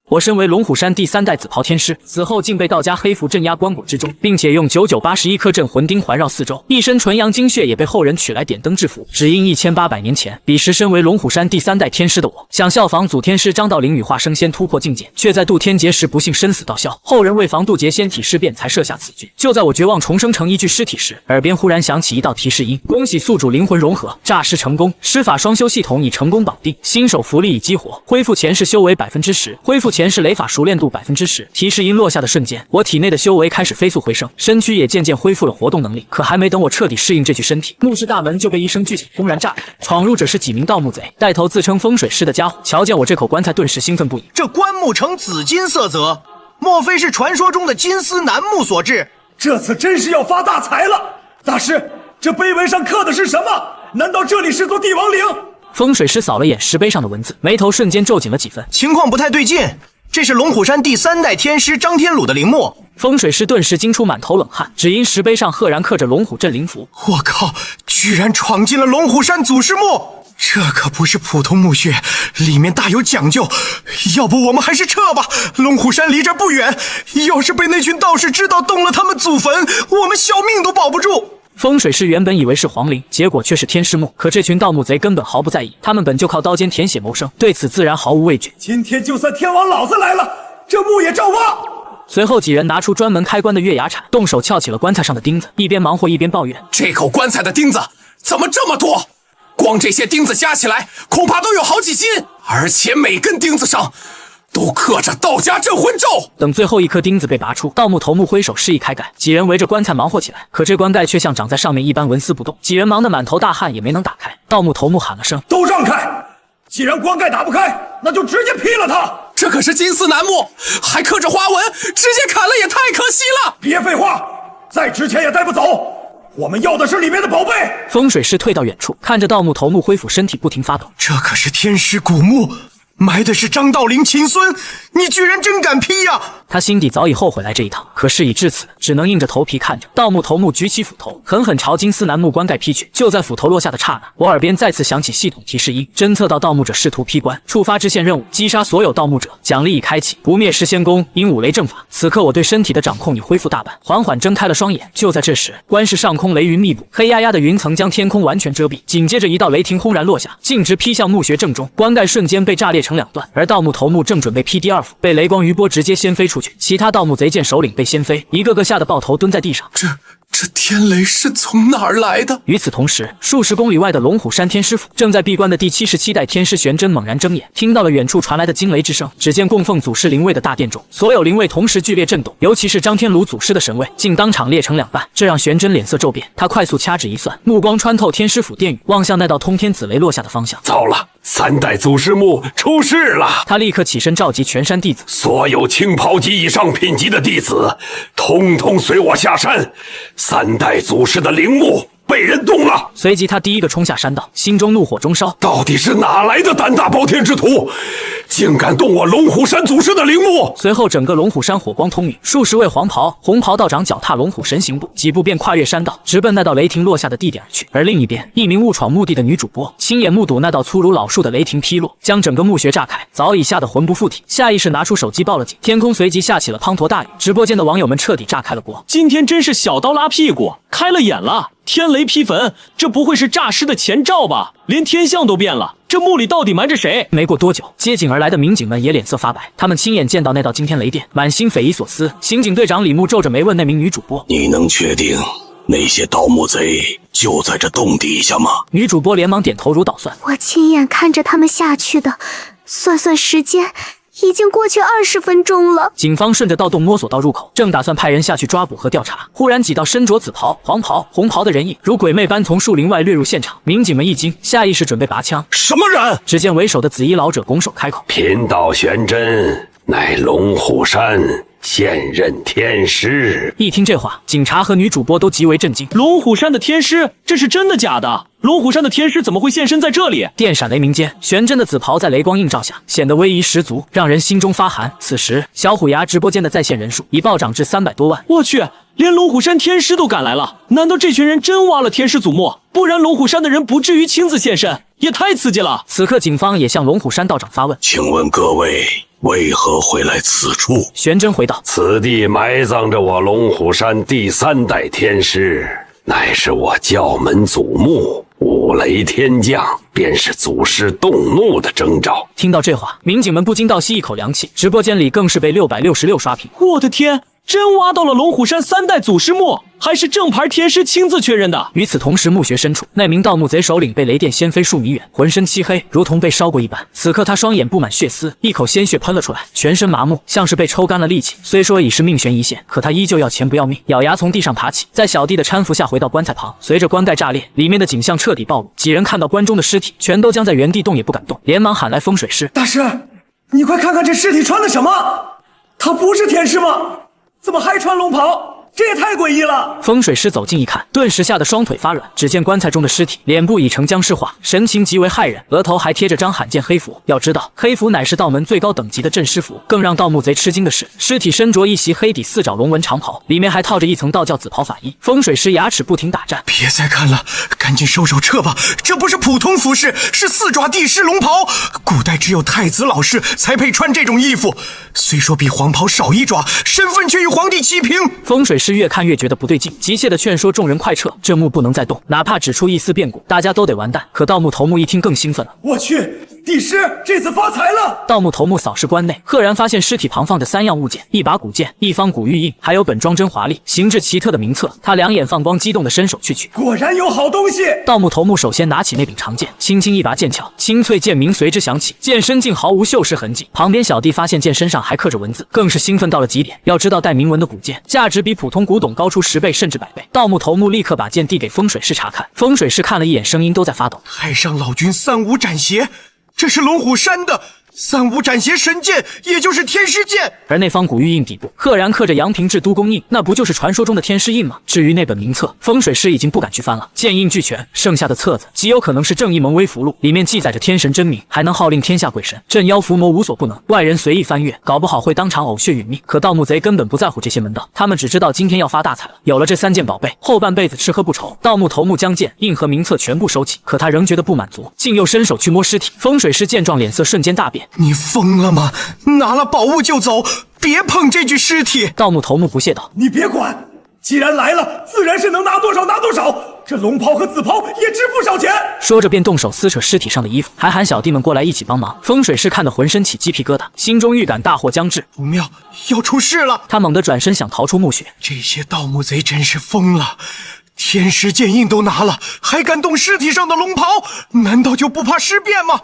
我身为龙虎山第3代紫袍天师，死后竟被道家黑符镇压棺椁之中，并且用9981颗镇魂钉环绕四周，一身纯阳精血也被后人取来点灯制服，只因1800年前，彼时身为龙虎山第3代天师的我，想效仿祖天师张道陵羽化升仙突破境界，却在渡天劫时不幸身死道消。后人为防渡劫仙体尸变，才设下此局。就在我绝望重生成一具尸体时，耳边忽然响起一道提示音：恭喜宿主灵魂融合，诈尸成功，施法双修系统已成功绑定，新手福利已激活，恢复前世修为10%，恢复前世雷法熟练度10%。提示音落下的瞬间，我体内的修为开始飞速回升，身躯也渐渐恢复了活动能力。可还没等我彻底适应这具身体，墓室大门就被一声巨响轰然炸开，闯入者是几名盗墓贼，带头自称风水师的家伙，瞧见我这口棺材，顿时兴奋不已。这棺木呈紫金色泽，莫非是传说中的金丝楠木所制？这次真是要发大财了！大师，这碑文上刻的是什么？难道这里是座帝王陵？风水师扫了眼石碑上的文字，眉头瞬间皱紧了几分。情况不太对劲，这是龙虎山第3代天师张天鲁的陵墓。风水师顿时惊出满头冷汗，只因石碑上赫然刻着龙虎镇灵符。我靠，居然闯进了龙虎山祖师墓！这可不是普通墓穴，里面大有讲究。要不我们还是撤吧，龙虎山离这不远，要是被那群道士知道动了他们祖坟，我们小命都保不住。风水师原本以为是皇陵，结果却是天师墓。可这群盗墓贼根本毫不在意，他们本就靠刀尖舔血谋生，对此自然毫无畏惧。今天就算天王老子来了，这墓也照挖。随后几人拿出专门开棺的月牙铲，动手撬起了棺材上的钉子，一边忙活一边抱怨：这口棺材的钉子怎么这么多？光这些钉子加起来恐怕都有好几斤，而且每根钉子上都刻着道家镇魂咒。等最后一颗钉子被拔出，盗墓头目挥手示意开盖，几人围着棺材忙活起来。可这棺盖却像长在上面一般纹丝不动，几人忙得满头大汗也没能打开。盗墓头目喊了声：都让开！既然棺盖打不开，那就直接劈了它。这可是金丝楠木，还刻着花纹，直接砍了也太可惜了。别废话，再值钱也带不走，我们要的是里面的宝贝。风水师退到远处，看着盗墓头目恢复身体不停发抖。这可是天师古墓，埋的是张道陵亲孙，你居然真敢劈呀！他心底早已后悔来这一趟，可事已至此，只能硬着头皮看着。盗墓头目举起斧头，狠狠朝金丝楠木棺盖劈去。就在斧头落下的刹那，我耳边再次响起系统提示音，侦测到盗墓者试图劈棺，触发支线任务，击杀所有盗墓者，奖励已开启，不灭失仙功，因五雷正法。此刻我对身体的掌控已恢复大半，缓缓睁开了双眼。就在这时，棺室上空雷云密布，黑压压的云层将天空完全遮蔽，紧接着一道雷霆轰然落下，径直劈向墓穴正中，棺盖瞬间被炸裂成2段，而盗墓头目正准备劈第2斧，被雷光余波直接掀飞出去。其他盗墓贼见首领被掀飞，一个个吓得抱头蹲在地上。这天雷是从哪儿来的？与此同时，数十公里外的龙虎山天师府，正在闭关的第77代天师玄真猛然睁眼，听到了远处传来的惊雷之声。只见供奉祖师灵位的大殿中，所有灵位同时剧烈震动，尤其是张天鲁祖师的神位，竟当场裂成2半，这让玄真脸色骤变。他快速掐指一算，目光穿透天师府殿宇，望向那道通天紫雷落下的方向。糟了，3代祖师墓出事了！他立刻起身召集全山弟子，所有青袍级以上品级的弟子，统统随我下山。3代祖师的陵墓被人动了。随即他第一个冲下山道，心中怒火中烧。到底是哪来的胆大包天之徒，竟敢动我龙虎山祖师的陵墓？随后整个龙虎山火光通宇，数十位红袍道长脚踏龙虎神行步，几步便跨越山道，直奔那道雷霆落下的地点而去。而另一边，一名误闯墓地的女主播亲眼目睹那道粗如老树的雷霆劈落，将整个墓穴炸开，早已吓得魂不附体，下意识拿出手机报了警。天空随即下起了滂沱大雨，直播间的网友们彻底炸开了锅。今天真是小刀拉屁股，开了眼了！天雷劈坟，这不会是诈尸的前兆吧？连天象都变了，这墓里到底埋着谁？没过多久，接警而来的民警们也脸色发白，他们亲眼见到那道惊天雷电，满心匪夷所思。刑警队长李牧皱着眉问那名女主播：你能确定那些盗墓贼就在这洞底下吗？女主播连忙点头如捣蒜：我亲眼看着他们下去的，算时间已经过去20分钟了。警方顺着盗洞摸索到入口，正打算派人下去抓捕和调查，忽然几道身着紫袍、黄袍、红袍的人影如鬼魅般从树林外掠入现场。民警们一惊，下意识准备拔枪。什么人？只见为首的紫衣老者拱手开口：贫道玄真，乃龙虎山现任天师。一听这话，警察和女主播都极为震惊。龙虎山的天师，这是真的假的？龙虎山的天师怎么会现身在这里？电闪雷鸣间，玄真的紫袍在雷光映照下显得威仪十足，让人心中发寒。此时小虎牙直播间的在线人数已暴涨至300多万。我去，连龙虎山天师都赶来了，难道这群人真挖了天师祖墓？不然龙虎山的人不至于亲自现身，也太刺激了。此刻警方也向龙虎山道长发问：请问各位为何会来此处？玄真回道：此地埋葬着我龙虎山第3代天师，乃是我教门祖墓。五雷天降，便是祖师动怒的征兆。听到这话，民警们不禁倒吸一口凉气，直播间里更是被666刷屏。我的天！真挖到了龙虎山3代祖师墓，还是正牌天师亲自确认的。与此同时，墓穴深处，那名盗墓贼首领被雷电掀飞数米远，浑身漆黑，如同被烧过一般。此刻他双眼布满血丝，一口鲜血喷了出来，全身麻木，像是被抽干了力气。虽说已是命悬一线，可他依旧要钱不要命，咬牙从地上爬起，在小弟的搀扶下回到棺材旁。随着棺盖炸裂，里面的景象彻底暴露，几人看到棺中的尸体，全都僵在原地，动也不敢动，连忙喊来风水师：大师，你快看看这尸体穿的什么？他不是天师吗？怎么还穿龙袍？这也太诡异了！风水师走近一看，顿时吓得双腿发软。只见棺材中的尸体脸部已成僵尸化，神情极为骇人，额头还贴着张罕见黑符。要知道，黑符乃是道门最高等级的镇尸符。更让盗墓贼吃惊的是，尸体身着一袭黑底4爪龙纹长袍，里面还套着一层道教紫袍法衣。风水师牙齿不停打颤：别再看了，赶紧收手撤吧！这不是普通服饰，是4爪地狮龙袍。古代只有太子老师才配穿这种衣服，虽说比黄袍少1爪，身份却与皇帝齐平。风水师越看越觉得不对劲，急切地劝说众人快撤，这墓不能再动，哪怕指出一丝变故，大家都得完蛋。可盗墓头目一听更兴奋了：我去，帝师这次发财了！盗墓头目扫视棺内，赫然发现尸体旁放着3样物件：一把古剑，一方古玉印，还有本装帧华丽、形制奇特的名册。他两眼放光，激动地伸手去取，果然有好东西！盗墓头目首先拿起那柄长剑，轻轻一拔剑鞘，清脆剑鸣随之响起，剑身竟毫无锈蚀痕迹。旁边小弟发现剑身上还刻着文字，更是兴奋到了极点。要知道带铭文的古剑，价值比普通古董高出10倍甚至100倍。盗墓头目立刻把剑递给风水师查看，风水师看了一眼，声音都在发抖：太上老君3五斩邪，这是龙虎山的3五斩邪神剑，也就是天师剑。而那方古玉印底部赫然刻着阳平至都公印，那不就是传说中的天师印吗？至于那本名册，风水师已经不敢去翻了，剑印俱全，剩下的册子极有可能是正义门威符录，里面记载着天神真名，还能号令天下鬼神，镇妖伏魔无所不能，外人随意翻阅，搞不好会当场呕血殒命。可盗墓贼根本不在乎这些门道，他们只知道今天要发大财了，有了这3件宝贝，后半辈子吃喝不愁。盗墓头目将剑印和名册全部收起，可他仍觉得不满足，竟又伸手去摸尸体。风水师见状，脸色瞬间大变：你疯了吗？拿了宝物就走，别碰这具尸体！盗墓头目不屑道：你别管，既然来了，自然是能拿多少拿多少。这龙袍和紫袍也值不少钱。说着便动手撕扯尸体上的衣服，还喊小弟们过来一起帮忙。风水师看得浑身起鸡皮疙瘩，心中预感大祸将至，不妙，要出事了！他猛地转身想逃出墓穴。这些盗墓贼真是疯了，天师剑印都拿了，还敢动尸体上的龙袍？难道就不怕尸变吗？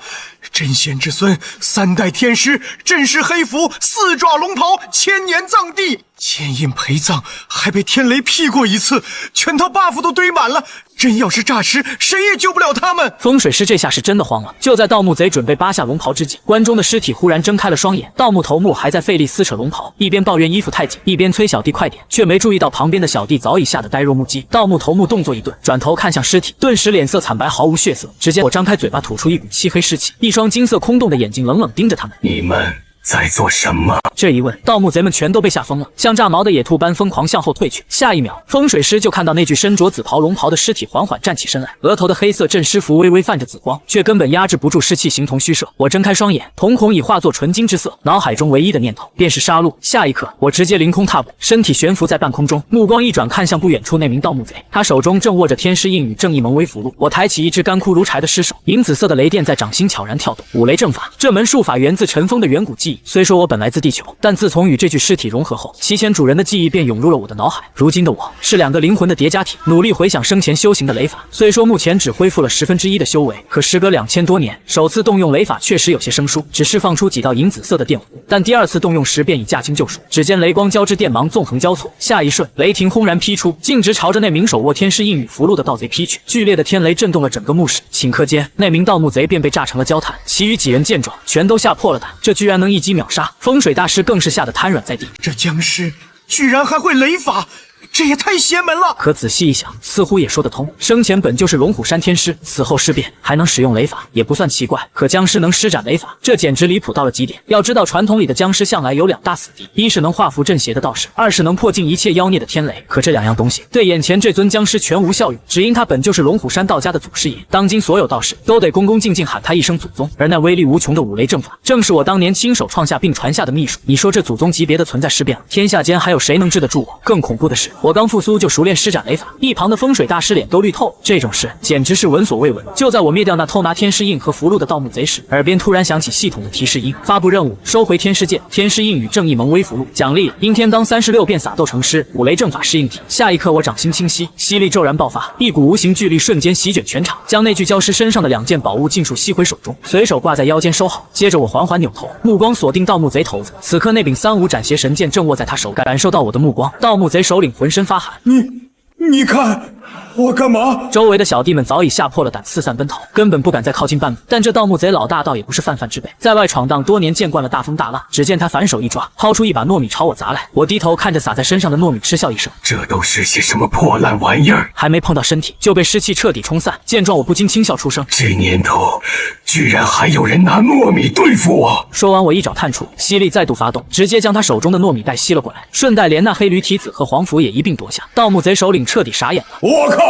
真仙之孙3代天师，镇尸黑符，4爪龙袍，1000年葬地，剑印陪葬，还被天雷劈过一次，全套 buff 都堆满了。真要是诈尸，谁也救不了他们。风水师这下是真的慌了。就在盗墓贼准备扒下龙袍之际，棺中的尸体忽然睁开了双眼。盗墓头目还在费力撕扯龙袍，一边抱怨衣服太紧，一边催小弟快点，却没注意到旁边的小弟早已吓得呆若木鸡。盗墓头目动作一顿，转头看向尸体，顿时脸色惨白，毫无血色。只见我张开嘴巴，吐出一股漆黑湿气，一双金色空洞的眼睛冷冷盯着他们。你们在做什么？这一问，盗墓贼们全都被吓疯了，像炸毛的野兔般疯狂向后退去。下一秒，风水师就看到那具身着紫袍龙袍的尸体缓缓站起身来，额头的黑色镇尸符微微泛着紫光，却根本压制不住尸气，形同虚设。我睁开双眼，瞳孔已化作纯金之色，脑海中唯一的念头便是杀戮。下一刻，我直接凌空踏步，身体悬浮在半空中，目光一转，看向不远处那名盗墓贼，他手中正握着天师印与正义盟威符录。我抬起一只干枯如柴的尸首，银紫色的雷电在掌心悄然跳动。五雷正法，这门术法源自尘封的远古记忆。虽说我本来自地球，但自从与这具尸体融合后，其前主人的记忆便涌入了我的脑海。如今的我是2个灵魂的叠加体，努力回想生前修行的雷法。虽说目前只恢复了1/10的修为，可时隔2000多年，首次动用雷法确实有些生疏，只释放出几道银紫色的电弧。但第2次动用时便已驾轻就熟。只见雷光交织，电芒纵横交错，下一瞬，雷霆轰然劈出，径直朝着那名手握天师印与符箓的盗贼劈去。剧烈的天雷震动了整个墓室，顷刻间，那名盗墓贼便被炸成了焦炭。其余几人见状，全都吓破了胆，这居然能一击秒杀。风水大师更是吓得瘫软在地。这僵尸居然还会雷法，这也太邪门了。可仔细一想，似乎也说得通。生前本就是龙虎山天师，死后尸变，还能使用雷法，也不算奇怪。可僵尸能施展雷法，这简直离谱到了极点。要知道，传统里的僵尸向来有2大死敌，一是能化符镇邪的道士，二是能破尽一切妖孽的天雷。可这2样东西对眼前这尊僵尸全无效用，只因他本就是龙虎山道家的祖师爷。当今所有道士都得恭恭敬敬喊他一声祖宗，而那威力无穷的五雷正法，正是我当年亲手创下并传下的秘术。你说这祖宗级别的存在尸变了，天下间还有谁能治得住我？更恐怖的是，我刚复苏就熟练施展雷法，一旁的风水大师脸都绿透了。这种事简直是闻所未闻。就在我灭掉那偷拿天师印和符箓的盗墓贼时，耳边突然响起系统的提示音：发布任务，收回天师剑、天师印与正义盟威符箓，奖励阴天罡36变撒豆成诗，五雷正法适应体。下一刻，我掌心清晰，吸力骤然爆发，一股无形巨力瞬间席卷全场，将那具焦尸身上的2件宝物尽数吸回手中，随手挂在腰间收好。接着我缓缓扭头，目光锁定盗墓贼头子。此刻那柄35斩邪神剑正握在他手，感受到我的目光，盗墓贼首领浑身发寒。你看我干嘛？周围的小弟们早已吓破了胆，四散奔逃，根本不敢再靠近半步。但这盗墓贼老大倒也不是泛泛之辈，在外闯荡多年，见惯了大风大浪。只见他反手一抓，掏出一把糯米朝我砸来。我低头看着洒在身上的糯米，嗤笑一声：这都是些什么破烂玩意儿？还没碰到身体，就被湿气彻底冲散。见状，我不禁轻笑出声：这年头，居然还有人拿糯米对付我！说完，我一爪探出，吸力再度发动，直接将他手中的糯米袋吸了过来，顺带连那黑驴蹄子和黄符也一并夺下。盗墓贼首领彻底傻眼了。我靠！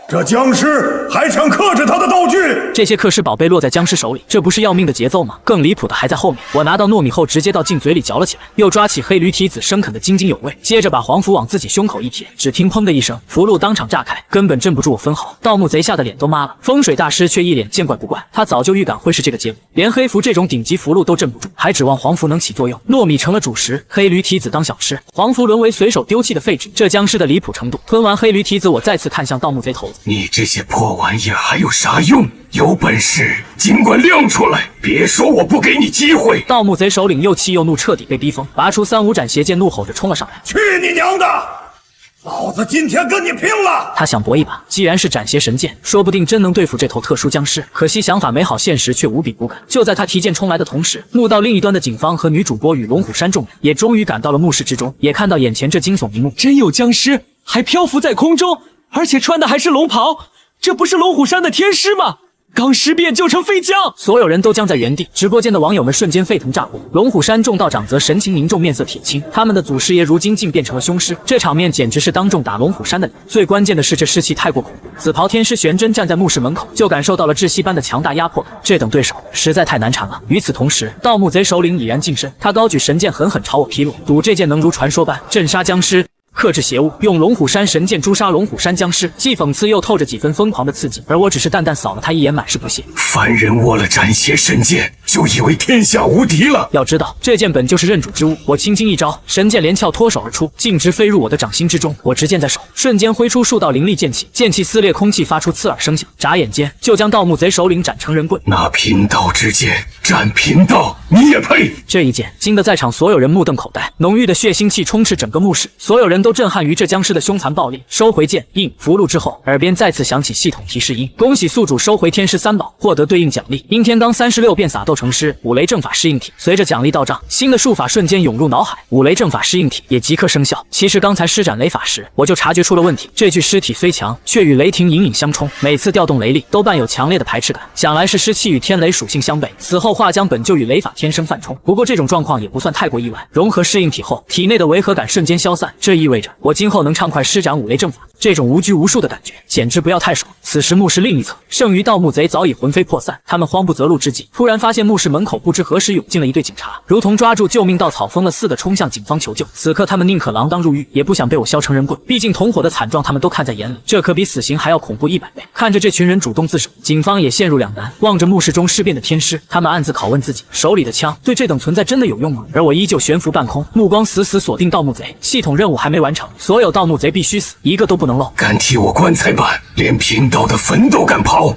这僵尸还想克制他的道具，这些克尸宝贝落在僵尸手里，这不是要命的节奏吗？更离谱的还在后面。我拿到糯米后，直接到进嘴里嚼了起来，又抓起黑驴蹄子生啃得津津有味，接着把黄符往自己胸口一贴，只听砰的一声，符箓当场炸开，根本镇不住我分毫。盗墓贼吓得脸都麻了，风水大师却一脸见怪不怪，他早就预感会是这个结果，连黑符这种顶级符箓都镇不住，还指望黄符能起作用。糯米成了主食，黑驴蹄子当小吃，黄符沦为随手丢弃的废纸。这僵尸的离谱程度！吞完黑驴蹄子，我再次看向盗墓贼头子，你这些破玩意儿还有啥用？有本事尽管亮出来，别说我不给你机会！盗墓贼首领又气又怒，彻底被逼疯，拔出35斩邪剑，怒吼着冲了上来。去你娘的！老子今天跟你拼了！他想搏一把，既然是斩邪神剑，说不定真能对付这头特殊僵尸。可惜想法美好，现实却无比骨感。就在他提剑冲来的同时，怒到另一端的警方和女主播与龙虎山众人也终于赶到了墓室之中，也看到眼前这惊悚一幕。真有僵尸，还漂浮在空中，而且穿的还是龙袍，这不是龙虎山的天师吗？刚尸变就成废将，所有人都僵在原地。直播间的网友们瞬间沸腾炸锅，龙虎山众道长则神情凝重，面色铁青。他们的祖师爷如今竟变成了凶尸，这场面简直是当众打龙虎山的脸。最关键的是，这尸气太过恐怖。紫袍天师玄真站在墓室门口，就感受到了窒息般的强大压迫感。这等对手实在太难缠了。与此同时，盗墓贼首领已然近身，他高举神剑狠狠朝我劈落，赌这剑能如传说般镇杀僵尸，克制邪物，用龙虎山神剑诛杀龙虎山僵尸，既讽刺又透着几分疯狂的刺激。而我只是淡淡扫了他一眼，满是不屑。凡人握了斩邪神剑，就以为天下无敌了。要知道，这剑本就是认主之物。我轻轻一招，神剑连翘脱手而出，径直飞入我的掌心之中。我持剑在手，瞬间挥出数道凌厉剑气，剑气撕裂空气，发出刺耳声响，眨眼间就将盗墓贼首领斩成人棍。那贫道之剑，斩贫道，你也配？这一剑惊得在场所有人目瞪口呆，浓郁的血腥气充斥整个墓室，所有人都震撼于这僵尸的凶残暴力。收回剑印符箓之后，耳边再次响起系统提示音：恭喜宿主收回天师3宝，获得对应奖励阴天罡36变撒豆成诗，五雷正法适应体。随着奖励到账，新的术法瞬间涌入脑海，五雷正法适应体也即刻生效。其实刚才施展雷法时，我就察觉出了问题，这具尸体虽强，却与雷霆隐隐相冲，每次调动雷力都伴有强烈的排斥感，想来是湿气与天雷属性相悖。此后画江本就与雷法天生犯冲，不过这种状况也不算太过意外。融合适应体后，体内的违和感瞬间消散，这意味着我今后能畅快施展五雷正法。这种无拘无束的感觉简直不要太爽。此时墓室另一侧，剩余盗墓贼早已魂飞魄散，他们慌不择路之际，突然发现墓室门口不知何时涌进了一队警察，如同抓住救命稻草疯了似的冲向警方求救。此刻他们宁可锒铛入狱，也不想被我削成人棍，毕竟同伙的惨状他们都看在眼里，这可比死刑还要恐怖100倍。看着这群人主动自首，警方也陷入两难，望着墓室中尸变的天师，他们暗自拷问自己，手里的枪对这等存在真的有用吗？而我依旧悬浮半空，目光死死锁定盗墓贼，系统任务还没完成，所有盗墓贼必须死，一个都不能漏。敢替我棺材板，连贫道的坟都敢刨，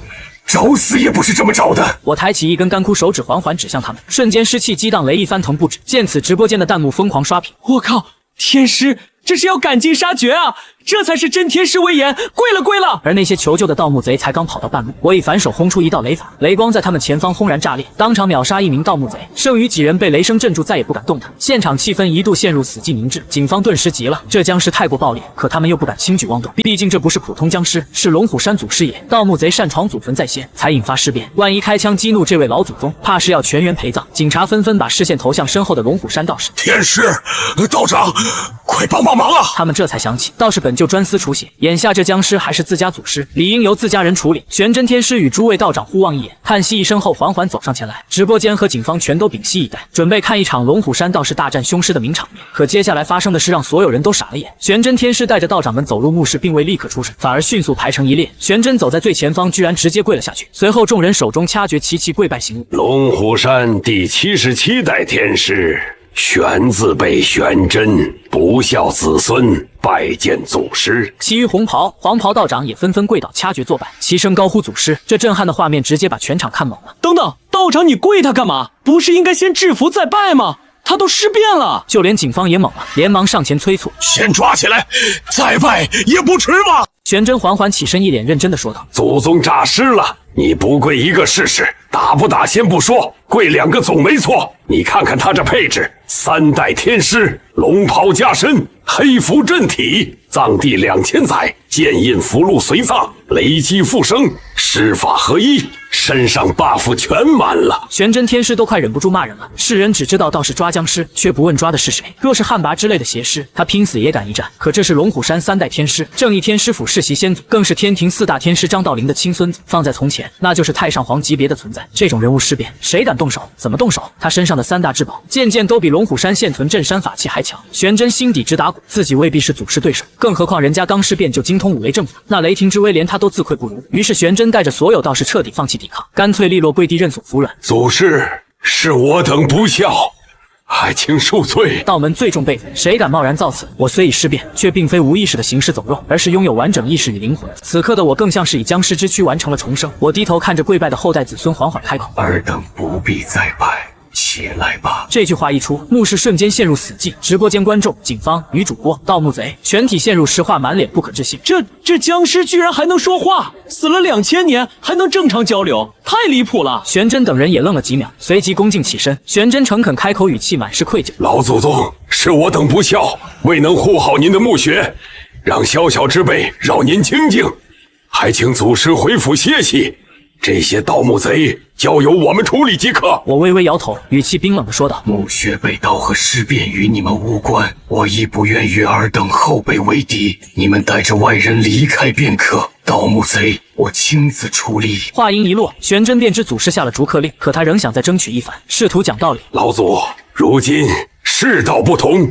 找死也不是这么找的！我抬起一根干枯手指，缓缓指向他们，瞬间湿气激荡，雷溢翻腾不止。见此，直播间的弹幕疯狂刷屏。我靠，天师这是要赶尽杀绝啊！这才是真天师威严，跪了跪了！而那些求救的盗墓贼才刚跑到半路，我已反手轰出一道雷法，雷光在他们前方轰然炸裂，当场秒杀一名盗墓贼，剩余几人被雷声震住，再也不敢动弹。现场气氛一度陷入死寂凝滞，警方顿时急了，这僵尸太过暴烈，可他们又不敢轻举妄动，毕竟这不是普通僵尸，是龙虎山祖师爷。盗墓贼擅闯祖坟在先，才引发事变，万一开枪激怒这位老祖宗，怕是要全员陪葬。警察纷纷把视线投向身后的龙虎山道士。天师，道长，快帮忙啊！他们这才想起，道士本就专司处血，眼下这僵尸还是自家祖师，理应由自家人处理。玄真天师与诸位道长互望一眼，叹息一声后缓缓走上前来。直播间和警方全都屏息以待，准备看一场龙虎山道士大战凶尸的名场面。可接下来发生的事让所有人都傻了眼。玄真天师带着道长们走入墓室，并未立刻出声，反而迅速排成一列。玄真走在最前方，居然直接跪了下去。随后众人手中掐诀，齐齐跪拜行礼。龙虎山第77代天师玄字辈玄真，不孝子孙，拜见祖师。其余红袍、黄袍道长也纷纷跪倒掐诀作拜，齐声高呼祖师。这震撼的画面直接把全场看懵了。等等，道长你跪他干嘛？不是应该先制服再拜吗？他都尸变了。就连警方也懵了，连忙上前催促：先抓起来，再拜也不迟吧。玄真缓缓起身，一脸认真的说道：祖宗诈尸了，你不跪一个试试，打不打先不说，跪2个总没错。你看看他这配置，3代天师，龙袍加身，黑符阵体，葬地2000载，剑印符箓随葬，雷击复生，施法合一，身上 buff 全满了。玄真天师都快忍不住骂人了。世人只知道道士抓僵尸，却不问抓的是谁。若是旱魃之类的邪师，他拼死也敢一战。可这是龙虎山3代天师，正义天师府世袭先祖，更是天庭4大天师张道陵的亲孙子。放在从前，那就是太上皇级别的存在。这种人物尸变，谁敢动手？怎么动手？他身上的3大至宝，件件都比龙虎山现存镇山法器还强。玄真心底直打鼓，自己未必是祖师对手，更何况人家刚尸变就精通五雷阵法，那雷霆之威连他都自愧不如。于是玄真带着所有道士彻底放弃抵抗，干脆利落跪地认怂服软。祖师，是我等不孝，还请恕罪。道门最重辈分，谁敢贸然造次？我虽已尸变，却并非无意识的行尸走肉，而是拥有完整意识与灵魂。此刻的我更像是以僵尸之躯完成了重生。我低头看着跪拜的后代子孙，缓缓开口：尔等不必再拜，起来吧。这句话一出，墓室瞬间陷入死寂，直播间观众、警方、女主播、盗墓贼全体陷入石化，满脸不可置信。这僵尸居然还能说话，死了2000年还能正常交流，太离谱了！玄真等人也愣了几秒，随即恭敬起身。玄真诚恳开口，语气满是愧疚：老祖宗，是我等不孝，未能护好您的墓穴，让小小之辈扰您清静，还请祖师回府歇息。这些盗墓贼交由我们处理即可。我微微摇头，语气冰冷地说道：墓穴被盗和尸变与你们无关，我亦不愿与尔等后辈为敌，你们带着外人离开便可。盗墓贼，我亲自处理。话音一落，玄真便知祖师下了逐客令，可他仍想再争取一番，试图讲道理。老祖，如今世道不同，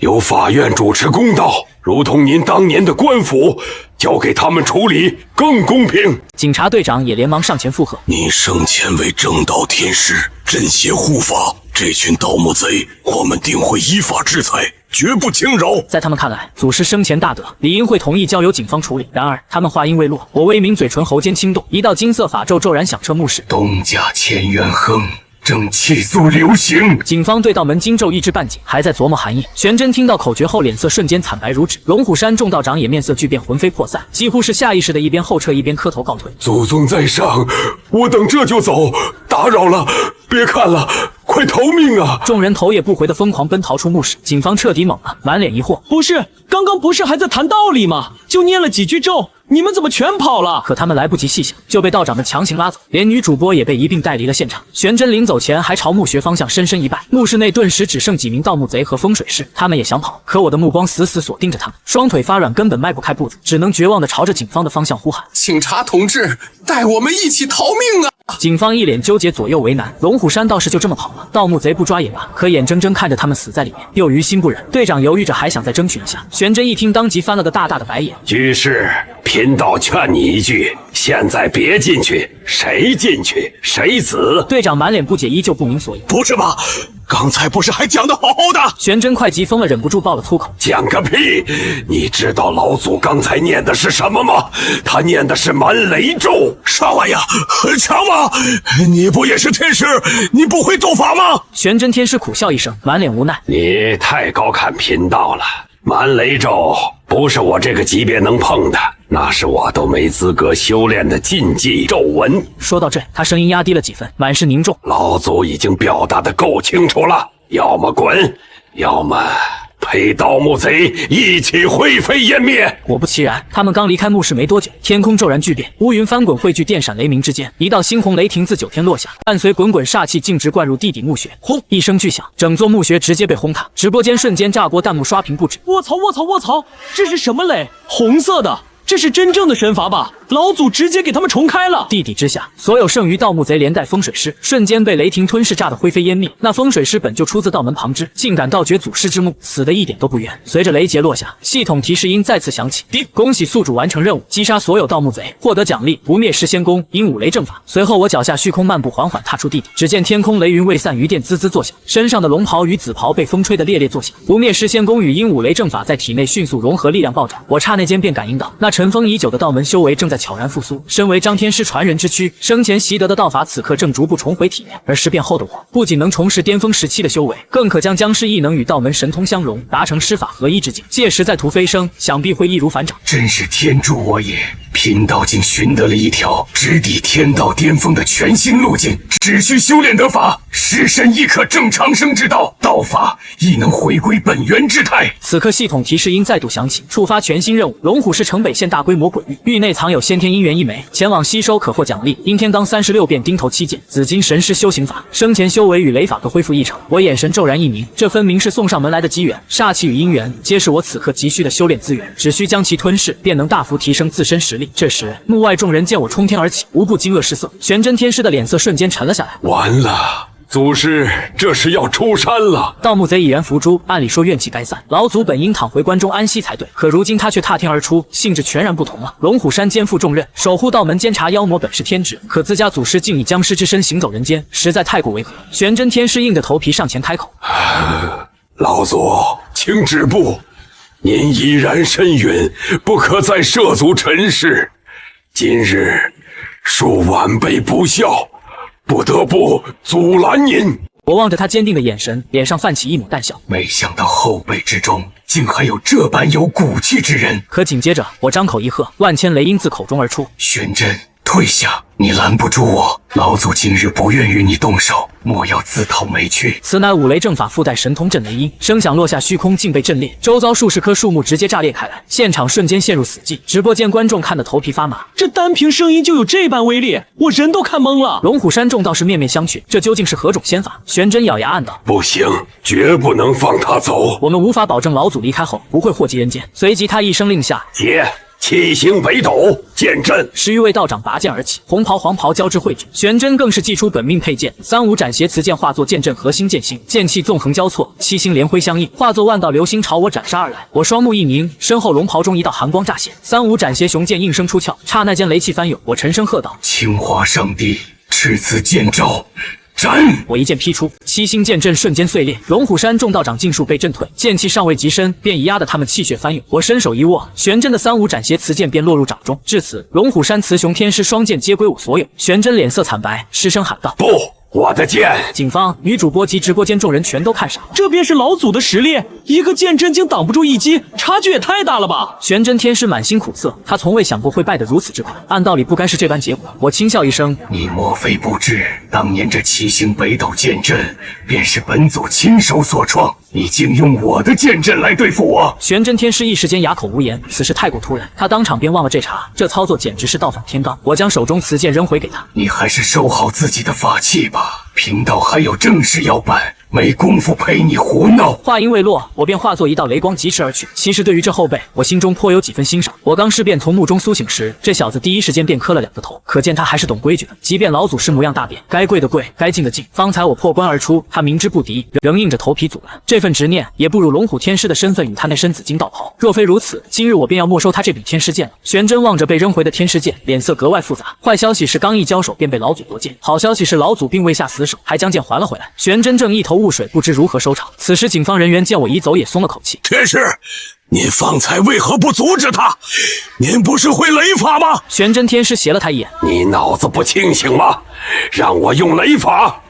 由法院主持公道，如同您当年的官府，交给他们处理更公平。警察队长也连忙上前附和：你生前为正道天师，镇邪护法，这群盗墓贼，我们定会依法制裁，绝不轻饶。在他们看来，祖师生前大德，理应会同意交由警方处理。然而他们话音未落，我微抿嘴唇，喉间轻动，一道金色法咒骤然响彻墓室。东家千元亨，正气速流行。警方对道门经咒一知半解，还在琢磨含义。玄真听到口诀后，脸色瞬间惨白如纸。龙虎山众道长也面色巨变，魂飞魄散，几乎是下意识的一边后撤一边磕头告退。祖宗在上，我等这就走，打扰了，别看了，快逃命啊！众人头也不回的疯狂奔逃出墓室，警方彻底懵了，满脸疑惑：不是，刚刚不是还在谈道理吗？就念了几句咒，你们怎么全跑了？可他们来不及细想，就被道长们强行拉走，连女主播也被一并带离了现场。玄真临走前还朝墓穴方向深深一拜，墓室内顿时只剩几名盗墓贼和风水师，他们也想跑，可我的目光死死锁定着他们，双腿发软，根本迈不开步子，只能绝望地朝着警方的方向呼喊：警察同志，带我们一起逃命啊！警方一脸纠结，左右为难。龙虎山道士就这么跑了，盗墓贼不抓也罢，可眼睁睁看着他们死在里面，又于心不忍。队长犹豫着，还想再争取一下。玄真一听，当即翻了个大大的白眼。居士，贫道劝你一句，现在别进去，谁进去谁死。队长满脸不解，依旧不明所以。不是吧？刚才不是还讲得好好的？玄真快急疯了，忍不住爆了粗口：讲个屁！你知道老祖刚才念的是什么吗？他念的是蛮雷咒。啥玩意儿？很强吗？你不也是天师？你不会斗法吗？玄真天师苦笑一声，满脸无奈：你太高看贫道了。蛮雷咒不是我这个级别能碰的，那是我都没资格修炼的禁忌咒文。说到这，他声音压低了几分，满是凝重。老祖已经表达的够清楚了，要么滚，要么陪盗墓贼一起灰飞烟灭。果不其然，他们刚离开墓室没多久，天空骤然巨变，乌云翻滚汇聚，电闪雷鸣之间，一道猩红雷霆自九天落下，伴随滚滚煞气径直灌入地底墓穴。轰！一声巨响，整座墓穴直接被轰塌，直播间瞬间炸锅弹幕刷屏不止。卧槽卧槽卧槽！这是什么雷？红色的，这是真正的神罚吧？老祖直接给他们重开了。地底之下，所有剩余盗墓贼连带风水师瞬间被雷霆吞噬，炸得灰飞烟灭。那风水师本就出自道门旁支，竟敢盗掘祖师之墓，死的一点都不冤。随着雷劫落下，系统提示音再次响起：叮，恭喜宿主完成任务，击杀所有盗墓贼，获得奖励不灭尸仙功、鹦鹉雷正法。随后我脚下虚空漫步，缓缓踏出地底，只见天空雷云未散，余电滋滋作响，身上的龙袍与紫袍被风吹得猎猎作响。不灭尸仙功与鹦鹉雷正法在体内迅速融合，力量暴涨。我刹那间便感应到，那尘封已久的道门修为正在悄然复苏。身为张天师传人之躯，生前习得的道法此刻正逐步重回体内，而尸变后的我，不仅能重拾巅峰时期的修为，更可将僵尸异能与道门神通相融，达成师法合一之境。届时再图飞升，想必会易如反掌。真是天助我也！贫道竟寻得了一条直抵天道巅峰的全新路径，只需修炼得法，尸身亦可正长生之道，道法亦能回归本源之态。此刻系统提示音再度响起，触发全新任务：龙虎市城北县大规模鬼域，域内藏有先天姻缘1枚，前往吸收可获奖励：阴天罡36变钉头7剑、紫金神师修行法。生前修为与雷法各恢复1成。我眼神骤然一凝，这分明是送上门来的机缘，煞气与姻缘皆是我此刻急需的修炼资源，只需将其吞噬，便能大幅提升自身实力。这时，墓外众人见我冲天而起，无不惊愕失色。玄真天师的脸色瞬间沉了下来。完了，祖师这是要出山了。盗墓贼已然伏诛，按理说怨气该散，老祖本应躺回关中安息才对，可如今他却踏天而出，性质全然不同了。龙虎山肩负重任，守护道门监察妖魔本是天职，可自家祖师竟以僵尸之身行走人间，实在太过违和。玄真天师硬着头皮上前开口：老祖，请止步，您已然身陨，不可再涉足尘世。今日恕晚辈不孝，不得不阻拦您。我望着他坚定的眼神，脸上泛起一抹淡笑。没想到后辈之中竟还有这般有骨气之人。可紧接着我张口一喝，万千雷音自口中而出：玄真，退下！你拦不住我，老祖今日不愿与你动手，莫要自讨没趣。此乃五雷正法附带神通震雷音，声响落下，虚空竟被震裂，周遭数十棵树木直接炸裂开来，现场瞬间陷入死寂。直播间观众看得头皮发麻，这单凭声音就有这般威力，我人都看懵了。龙虎山众道士面面相觑，这究竟是何种仙法？玄真咬牙暗道：不行，绝不能放他走。我们无法保证老祖离开后不会祸及人间。随即他一声令下，接七星北斗剑阵，10余位道长拔剑而起，红袍黄袍交织汇聚。玄真更是祭出本命佩剑，35斩邪磁剑化作剑阵核心剑心，剑气纵横交错，7星连辉相映，化作万道流星朝我斩杀而来。我双目一凝，身后龙袍中一道寒光乍现，35斩邪雄剑应声出鞘，刹那间雷气翻涌，我沉声喝道：青华上帝赤此剑招，斩！我一剑劈出，7星剑阵瞬间碎裂，龙虎山众道长尽数被震退，剑气尚未及身，便已压得他们气血翻涌。我伸手一握，玄真的35斩邪磁剑便落入掌中。至此，龙虎山雌雄天师双剑皆归我所有。玄真脸色惨白，失声喊道：不！我的剑！警方、女主播及直播间众人全都看傻了，这便是老祖的实力，一个剑阵竟挡不住一击，差距也太大了吧！玄真天师满心苦涩，他从未想过会败得如此之快，按道理不该是这般结果。我轻笑一声：你莫非不知，当年这7星北斗剑阵便是本祖亲手所创，你竟用我的剑阵来对付我！玄真天师一时间哑口无言，此事太过突然，他当场便忘了这茬，这操作简直是倒反天罡。我将手中瓷剑扔回给他：你还是收好自己的法器吧，贫道还有正事要办，没工夫陪你胡闹。话音未落，我便化作一道雷光疾驰而去。其实对于这后辈，我心中颇有几分欣赏。我刚尸变从墓中苏醒时，这小子第一时间便磕了2个头，可见他还是懂规矩的。即便老祖师模样大变，该跪的跪，该敬的敬。方才我破关而出，他明知不敌，仍硬着头皮阻拦。这份执念也不如龙虎天师的身份与他那身紫金道袍。若非如此，今日我便要没收他这柄天师剑了。玄真望着被扔回的天师剑，脸色格外复杂。坏消息是刚一交手便被老祖夺剑，好消息是老祖并未下死手，还将剑还了回来。玄真正一头雾水，不知如何收场。此时警方人员见我移走，也松了口气。天师，您方才为何不阻止他？您不是会雷法吗？玄真天师斜了他一眼：你脑子不清醒吗？让我用雷法，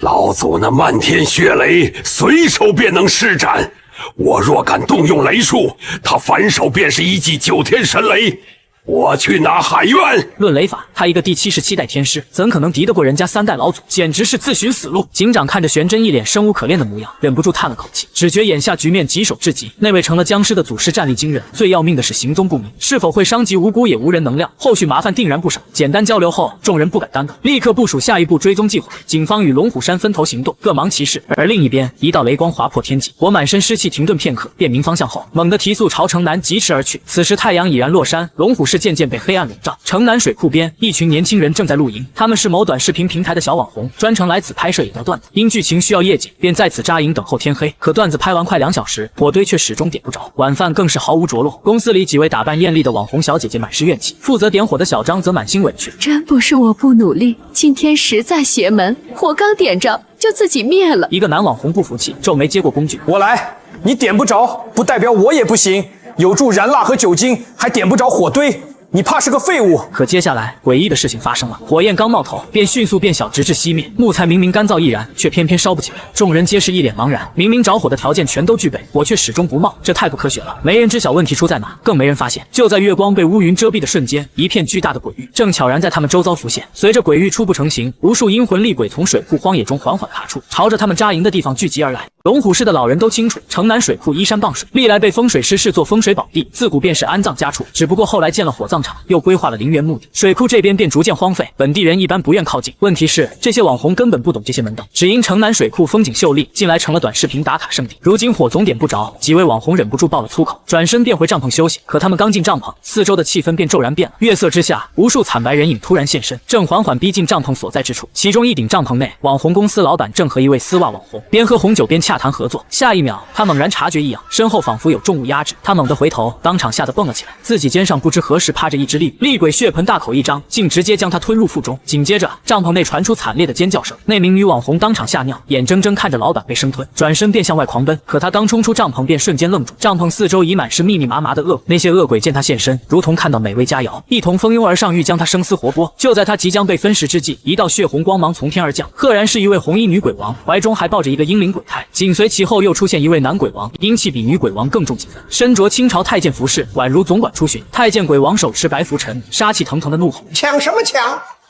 老祖那漫天血雷随手便能施展，我若敢动用雷术，他反手便是一记9天神雷。我去拿海渊。论雷法，他一个第77代天师，怎可能敌得过人家3代老祖？简直是自寻死路。警长看着玄真一脸生无可恋的模样，忍不住叹了口气，只觉眼下局面棘手至极。那位成了僵尸的祖师战力惊人，最要命的是行踪不明，是否会伤及无辜也无人能料。后续麻烦定然不少。简单交流后，众人不敢耽搁，立刻部署下一步追踪计划。警方与龙虎山分头行动，各忙其事。而另一边，一道雷光划破天际，我满身湿气，停顿片刻，辨明方向后，猛地提速朝城南疾驰而去。此时太阳已然落山，龙虎市渐渐被黑暗笼罩。城南水库边，一群年轻人正在露营，他们是某短视频平台的小网红，专程来此拍摄一条段子。因剧情需要夜景，便在此扎营等候天黑。可段子拍完快2小时，火堆却始终点不着，晚饭更是毫无着落。公司里几位打扮艳丽的网红小姐姐满是怨气，负责点火的小张则满心委屈。真不是我不努力，今天实在邪门，火刚点着就自己灭了。一个男网红不服气，皱眉接过工具，我来，你点不着，不代表我也不行。有助燃蜡和酒精，还点不着火堆。你怕是个废物。可接下来诡异的事情发生了，火焰刚冒头便迅速变小，直至熄灭。木材明明干燥易燃，却偏偏烧不起来。众人皆是一脸茫然，明明着火的条件全都具备，火却始终不冒，这太不科学了。没人知晓问题出在哪，更没人发现。就在月光被乌云遮蔽的瞬间，一片巨大的鬼域正悄然在他们周遭浮现。随着鬼域初步成型，无数阴魂厉鬼从水库荒野中缓缓爬出，朝着他们扎营的地方聚集而来。龙虎市的老人都清楚，城南水库依山傍水，历来被风水师视作风水宝地，自古便是安葬家畜。只不过后来建了火葬场，又规划了陵园墓地，水库这边便逐渐荒废，本地人一般不愿靠近。问题是这些网红根本不懂这些门道，只因城南水库风景秀丽，近来成了短视频打卡圣地。如今火总点不着，几位网红忍不住爆了粗口，转身便回帐篷休息。可他们刚进帐篷，四周的气氛便骤然变了。月色之下，无数惨白人影突然现身，正缓缓逼近帐篷所在之处。其中一顶帐篷内，网红公司老板正和一位丝袜网红边喝红酒边洽谈合作。下一秒，他猛然察觉异样，身后仿佛有重物压制，他猛地回头，当场吓得蹦了起来。自己肩上不知何时趴着一只厉鬼，血盆大口一张，竟直接将他吞入腹中。紧接着，帐篷内传出惨烈的尖叫声，那名女网红当场吓尿，眼睁睁看着老板被生吞，转身便向外狂奔。可他刚冲出帐篷，便瞬间愣住，帐篷四周已满是密密麻麻的恶鬼。那些恶鬼见他现身，如同看到美味佳肴，一同蜂拥而上，欲将他生撕活剥。就在他即将被分食之际，一道血红光芒从天而降，赫然是一位红衣女鬼王，怀中还抱着一个婴灵鬼胎。紧随其后又出现一位男鬼王，阴气比女鬼王更重几分，身着清朝太监服饰，宛如总管出巡。太监鬼王手持白拂尘，杀气腾腾的怒吼：抢什么抢？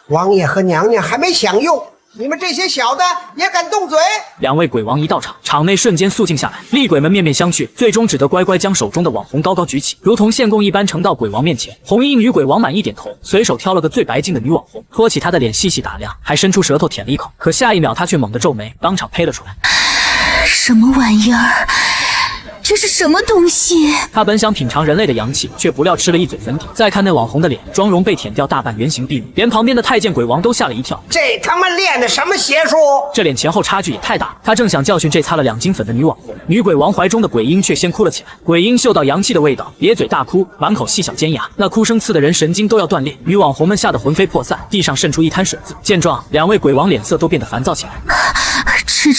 王爷和娘娘还没享用，你们这些小的也敢动嘴？两位鬼王一到场，场内瞬间肃静下来，厉鬼们面面相觑，最终只得乖乖将手中的网红高高举起，如同献供一般呈到鬼王面前。红衣女鬼王满意点头，随手挑了个最白净的女网红，托起她的脸细细打量，还伸出舌头舔了一口。可下一秒她却猛地皱眉，当场呸了出来：什么玩意儿？这是什么东西？他本想品尝人类的阳气，却不料吃了一嘴粉底。再看那网红的脸，妆容被舔掉大半，原形毕露，连旁边的太监鬼王都吓了一跳。这他妈练的什么邪术？这脸前后差距也太大。他正想教训这擦了2斤粉的女网红，女鬼王怀中的鬼婴却先哭了起来。鬼婴嗅到阳气的味道，咧嘴大哭，满口细小尖牙，那哭声刺得人神经都要断裂。女网红们吓得魂飞魄散，地上渗出一滩水渍。见状，两位鬼王脸色都变得烦躁起来。吃，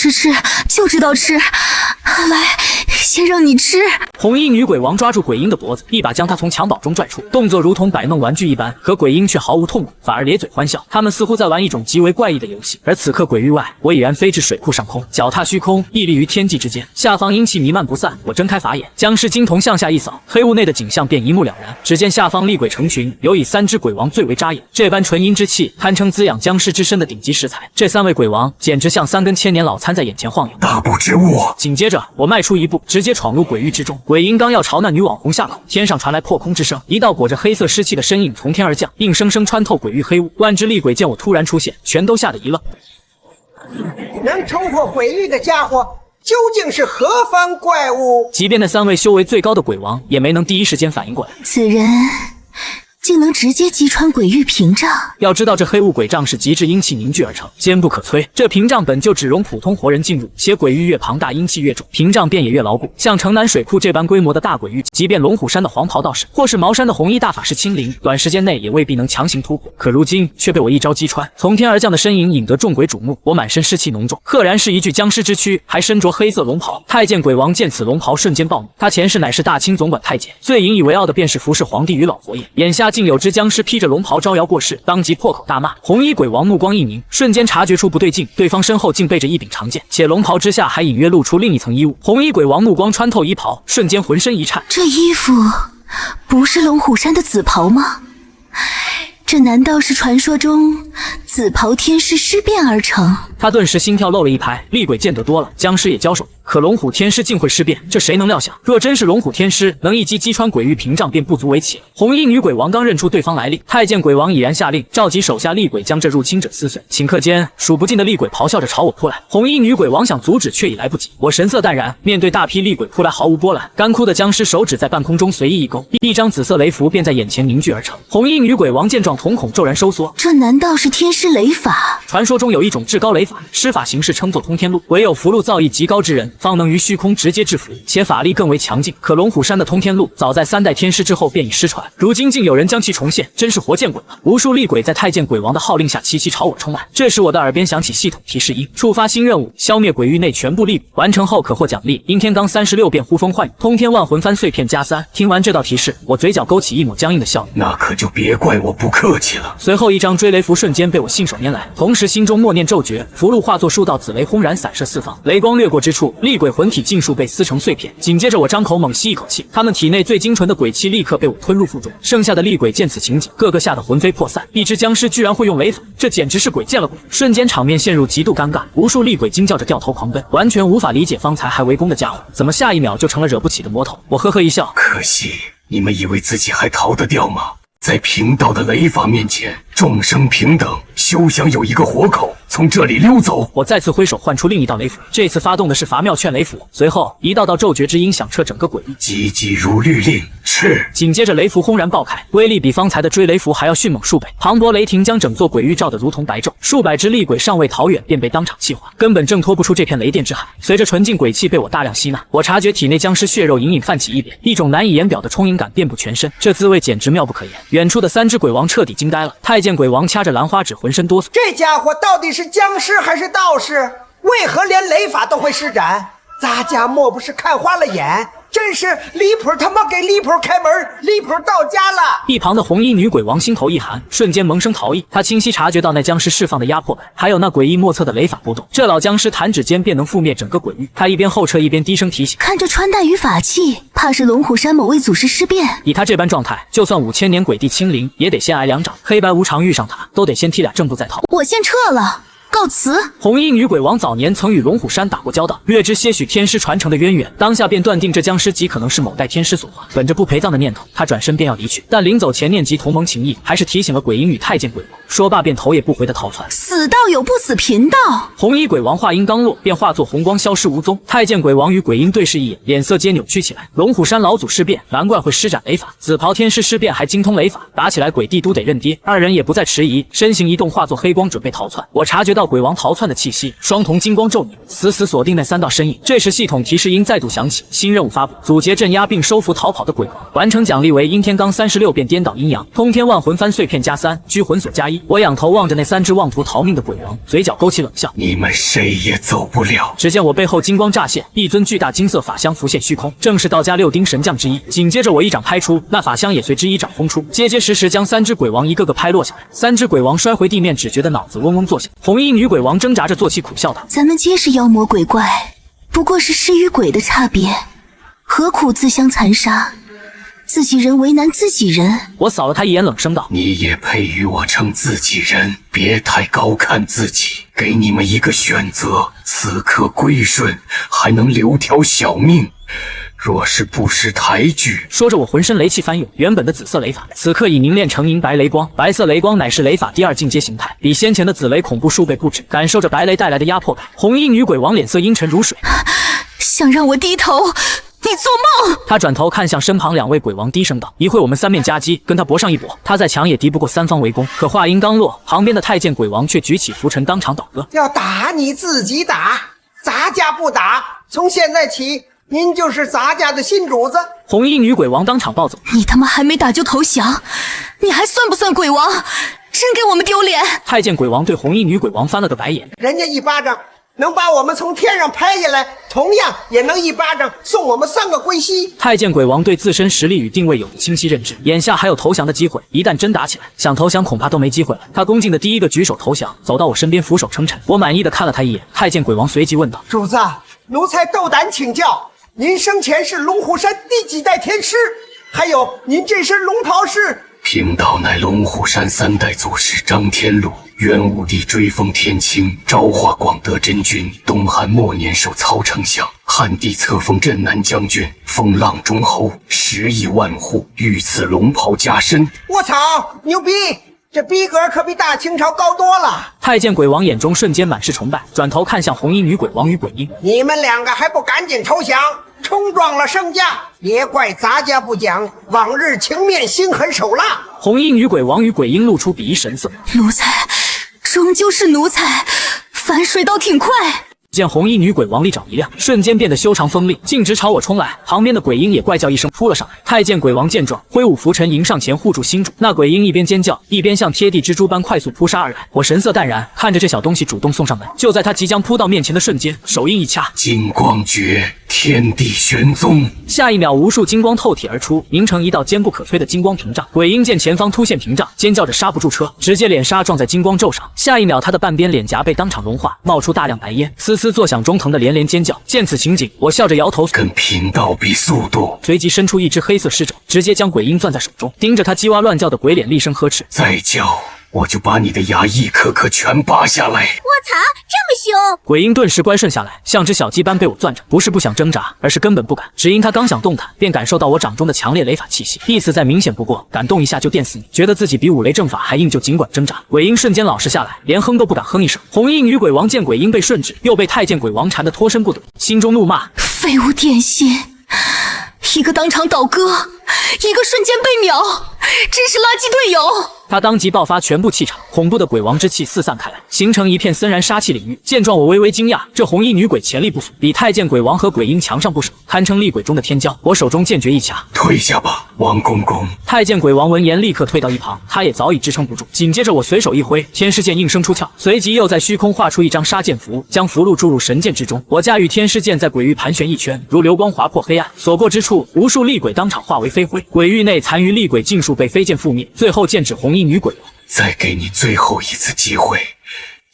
就知道吃。来，先让你吃。红衣女鬼王抓住鬼婴的脖子，一把将他从襁褓中拽出，动作如同摆弄玩具一般。可鬼婴却毫无痛苦，反而咧嘴欢笑。他们似乎在玩一种极为怪异的游戏。而此刻鬼域外，我已然飞至水库上空，脚踏虚空，屹立于天际之间，下方阴气弥漫不散。我睁开法眼，僵尸金瞳向下一扫，黑雾内的景象便一目了然。只见下方厉鬼成群，尤以3只鬼王最为扎眼，这般纯阴之气堪称滋养僵尸之身的顶级食材。这3位鬼王简直像3根千年老参在眼前晃悠。大不知我。紧接着我迈出一步，直接闯入鬼域之中。鬼婴刚要朝那女网红下口，天上传来破空之声，一道裹着黑色湿气的身影从天而降，硬生生穿透鬼域黑雾。万只厉鬼见我突然出现，全都吓得一愣。能冲破鬼域的家伙究竟是何方怪物？即便那3位修为最高的鬼王，也没能第一时间反应过来。此人竟能直接击穿鬼域屏障。要知道这黑雾鬼障是极致阴气凝聚而成，坚不可摧。这屏障本就只容普通活人进入，且鬼域越庞大，阴气越重，屏障便也越牢固。像城南水库这般规模的大鬼域，即便龙虎山的黄袍道士，或是茅山的红衣大法师青灵，短时间内也未必能强行突破。可如今却被我一招击穿，从天而降的身影引得众鬼瞩目。我满身湿气浓重，赫然是一具僵尸之躯，还身着黑色龙袍。太监鬼王见此龙袍，瞬间暴怒。他前世乃是大清总管太监，最引以为傲的便是服侍皇帝与老佛爷，眼下竟有只僵尸披着龙袍招摇过市，当即破口大骂。红衣鬼王目光一凝，瞬间察觉出不对劲，对方身后竟背着一柄长剑，且龙袍之下还隐约露出另一层衣物。红衣鬼王目光穿透衣袍，瞬间浑身一颤，这衣服不是龙虎山的紫袍吗？这难道是传说中紫袍天师尸变而成？他顿时心跳漏了一拍。厉鬼见得多了，僵尸也交手，可龙虎天师竟会尸变，这谁能料想？若真是龙虎天师能一击击穿鬼域屏障，便不足为奇。红衣女鬼王刚认出对方来历，太监鬼王已然下令召集手下厉鬼将这入侵者撕碎。顷刻间，数不尽的厉鬼咆哮着朝我扑来，红衣女鬼王想阻止却已来不及。我神色淡然，面对大批厉鬼扑来毫无波澜。干枯的僵尸手指在半空中随意一勾，一张紫色雷符便在眼前凝聚而成。红衣女鬼王见状，瞳孔骤然收缩。这难道是天师雷法？传说中有一种至高雷法，施法形式称作通天路，唯有符箓造诣极高之人方能于虚空直接制服，且法力更为强劲。可龙虎山的通天路早在3代天师之后便已失传，如今竟有人将其重现，真是活见鬼了！无数厉鬼在太监鬼王的号令下齐齐朝我冲来。这时我的耳边响起系统提示音：触发新任务，消灭鬼域内全部厉鬼，完成后可获奖励阴天罡36变呼风唤雨，通天万魂翻碎片加3。听完这道提示，我嘴角勾起一抹僵硬的笑意。那可就别怪我不客气了。随后一张追雷符瞬间被我信手拈来，同时心中默念咒诀，符箓化作数道紫雷轰然散射四方，雷光掠过之处，厉鬼魂体尽数被撕成碎片。紧接着我张口猛吸一口气，他们体内最精纯的鬼气立刻被我吞入腹中。剩下的厉鬼见此情景，个个吓得魂飞魄散。一只僵尸居然会用雷法，这简直是鬼见了鬼！瞬间场面陷入极度尴尬，无数厉鬼惊叫着掉头狂奔，完全无法理解方才还围攻的家伙怎么下一秒就成了惹不起的魔头。我呵呵一笑，可惜你们以为自己还逃得掉吗？在贫道的雷法面前，众生平等，休想有一个活口从这里溜走！我再次挥手唤出另一道雷符，这次发动的是伐妙劝雷符。随后一道道咒诀之音响彻整个鬼域，急急如律令，是。紧接着雷符轰然爆开，威力比方才的追雷符还要迅猛数倍，磅礴雷霆将整座鬼域照得如同白昼。数百只厉鬼尚未逃远，便被当场气化，根本挣脱不出这片雷电之海。随着纯净鬼气被我大量吸纳，我察觉体内僵尸血肉隐隐泛起异变，一种难以言表的充盈感遍布全身，这滋味简直妙不可言。远处的3只鬼王彻底惊呆了，太监鬼王掐着兰花指，浑身哆嗦。这家伙到底是僵尸还是道士？为何连雷法都会施展？咱家莫不是看花了眼？真是离谱他妈给离谱开门，离谱到家了！一旁的红衣女鬼王心头一寒，瞬间萌生逃逸。她清晰察觉到那僵尸释放的压迫感，还有那诡异莫测的雷法波动。这老僵尸弹指间便能覆灭整个鬼域。她一边后撤一边低声提醒：看这穿戴与法器，怕是龙虎山某位祖师尸变。以他这般状态，就算5000年鬼帝亲临，也得先挨2掌。黑白无常遇上他，都得先踢俩正步再逃。我先撤了。告辞。红衣女鬼王早年曾与龙虎山打过交道，略知些许天师传承的渊源，当下便断定这僵尸极可能是某代天师所化。本着不陪葬的念头，他转身便要离去，但临走前念及同盟情谊，还是提醒了鬼婴与太监鬼王。说罢便头也不回的逃窜。死道友不死贫道。红衣鬼王话音刚落，便化作红光消失无踪。太监鬼王与鬼婴对视一眼，脸色皆扭曲起来。龙虎山老祖尸变，难怪会施展雷法。紫袍天师尸变还精通雷法，打起来鬼帝都得认爹。二人也不再迟疑，身形一动，化作黑光准备逃窜。我察觉到鬼王逃窜的气息，双瞳金光骤凝，死死锁定那3道身影。这时系统提示音再度响起，新任务发布，阻截镇压并收服逃跑的鬼王，完成奖励为阴天罡36变颠倒阴阳，通天万魂翻碎片加3，拘魂锁加1。我仰头望着那3只妄图逃命的鬼王，嘴角勾起冷笑，你们谁也走不了。只见我背后金光乍现，一尊巨大金色法相浮现虚空，正是道家6丁神将之一。紧接着我一掌拍出，那法相也随之一掌轰出，结结实实将3只鬼王一个个拍落下来。3只鬼王摔回地面，只觉得脑子嗡嗡作响。红衣女鬼王挣扎着做起苦笑道，咱们皆是妖魔鬼怪，不过是尸与鬼的差别，何苦自相残杀，自己人为难自己人。我扫了他一眼，冷声道，你也配与我称自己人？别太高看自己，给你们一个选择，此刻归顺还能留条小命，若是不识抬举。说着我浑身雷气翻涌，原本的紫色雷法此刻已凝练成银白雷光，白色雷光乃是雷法第2境界形态，比先前的紫雷恐怖数倍不止。感受着白雷带来的压迫感，红衣女鬼王脸色阴沉如水，想让我低头，你做梦！他转头看向身旁2位鬼王，低声道：一会我们3面夹击，跟他搏上一搏。他再强也敌不过3方围攻。可话音刚落，旁边的太监鬼王却举起拂尘，当场倒戈。要打你自己打，咱家不打。从现在起，您就是咱家的新主子。红衣女鬼王当场暴走，你他妈还没打就投降，你还算不算鬼王？真给我们丢脸！太监鬼王对红衣女鬼王翻了个白眼，人家一巴掌能把我们从天上拍下来，同样也能一巴掌送我们3个归西。太监鬼王对自身实力与定位有着清晰认知，眼下还有投降的机会，一旦真打起来，想投降恐怕都没机会了。他恭敬的第一个举手投降，走到我身边俯首称臣。我满意的看了他一眼。太监鬼王随即问道：“主子，奴才斗胆请教，您生前是龙虎山第几代天师？还有，您这身龙袍是？”贫道乃龙虎山3代祖师张天禄，元武帝追封天清，昭化广德真君，东汉末年受曹丞相，汉帝册封镇南将军，封阆中侯，10亿万户，御赐龙袍加身。我操，牛逼！这逼格可比大清朝高多了。太监鬼王眼中瞬间满是崇拜，转头看向红衣女鬼王与鬼婴：“你们2个还不赶紧投降，冲撞了圣驾！别怪咱家不讲，往日情面心狠手辣。”红衣女鬼王与鬼婴露出鄙夷神色。奴才终究是奴才，反水倒挺快。见红衣女鬼王利爪一亮，瞬间变得修长锋利，径直朝我冲来。旁边的鬼婴也怪叫一声扑了上来。太监鬼王见状，挥舞拂尘迎上前护住心主。那鬼婴一边尖叫，一边像贴地蜘蛛般快速扑杀而来。我神色淡然，看着这小东西主动送上门。就在他即将扑到面前的瞬间，手印一掐，金光诀，天地玄宗。下一秒，无数金光透体而出，凝成一道坚不可摧的金光屏障。鬼婴见前方突现屏障，尖叫着刹不住车，直接脸刹撞在金光咒上。下一秒，他的半边脸颊被当场融化，冒出大量白烟，呲呲作响，中疼的连连尖叫。见此情景，我笑着摇头，跟贫道比速度。随即伸出一只黑色狮肘，直接将鬼婴攥在手中，盯着他叽哇乱叫的鬼脸厉声呵斥：“再叫，我就把你的牙一颗颗全拔下来！”我操，这么凶！鬼婴顿时乖顺下来，像只小鸡般被我攥着，不是不想挣扎，而是根本不敢。只因他刚想动弹，便感受到我掌中的强烈雷法气息，意思再明显不过，敢动一下就电死你。觉得自己比五雷正法还硬，就尽管挣扎。鬼婴瞬间老实下来，连哼都不敢哼一声。红衣女鬼王见鬼婴被顺治，又被太监鬼王缠得脱身不得，心中怒骂：废物点心，一个当场倒戈，一个瞬间被秒，真是垃圾队友。他当即爆发全部气场，恐怖的鬼王之气四散开来，形成一片森然杀气领域。见状，我微微惊讶，这红衣女鬼潜力不俗，比太监鬼王和鬼婴强上不少，堪称厉鬼中的天骄。我手中剑诀一掐，退下吧，王公公。太监鬼王闻言立刻退到一旁，他也早已支撑不住。紧接着我随手一挥，天师剑应声出鞘，随即又在虚空画出一张杀剑符，将符箓注入神剑之中。我驾驭天师剑在鬼域盘旋一圈，如流光划破黑暗，所过之处，无数厉鬼当场化为飞灰。鬼域内残余厉鬼尽数被飞剑覆灭。最后剑指红衣女鬼王：再给你最后一次机会，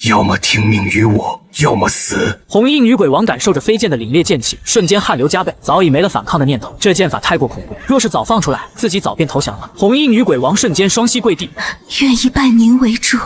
要么听命于我，要么死。红衣女鬼王感受着飞剑的凛冽剑气，瞬间汗流浃背，早已没了反抗的念头。这剑法太过恐怖，若是早放出来，自己早便投降了。红衣女鬼王瞬间双膝跪地，愿以拜您为主。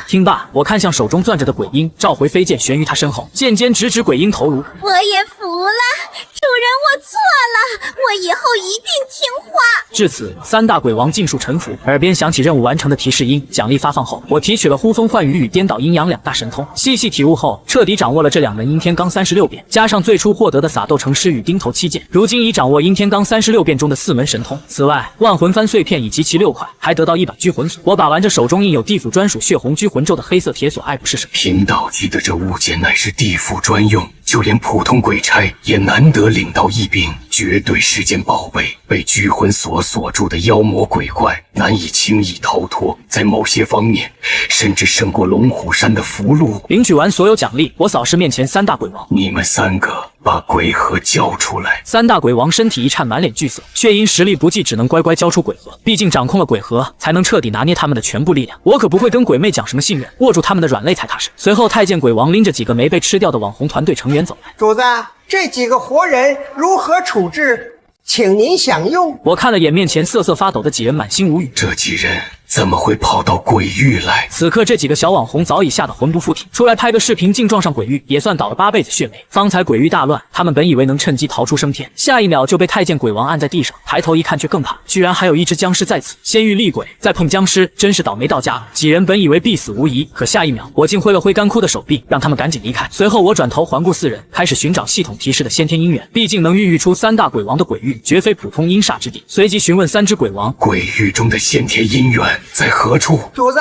听罢，我看向手中攥着的鬼婴，召回飞剑悬于他身后，剑尖直指鬼婴头颅。我也服了，主人，我错了，我以后一定听话。至此，3大鬼王尽数臣服，耳边响起任务完成的提示音。奖励发放后，我提取了呼风唤雨与颠倒阴阳2大神通，细细体悟后，彻底掌握了这2门阴天罡36变，加上最初获得的撒豆成狮与钉头7剑，如今已掌握阴天罡36变中的4门神通。此外，万魂幡碎片以及其6块，还得到1把拘魂锁。我把玩着手中印有地府专属血红拘魂咒的黑色铁锁，爱不释手。贫道记得这物件乃是地府专用，就连普通鬼差也难得领到一柄，绝对是件宝贝。被拘魂锁锁住的妖魔鬼怪难以轻易逃脱，在某些方面甚至胜过龙虎山的符箓。领取完所有奖励，我扫视面前3大鬼王：你们3个把鬼核交出来。3大鬼王身体一颤，满脸惧色，却因实力不济，只能乖乖交出鬼核。毕竟掌控了鬼核，才能彻底拿捏他们的全部力量。我可不会跟鬼妹讲什么信任，握住他们的软肋才踏实。随后，太监鬼王拎着几个没被吃掉的网红团队成员走来。主子，这几个活人如何处置？请您享用。我看了眼面前瑟瑟发抖的几人，满心无语。这几人怎么会跑到鬼域来？此刻这几个小网红早已吓得魂不附体，出来拍个视频竟撞上鬼域，也算倒了8辈子血霉。方才鬼域大乱，他们本以为能趁机逃出升天，下一秒就被太监鬼王按在地上，抬头一看却更怕，居然还有一只僵尸在此。先遇厉鬼，再碰僵尸，真是倒霉到家了。几人本以为必死无疑，可下一秒我竟挥了挥干枯的手臂，让他们赶紧离开。随后我转头环顾4人，开始寻找系统提示的先天姻缘，毕竟能孕育出3大鬼王的鬼域，绝非普通阴煞之地。随即询问3只鬼王，鬼域中的先天姻缘在何处？主子，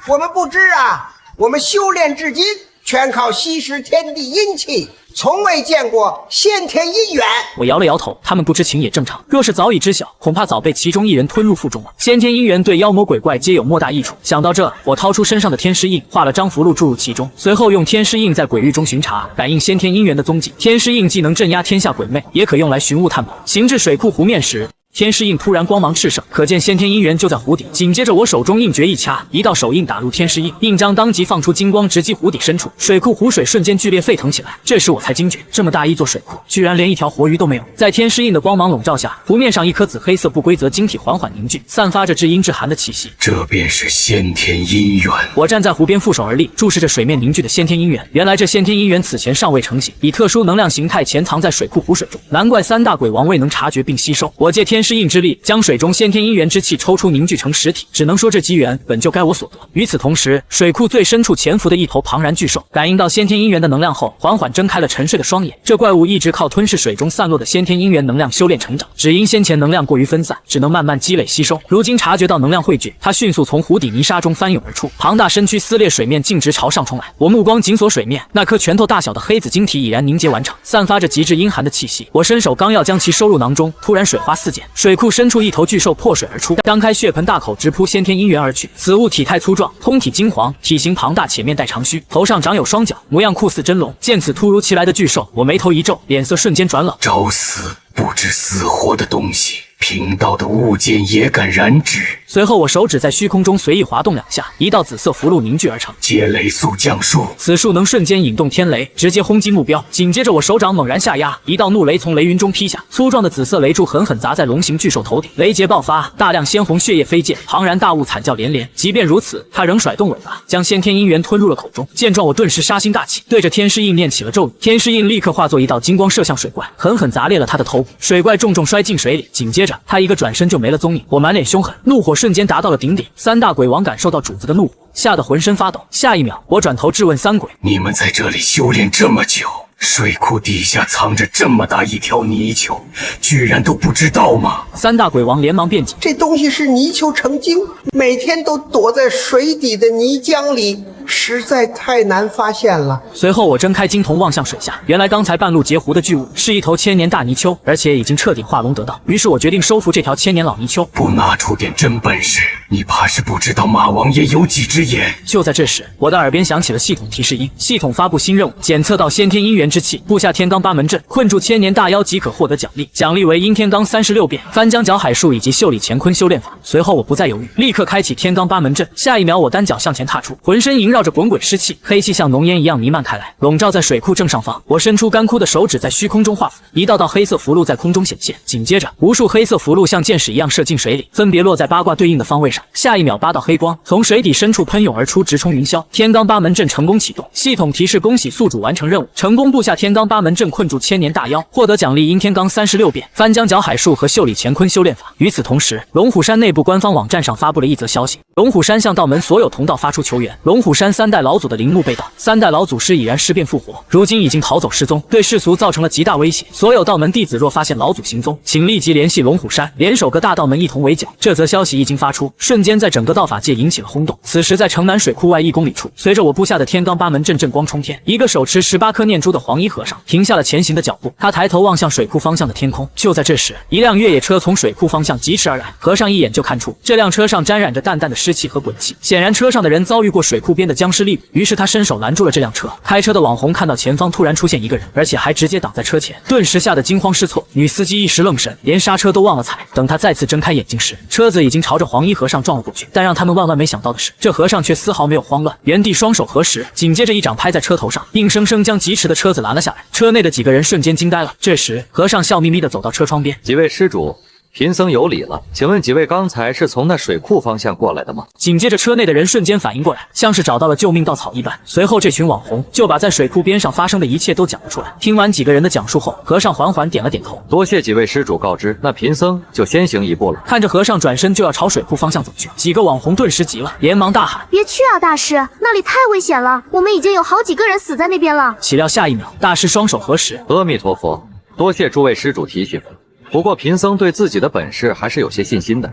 我们不知啊，我们修炼至今全靠吸食天地阴气，从未见过先天姻缘。我摇了摇头，他们不知情也正常。若是早已知晓，恐怕早被其中一人吞入腹中了。先天姻缘对妖魔鬼怪皆有莫大益处。想到这，我掏出身上的天师印，画了张符箓注入其中，随后用天师印在鬼域中巡查，感应先天姻缘的踪迹。天师印既能镇压天下鬼魅，也可用来寻物探宝。行至水库湖面时，天师印突然光芒炽盛，可见先天姻缘就在湖底。紧接着我手中印诀一掐，一道手印打入天师印，印章当即放出金光，直击湖底深处。水库湖水瞬间剧烈沸腾起来。这时我才惊觉，这么大一座水库，居然连一条活鱼都没有。在天师印的光芒笼罩下，湖面上一颗紫黑色不规则晶体缓缓凝聚，散发着至阴至寒的气息。这便是先天姻缘。我站在湖边负手而立，注视着水面凝聚的先天姻缘。原来这先天姻缘此前尚未成型，以特殊能量形态潜藏在水库湖水中，难怪三大鬼王未能察觉并吸收。我借天师印之力，将水中先天姻缘之气抽出凝聚成实体，只能说这机缘本就该我所得。与此同时，水库最深处潜伏的一头庞然巨兽，感应到先天姻缘的能量后，缓缓睁开了沉睡的双眼。这怪物一直靠吞噬水中散落的先天姻缘能量修炼成长，只因先前能量过于分散，只能慢慢积累吸收。如今察觉到能量汇聚，它迅速从湖底泥沙中翻涌而出，庞大身躯撕裂水面，径直朝上冲来。我目光紧锁水面，那颗拳头大小的黑紫晶体已然凝结完成，散发着极致阴寒的气息。我伸手刚要将其收入囊中，突然水花四溅，水库深处一头巨兽破水而出，张开血盆大口直扑先天姻缘而去。此物体态粗壮，通体金黄，体型庞大且面带长须，头上长有双角，模样酷似真龙。见此突如其来的巨兽，我眉头一皱，脸色瞬间转冷。找死不知死活的东西，贫道的物件也敢染指。随后我手指在虚空中随意滑动两下，一道紫色符箓凝聚而成。接雷速降术，此术能瞬间引动天雷，直接轰击目标。紧接着我手掌猛然下压，一道怒雷从雷云中劈下，粗壮的紫色雷柱狠狠砸在龙形巨兽头顶，雷劫爆发，大量鲜红血液飞溅，庞然大物惨叫连连。即便如此，它仍甩动尾巴，将先天姻缘吞入了口中。见状，我顿时杀心大起，对着天师印念起了咒语。天师印立刻化作一道金光射向水怪，狠狠砸裂了他的头部。水怪重重摔进水里，紧接着他一个转身就没了踪影。我满脸凶狠，怒火瞬间达到了顶点。三大鬼王感受到主子的怒火，吓得浑身发抖。下一秒，我转头质问三鬼：你们在这里修炼这么久，水库底下藏着这么大一条泥鳅，居然都不知道吗？三大鬼王连忙辩解：这东西是泥鳅成精，每天都躲在水底的泥浆里，实在太难发现了。随后我睁开金瞳望向水下，原来刚才半路截湖的巨物是一头千年大泥鳅，而且已经彻底化龙得道。于是我决定收服这条千年老泥鳅。不拿出点真本事，你怕是不知道马王爷有几只眼。就在这时，我的耳边响起了系统提示音，系统发布新任务，检测到先天姻缘之气，布下天罡八门阵，困住千年大妖即可获得奖励，奖励为阴天罡36变、翻江搅海术以及袖里乾坤修炼法。随后我不再犹豫，立刻开启天罡八门阵。下一秒，我单脚向前踏出，浑身萦绕着滚滚湿气，黑气像浓烟一样弥漫开来，笼罩在水库正上方。我伸出干枯的手指在虚空中画符，一道道黑色符箓在空中显现，紧接着无数黑色符箓像箭矢一样射进水里，分别落在八卦对应的方位上。下一秒，8道黑光从水底深处喷涌而出，直冲云霄。天罡八门阵成功启动，系统提示：恭喜宿主完成任务，成功布下天罡八门阵，困住千年大妖，获得奖励阴天罡36变、翻江搅海术和袖里乾坤修炼法。与此同时，龙虎山内部官方网站上发布了一则消息：龙虎山向道门所有同道发出求援，龙虎山3代老祖的陵墓被盗，3代老祖师已然尸变复活，如今已经逃走失踪，对世俗造成了极大威胁。所有道门弟子若发现老祖行踪，请立即联系龙虎山，联手各大道门一同围剿。这则消息一经发出，瞬间在整个道法界引起了轰动。此时，在城南水库外1公里处，随着我布下的天罡八门阵阵光冲天，一个手持18颗念珠的黄衣和尚停下了前行的脚步。他抬头望向水库方向的天空。就在这时，一辆越野车从水库方向疾驰而来，和尚一眼就看出这辆车上沾染着淡淡的湿气和鬼气，显然车上的人遭遇过水库边的僵尸厉鬼。于是他伸手拦住了这辆车。开车的网红看到前方突然出现一个人，而且还直接挡在车前，顿时吓得惊慌失措。女司机一时愣神，连刹车都忘了踩。等他再次睁开眼睛时，车子已经朝着黄衣和尚撞了过去。但让他们万万没想到的是，这和尚却丝毫没有慌乱，原地双手合十，紧接着一掌拍在车头上，硬生生将疾驰的车子拦了下来。车内的几个人瞬间惊呆了。这时，和尚笑眯眯地走到车窗边：几位施主，贫僧有礼了，请问几位刚才是从那水库方向过来的吗？紧接着车内的人瞬间反应过来，像是找到了救命稻草一般。随后这群网红就把在水库边上发生的一切都讲了出来。听完几个人的讲述后，和尚缓缓点了点头：多谢几位施主告知，那贫僧就先行一步了。看着和尚转身就要朝水库方向走去，几个网红顿时急了，连忙大喊：别去啊，大师，那里太危险了，我们已经有好几个人死在那边了。岂料下一秒，大师双手合十：阿弥陀佛，多谢诸位施主提醒。不过贫僧对自己的本事还是有些信心的。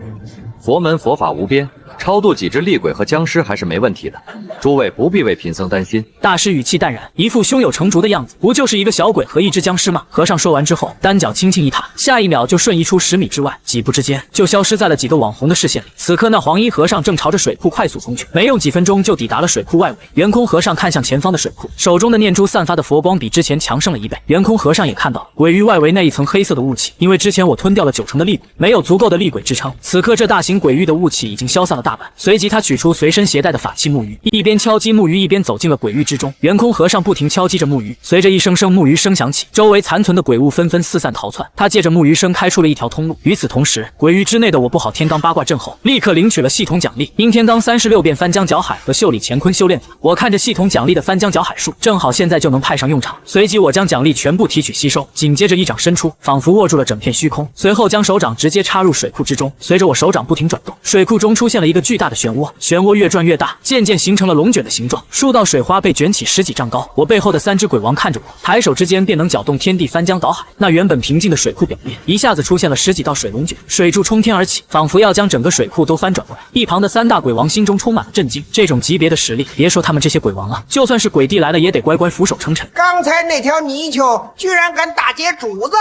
佛门佛法无边，超度几只厉鬼和僵尸还是没问题的，诸位不必为贫僧担心。大师语气淡然，一副胸有成竹的样子，不就是一个小鬼和一只僵尸吗？和尚说完之后，单脚轻轻一踏，下一秒就瞬移出10米之外，几步之间就消失在了几个网红的视线里。此刻那黄衣和尚正朝着水库快速冲去，没用几分钟就抵达了水库外围。圆空和尚看向前方的水库，手中的念珠散发的佛光比之前强盛了1倍。圆空和尚也看到了鬼域外围那一层黑色的雾气，因为之前我吞掉了90%的厉鬼，没有足够的厉鬼支撑。此刻这大型鬼域的雾气已经消散了大半，随即他取出随身携带的法器木鱼，一边敲击木鱼一边走进了鬼域之中。圆空和尚不停敲击着木鱼，随着一声声木鱼声响起，周围残存的鬼物纷纷四散逃窜。他借着木鱼声开出了一条通路。与此同时，鬼域之内的我不好天罡八卦阵后，立刻领取了系统奖励：阴天罡36变翻江搅海和袖里乾坤修炼法。我看着系统奖励的翻江搅海术，正好现在就能派上用场。随即我将奖励全部提取吸收，紧接着一掌伸出，仿佛握住了整片虚空，随后将手掌直接插入水库之中。随着我手掌不停转动，水库中出现了一个巨大的漩涡，漩涡越转越大，渐渐形成了龙卷的形状，数道水花被卷起10几丈高。我背后的3只鬼王看着我，抬手之间便能搅动天地，翻江倒海。那原本平静的水库表面一下子出现了10几道水龙卷，水柱冲天而起，仿佛要将整个水库都翻转过来。一旁的3大鬼王心中充满了震惊，这种级别的实力，别说他们这些鬼王了，就算是鬼帝来了也得乖乖俯首称臣。刚才那条泥鳅居然敢打劫主子，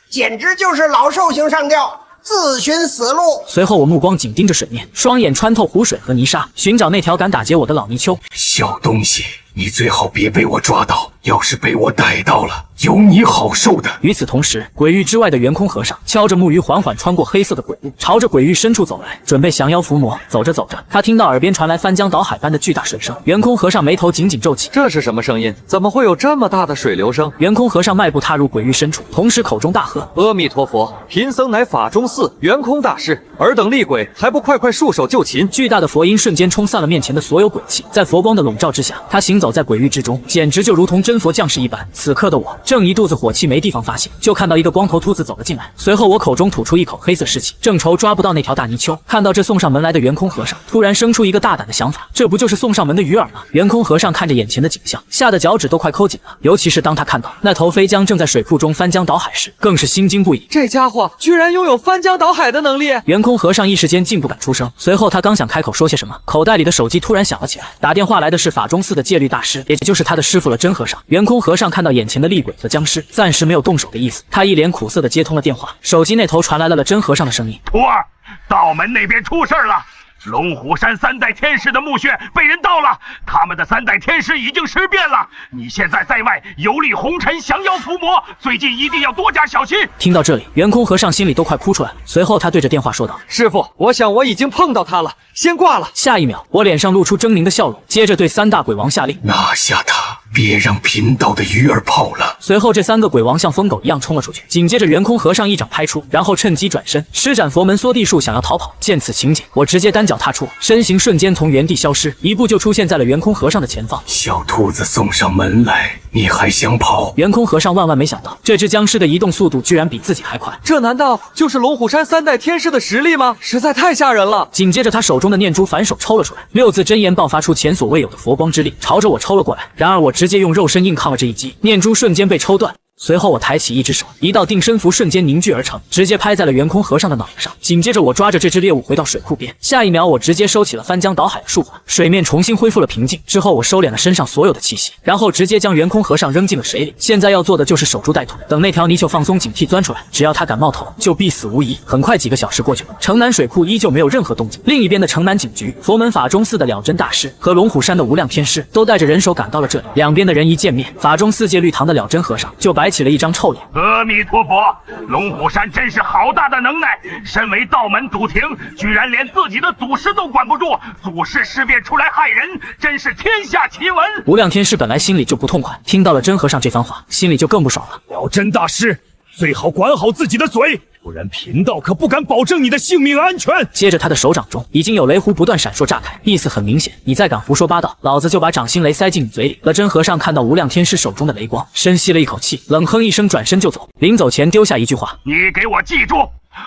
简直就是老寿星上吊，自寻死路。随后我目光紧盯着水面，双眼穿透湖水和泥沙，寻找那条敢打劫我的老泥鳅。小东西，你最好别被我抓到，要是被我逮到了，有你好受的。与此同时，鬼域之外的圆空和尚敲着木鱼，缓缓穿过黑色的鬼雾，朝着鬼域深处走来，准备降妖伏魔。走着走着，他听到耳边传来翻江倒海般的巨大水声。圆空和尚眉头紧紧皱起，这是什么声音？怎么会有这么大的水流声？圆空和尚迈步踏入鬼域深处，同时口中大喝：阿弥陀佛，贫僧乃法中寺圆空大师，尔等厉鬼还不快快束手就擒！巨大的佛音瞬间冲散了面前的所有鬼气，在佛光的笼罩之下，他行走在鬼域之中，简直就如同真佛降世一般。此刻的我正一肚子火气没地方发泄，就看到一个光头秃子走了进来。随后我口中吐出一口黑色尸气，正愁抓不到那条大泥鳅。看到这送上门来的圆空和尚，突然生出一个大胆的想法，这不就是送上门的鱼饵吗？圆空和尚看着眼前的景象，吓得脚趾都快抠紧了。尤其是当他看到那头飞江正在水库中翻江倒海时，更是心惊不已。这家伙居然拥有翻江倒海的能力！圆空和尚一时间竟不敢出声。随后他刚想开口说些什么，口袋里的手机突然响了起来，打电话来的是法中寺的戒律大师，也就是他的师傅了真和尚。圆空和尚看到眼前的厉鬼和僵尸，暂时没有动手的意思，他一脸苦涩地接通了电话。手机那头传来了真和尚的声音：徒儿，道门那边出事了，龙虎山3代天师的墓穴被人盗了，他们的3代天师已经尸变了。你现在在外游历红尘，降妖伏魔，最近一定要多加小心。听到这里，圆空和尚心里都快哭出来了。随后他对着电话说道：师傅，我想我已经碰到他了，先挂了。下一秒，我脸上露出狰狞的笑容，接着对3大鬼王下令：拿下他，别让贫道的鱼儿跑了。随后这3个鬼王像疯狗一样冲了出去，紧接着圆空和尚一掌拍出，然后趁机转身施展佛门缩地术想要逃跑。见此情景，我直接单脚踏出，身形瞬间从原地消失，一步就出现在了圆空和尚的前方。小兔子送上门来，你还想跑？圆空和尚万万没想到，这只僵尸的移动速度居然比自己还快。这难道就是龙虎山3代天师的实力吗？实在太吓人了。紧接着他手中的念珠反手抽了出来，6字真言爆发出前所未有的佛光之力，朝着我抽了过来。然而我直接用肉身硬抗了这一击，念珠瞬间被抽断。随后我抬起一只手，一道定身符瞬间凝聚而成，直接拍在了圆空和尚的脑袋上。紧接着我抓着这只猎物回到水库边，下一秒我直接收起了翻江倒海的术法，水面重新恢复了平静。之后我收敛了身上所有的气息，然后直接将圆空和尚扔进了水里。现在要做的就是守株待兔，等那条泥鳅放松警惕钻出来，只要他敢冒头，就必死无疑。很快几个小时过去了，城南水库依旧没有任何动静。另一边的城南警局，佛门法中寺的了真大师和龙虎山的无量天师都带着人手赶到了这里。两边的人一见面，法中寺戒律堂的了真和尚就摆起了一张臭脸。阿弥陀佛，龙虎山真是好大的能耐，身为道门祖庭，居然连自己的祖师都管不住，祖师尸变出来害人，真是天下奇闻。无量天师本来心里就不痛快，听到了真和尚这番话，心里就更不爽了。了真大师，最好管好自己的嘴，不然贫道可不敢保证你的性命安全。接着他的手掌中已经有雷弧不断闪烁炸开，意思很明显，你再敢胡说八道，老子就把掌心雷塞进你嘴里。了真和尚看到无量天师手中的雷光，深吸了一口气，冷哼一声，转身就走。临走前丢下一句话：你给我记住，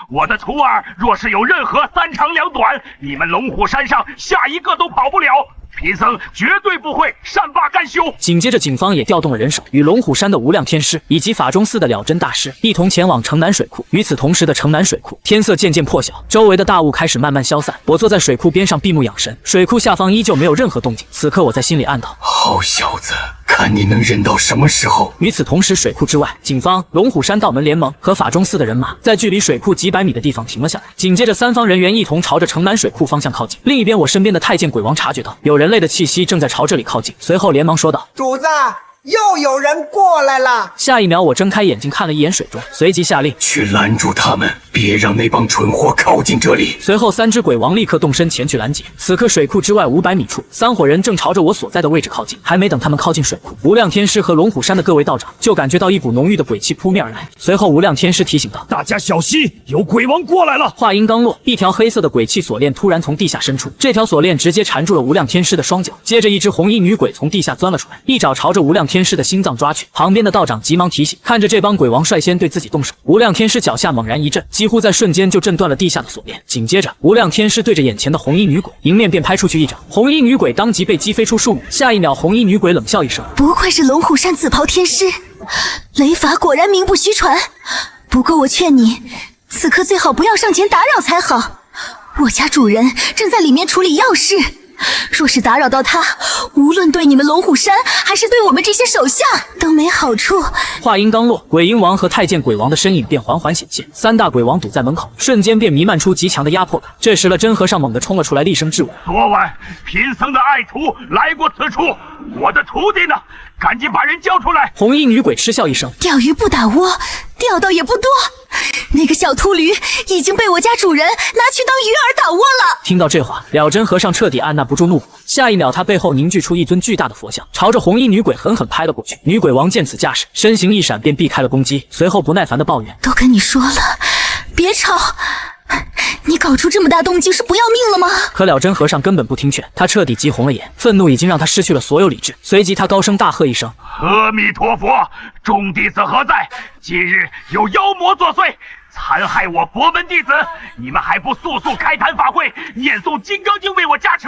我的徒儿若是有任何3长2短，你们龙虎山上下一个都跑不了。贫僧绝对不会善罢甘休。紧接着，警方也调动了人手，与龙虎山的无量天师以及法中寺的了真大师一同前往城南水库。与此同时的城南水库，天色渐渐破晓，周围的大雾开始慢慢消散。我坐在水库边上闭目养神，水库下方依旧没有任何动静。此刻我在心里暗道：好小子，看你能忍到什么时候！与此同时，水库之外，警方、龙虎山道门联盟和法中寺的人马在距离水库几百米的地方停了下来。紧接着，三方人员一同朝着城南水库方向靠近。另一边，我身边的太监鬼王察觉到有人类的气息正在朝这里靠近，随后连忙说道：“主子，又有人过来了。”下一秒，我睁开眼睛看了一眼水中，随即下令去拦住他们，别让那帮蠢货靠近这里。随后三只鬼王立刻动身前去拦截。此刻水库之外500米处，三伙人正朝着我所在的位置靠近。还没等他们靠近水库，无量天师和龙虎山的各位道长就感觉到一股浓郁的鬼气扑面而来。随后无量天师提醒道：“大家小心，有鬼王过来了！”话音刚落，一条黑色的鬼气锁链突然从地下伸出，这条锁链直接缠住了无量天师的双脚。接着，一只红衣女鬼从地下钻了出来，一爪朝着无量天师的心脏抓去。旁边的道长急忙提醒，看着这帮鬼王率先对自己动手，无量天师脚下猛然一震，几乎在瞬间就震断了地下的锁链。紧接着，无量天师对着眼前的红衣女鬼迎面便拍出去一掌，红衣女鬼当即被击飞出数米。下一秒，红衣女鬼冷笑一声：“不愧是龙虎山紫袍天师，雷法果然名不虚传。不过我劝你，此刻最好不要上前打扰才好。我家主人正在里面处理要事。若是打扰到他，无论对你们龙虎山还是对我们这些手下都没好处。”话音刚落，鬼婴王和太监鬼王的身影便缓缓显现，三大鬼王堵在门口，瞬间便弥漫出极强的压迫感。这时了真和尚猛地冲了出来，厉声质问：“昨晚贫僧的爱徒来过此处，我的徒弟呢？赶紧把人交出来！”红衣女鬼嗤笑一声：“钓鱼不打窝，钓到也不多。那个小秃驴已经被我家主人拿去当鱼饵打窝了。”听到这话，了真和尚彻底按捺不住怒火，下一秒他背后凝聚出一尊巨大的佛像，朝着红衣女鬼狠狠拍了过去。女鬼王见此架势，身形一闪便避开了攻击，随后不耐烦地抱怨：“都跟你说了，别吵。你搞出这么大动静是不要命了吗？”可了真和尚根本不听劝，他彻底急红了眼，愤怒已经让他失去了所有理智。随即他高声大喝一声：“阿弥陀佛，众弟子何在？今日有妖魔作祟，残害我佛门弟子，你们还不速速开坛法会，念诵《金刚经》为我加持，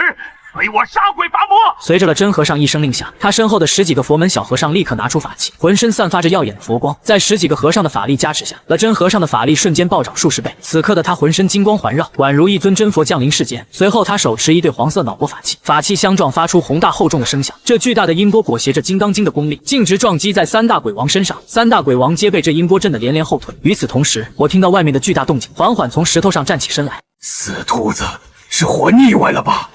随我杀鬼拔魔！”随着了真和尚一声令下，他身后的10几个佛门小和尚立刻拿出法器，浑身散发着耀眼的佛光。在10几个和尚的法力加持下，了真和尚的法力瞬间暴涨数十倍。此刻的他浑身金光环绕，宛如一尊真佛降临世间。随后他手持一对黄色脑波法器，法器相撞发出宏大厚重的声响。这巨大的音波裹挟着金刚经的功力，径直撞击在三大鬼王身上。三大鬼王皆被这音波震得连连后退。与此同时，我听到外面的巨大动静，缓缓从石头上站起身来。死秃子，是活腻歪了吧？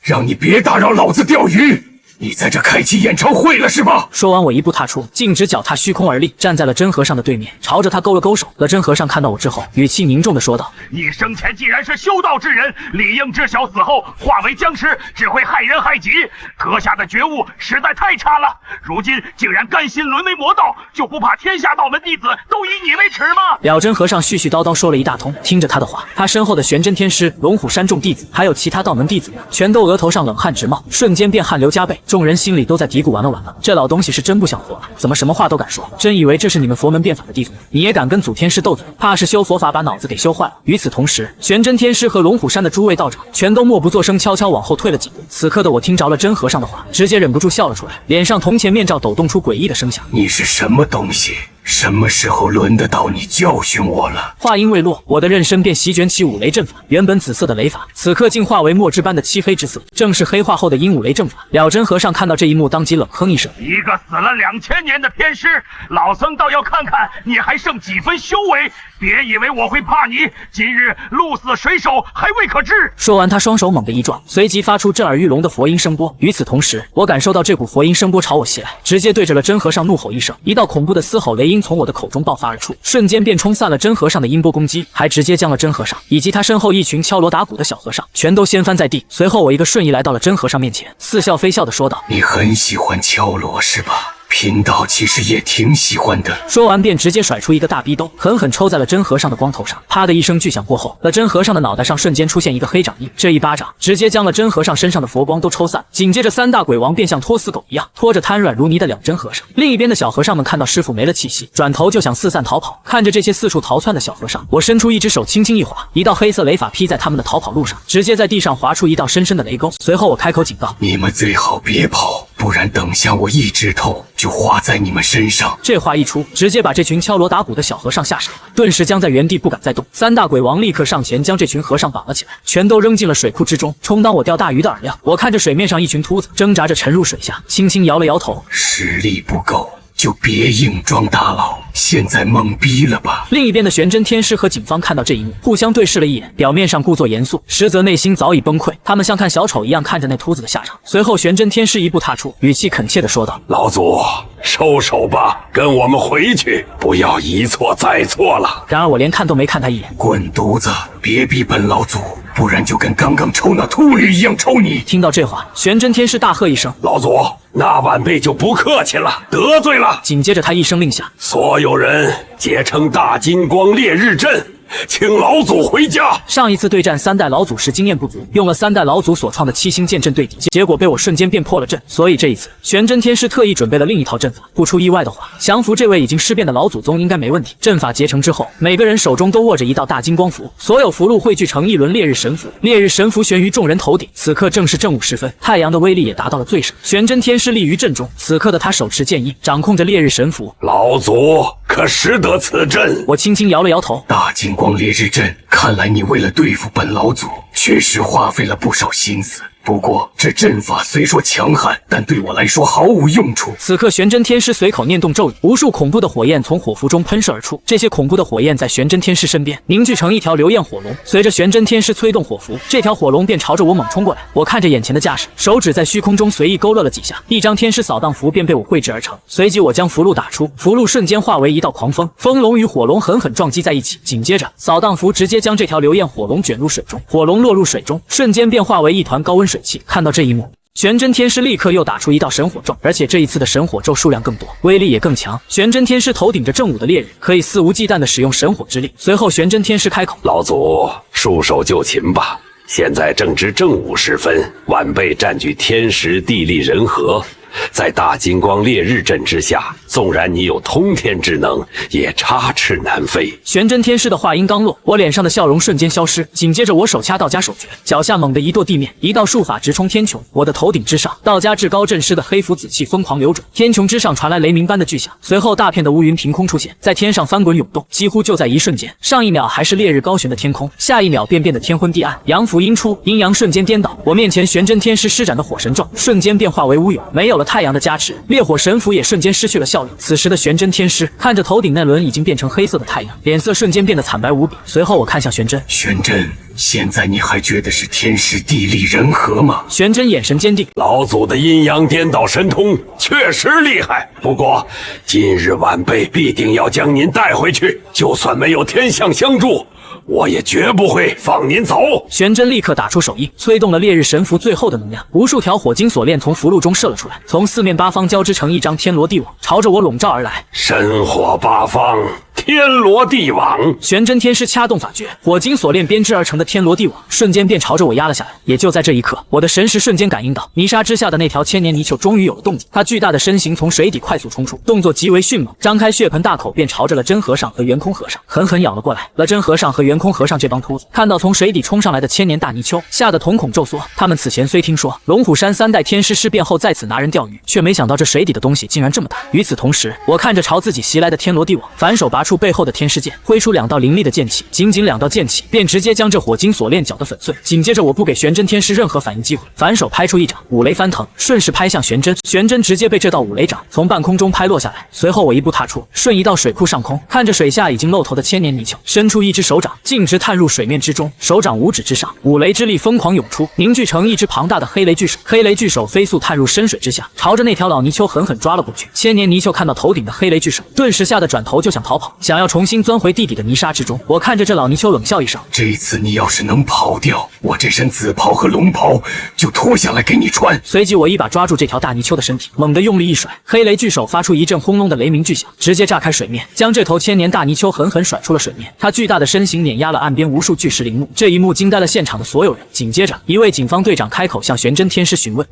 让你别打扰老子钓鱼！你在这开启演唱会了是吧？说完，我一步踏出，径直脚踏虚空而立，站在了真和尚的对面，朝着他勾了勾手。了真和尚看到我之后，语气凝重地说道：“你生前既然是修道之人，理应知晓死后化为僵尸只会害人害己，阁下的觉悟实在太差了。如今竟然甘心沦为魔道，就不怕天下道门弟子都以你为耻吗？”了真和尚絮絮叨叨说了一大通，听着他的话，他身后的玄真天师、龙虎山众弟子，还有其他道门弟子们，全都额头上冷汗直冒，瞬间便汗流浃背。众人心里都在嘀咕：完了，这老东西是真不想活了，怎么什么话都敢说？真以为这是你们佛门变法的地方？你也敢跟祖天师斗嘴？怕是修佛法把脑子给修坏了。与此同时，玄真天师和龙虎山的诸位道长全都默不作声，悄悄往后退了几步。此刻的我听着了真和尚的话，直接忍不住笑了出来，脸上铜钱面罩抖动出诡异的声响：“你是什么东西？什么时候轮得到你教训我了？”话音未落，我的刃身便席卷起五雷阵法。原本紫色的雷法，此刻竟化为墨汁般的漆黑之色，正是黑化后的阴五雷阵法。了真和尚看到这一幕，当即冷哼一声：“一个死了2000年的天师，老僧倒要看看你还剩几分修为。别以为我会怕你，今日鹿死谁手还未可知。”说完，他双手猛地一撞，随即发出震耳欲聋的佛音声波。与此同时，我感受到这股佛音声波朝我袭来，直接对着了真和尚怒吼一声，一道恐怖的嘶吼雷音从我的口中爆发而出，瞬间便冲散了真和尚的音波攻击，还直接将了真和尚以及他身后一群敲锣打鼓的小和尚全都掀翻在地。随后我一个瞬移来到了真和尚面前，似笑非笑地说道：“你很喜欢敲锣是吧？贫道其实也挺喜欢的。说完便直接甩出一个大逼兜，狠狠抽在了真和尚的光头上。啪的一声巨响过后，了真和尚的脑袋上瞬间出现一个黑掌印，这一巴掌直接将了真和尚身上的佛光都抽散。紧接着三大鬼王便像拖死狗一样拖着瘫软如泥的两真和尚。另一边的小和尚们看到师傅没了气息，转头就想四散逃跑。看着这些四处逃窜的小和尚，我伸出一只手轻轻一划，一道黑色雷法劈在他们的逃跑路上，直接在地上划出一道深深的雷沟。随后我开口警告：你们最好别跑，不然等下我一指头就划在你们身上。这话一出，直接把这群敲锣打鼓的小和尚吓傻了，顿时僵在原地不敢再动。三大鬼王立刻上前将这群和尚绑了起来，全都扔进了水库之中，充当我钓大鱼的饵料。我看着水面上一群秃子挣扎着沉入水下，轻轻摇了摇头，实力不够就别硬装大佬，现在懵逼了吧？另一边的玄真天师和警方看到这一幕，互相对视了一眼，表面上故作严肃，实则内心早已崩溃。他们像看小丑一样看着那秃子的下场。随后玄真天师一步踏出，语气恳切地说道：老祖，收手吧，跟我们回去，不要一错再错了。然而我连看都没看他一眼。滚犊子，别逼本老祖，不然就跟刚刚抽那秃驴一样抽你。听到这话，玄真天师大喝一声：老祖，那晚辈就不客气了，得罪了。紧接着他一声令下，所有人结成大金光烈日阵，请老祖回家。上一次对战三代老祖时经验不足，用了三代老祖所创的七星剑阵对敌，结果被我瞬间便破了阵。所以这一次玄真天师特意准备了另一套阵法，不出意外的话，降服这位已经尸变的老祖宗应该没问题。阵法结成之后，每个人手中都握着一道大金光符，所有符箓汇聚成一轮烈日神符，烈日神符悬于众人头顶。此刻正是正午时分，太阳的威力也达到了最盛。玄真天师立于阵中，此刻的他手持剑印，掌控着烈日神符。老祖可识得此阵？我轻轻摇了摇头。大金光烈日阵，看来你为了对付本老祖，确实花费了不少心思。不过这阵法虽说强悍，但对我来说毫无用处。此刻玄真天师随口念动咒语，无数恐怖的火焰从火符中喷射而出。这些恐怖的火焰在玄真天师身边凝聚成一条流焰火龙，随着玄真天师催动火符，这条火龙便朝着我猛冲过来。我看着眼前的架势，手指在虚空中随意勾勒了几下，一张天师扫荡符便被我绘制而成。随即我将符箓打出，符箓瞬间化为一道狂风，风龙与火龙狠狠撞击在一起。紧接着扫荡符直接将这条流焰火龙卷入水中，火龙落入水中，瞬间便化为一团高温水汽。看到这一幕，玄真天师立刻又打出一道神火咒，而且这一次的神火咒数量更多，威力也更强。玄真天师头顶着正午的烈日，可以肆无忌惮地使用神火之力。随后玄真天师开口：老祖，束手就擒吧，现在正值正午时分，晚辈占据天时地利人和，在大金光烈日阵之下，纵然你有通天之能，也插翅难飞。玄真天师的话音刚落，我脸上的笑容瞬间消失，紧接着我手掐道家手诀，脚下猛地一跺地面，一道术法直冲天穹。我的头顶之上，道家至高阵师的黑符紫气疯狂流转，天穹之上传来雷鸣般的巨响，随后大片的乌云凭空出现，在天上翻滚涌动，几乎就在一瞬间。上一秒还是烈日高悬的天空，下一秒便变得天昏地暗，阳符阴出，阴阳瞬间颠倒。我面前玄真天师施展的火神咒瞬间变化为乌有，没有了太阳的加持，烈火神符也瞬间失去了效力。此时的玄真天师看着头顶那轮已经变成黑色的太阳，脸色瞬间变得惨白无比。随后我看向玄真，玄真，现在你还觉得是天时地利人和吗？玄真眼神坚定，老祖的阴阳颠倒神通确实厉害，不过今日晚辈必定要将您带回去，就算没有天象相助，我也绝不会放您走。玄真立刻打出手印，催动了烈日神符最后的能量，无数条火金锁链从符箓中射了出来，从四面八方交织成一张天罗地网，朝着我笼罩而来。神火八方，天罗地网。玄真天师掐动法诀，火金锁链编织而成的天罗地网瞬间便朝着我压了下来。也就在这一刻，我的神识瞬间感应到泥沙之下的那条千年泥鳅终于有了动静。它巨大的身形从水底快速冲出，动作极为迅猛，张开血盆大口便朝着了真和尚和圆空和尚狠狠咬了过来。了真和尚和圆空和尚这帮秃子看到从水底冲上来的千年大泥鳅，吓得瞳孔骤缩。他们此前虽听说龙虎山三代天师尸变后在此拿人钓鱼，却没想到这水底的东西竟然这么大。与此同时，我看着朝自己袭来的天罗地网，反手拔出背后的天师剑，挥出两道凌厉的剑气，仅两道剑气便直接将这火金锁链搅得粉碎。紧接着我不给玄真天师任何反应机会，反手拍出一掌，五雷翻腾，顺势拍向玄真。玄真直接被这道五雷掌从半空中拍落下来。随后我一步踏出，瞬移到水库上空，看着水下已经露头的千年泥鳅，伸出一只手掌，径直探入水面之中。手掌五指之上，五雷之力疯狂涌出，凝聚成一只庞大的黑雷巨手。黑雷巨手飞速探入深水之下，朝着那条老泥鳅狠狠抓了过去。千年泥鳅看到头顶的黑雷巨手，顿时吓得转头就想逃跑。想要重新钻回地底的泥沙之中。我看着这老泥鳅冷笑一声：“这次你要是能跑掉，我这身紫袍和龙袍就脱下来给你穿。”随即我一把抓住这条大泥鳅的身体，猛地用力一甩，黑雷巨手发出一阵轰隆的雷鸣巨响，直接炸开水面，将这头千年大泥鳅狠狠甩出了水面。它巨大的身形碾压了岸边无数巨石陵墓，这一幕惊呆了现场的所有人。紧接着，一位警方队长开口向玄真天师询问：“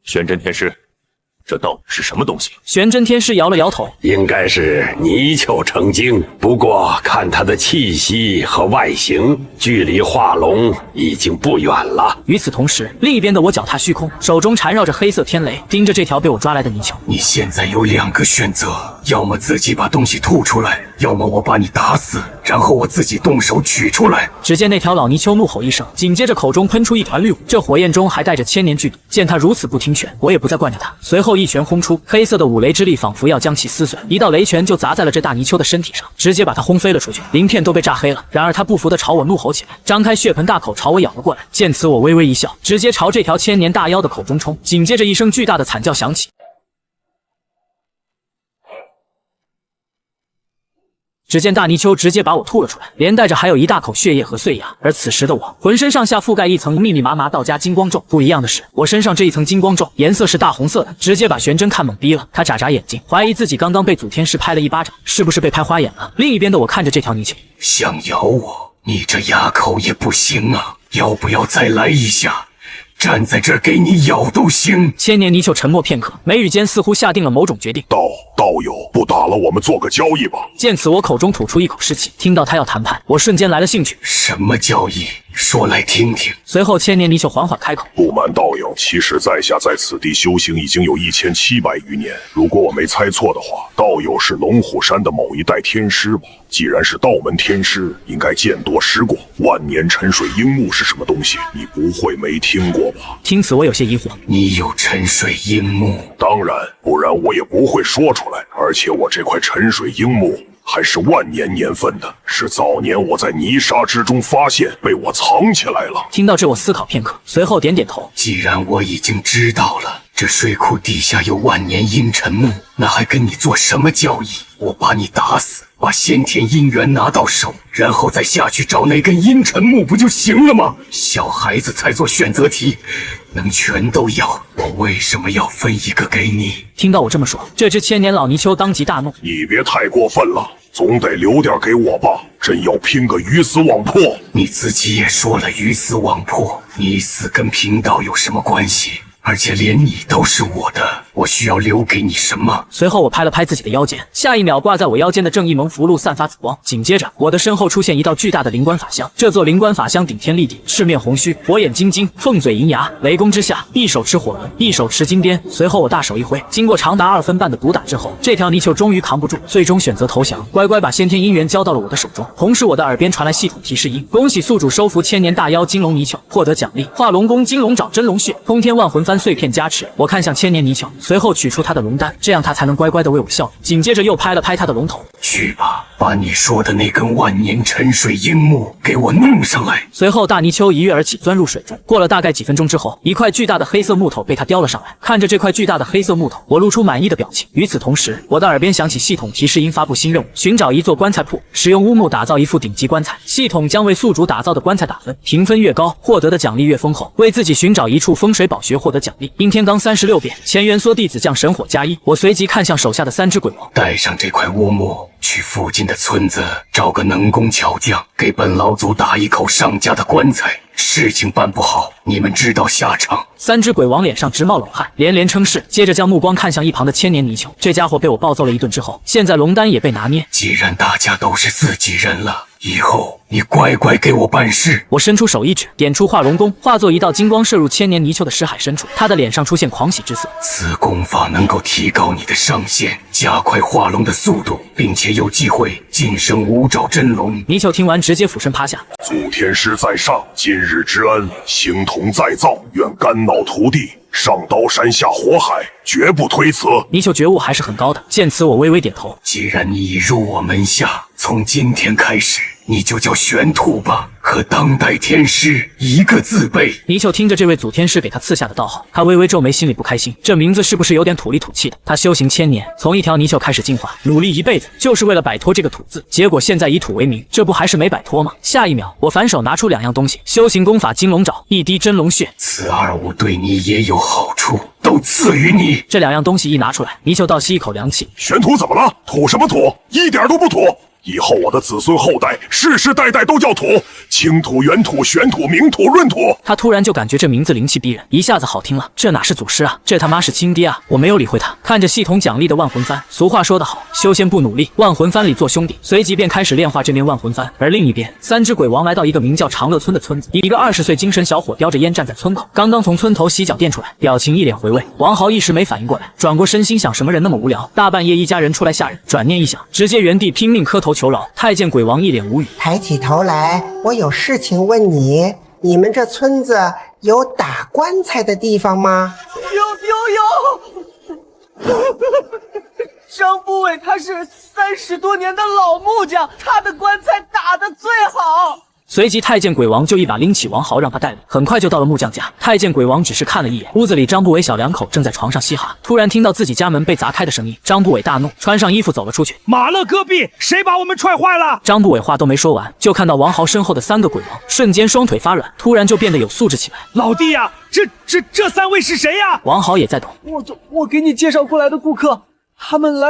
玄真天师，这到底是什么东西？”玄真天师摇了摇头：“应该是泥鳅成精，不过看它的气息和外形，距离化龙已经不远了。”与此同时，另一边的我脚踏虚空，手中缠绕着黑色天雷，盯着这条被我抓来的泥鳅。你现在有2个选择，要么自己把东西吐出来，要么我把你打死，然后我自己动手取出来。只见那条老泥鳅怒吼一声，紧接着口中喷出一团绿火，这火焰中还带着千年剧毒。见他如此不听劝，我也不再惯着他，随后一拳轰出，黑色的五雷之力仿佛要将其撕碎，一道雷拳就砸在了这大泥鳅的身体上，直接把它轰飞了出去，鳞片都被炸黑了。然而他不服地朝我怒吼起来，张开血盆大口朝我咬了过来。见此，我微微一笑，直接朝这条千年大妖的口中冲。紧接着一声巨大的惨叫响起，只见大泥鳅直接把我吐了出来，连带着还有一大口血液和碎牙。而此时的我，浑身上下覆盖一层密密麻麻道家金光咒。不一样的是，我身上这一层金光咒颜色是大红色的，直接把玄真看懵逼了。他眨眨眼睛，怀疑自己刚刚被祖天师拍了一巴掌，是不是被拍花眼了？另一边的我看着这条泥鳅，想咬我，你这哑口也不行啊！要不要再来一下？站在这儿给你咬都行。千年泥鳅沉默片刻，眉宇间似乎下定了某种决定。道友，不打了，我们做个交易吧。见此，我口中吐出一口湿气，听到他要谈判，我瞬间来了兴趣。什么交易？说来听听。随后，千年泥鳅缓缓开口：“不瞒道友，其实在下在此地修行已经有1700余年。如果我没猜错的话，道友是龙虎山的某一代天师吧？既然是道门天师，应该见多识广。万年沉水樱木是什么东西？你不会没听过吧？”听此，我有些疑惑。你有沉水樱木？当然，不然我也不会说出来。而且我这块沉水樱木还是万年年份的，是早年我在泥沙之中发现，被我藏起来了。听到这，我思考片刻，随后点点头。既然我已经知道了，这水库底下有万年阴沉木，那还跟你做什么交易？我把你打死，把先天阴元拿到手，然后再下去找那根阴沉木不就行了吗？小孩子才做选择题，能全都要，我为什么要分一个给你？听到我这么说，这只千年老泥鳅当即大怒：“你别太过分了，总得留点给我吧，真要拼个鱼死网破。”你自己也说了鱼死网破，你死跟贫道有什么关系？而且连你都是我的，我需要留给你什么？随后我拍了拍自己的腰间，下一秒挂在我腰间的正义蒙符箓散发紫光，紧接着我的身后出现一道巨大的灵官法相。这座灵官法相顶天立地，赤面红须，火眼金睛，凤嘴银牙，雷公之下，一手持火轮，一手持金鞭。随后我大手一挥，经过长达2分半的毒打之后，这条泥鳅终于扛不住，最终选择投降，乖乖把先天姻缘交到了我的手中。同时我的耳边传来系统提示音：恭喜宿主收服千年大妖金龙泥鳅，获得奖励化龙功金龙爪真龙血，通天万魂幡碎片加持。我看向千年泥鳅，随后取出他的龙丹，这样他才能乖乖的为我效力。紧接着又拍了拍他的龙头：去吧，把你说的那根万年沉水樱木给我弄上来。随后大泥鳅一跃而起，钻入水中。过了大概几分钟之后，一块巨大的黑色木头被他叼了上来。看着这块巨大的黑色木头，我露出满意的表情。与此同时，我的耳边响起系统提示音：发布新任务，寻找一座棺材铺，使用乌木打造一副顶级棺材。系统将为宿主打造的棺材打分，评分越高，获得的奖励越丰厚。为自己寻找一处风水宝穴获得奖励：阴天罡36遍，乾元梭弟子降神火加1。我随即看向手下的3只鬼王，带上这块乌木，去附近的村子找个能工巧匠，给本老祖打一口上佳的棺材。事情办不好，你们知道下场。3只鬼王脸上直冒冷汗，连连称是，接着将目光看向一旁的千年泥鳅。这家伙被我暴揍了一顿之后，现在龙丹也被拿捏。既然大家都是自己人了，以后你乖乖给我办事。我伸出手一指，点出化龙功，化作一道金光射入千年泥鳅的尸海深处。他的脸上出现狂喜之色。此功法能够提高你的上限，加快化龙的速度，并且有机会晋升五爪真龙。泥鳅听完直接俯身趴下。祖天师在上，今日之恩，形同再造，愿肝脑涂地，上刀山下火海，绝不推辞。泥鳅觉悟还是很高的。见此，我微微点头。既然你已入我门下，从今天开始，你就叫玄兔吧。可当代天师一个字辈。泥鳅听着这位祖天师给他赐下的道号，他微微皱眉，心里不开心。这名字是不是有点土里土气的？他修行1000年，从一条泥鳅开始进化，努力一辈子，就是为了摆脱这个土字。结果现在以土为名，这不还是没摆脱吗？下一秒，我反手拿出2样东西：修行功法金龙爪，一滴真龙血。此二物对你也有好处，都赐予你。这2样东西一拿出来，泥鳅倒吸一口凉气。玄土怎么了？土什么土？一点都不土。以后我的子孙后代世世代代都叫土，青土、原土、玄土、明土、闰土。他突然就感觉这名字灵气逼人，一下子好听了。这哪是祖师啊，这他妈是亲爹啊！我没有理会他，看着系统奖励的万魂幡。俗话说得好，修仙不努力，万魂幡里做兄弟。随即便开始炼化这面万魂幡。而另一边，3只鬼王来到一个名叫长乐村的村子，一个20岁精神小伙叼着烟站在村口，刚刚从村头洗脚店出来，表情一脸回味。王豪一时没反应过来，转过身心想什么人那么无聊，大半夜一家人出来吓人。转念一想，直接原地拼命磕头求饶。太监鬼王一脸无语，抬起头来，我有事情问你，你们这村子有打棺材的地方吗？有。张不韦他是30多年的老木匠，他的棺材打得最好。随即太监鬼王就一把拎起王豪让他带领，很快就到了木匠家。太监鬼王只是看了一眼，屋子里张不韦小两口正在床上嘻哈，突然听到自己家门被砸开的声音，张不韦大怒，穿上衣服走了出去。马勒戈壁，谁把我们踹坏了？张不韦话都没说完，就看到王豪身后的3个鬼王瞬间双腿发软，突然就变得有素质起来。老弟呀，这3位是谁呀？王豪也在懂，我给你介绍过来的顾客，他们来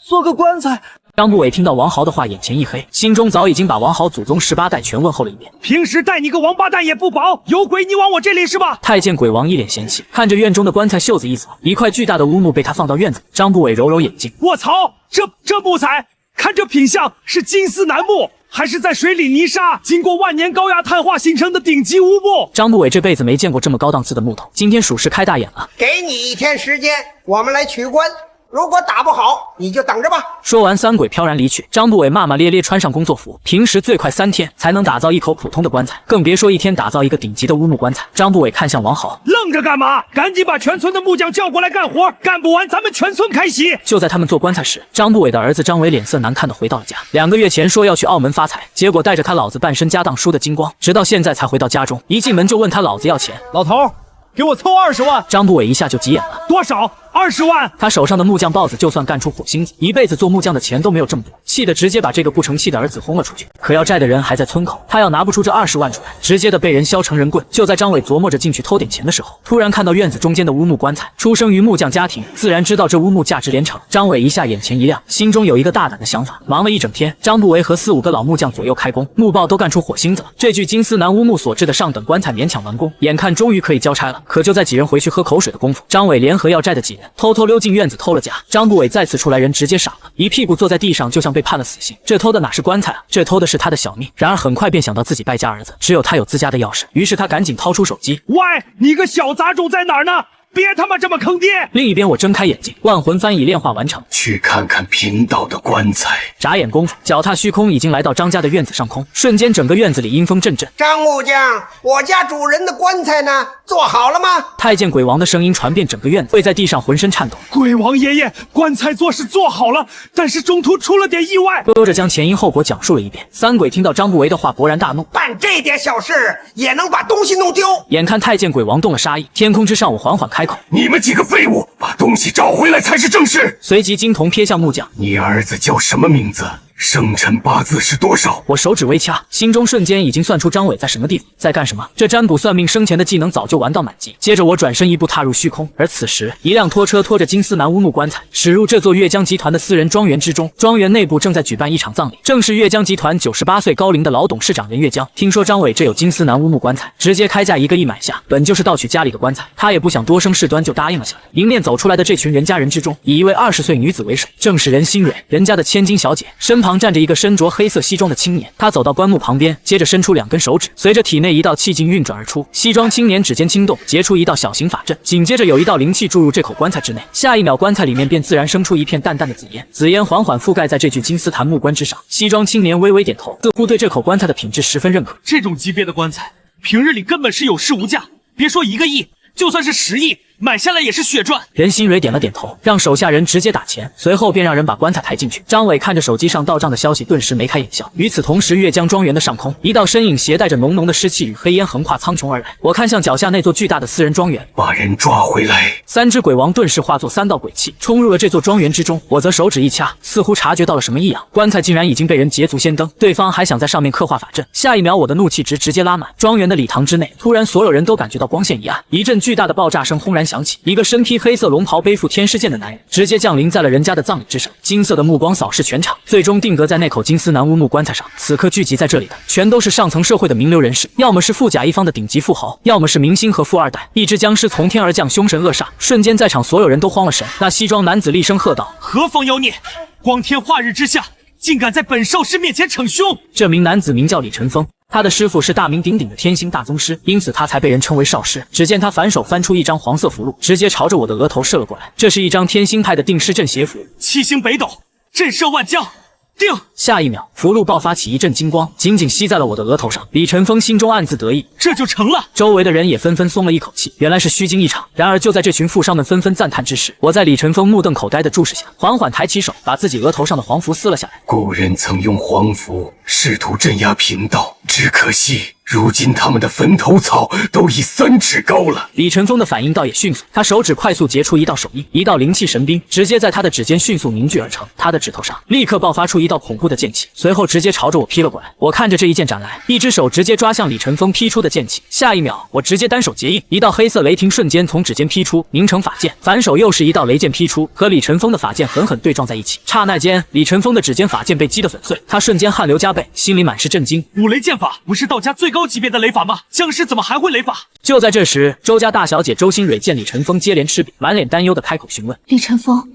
做个棺材。张不韦听到王豪的话，眼前一黑，心中早已经把王豪祖宗18代全问候了一遍。平时待你个王八蛋也不薄，有鬼你往我这里是吧？太监鬼王一脸嫌弃，看着院中的棺材袖子一锁，一块巨大的乌木被他放到院子里。张不韦揉揉眼睛，卧槽，这木材，看这品相是金丝楠木，还是在水里泥沙经过万年高压碳化形成的顶级乌木？张不韦这辈子没见过这么高档次的木头，今天属实开大眼了。给你1天时间，我们来取棺。如果打不好，你就等着吧。说完，3鬼飘然离去。张不韦骂骂咧咧穿上工作服，平时最快3天才能打造一口普通的棺材，更别说1天打造一个顶级的乌木棺材。张不韦看向王豪，愣着干嘛？赶紧把全村的木匠叫过来干活，干不完咱们全村开洗。就在他们做棺材时，张不韦的儿子张伟脸色难看的回到了家。2个月前说要去澳门发财，结果带着他老子半身家当输得精光，直到现在才回到家中。一进门就问他老子要钱，老头，给我凑20万。张不韦一下就急眼了，多少？20万！他手上的木匠豹子就算干出火星子，一辈子做木匠的钱都没有这么多，气得直接把这个不成器的儿子轰了出去。可要债的人还在村口，他要拿不出这20万出来，直接的被人削成人棍。就在张伟琢磨着进去偷点钱的时候，突然看到院子中间的乌木棺材。出生于木匠家庭，自然知道这乌木价值连城。张伟一下眼前一亮，心中有一个大胆的想法。忙了一整天，张不韦和4、5个老木匠左右开工，木刨都干出火星子了。这具金丝楠乌木所制的上等棺材勉强完工，眼看终于可以交差了。可就在几人回去喝口水的功夫，张伟联合要债的几人偷偷溜进院子偷了家。张不韦再次出来人直接傻了，一屁股坐在地上，就像被判了死刑。这偷的哪是棺材啊，这偷的是他的小命。然而很快便想到自己败家儿子只有他有自家的钥匙，于是他赶紧掏出手机，喂，你个小杂种在哪儿呢？别他妈这么坑爹！另一边我睁开眼睛，万魂幡已炼化完成，去看看贫道的棺材。眨眼功夫，脚踏虚空，已经来到张家的院子上空。瞬间，整个院子里阴风阵阵。张木匠，我家主人的棺材呢？做好了吗？太监鬼王的声音传遍整个院子，跪在地上浑身颤抖。鬼王爷爷，棺材做是做好了，但是中途出了点意外。说着将前因后果讲述了一遍。3鬼听到张不韦的话，勃然大怒，办这点小事也能把东西弄丢？眼看太监鬼王动了杀意，天空之上我缓缓开口：你们几个废物，把东西找回来才是正事。随即金童瞥向木匠，你儿子叫什么名字？生辰八字是多少？我手指微掐，心中瞬间已经算出张伟在什么地方，在干什么。这占卜算命生前的技能早就玩到满级。接着我转身一步踏入虚空，而此时一辆拖车拖着金丝楠乌木棺材驶入这座粤江集团的私人庄园之中。庄园内部正在举办一场葬礼，正是粤江集团98岁高龄的老董事长任月江。听说张伟这有金丝楠乌木棺材，直接开价1个亿买下，本就是盗取家里的棺材，他也不想多生事端，就答应了下来。迎面走出来的这群人家人之中，以一位20岁女子为首，正是任新蕊，人家的千金小姐，身旁站着一个身着黑色西装的青年。他走到棺木旁边，接着伸出2根手指，随着体内一道气劲运转而出，西装青年指尖轻动，结出一道小型法阵，紧接着有一道灵气注入这口棺材之内，下一秒棺材里面便自然生出一片淡淡的紫烟，紫烟缓缓覆盖在这具金丝檀木棺之上。西装青年微微点头，似乎对这口棺材的品质十分认可。这种级别的棺材，平日里根本是有市无价，别说1个亿，就算是10亿，买下来也是血赚。任新蕊点了点头，让手下人直接打钱，随后便让人把棺材抬进去。张伟看着手机上到账的消息，顿时眉开眼笑。与此同时，岳江庄园的上空，一道身影携带着浓浓的湿气与黑烟横跨苍穹而来。我看向脚下那座巨大的私人庄园，把人抓回来。3只鬼王顿时化作3道鬼气，冲入了这座庄园之中。我则手指一掐，似乎察觉到了什么异样，棺材竟然已经被人捷足先登，对方还想在上面刻画法阵。下一秒，我的怒气值直接拉满。庄园的礼堂之内，突然所有人都感觉到光线一暗，一阵巨大的爆炸声轰然响起，一个身披黑色龙袍、背负天师剑的男人直接降临在了人家的葬礼之上，金色的目光扫视全场，最终定格在那口金丝楠乌木棺材上。此刻聚集在这里的全都是上层社会的名流人士，要么是富甲一方的顶级富豪，要么是明星和富二代。一只僵尸从天而降，凶神恶煞，瞬间在场所有人都慌了神。那西装男子厉声喝道：“何方妖孽，光天化日之下，竟敢在本少师面前逞凶！”这名男子名叫李晨风，他的师傅是大名鼎鼎的天星大宗师，因此他才被人称为少师。只见他反手翻出一张黄色符箓，直接朝着我的额头射了过来。这是一张天星派的定尸阵邪符，7星北斗，震慑万将。定！下一秒，符箓爆发起一阵金光，紧紧吸在了我的额头上。李晨风心中暗自得意，这就成了。周围的人也纷纷松了一口气，原来是虚惊一场。然而就在这群富商们纷纷赞叹之时，我在李晨风目瞪口呆的注视下，缓缓抬起手，把自己额头上的黄符撕了下来。古人曾用黄符试图镇压贫道，只可惜如今他们的坟头草都已3尺高了。李晨风的反应倒也迅速，他手指快速结出一道手印，一道灵气神兵直接在他的指尖迅速凝聚而成。他的指头上立刻爆发出一道恐怖的剑气，随后直接朝着我劈了过来。我看着这一剑斩来，一只手直接抓向李晨风劈出的剑气，下一秒我直接单手结印，一道黑色雷霆瞬间从指尖劈出，凝成法剑。反手又是一道雷剑劈出，和李晨风的法剑狠狠对撞在一起。刹那间，李晨风的指尖法剑被击得粉碎，他瞬间汗流浃背，心里满是震惊。五雷剑法不是道家最高级别的雷法吗？僵尸怎么还会雷法？就在这时，周家大小姐周新蕊见李晨风接连吃瘪，满脸担忧的开口询问：“李晨风，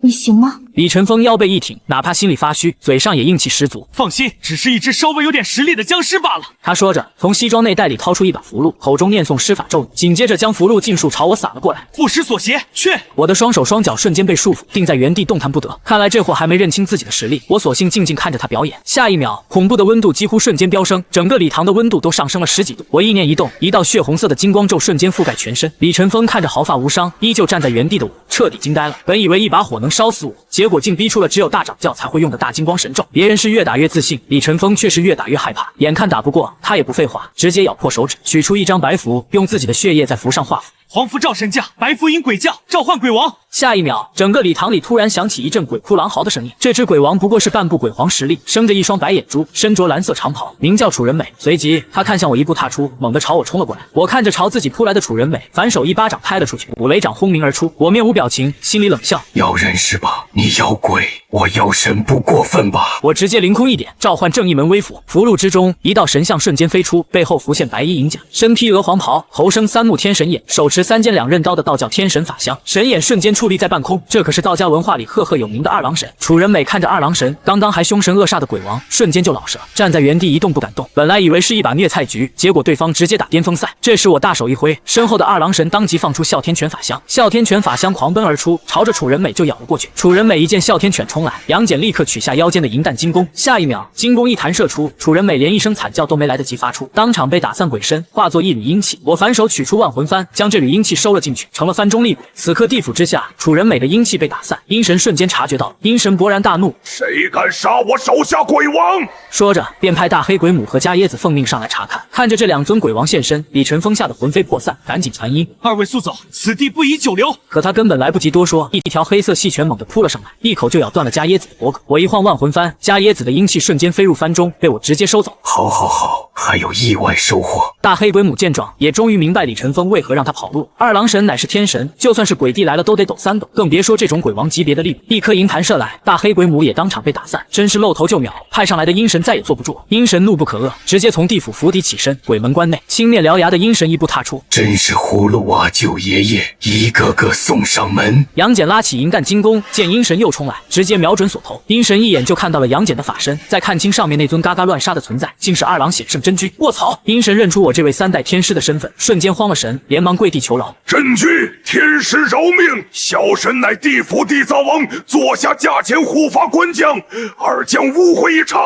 你行吗？”李晨风腰背一挺，哪怕心里发虚，嘴上也硬气十足。放心，只是一只稍微有点实力的僵尸罢了。他说着，从西装内袋里掏出一把符箓，口中念诵施法咒语，紧接着将符箓尽数朝我撒了过来。不失所挟，去！我的双手双脚瞬间被束缚，定在原地动弹不得。看来这货还没认清自己的实力，我索性静静看着他表演。下一秒，恐怖的温度几乎瞬间飙升，整个礼堂的温度都上升了10几度。我意念一动，一道血红色的金光咒瞬间覆盖全身。李晨风看着毫发无伤，依旧站在原地的我，彻底惊呆了。本以为一把火能烧死我，结果竟逼出了只有大掌教才会用的大金光神咒。别人是越打越自信，李晨风却是越打越害怕。眼看打不过，他也不废话，直接咬破手指，取出一张白符，用自己的血液在符上画符。黄符照神将，白符引鬼将，召唤鬼王。下一秒，整个礼堂里突然响起一阵鬼哭狼嚎的声音。这只鬼王不过是半步鬼皇实力，生着一双白眼珠，身着蓝色长袍，名叫楚人美。随即，他看向我，一步踏出，猛地朝我冲了过来。我看着朝自己扑来的楚人美，反手一巴掌拍了出去，五雷掌轰鸣而出。我面无表情，心里冷笑：妖人是吧？你妖鬼，我妖神不过分吧？我直接凌空一点，召唤正义门威符，符箓之中一道神像瞬间飞出，背后浮现白衣银甲，身披鹅黄袍，头生3目天神眼，手持3尖2刃刀的道教天神法相，神眼瞬间矗立在半空。这可是道家文化里赫赫有名的二郎神。楚人美看着二郎神，刚刚还凶神恶煞的鬼王，瞬间就老实了，站在原地一动不敢动。本来以为是一把虐菜局，结果对方直接打巅峰赛。这时我大手一挥，身后的二郎神当即放出哮天犬法相，哮天犬法相狂奔而出，朝着楚人美就咬了过去。楚人美一见哮天犬冲来，杨戬立刻取下腰间的银弹金弓，下一秒金弓一弹射出，楚人美连一声惨叫都没来得及发出，当场被打散鬼身，化作一缕阴气。我反手取出万魂幡，将这缕阴气收了进去，成了幡中厉鬼。此刻地府之下，楚人美的阴气被打散，阴神瞬间察觉到，阴神勃然大怒：谁敢杀我手下鬼王？说着便派大黑鬼母和伽椰子奉命上来查看。看着这2尊鬼王现身，李晨风吓得魂飞魄散，赶紧传音：二位速走，此地不宜久留。可他根本来不及多说，一条黑色细犬猛地扑了上来，一口就咬断了伽椰子的脖颈。我一晃万魂幡，伽椰子的阴气瞬间飞入幡中，被我直接收走。好好好，还有意外收获。大黑鬼母见状，也终于明白李晨风为何让他跑路。二郎神乃是天神，就算是鬼帝来了都得抖3抖，更别说这种鬼王级别的力一颗银弹射来，大黑鬼母也当场被打散，真是露头就秒。派上来的阴神再也坐不住，阴神怒不可遏，直接从地府府邸起身，鬼门关内青面獠牙的阴神一步踏出，真是葫芦娃舅爷爷，一个个送上门。杨戬拉起银弹金弓，见阴神又冲来，直接瞄准所投，阴神一眼就看到了杨戬的法身，再看清上面那尊嘎嘎乱杀的存在，竟是二郎显圣真君。卧槽！阴神认出我这位3代天师的身份，瞬间慌了神，连忙跪地求饶。真君，天师饶命！小神乃地府地藏王，坐下驾前护法官将，二将误会一场，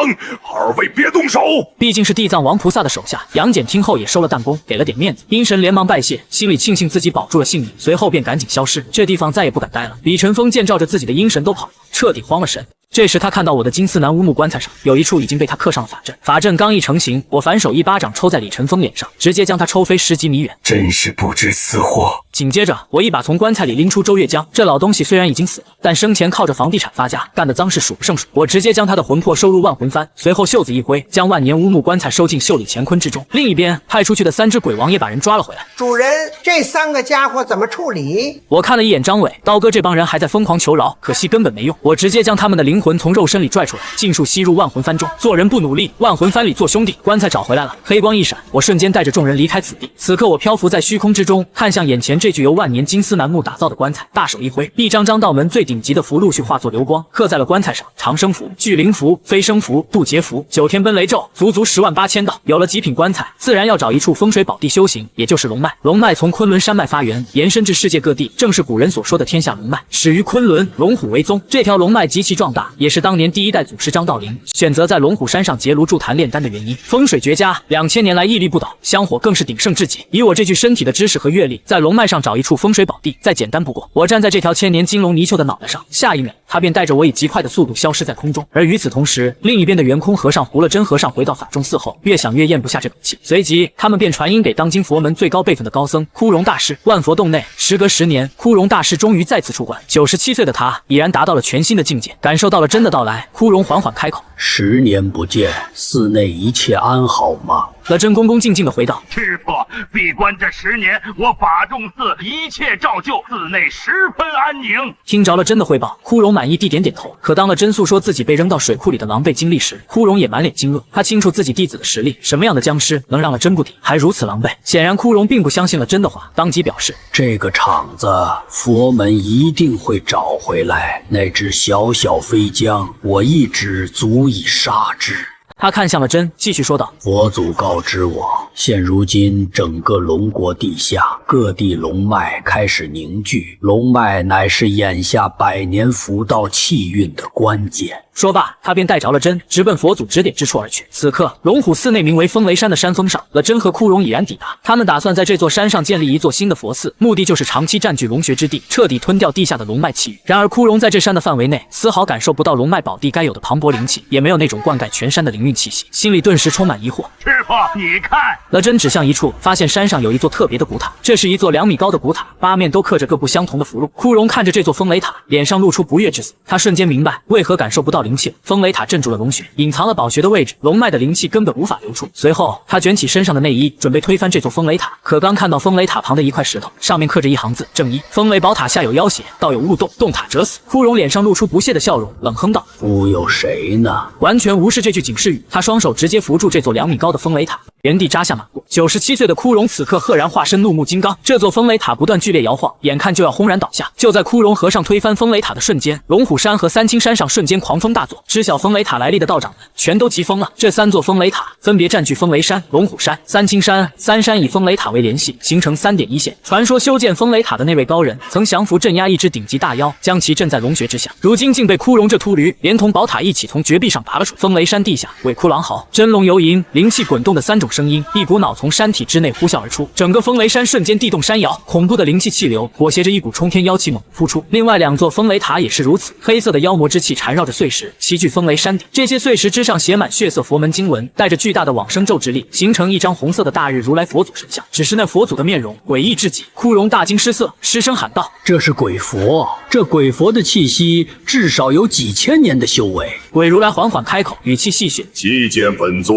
二位别动手。毕竟是地藏王菩萨的手下，杨戬听后也收了弹弓，给了点面子。阴神连忙拜谢，心里庆幸自己保住了性命，随后便赶紧消失，这地方再也不敢待了。李晨风见照着自己的阴神都跑了，彻底慌了神。这时他看到我的金丝楠乌木棺材上有一处已经被他刻上了法阵，法阵刚一成型，我反手一巴掌抽在李晨风脸上，直接将他抽飞10几米远。真是不知死活！紧接着我一把从棺材里拎出周月江，这老东西虽然已经死了，但生前靠着房地产发家，干的脏事数不胜数。我直接将他的魂魄收入万魂幡，随后袖子一挥，将万年乌木棺材收进袖里乾坤之中。另一边派出去的3只鬼王也把人抓了回来。主人，这3个家伙怎么处理？我看了一眼张伟、刀哥这帮人还在疯狂求饶，可惜根本没用。我直接将他们的灵魂从肉身里拽出来，尽数吸入万魂幡中。做人不努力，万魂幡里做兄弟。棺材找回来了，黑光一闪，我瞬间带着众人离开此地。此刻我漂浮在虚空之中，看向眼前这具由万年金丝楠木打造的棺材，大手一挥，一张张道门最顶级的符陆续化作流光，刻在了棺材上。长生符、聚灵符、飞升符、渡劫符、9天奔雷咒，足足108000道。有了极品棺材，自然要找一处风水宝地修行，也就是龙脉。龙脉从昆仑山脉发源，延伸至世界各地，正是古人所说的天下龙脉。始于昆仑，龙虎为宗。这条龙脉极其壮大，也是当年第1代祖师张道陵选择在龙虎山上结庐筑坛炼丹的原因。风水绝佳，2000年来屹立不倒，香火更是鼎盛至极。以我这具身体的知识和阅历，在龙脉上找一处风水宝地，再简单不过。我站在这条千年金龙泥鳅的脑袋上，下一秒，它便带着我以极快的速度消失在空中。而与此同时，另一边的圆空和尚、胡了真和尚回到法中寺后，越想越咽不下这口气，随即他们便传音给当今佛门最高辈分的高僧枯荣大师。万佛洞内，时隔10年，枯荣大师终于再次出关。97岁的他已然达到了全新的境界，感受到了真的到来。枯荣缓缓开口：10年不见，寺内一切安好吗？了真恭恭敬敬地回道：师父，闭关这10年，我法中寺一切照旧，寺内十分安宁。听着了真的汇报，枯荣满意地点点头。可当了真诉说自己被扔到水库里的狼狈经历时，枯荣也满脸惊愕。他清楚自己弟子的实力，什么样的僵尸能让了真不敌，还如此狼狈？显然枯荣并不相信了真的话，当即表示：这个场子佛门一定会找回来，那只小小飞将，我一指足以杀之。他看向了真，继续说道：佛祖告知我，现如今整个龙国地下各地龙脉开始凝聚，龙脉乃是眼下100年福道气运的关键。说罢，他便带着了真，直奔佛祖指点之处而去。此刻，龙虎寺内名为风雷山的山峰上，了真和枯荣已然抵达。他们打算在这座山上建立一座新的佛寺，目的就是长期占据龙穴之地，彻底吞掉地下的龙脉气运。然而，枯荣在这山的范围内，丝毫感受不到龙脉宝地该有的磅礴灵气，也没有那种灌溉全山的灵运气息，心里顿时充满疑惑。师傅，你看，了真指向一处，发现山上有一座特别的古塔，这是一座2米高的古塔，8面都刻着各不相同的符箓。枯荣看着这座风雷塔，脸上露出不悦之色。他瞬间明白为何感受不到灵气了。风雷塔镇住了龙穴，隐藏了宝穴的位置，龙脉的灵气根本无法流出。随后，他卷起身上的内衣，准备推翻这座风雷塔。可刚看到风雷塔旁的一块石头，上面刻着一行字：正一。风雷宝塔下有妖邪，道有勿动，动塔者死。枯荣脸上露出不屑的笑容，冷哼道：忽悠谁呢？完全无视这句警示语，他双手直接扶住这座2米高的风雷塔，原地扎下马步。97岁的枯荣此刻赫然化身怒目金刚，这座风雷塔不断剧烈摇晃，眼看就要轰然倒下。就在枯荣和尚推翻风雷塔的瞬间，龙虎山和三清山上瞬间狂风大作。知晓风雷塔来历的道长们全都急疯了。这3座风雷塔分别占据风雷山、龙虎山、三清山，3山以风雷塔为联系，形成3点一线。传说修建风雷塔的那位高人曾降服镇压一只顶级大妖，将其镇在龙穴之下，如今竟被枯荣这秃驴连同宝塔一起从绝壁上拔了出。风雷山地下，鬼哭狼嚎，真龙游吟，灵气滚动的3种声音一股脑从山体之内呼啸而出，整个风雷山瞬间地动山摇，恐怖的灵气气流裹挟着一股冲天妖气猛扑出。另外2座风雷塔也是如此，黑色的妖魔之气缠绕着碎石，齐聚风雷山顶。这些碎石之上写满血色佛门经文，带着巨大的往生咒之力，形成一张红色的大日如来佛祖神像。只是那佛祖的面容诡异至极，枯荣大惊失色，失声喊道：这是鬼佛，这鬼佛的气息至少有几千年的修为。鬼如来缓缓开口，语气戏谑：既见本座，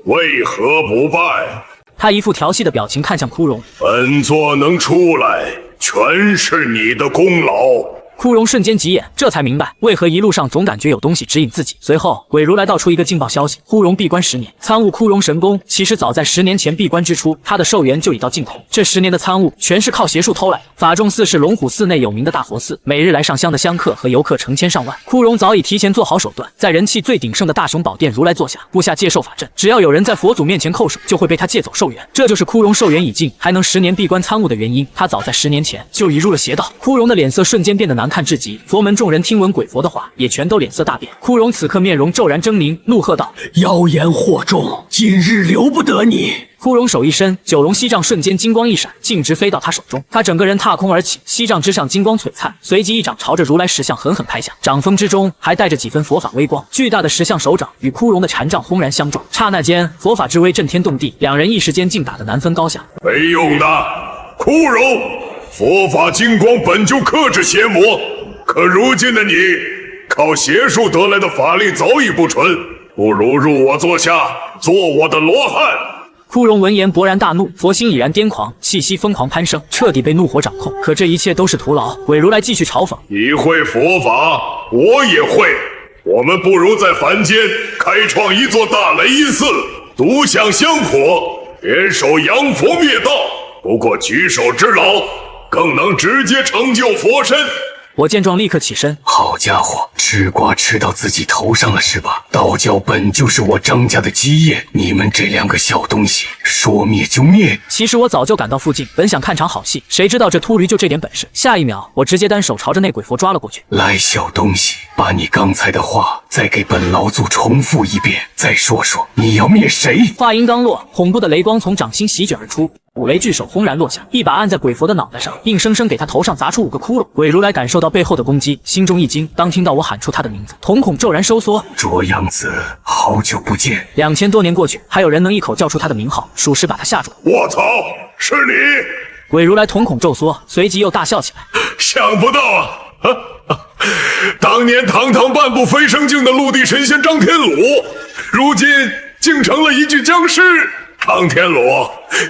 为何不拜？他一副调戏的表情看向枯荣：本座能出来，全是你的功劳。枯荣瞬间急眼，这才明白为何一路上总感觉有东西指引自己。随后，鬼如来道出一个劲爆消息：枯荣闭关10年，参悟枯荣神功。其实早在10年前闭关之初，他的寿元就已到尽头。这10年的参悟全是靠邪术偷来的。法众寺是龙虎寺内有名的大佛寺，每日来上香的香客和游客成千上万。枯荣早已提前做好手段，在人气最鼎盛的大雄宝殿如来座下布下戒寿法阵，只要有人在佛祖面前叩首，就会被他借走寿元。这就是枯荣寿元已尽，还能10年闭关参悟的原因。他早在10年前就已入了邪道。枯荣的脸色瞬间变得难看至极，佛门众人听闻鬼佛的话，也全都脸色大变。枯荣此刻面容骤然狰狞，怒喝道：“妖言惑众，今日留不得你！”枯荣手一伸，九龙锡杖瞬间金光一闪，径直飞到他手中。他整个人踏空而起，锡杖之上金光璀璨，随即一掌朝着如来石像狠狠拍下，掌风之中还带着几分佛法微光。巨大的石像手掌与枯荣的禅杖轰然相撞，刹那间佛法之威震天动地，两人一时间竟打得难分高下。没用的，枯荣，佛法金光本就克制邪魔，可如今的你靠邪术得来的法力早已不纯，不如入我座下，做我的罗汉。枯荣闻言勃然大怒，佛心已然癫狂，气息疯狂攀升，彻底被怒火掌控。可这一切都是徒劳。鬼如来继续嘲讽：“你会佛法，我也会，我们不如在凡间开创一座大雷音寺，独享香火，联手扬佛灭道。不过举手之劳，更能直接成就佛身。”我见状立刻起身。好家伙，吃瓜吃到自己头上了是吧？道教本就是我张家的基业，你们这两个小东西说灭就灭。其实我早就赶到附近，本想看场好戏，谁知道这秃驴就这点本事。下一秒，我直接单手朝着那鬼佛抓了过去。来，小东西，把你刚才的话再给本老祖重复一遍，再说说你要灭谁？话音刚落，恐怖的雷光从掌心席卷而出。五雷巨手轰然落下，一把按在鬼佛的脑袋上，硬生生给他头上砸出5个窟窿。鬼如来感受到背后的攻击，心中一惊，当听到我喊出他的名字，瞳孔骤然收缩。卓阳子，好久不见。2000多年过去，还有人能一口叫出他的名号，属实把他吓住了。我操，是你！鬼如来瞳孔骤缩，随即又大笑起来。想不到当年堂堂半步飞升境的陆地神仙张天鲁，如今竟成了一具僵尸。张天鲁，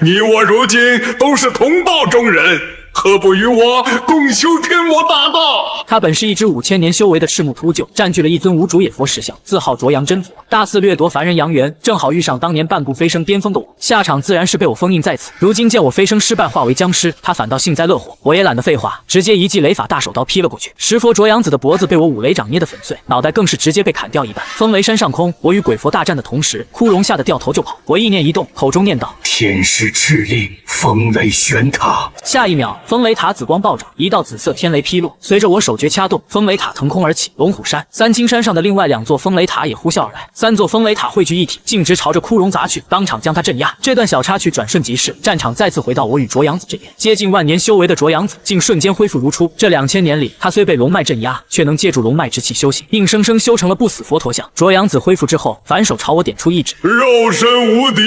你我如今都是同道中人，何不与我共修天魔大道？他本是一只5000年修为的赤木秃鹫，占据了一尊无主野佛石像，自号卓阳真佛，大肆掠夺凡人阳元，正好遇上当年半步飞升巅峰的我，下场自然是被我封印在此。如今见我飞升失败，化为僵尸，他反倒幸灾乐祸。我也懒得废话，直接一记雷法大手刀劈了过去。石佛卓阳子的脖子被我5雷掌捏得粉碎，脑袋更是直接被砍掉一半。风雷山上空，我与鬼佛大战的同时，枯荣吓得掉头就跑。我意念一动，口中念道：“天师敕令，风雷玄塔。”下一秒，风雷塔紫光暴涨，一道紫色天雷劈落，随着我手诀掐动，风雷塔腾空而起。龙虎山、三清山上的另外2座风雷塔也呼啸而来，3座风雷塔汇聚一体，径直朝着枯荣砸去，当场将他镇压。这段小插曲转瞬即逝，战场再次回到我与卓阳子这边。接近万年修为的卓阳子竟瞬间恢复如初。这2000年里，他虽被龙脉镇压，却能借助龙脉之气修行，硬生生修成了不死佛陀像。卓阳子恢复之后，反手朝我点出一指：“肉身无敌，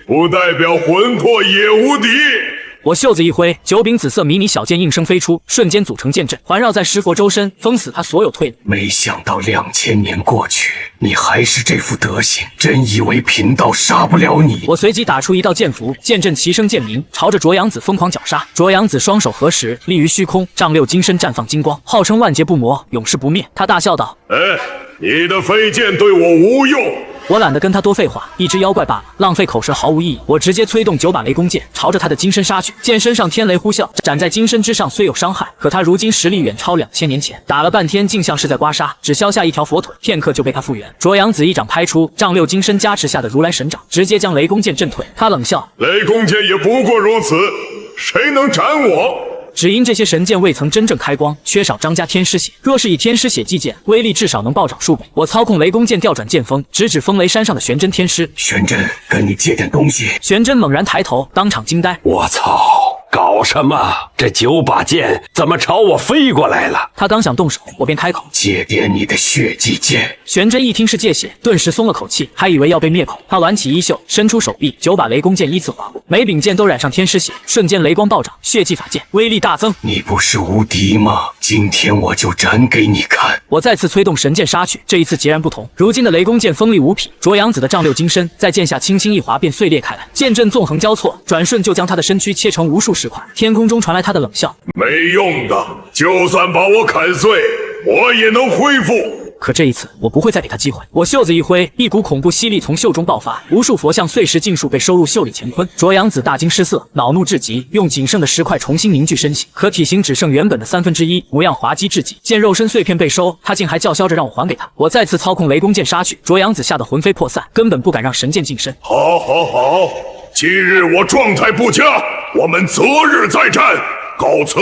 不代表魂魄也无敌。”我袖子一挥，9柄紫色迷你小剑应声飞出，瞬间组成剑阵，环绕在石佛周身，封死他所有退路。没想到2000年过去，你还是这副德行，真以为贫道杀不了你？我随即打出一道剑符，剑阵齐声剑鸣，朝着卓阳子疯狂绞杀。卓阳子双手合十，立于虚空，丈六金身绽放金光，号称万劫不磨，永世不灭。他大笑道：“你的飞剑对我无用。”我懒得跟他多废话，一只妖怪罢了，浪费口舌毫无意义。我直接催动9把雷公剑，朝着他的金身杀去。剑身上天雷呼啸，斩在金身之上，虽有伤害，可他如今实力远超2000年前，打了半天竟像是在刮痧，只削下一条佛腿，片刻就被他复原。卓阳子一掌拍出，丈六金身加持下的如来神掌，直接将雷公剑震退。他冷笑：“雷公剑也不过如此，谁能斩我？”只因这些神剑未曾真正开光，缺少张家天师血。若是以天师血祭剑，威力至少能暴涨数倍。我操控雷公剑调转剑锋，直指风雷山上的玄真天师。玄真，跟你借点东西。玄真猛然抬头，当场惊呆。我操！搞什么？这9把剑怎么朝我飞过来了？他刚想动手，我便开口：“借点你的血祭剑。”玄真一听是借血，顿时松了口气，还以为要被灭口。他挽起衣袖，伸出手臂，9把雷公剑依次划过。每柄剑都染上天师血，瞬间雷光暴涨，血祭法剑威力大增。你不是无敌吗？今天我就斩给你看！我再次催动神剑杀去，这一次截然不同。如今的雷公剑锋利无匹，卓阳子的丈六金身在剑下轻轻一划便碎裂开来，剑阵纵横交错，转瞬就将他的身躯切成无数石块。天空中传来他的冷笑：没用的，就算把我砍碎，我也能恢复。可这一次，我不会再给他机会。我袖子一挥，一股恐怖吸力从袖中爆发，无数佛像碎石尽数被收入袖里乾坤。卓阳子大惊失色，恼怒至极，用仅剩的石块重新凝聚身形，可体型只剩原本的1/3，模样滑稽至极。见肉身碎片被收，他竟还叫嚣着让我还给他。我再次操控雷公剑杀去，卓阳子吓得魂飞魄散，根本不敢让神剑近身。好，今日我状态不佳，我们择日再战，告辞。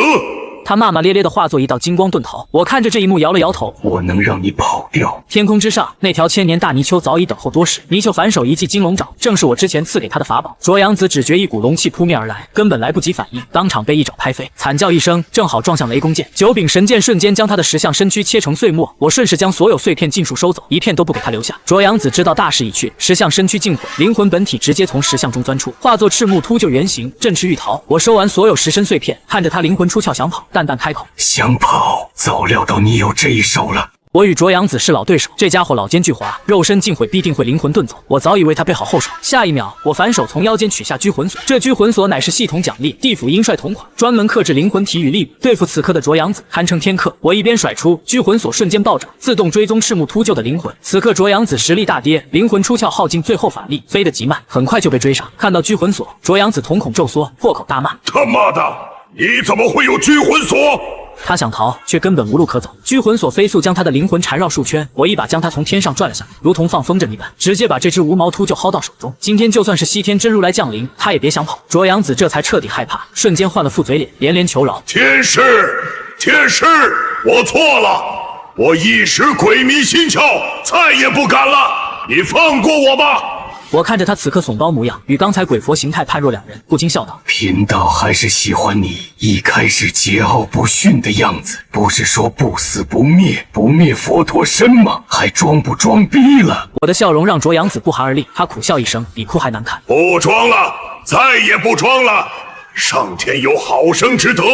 他骂骂咧咧地化作一道金光遁逃。我看着这一幕摇了摇头，我能让你跑掉。天空之上，那条千年大泥鳅早已等候多时。泥鳅反手一记金龙爪，正是我之前赐给他的法宝。卓阳子只觉一股龙气扑面而来，根本来不及反应，当场被一爪拍飞，惨叫一声，正好撞向雷公剑。九柄神剑瞬间将他的石像身躯切成碎末。我顺势将所有碎片尽数收走，一片都不给他留下。卓阳子知道大势已去，石像身躯尽毁，灵魂本体直接从石像中钻出，化作赤木秃鹫原形，振翅欲逃。我收完所有石身碎片，看着他灵魂出窍想跑，淡淡开口：想跑，早料到你有这一手了。我与卓阳子是老对手，这家伙老奸巨猾，肉身尽毁必定会灵魂遁走。我早以为他备好后手，下一秒我反手从腰间取下拘魂锁，这拘魂锁乃是系统奖励，地府阴帅同款，专门克制灵魂体与力。对付此刻的卓阳子堪称天克。我一边甩出拘魂锁，瞬间暴涨，自动追踪赤木秃鹫的灵魂。此刻卓阳子实力大跌，灵魂出窍耗尽最后法力，飞得极慢，很快就被追上。看到拘魂锁，卓阳子瞳孔骤缩，破口大骂：他妈的，你怎么会有拘魂锁？他想逃，却根本无路可走。拘魂锁飞速将他的灵魂缠绕数圈，我一把将他从天上拽了下来，如同放风筝一般，直接把这只无毛秃鹫薅到手中。今天就算是西天真如来降临，他也别想跑。卓阳子这才彻底害怕，瞬间换了副嘴脸，连连求饶：天师，我错了，我一时鬼迷心窍，再也不敢了，你放过我吧。我看着他此刻怂包模样，与刚才鬼佛形态判若两人，不禁笑道：贫道还是喜欢你一开始桀骜不驯的样子。不是说不死不灭，不灭佛陀身吗？还装不装逼了？我的笑容让卓阳子不寒而栗，他苦笑一声，比哭还难看。不装了，再也不装了。上天有好生之德，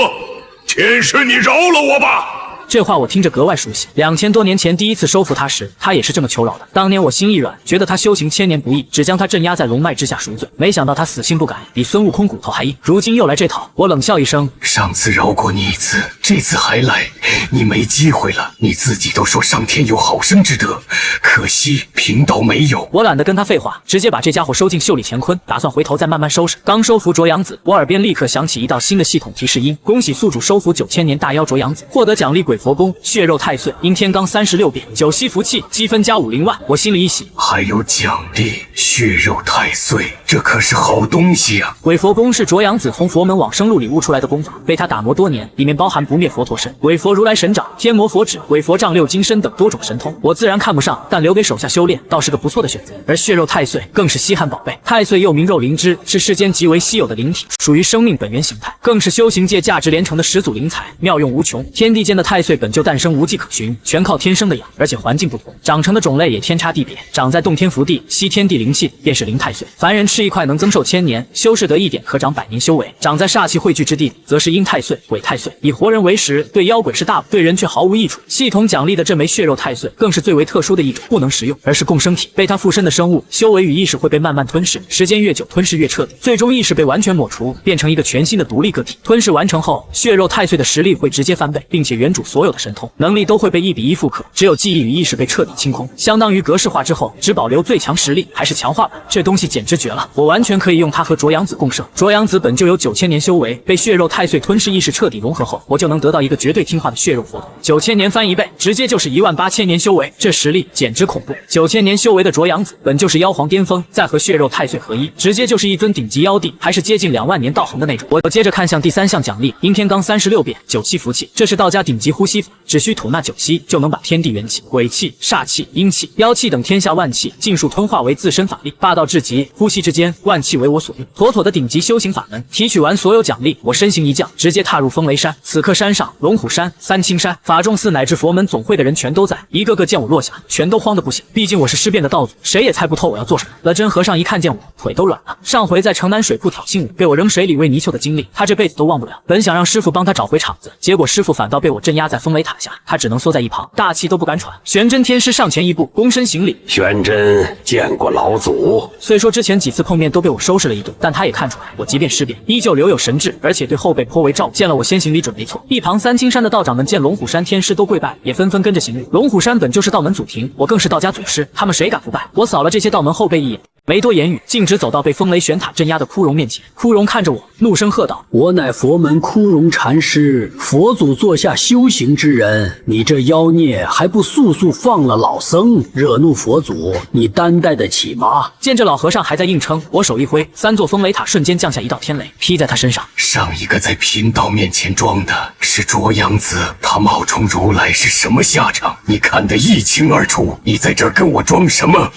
天师你饶了我吧。这话我听着格外熟悉，2000多年前第一次收服他时，他也是这么求饶的。当年我心一软，觉得他修行千年不易，只将他镇压在龙脉之下赎罪，没想到他死性不改，比孙悟空骨头还硬。如今又来这套，我冷笑一声：上次饶过你一次，这次还来，你没机会了。你自己都说上天有好生之德，可惜贫道没有。我懒得跟他废话，直接把这家伙收进袖里乾坤，打算回头再慢慢收拾。刚收服卓阳子，我耳边立刻响起一道新的系统提示音：恭喜宿主收服9000年大妖卓阳子，获得奖励鬼佛功、血肉太岁、阴天罡36变、9息福气，积分加50万。我心里一喜，还有奖励血肉太岁，这可是好东西啊！鬼佛功是卓阳子从佛门往生录里悟出来的功法，被他打磨多年，里面包含不灭佛陀身、鬼佛如来神掌、天魔佛指、鬼佛丈六金身等多种神通。我自然看不上，但留给手下修炼倒是个不错的选择。而血肉太岁更是稀罕宝贝，太岁又名肉灵芝，是世间极为稀有的灵体，属于生命本源形态，更是修行界价值连城的始祖灵材，妙用无穷。天地间的太岁本就诞生无迹可寻，全靠天生的养，而且环境不同，长成的种类也天差地别。长在洞天福地、吸天地灵气便是灵太岁，凡人吃一块能增寿1000年，修士得一点可长100年修为。长在煞气汇聚之地，则是阴太岁、鬼太岁，以活人为食，对妖鬼是大补，对人却毫无益处。系统奖励的这枚血肉太岁更是最为特殊的一种，不能食用，而是共生体。被它附身的生物，修为与意识会被慢慢吞噬，时间越久，吞噬越彻底，最终意识被完全抹除，变成一个全新的独立个体。吞噬完成后，血肉太岁的实力会直接翻倍，并且原主所有的神通能力都会被1比1复刻，只有记忆与意识被彻底清空，相当于格式化之后只保留最强实力，还是强化版。这东西简直绝了，我完全可以用它和卓阳子共生。卓阳子本就有9000年修为，被血肉太岁吞噬意识彻底融合后，我就能得到一个绝对听话的血肉佛陀。9000年翻1倍，直接就是18000年修为，这实力简直恐怖。9000年修为的卓阳子本就是妖皇巅峰，再和血肉太岁合一，直接就是一尊顶级妖帝，还是接近2万年道行的那种。我接着看向第3项奖励：阴天罡36变、9息福气，这是道家顶级呼吸法，只需吐纳9息，就能把天地元气、鬼气、煞气、阴气、妖气等天下万气尽数吞化为自身法力，霸道至极，呼吸之间万气为我所用，妥妥的顶级修行法门。提取完所有奖励，我身形一降，直接踏入风雷山。此刻山上，龙虎山、三清山、法仲寺乃至佛门总会的人全都在，一个个见我落下，全都慌得不行。毕竟我是尸变的道祖，谁也猜不透我要做什么。了真和尚一看见我，腿都软了。上回在城南水铺挑衅我，被我扔水里喂泥鳅的经历，他这辈子都忘不了。本想让师傅帮他找回场子，结果师傅反倒被我镇压在风雷塔下，他只能缩在一旁，大气都不敢喘。玄真天师上前一步，躬身行礼。玄真见过老祖。虽说之前几次碰面都被我收拾了一顿，但他也看出来我即便尸变，依旧留有神智，而且对后辈颇为照顾。见了我先行礼准没错。一旁三清山的道长们见龙虎山天师都跪拜，也纷纷跟着行礼。龙虎山本就是道门祖庭，我更是道家祖师，他们谁敢不拜？我扫了这些道门后辈一眼，没多言语，径直走到被风雷玄塔镇压的枯荣面前。枯荣看着我，怒声喝道：“我乃佛门枯荣禅师，佛祖座下修行之人，你这妖孽还不速速放了老僧，惹怒佛祖，你担待得起吗？”见这老和尚还在硬撑，我手一挥，三座风雷塔瞬间降下一道天雷，劈在他身上。上一个在贫道面前装的是卓阳子，他冒充如来是什么下场？你看得一清二楚，你在这儿跟我装什么？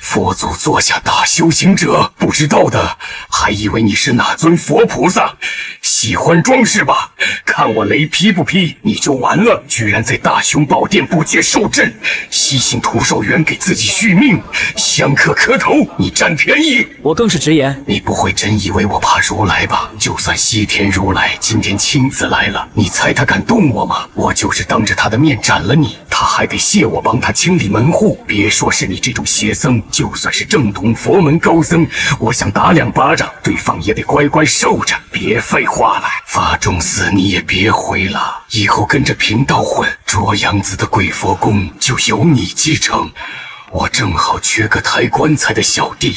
佛祖座下大修行者，不知道的还以为你是哪尊佛菩萨，喜欢装是吧？看我雷劈不劈你就完了！居然在大雄宝殿不接受阵，西行徒寿园给自己续命，香客磕头，你占便宜！我更是直言，你不会真以为我怕如来吧？就算西天如来今天亲自来了，你猜他敢动我吗？我就是当着他的面斩了你，他还得谢我帮他清理门户。别说是你这种邪僧，就算是正统佛门高僧，我想打2巴掌，对方也得乖乖受着。别废话了，法仲寺你也别回了，以后跟着贫道混，卓阳子的鬼佛宫就由你继承。我正好缺个抬棺材的小弟，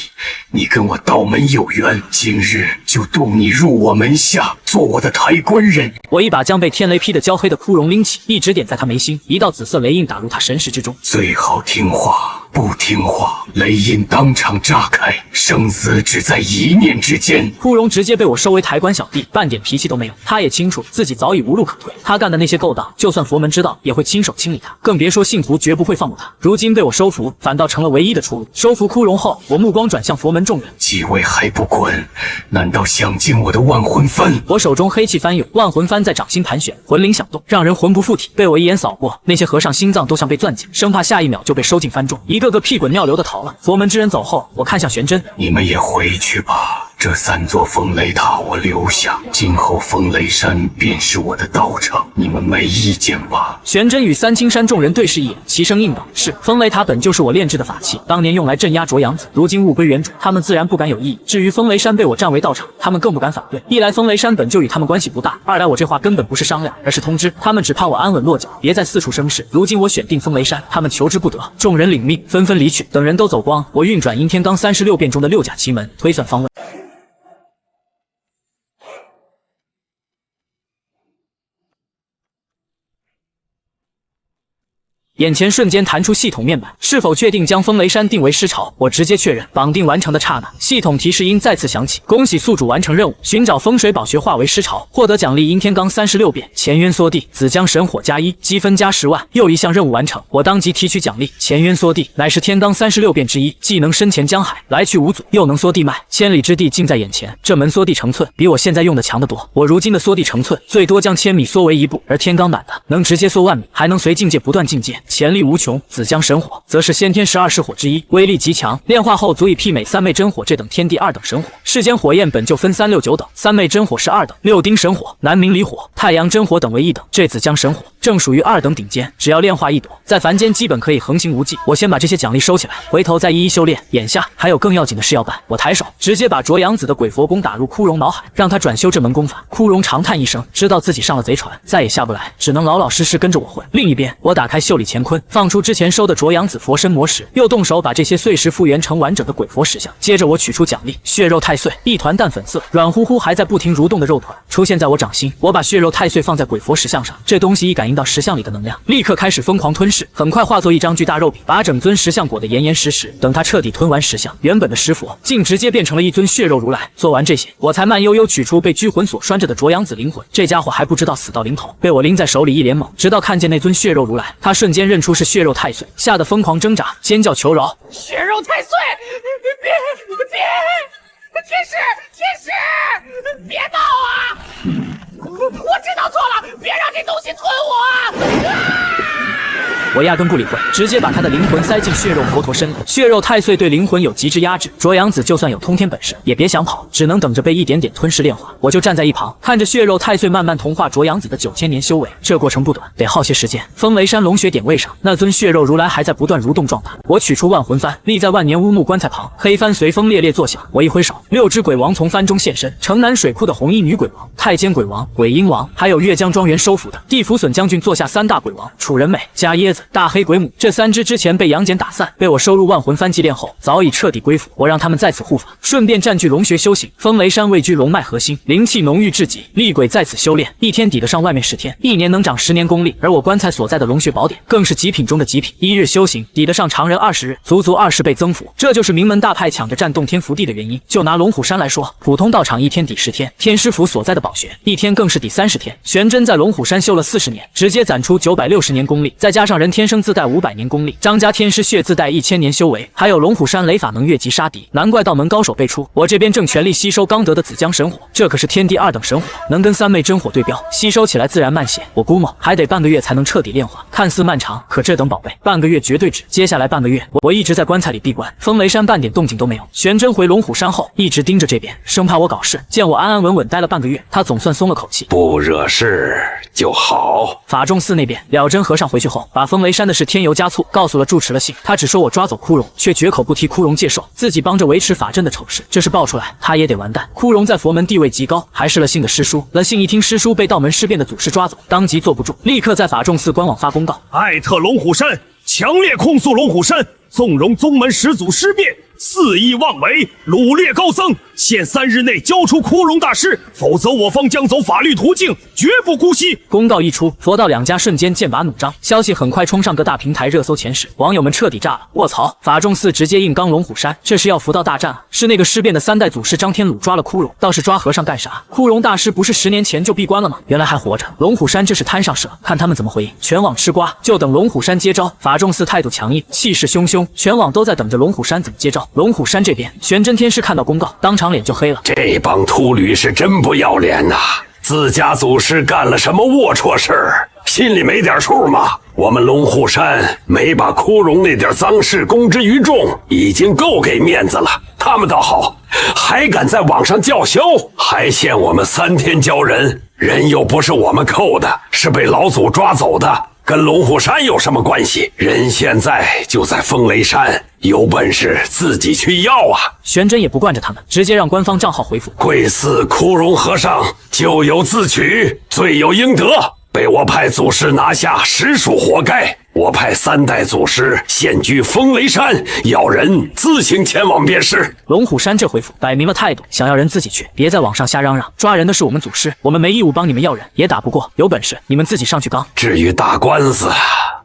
你跟我道门有缘，今日就渡你入我门下，做我的抬棺人。我一把将被天雷劈得焦黑的枯荣拎起，一直点在他眉心，一道紫色雷印打入他神识之中。最好听话，不听话，雷印当场炸开，生死只在一念之间。枯荣直接被我收为抬棺小弟，半点脾气都没有。他也清楚自己早已无路可退，他干的那些勾当，就算佛门知道，也会亲手清理他，更别说信徒绝不会放过他。如今被我收服，反倒成了唯一的出路。收服枯荣后，我目光转向佛门众人，几位还不滚？难道想进我的万魂幡？我手中黑气翻涌，万魂幡在掌心盘旋，魂灵响动，让人魂不附体。被我一眼扫过，那些和尚心脏都像被攥紧，生怕下一秒就被收进幡中，一个个屁滚尿流的逃了。佛门之人走后，我看向玄真，你们也回去吧。这3座风雷塔我留下，今后风雷山便是我的道场，你们没意见吧？玄真与三清山众人对视一眼，齐声应道：“是。”风雷塔本就是我炼制的法器，当年用来镇压卓阳子，如今物归原主，他们自然不敢有异议。至于风雷山被我占为道场，他们更不敢反对。一来风雷山本就与他们关系不大，二来我这话根本不是商量，而是通知他们，只怕我安稳落脚，别再四处生事。如今我选定风雷山，他们求之不得。众人领命，纷纷离去。等人都走光，我运转阴天罡36变中的6甲奇门，推算方位。眼前瞬间弹出系统面板，是否确定将风雷山定为尸巢？我直接确认，绑定完成的刹那，系统提示音再次响起：恭喜宿主完成任务，寻找风水宝穴化为尸巢，获得奖励阴天罡36变、乾渊缩地、紫江神火+1，积分加10万。又一项任务完成，我当即提取奖励。乾渊缩地乃是天罡36变之一，既能深潜江海，来去无阻，又能缩地脉，千里之地近在眼前。这门缩地成寸比我现在用的强得多。我如今的缩地成寸，最多将1000米缩为1步，而天罡版的能直接缩万米，还能随境界不断进阶。潜力无穷，紫江神火则是先天12式火之一，威力极强，炼化后足以媲美3昧真火这等天地2等神火。世间火焰本就分3、6、9等，3昧真火是2等，6丁神火、南冥离火、太阳真火等为1等，这紫江神火正属于2等顶尖，只要炼化1朵，在凡间基本可以横行无忌。我先把这些奖励收起来，回头再一一修炼。眼下还有更要紧的事要办。我抬手直接把卓阳子的鬼佛功打入枯荣脑海，让他转修这门功法。枯荣长叹一声，知道自己上了贼船，再也下不来，只能老老实实跟着我混。另一边，我打开袖里乾坤，放出之前收的卓阳子佛身魔石，又动手把这些碎石复原成完整的鬼佛石像。接着我取出奖励，血肉太岁，一团淡粉色，软乎乎还在不停蠕动的肉团出现在我掌心。我把血肉太岁放在鬼佛石像上，这东西一感应到石像里的能量，立刻开始疯狂吞噬，很快化作一张巨大肉饼，把整尊石像裹得严严实实。等他彻底吞完石像，原本的石佛竟直接变成了一尊血肉如来。做完这些，我才慢悠悠取出被拘魂锁拴着的卓阳子灵魂。这家伙还不知道死到临头，被我拎在手里一脸懵，直到看见那尊血肉如来，他瞬间认出是血肉太岁，吓得疯狂挣扎，尖叫求饶：血肉太岁，别！天使，别闹啊！我知道错了，别让吞我！我压根不理会，直接把他的灵魂塞进血肉佛陀身里。血肉太岁对灵魂有极致压制，卓阳子就算有通天本事，也别想跑，只能等着被一点点吞噬炼化。我就站在一旁，看着血肉太岁慢慢同化卓阳子的9000年修为。这过程不短，得耗些时间。风雷山龙穴点位上，那尊血肉如来还在不断蠕动壮大。我取出万魂幡，立在万年乌木棺材旁，黑幡随风猎猎作响。我一挥手，6只鬼王从幡中现身，城南水库的红衣女鬼王、太监鬼王、鬼婴王，还有岳江庄园收服的地府隼将军座下3大鬼王楚人美、加椰子、大黑鬼母。这3只之前被杨戬打散，被我收入万魂幡祭炼后，早已彻底归服。我让他们在此护法，顺便占据龙穴修行。风雷山位居龙脉核心，灵气浓郁至极，厉鬼在此修炼，一天抵得上外面10天，1年能长10年功力。而我棺材所在的龙穴宝典，更是极品中的极品，1日修行抵得上常人20日，足足20倍增幅。这就是名门大派抢着占洞天福地的原因。就拿龙虎山来说，普通道场1天抵10天，天师府所在的宝穴1天更是抵30天。玄真在龙虎山修了40年，直接攒出960年功力，再加上人天生自带500年功力，张家天师血自带1000年修为，还有龙虎山雷法能越级杀敌，难怪道门高手辈出。我这边正全力吸收刚得的紫江神火，这可是天地2等神火，能跟3昧真火对标，吸收起来自然慢些。我估摸还得半个月才能彻底炼化，看似漫长，可这等宝贝半个月绝对值。接下来半个月，我一直在棺材里闭关，风雷山半点动静都没有。玄真回龙虎山后，一直盯着这边，生怕我搞事。见我安安稳稳待了半个月，他总算松了口气，不惹事就好。法仲寺那边，了真和尚回去后，把风雷山的事添油加醋告诉了住持了信，他只说我抓走枯荣，却绝口不提枯荣借寿，自己帮着维持法阵的丑事，这事爆出来，他也得完蛋。枯荣在佛门地位极高，还是了信的师叔。了信一听师叔被道门尸变的祖师抓走，当即坐不住，立刻在法仲寺官网发公告，艾特龙虎山，强烈控诉龙虎山纵容宗门始祖尸变，肆意妄为，掳掠高僧，限3日内交出枯荣大师，否则我方将走法律途径，绝不姑息。公告一出，佛道2家瞬间剑拔弩张，消息很快冲上各大平台热搜前10，网友们彻底炸了。卧槽，法仲寺直接硬刚龙虎山，这是要佛道大战啊！是那个尸变的3代祖师张天鲁抓了枯荣，倒是抓和尚干啥？枯荣大师不是10年前就闭关了吗？原来还活着。龙虎山这是摊上事了，看他们怎么回应。全网吃瓜，就等龙虎山接招。法仲寺态度强硬，气势汹汹，全网都在等着龙虎山怎么接招。龙虎山这边，玄真天师看到公告，当场脸就黑了。这帮秃驴是真不要脸呐！自家祖师干了什么龌龊事儿，心里没点数吗？我们龙虎山没把枯荣那点脏事公之于众，已经够给面子了。他们倒好，还敢在网上叫嚣，还限我们3天交人，人又不是我们扣的，是被老祖抓走的。跟龙虎山有什么关系？人现在就在风雷山，有本事自己去要啊！玄真也不惯着他们，直接让官方账号回复：贵寺枯荣和尚咎有自取，罪有应得，被我派祖师拿下，实属活该。我派3代祖师现居风雷山，要人自行前往便是。龙虎山这回复摆明了态度，想要人自己去，别在网上瞎嚷嚷。抓人的是我们祖师，我们没义务帮你们要人，也打不过，有本事你们自己上去刚。至于打官司，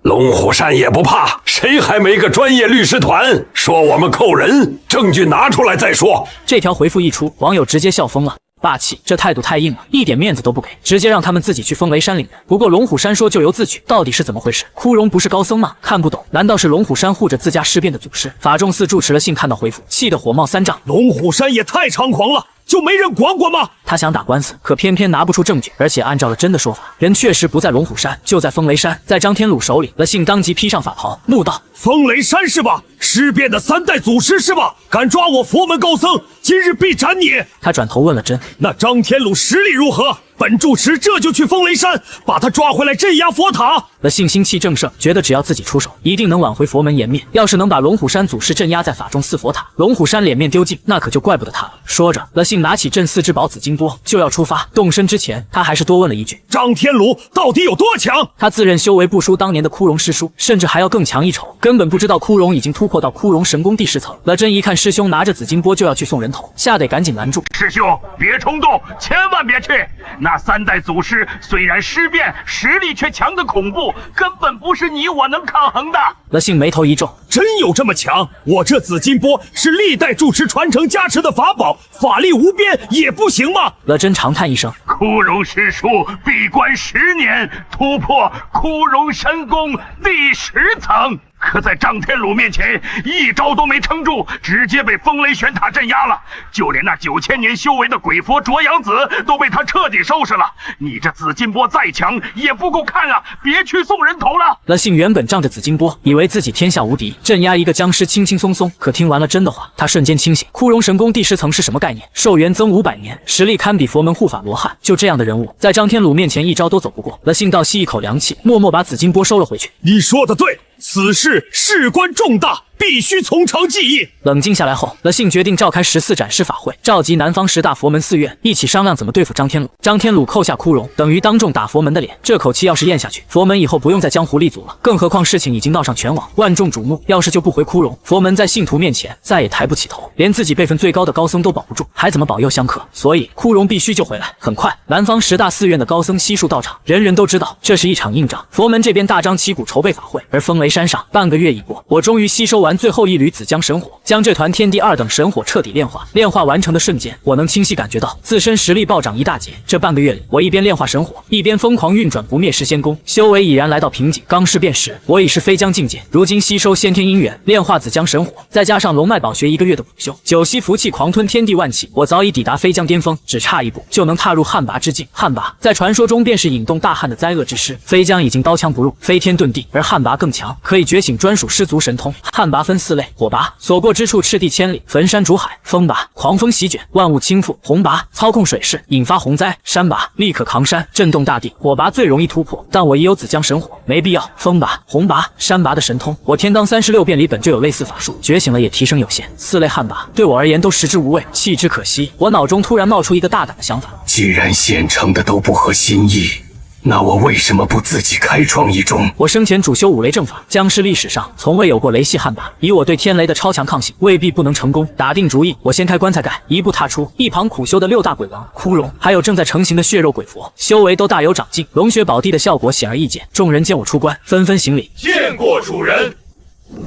龙虎山也不怕，谁还没个专业律师团？说我们扣人，证据拿出来再说。这条回复一出，网友直接笑疯了。霸气，这态度太硬了，一点面子都不给，直接让他们自己去风雷山领人。不过龙虎山说咎由自取，到底是怎么回事？枯荣不是高僧吗？看不懂，难道是龙虎山护着自家尸变的祖师？法仲寺住持了信看到回复，气得火冒3丈。龙虎山也太猖狂了，就没人管管吗？他想打官司，可偏偏拿不出证据，而且按照了真的说法，人确实不在龙虎山，就在风雷山，在张天鲁手里。了信当即披上法袍，怒道：风雷山是吧？尸变的3代祖师是吧？敢抓我佛门高僧，今日必斩你！他转头问了真，那张天鲁实力如何？本住持这就去风雷山，把他抓回来镇压佛塔。了信心气正盛，觉得只要自己出手，一定能挽回佛门颜面。要是能把龙虎山祖师镇压在法仲寺佛塔，龙虎山脸面丢尽，那可就怪不得他了。说着，了信拿起镇寺之宝紫金钵就要出发。动身之前，他还是多问了一句：张天鲁到底有多强？他自认修为不输当年的枯荣师叔，甚至还要更强一筹，根本不知道枯荣已经突破到枯荣神功第10层。了真一看师兄拿着紫金钵就要去送人头，吓得赶紧拦住：师兄别冲动，千万别去。那3代祖师虽然尸变，实力却强得恐怖，根本不是你我能抗衡的。了信眉头一皱，真有这么强？我这紫金钵是历代住持传承加持的法宝，法力无边也不行吗？了真长叹一声，枯荣师叔闭关10年，突破枯荣神功第10层，可在张天鲁面前一招都没撑住，直接被风雷玄塔镇压了。就连那9000年修为的鬼佛卓阳子都被他彻底收拾了。你这紫金波再强也不够看啊！别去送人头了。乐信原本仗着紫金波，以为自己天下无敌，镇压一个僵尸轻轻松松。可听完了真的话，他瞬间清醒。枯荣神功第10层是什么概念？寿元增500年，实力堪比佛门护法罗汉。就这样的人物，在张天鲁面前一招都走不过。乐信倒吸一口凉气，默默把紫金波收了回去。你说的对，此事事关重大，必须从长计议。冷静下来后，乐信决定召开14展示法会，召集南方10大佛门寺院一起商量怎么对付张天鲁。张天鲁扣下枯荣，等于当众打佛门的脸。这口气要是咽下去，佛门以后不用在江湖立足了。更何况事情已经闹上全网，万众瞩目。要是救不回枯荣，佛门在信徒面前再也抬不起头，连自己辈分最高的高僧都保不住，还怎么保佑香客？所以枯荣必须救回来。很快，南方10大寺院的高僧悉数到场，人人都知道这是一场硬仗。佛门这边大张旗鼓筹备法会，而风雷山上半个月已过，我终于吸收完最后一缕紫江神火，将这团天地2等神火彻底炼化。炼化完成的瞬间，我能清晰感觉到自身实力暴涨一大截。这半个月里，我一边炼化神火，一边疯狂运转不灭食仙功，修为已然来到瓶颈，刚试便实。我已是飞江境界，如今吸收先天因缘，炼化紫江神火，再加上龙脉宝学1个月的补修，九息福气狂吞天地万气，我早已抵达飞江巅峰，只差一步就能踏入旱魃之境。旱魃在传说中便是引动大旱的灾厄之师，飞江已经刀枪不入，飞天遁地，而旱魃更强，可以觉醒专属师族神通。旱魃分4类：火魃，所过之处赤地千里，焚山逐海；风魃，狂风席卷，万物倾覆；洪魃，操控水势，引发洪灾；山魃，力可扛山，震动大地。火魃最容易突破，但我已有紫江神火，没必要。风魃、洪魃、山魃的神通，我天罡36变里本就有类似法术，觉醒了也提升有限。4类旱魃对我而言都食之无味，弃之可惜。我脑中突然冒出一个大胆的想法：既然现成的都不合心意，那我为什么不自己开创一种？我生前主修5雷阵法，僵尸历史上从未有过雷系旱魃，以我对天雷的超强抗性，未必不能成功。打定主意，我掀开棺材盖，一步踏出，一旁苦修的6大鬼王、枯荣，还有正在成型的血肉鬼佛，修为都大有长进，龙血宝地的效果显而易见。众人见我出关，纷纷行礼，见过主人。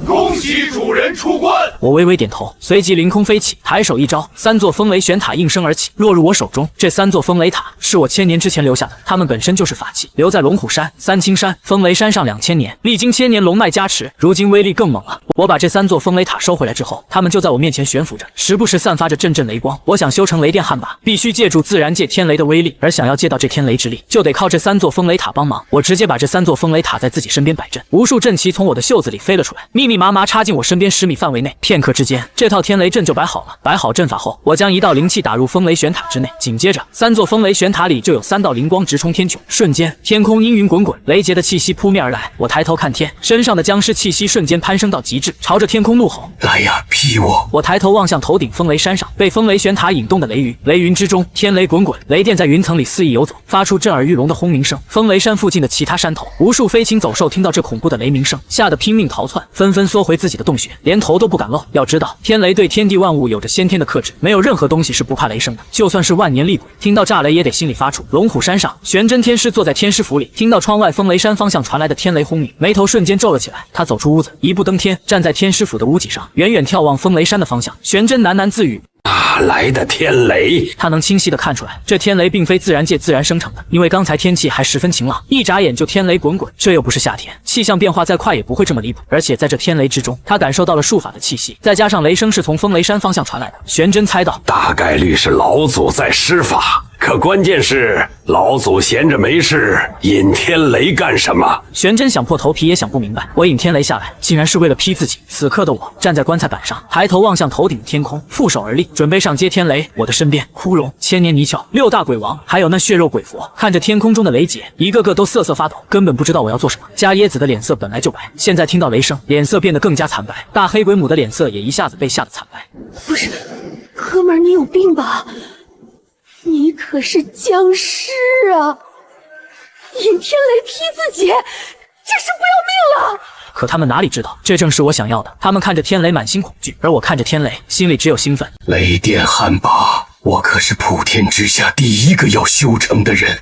恭喜主人出关！我微微点头，随即凌空飞起，抬手一招，3座风雷玄塔应声而起，落入我手中。这3座风雷塔是我1000年之前留下的，它们本身就是法器，留在龙虎山、三清山、风雷山上2000年，历经1000年龙脉加持，如今威力更猛了。我把这3座风雷塔收回来之后，它们就在我面前悬浮着，时不时散发着阵阵雷光。我想修成雷电旱魃，必须借助自然界天雷的威力，而想要借到这天雷之力，就得靠这3座风雷塔帮忙。我直接把这3座风雷塔在自己身边摆阵，无数阵旗从我的袖子里飞了出来，密密麻麻插进我身边10米范围内。片刻之间，这套天雷阵就摆好了。摆好阵法后，我将一道灵气打入风雷玄塔之内，紧接着3座风雷玄塔里就有3道灵光直冲天穹。瞬间，天空阴云滚滚，雷劫的气息扑面而来。我抬头看天，身上的僵尸气息瞬间攀升到极致，朝着天空怒吼：“来呀，劈我！”我抬头望向头顶风雷山上被风雷玄塔引动的雷云，雷云之中天雷滚滚，雷电在云层里肆意游走，发出震耳欲聋的轰鸣声。风雷山附近的其他山头，无数飞禽走兽听到这恐怖的雷鸣声，吓得拼命逃窜，纷纷缩回自己的洞穴，连头都不敢露。要知道，天雷对天地万物有着先天的克制，没有任何东西是不怕雷声的，就算是万年厉鬼，听到炸雷也得心里发怵。龙虎山上，玄真天师坐在天师府里，听到窗外风雷山方向传来的天雷轰鸣，眉头瞬间皱了起来。他走出屋子，一步登天，站在天师府的屋脊上，远远眺望风雷山的方向。玄真喃喃自语：“哪来的天雷？”他能清晰地看出来，这天雷并非自然界自然生成的，因为刚才天气还十分晴朗，一眨眼就天雷滚滚。这又不是夏天，气象变化再快也不会这么离谱。而且在这天雷之中，他感受到了术法的气息，再加上雷声是从风雷山方向传来的。玄真猜道，大概率是老祖在施法。可关键是，老祖闲着没事引天雷干什么？玄真想破头皮也想不明白，我引天雷下来，竟然是为了劈自己。此刻的我站在棺材板上，抬头望向头顶的天空，负手而立，准备上接天雷。我的身边，枯荣、千年泥鳅、6大鬼王，还有那血肉鬼佛，看着天空中的雷劫，一个个都瑟瑟发抖，根本不知道我要做什么。加椰子的脸色本来就白，现在听到雷声，脸色变得更加惨白。大黑鬼母的脸色也一下子被吓得惨白。不是，哥们儿，你有病吧？你可是僵尸啊！引天雷劈自己，这是不要命了！可他们哪里知道，这正是我想要的。他们看着天雷满心恐惧，而我看着天雷，心里只有兴奋。雷电旱魃，我可是普天之下第一个要修成的人，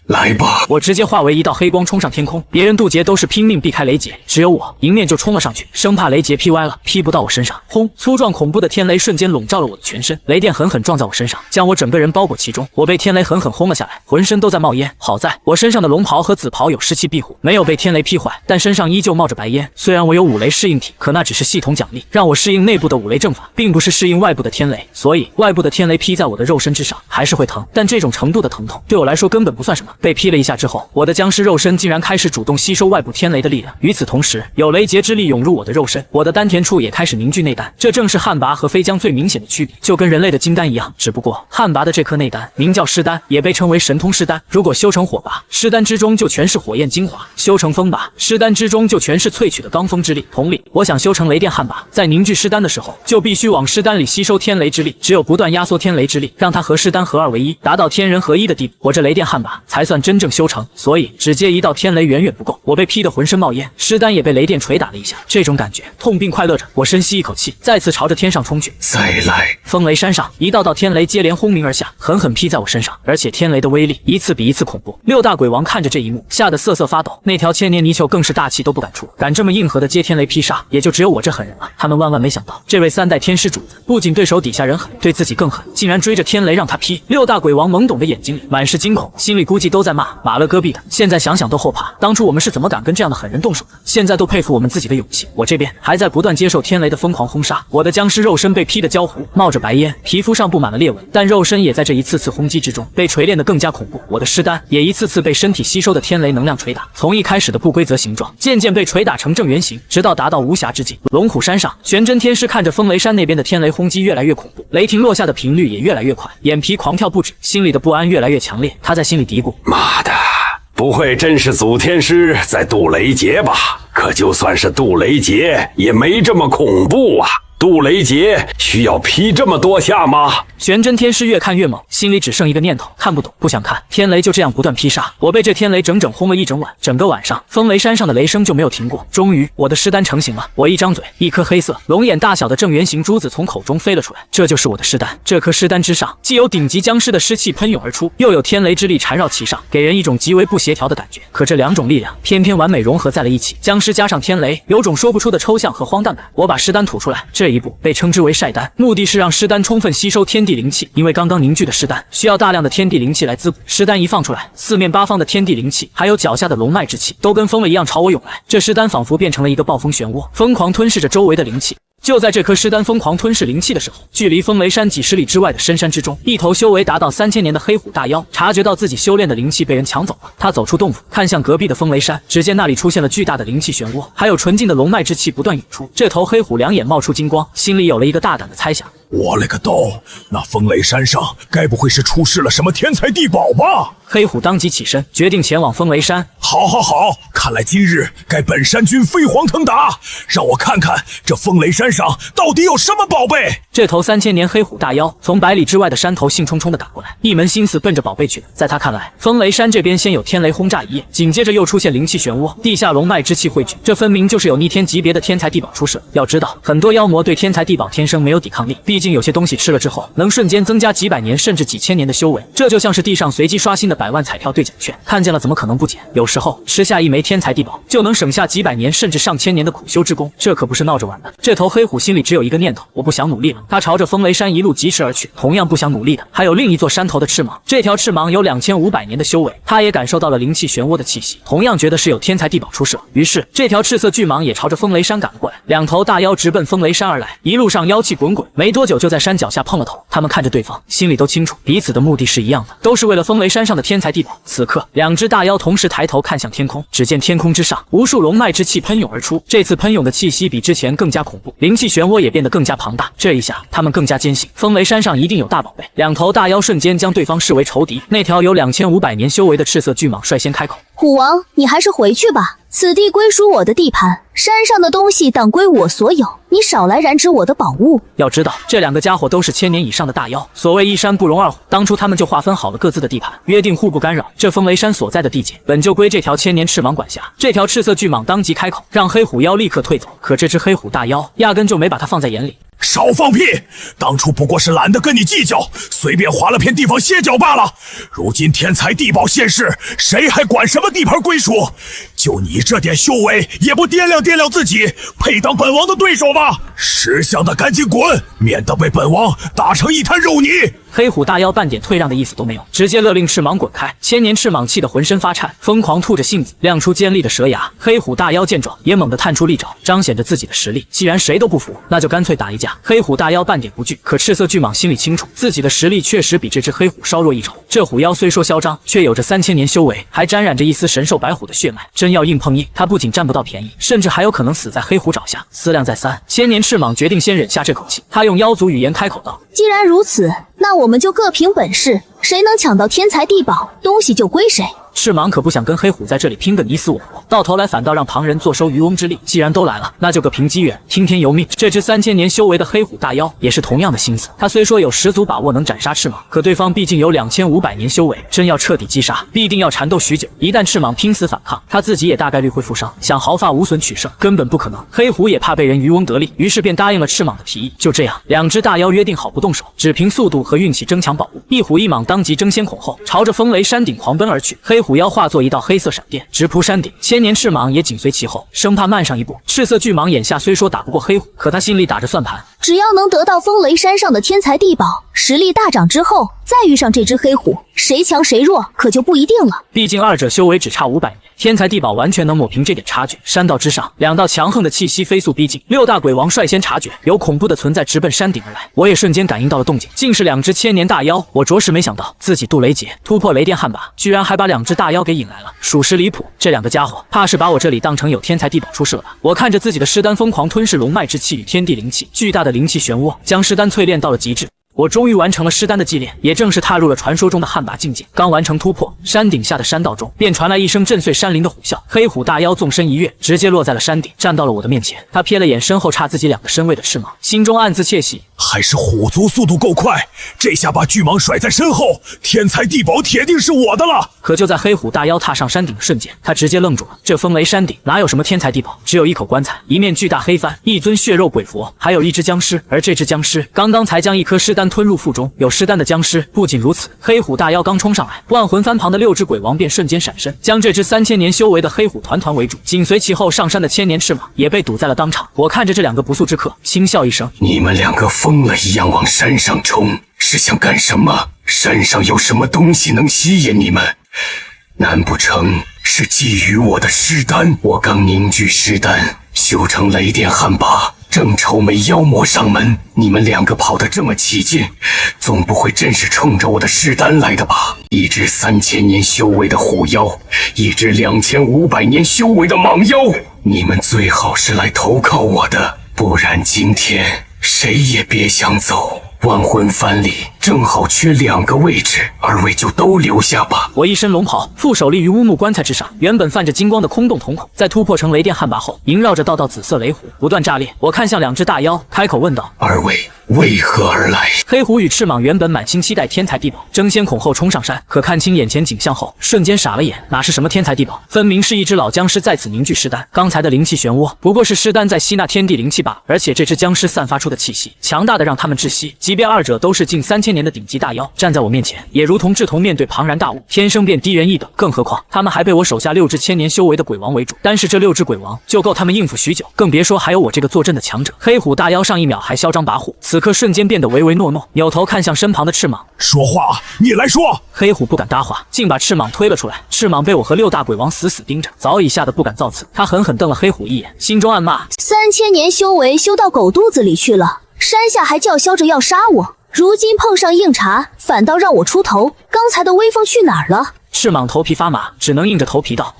来吧！我直接化为一道黑光冲上天空，别人渡劫都是拼命避开雷劫，只有我迎面就冲了上去，生怕雷劫劈歪了，劈不到我身上。轰！粗壮恐怖的天雷瞬间笼罩了我的全身，雷电狠狠撞在我身上，将我整个人包裹其中。我被天雷狠狠轰了下来，浑身都在冒烟。好在我身上的龙袍和紫袍有湿气庇护，没有被天雷劈坏，但身上依旧冒着白烟。虽然我有五雷适应体，可那只是系统奖励，让我适应内部的五雷正法，并不是适应外部的天雷。所以外部的天雷劈在我的肉身之上，还是会疼，但这种程度的疼痛对我来说根本不算什么。被劈了一下之后，我的僵尸肉身竟然开始主动吸收外部天雷的力量。与此同时，有雷劫之力涌入我的肉身，我的丹田处也开始凝聚内丹。这正是旱魃和飞江最明显的区别，就跟人类的金丹一样，只不过旱魃的这颗内丹名叫尸丹，也被称为神通尸丹。如果修成火魃，尸丹之中就全是火焰精华；修成风魃，尸丹之中就全是萃取的罡风之力。同理，我想修成雷电旱魃，在凝聚尸丹的时候，就必须往尸丹里吸收天雷之力，只有不断压缩天雷之力，让它和尸丹合二为一，达到天人合一的地步，我这雷电旱魃才算真正修成。所以只接一道天雷远远不够，我被劈得浑身冒烟，尸丹也被雷电捶打了一下。这种感觉痛并快乐着，我深吸一口气，再次朝着天上冲去。再来！风雷山上一道道天雷接连轰鸣而下，狠狠劈在我身上，而且天雷的威力一次比一次恐怖。六大鬼王看着这一幕，吓得瑟瑟发抖。那条千年泥鳅更是大气都不敢出，敢这么硬核的接天雷劈杀，也就只有我这狠人了。他们万万没想到，这位三代天师主子不仅对手底下人狠，对自己更狠，竟然追着天雷让他劈。六大鬼王懵懂的眼睛里满是惊恐，心里估计都在骂马勒戈壁的。现在想想都后怕，当初我们是怎么敢跟这样的狠人动手的？现在都佩服我们自己的勇气。我这边还在不断接受天雷的疯狂轰杀，我的僵尸肉身被劈得焦糊，冒着白烟，皮肤上布满了裂纹，但肉身也在这一次次轰击之中被锤炼得更加恐怖。我的尸丹也一次次被身体吸收的天雷能量捶打，从一开始的不规则形状，渐渐被捶打成正圆形，直到达到无暇之境。龙虎山上，玄真天师看着风雷山那边的天雷轰击越来越恐怖，雷霆落下的频率也越来越快，眼皮狂跳不止，心里的不安越来越强烈。他在心里嘀咕：妈的，不会真是祖天师在渡雷劫吧？可就算是渡雷劫，也没这么恐怖啊！渡雷劫需要劈这么多下吗？玄真天师越看越猛，心里只剩一个念头：看不懂，不想看。天雷就这样不断劈杀，我被这天雷整整轰了一整晚。整个晚上，风雷山上的雷声就没有停过。终于，我的尸丹成型了。我一张嘴，一颗黑色龙眼大小的正圆形珠子从口中飞了出来，这就是我的尸丹。这颗尸丹之上，既有顶级僵尸的尸气喷涌而出，又有天雷之力缠绕其上，给人一种极为不协调的感觉。可这两种力量偏偏完美融合在了一起，僵尸加上天雷，有种说不出的抽象和荒诞感。我把尸丹吐出来，这一步被称之为晒丹，目的是让尸丹充分吸收天地灵气，因为刚刚凝聚的尸丹需要大量的天地灵气来滋补。尸丹一放出来，四面八方的天地灵气，还有脚下的龙脉之气，都跟疯了一样朝我涌来。这尸丹仿佛变成了一个暴风漩涡，疯狂吞噬着周围的灵气。就在这颗尸丹疯狂吞噬灵气的时候，距离风雷山几十里之外的深山之中，一头修为达到3000年的黑虎大妖察觉到自己修炼的灵气被人抢走了。他走出洞府，看向隔壁的风雷山，只见那里出现了巨大的灵气漩涡，还有纯净的龙脉之气不断涌出。这头黑虎两眼冒出金光，心里有了一个大胆的猜想：我勒个兜，那风雷山上该不会是出世了什么天才地宝吧？黑虎当即起身，决定前往风雷山。好，看来今日该本山君飞黄腾达，让我看看这风雷山上到底有什么宝贝。这头3000年黑虎大妖从百里之外的山头兴冲冲地打过来，一门心思奔着宝贝去了。在他看来，风雷山这边先有天雷轰炸一夜，紧接着又出现灵气漩涡，地下龙脉之气汇聚，这分明就是有逆天级别的天才地宝出世。要知道，很多妖魔对天才地宝天生没有抵抗力，毕竟有些东西吃了之后能瞬间增加几百年甚至几千年的修为，这就像是地上随机刷新的100万彩票兑奖券，看见了怎么可能不捡？有时候吃下一枚天才地宝就能省下几百年甚至上千年的苦修之功，这可不是闹着玩的。这头黑虎心里只有一个念头：我不想努力了。他朝着风雷山一路疾驰而去。同样不想努力的还有另一座山头的赤蟒，这条赤蟒有2500年的修为，他也感受到了灵气漩涡的气息，同样觉得是有天才地宝出世。于是这条赤色巨蟒也朝着风雷山赶了过来，两头大妖直奔风雷山而来，一路上妖气滚滚，没多久就在山脚下碰了头。他们看着对方，心里都清楚彼此的目的是一样的，都是为了风雷山上的天才地宝。此刻两只大妖同时抬头看向天空，只见天空之上无数龙脉之气喷涌而出，这次喷涌的气息比之前更加恐怖，灵气漩涡也变得更加庞大。这一下他们更加坚信风雷山上一定有大宝贝。两头大妖瞬间将对方视为仇敌。那条有2500年修为的赤色巨蟒率先开口：虎王，你还是回去吧，此地归属我的地盘，山上的东西当归我所有，你少来染指我的宝物。要知道这两个家伙都是1000年以上的大妖，所谓一山不容二虎，当初他们就划分好了各自的地盘，约定互不干扰。这风雷山所在的地界本就归这条千年赤蟒管辖，这条赤色巨蟒当即开口让黑虎妖立刻退走，可这只黑虎大妖压根就没把他放在眼里。少放屁！当初不过是懒得跟你计较，随便划了片地方歇脚罢了。如今天才地宝现世，谁还管什么地盘归属？就你这点修为，也不掂量掂量自己，配当本王的对手吗？识相的赶紧滚，免得被本王打成一滩肉泥！黑虎大妖半点退让的意思都没有，直接勒令赤蟒滚开。千年赤蟒气得浑身发颤，疯狂吐着信子，亮出尖利的蛇牙。黑虎大妖见状，也猛地探出利爪，彰显着自己的实力。既然谁都不服，那就干脆打一架。黑虎大妖半点不惧，可赤色巨蟒心里清楚，自己的实力确实比这只黑虎稍弱一筹。这虎妖虽说嚣张，却有着3000年修为，还沾染着一丝神兽白虎的血脉。真要硬碰硬，他不仅占不到便宜，甚至还有可能死在黑虎爪下。思量再三，千年赤蟒决定先忍下这口气。他用妖族语言开口道：既然如此，那我们就各凭本事，谁能抢到天才地宝，东西就归谁。赤蟒可不想跟黑虎在这里拼个你死我活，到头来反倒让旁人坐收渔翁之利。既然都来了，那就各凭机缘，听天由命。这只3000年修为的黑虎大妖也是同样的心思。他虽说有十足把握能斩杀赤蟒，可对方毕竟有2500年修为，真要彻底击杀，必定要缠斗许久。一旦赤蟒拼死反抗，他自己也大概率会负伤，想毫发无损取胜根本不可能。黑虎也怕被人渔翁得利，于是便答应了赤蟒的提议。就这样，两只大妖约定好不动手，只凭速度和运气争抢宝物。一虎一蟒当即争先恐后，朝着风雷山顶狂奔而去。黑虎妖化作一道黑色闪电，直扑山顶。千年赤蟒也紧随其后，生怕慢上一步。赤色巨蟒眼下虽说打不过黑虎，可他心里打着算盘，只要能得到风雷山上的天才地宝，实力大涨之后，再遇上这只黑虎，谁强谁弱可就不一定了。毕竟二者修为只差500年，天才地宝完全能抹平这点差距。山道之上，两道强横的气息飞速逼近，六大鬼王率先察觉有恐怖的存在直奔山顶而来。我也瞬间感应到了动静，竟是两只千年大妖。我着实没想到自己渡雷劫突破雷电旱魃，居然还把两只大妖给引来了，属实离谱。这两个家伙怕是把我这里当成有天才地宝出世了吧。我看着自己的尸丹疯狂吞噬龙脉之气与天地灵气，巨大的灵气漩涡将尸丹淬炼到了极致。我终于完成了尸丹的祭炼，也正是踏入了传说中的旱魃境界。刚完成突破，山顶下的山道中便传来一声震碎山林的虎啸。黑虎大妖纵身一跃，直接落在了山顶，站到了我的面前。他瞥了眼身后差自己2个身位的赤蟒，心中暗自窃喜，还是虎族速度够快，这下把巨蟒甩在身后，天才地宝铁定是我的了。可就在黑虎大妖踏上山顶的瞬间，他直接愣住了。这风雷山顶哪有什么天才地宝，只有一口棺材，一面巨大黑帆，一尊血肉鬼佛，还有一只僵尸。而这只僵尸刚刚才将一颗尸丹吞入腹中，有尸丹的僵尸。不仅如此，黑虎大妖刚冲上来，万魂幡旁的6只鬼王便瞬间闪身，将这只3000年修为的黑虎团团围住。紧随其后上山的千年赤蟒也被堵在了当场。我看着这两个不速之客，轻笑一声：你们两个疯了一样往山上冲，是想干什么？山上有什么东西能吸引你们？难不成是觊觎我的尸丹？我刚凝聚尸丹，修成雷电旱魃，正愁没妖魔上门，你们两个跑得这么起劲，总不会真是冲着我的尸丹来的吧？一只3000年修为的虎妖，一只2500年修为的蟒妖，你们最好是来投靠我的，不然今天谁也别想走。万魂幡里正好缺2个位置，二位就都留下吧。我一身龙袍，负手立于乌木棺材之上，原本泛着金光的空洞瞳孔，在突破成雷电旱魃后，萦绕着道道紫色雷虎，不断炸裂。我看向2只大妖，开口问道：二位为何而来？黑虎与赤蟒原本满心期待天才地宝，争先恐后冲上山，可看清眼前景象后，瞬间傻了眼。哪是什么天才地宝，分明是一只老僵尸在此凝聚尸丹。刚才的灵气漩涡不过是尸丹在吸纳天地灵气罢了，而且这只僵尸散发出的气息强大的让他们窒息。即便二者都是近3000年的顶级大妖，站在我面前也如同志同面对庞然大物，天生便低人一等。更何况他们还被我手下6只千年修为的鬼王围住，单是这6只鬼王就够他们应付许久，更别说还有我这个坐镇的强者。黑虎大妖上一秒还嚣张跋扈，此刻瞬间变得唯唯诺诺，扭头看向身旁的赤蟒：说话，你来说。黑虎不敢搭话，竟把赤蟒推了出来。赤蟒被我和6大鬼王死死盯着，早已吓得不敢造次。他狠狠瞪了黑虎一眼，心中暗骂：3000年修为修到狗肚子里去了，山下还叫嚣着要杀我，如今碰上硬茬，反倒让我出头，刚才的威风去哪儿了？赤蟒头皮发麻，只能硬着头皮道：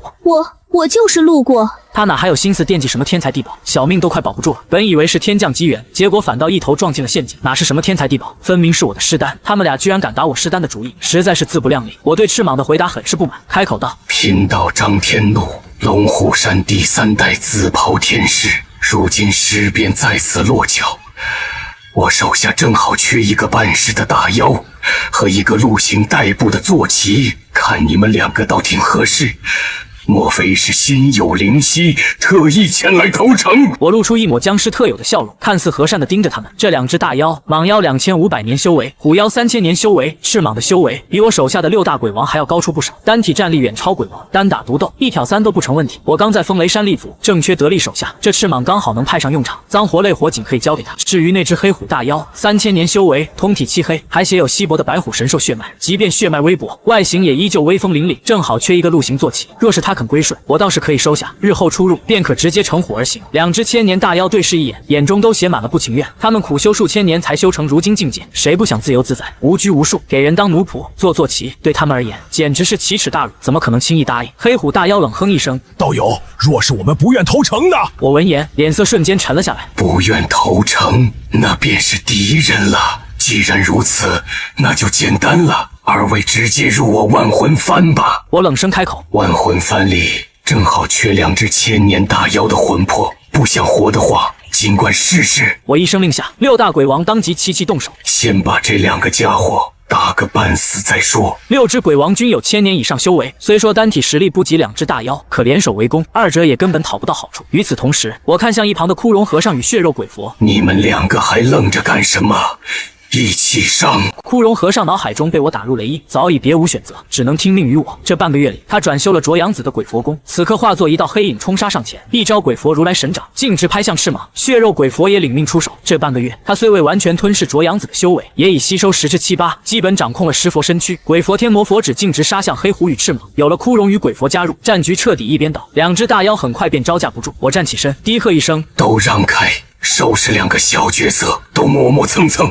我就是路过。他哪还有心思惦记什么天才地宝，小命都快保不住了。本以为是天降机缘，结果反倒一头撞进了陷阱。哪是什么天才地宝，分明是我的尸丹。他们俩居然敢打我尸丹的主意，实在是自不量力。我对赤蟒的回答很是不满，开口道：贫道张天怒，龙虎山第3代紫袍天师，如今尸便在此落脚。我手下正好缺一个办事的大妖和一个陆行带步的坐骑，看你们2个倒挺合适。莫非是心有灵犀，特意前来投诚？我露出一抹僵尸特有的笑容，看似和善地盯着他们。这两只大妖，蟒妖2500年修为，虎妖3000年修为，赤蟒的修为比我手下的6大鬼王还要高出不少，单体战力远超鬼王，单打独斗1挑3都不成问题。我刚在风雷山立足，正缺得力手下，这赤蟒刚好能派上用场，脏活累活仅可以交给他。至于那只黑虎大妖，3000年修为，通体漆黑，还写有稀薄的白虎神兽血脉，即便血脉微薄，外形也依旧威风凛凛，正好缺一个陆行坐骑。若是他肯归顺，我倒是可以收下，日后出入便可直接乘虎而行。两只千年大妖对视一眼，眼中都写满了不情愿。他们苦修数千年才修成如今境界，谁不想自由自在、无拘无束，给人当奴仆、做坐骑？对他们而言，简直是奇耻大辱，怎么可能轻易答应？黑虎大妖冷哼一声：“道友，若是我们不愿投诚的……”我闻言，脸色瞬间沉了下来。不愿投诚，那便是敌人了。既然如此，那就简单了。二位直接入我万魂幡吧。我冷声开口：“万魂幡里正好缺2只千年大妖的魂魄，不想活的话，尽管试试。”我一声令下，6大鬼王当即齐齐动手，先把这2个家伙打个半死再说。6只鬼王均有1000年以上修为，虽说单体实力不及2只大妖，可联手围攻，二者也根本讨不到好处。与此同时，我看向一旁的枯荣和尚与血肉鬼佛：“你们2个还愣着干什么？一起上！”枯荣和尚脑海中被我打入雷音，早已别无选择，只能听命于我。这半个月里，他转修了卓阳子的鬼佛功，此刻化作一道黑影冲杀上前，一招鬼佛如来神掌，径直拍向赤蟒。血肉鬼佛也领命出手。这半个月，他虽未完全吞噬卓阳子的修为，也已吸收10之7八，基本掌控了尸佛身躯。鬼佛天魔佛指径直杀向黑虎与赤蟒。有了枯荣与鬼佛加入，战局彻底一边倒。2只大妖很快便招架不住。我站起身，低喝一声：“都让开！”收拾2个小角色，都磨磨蹭蹭，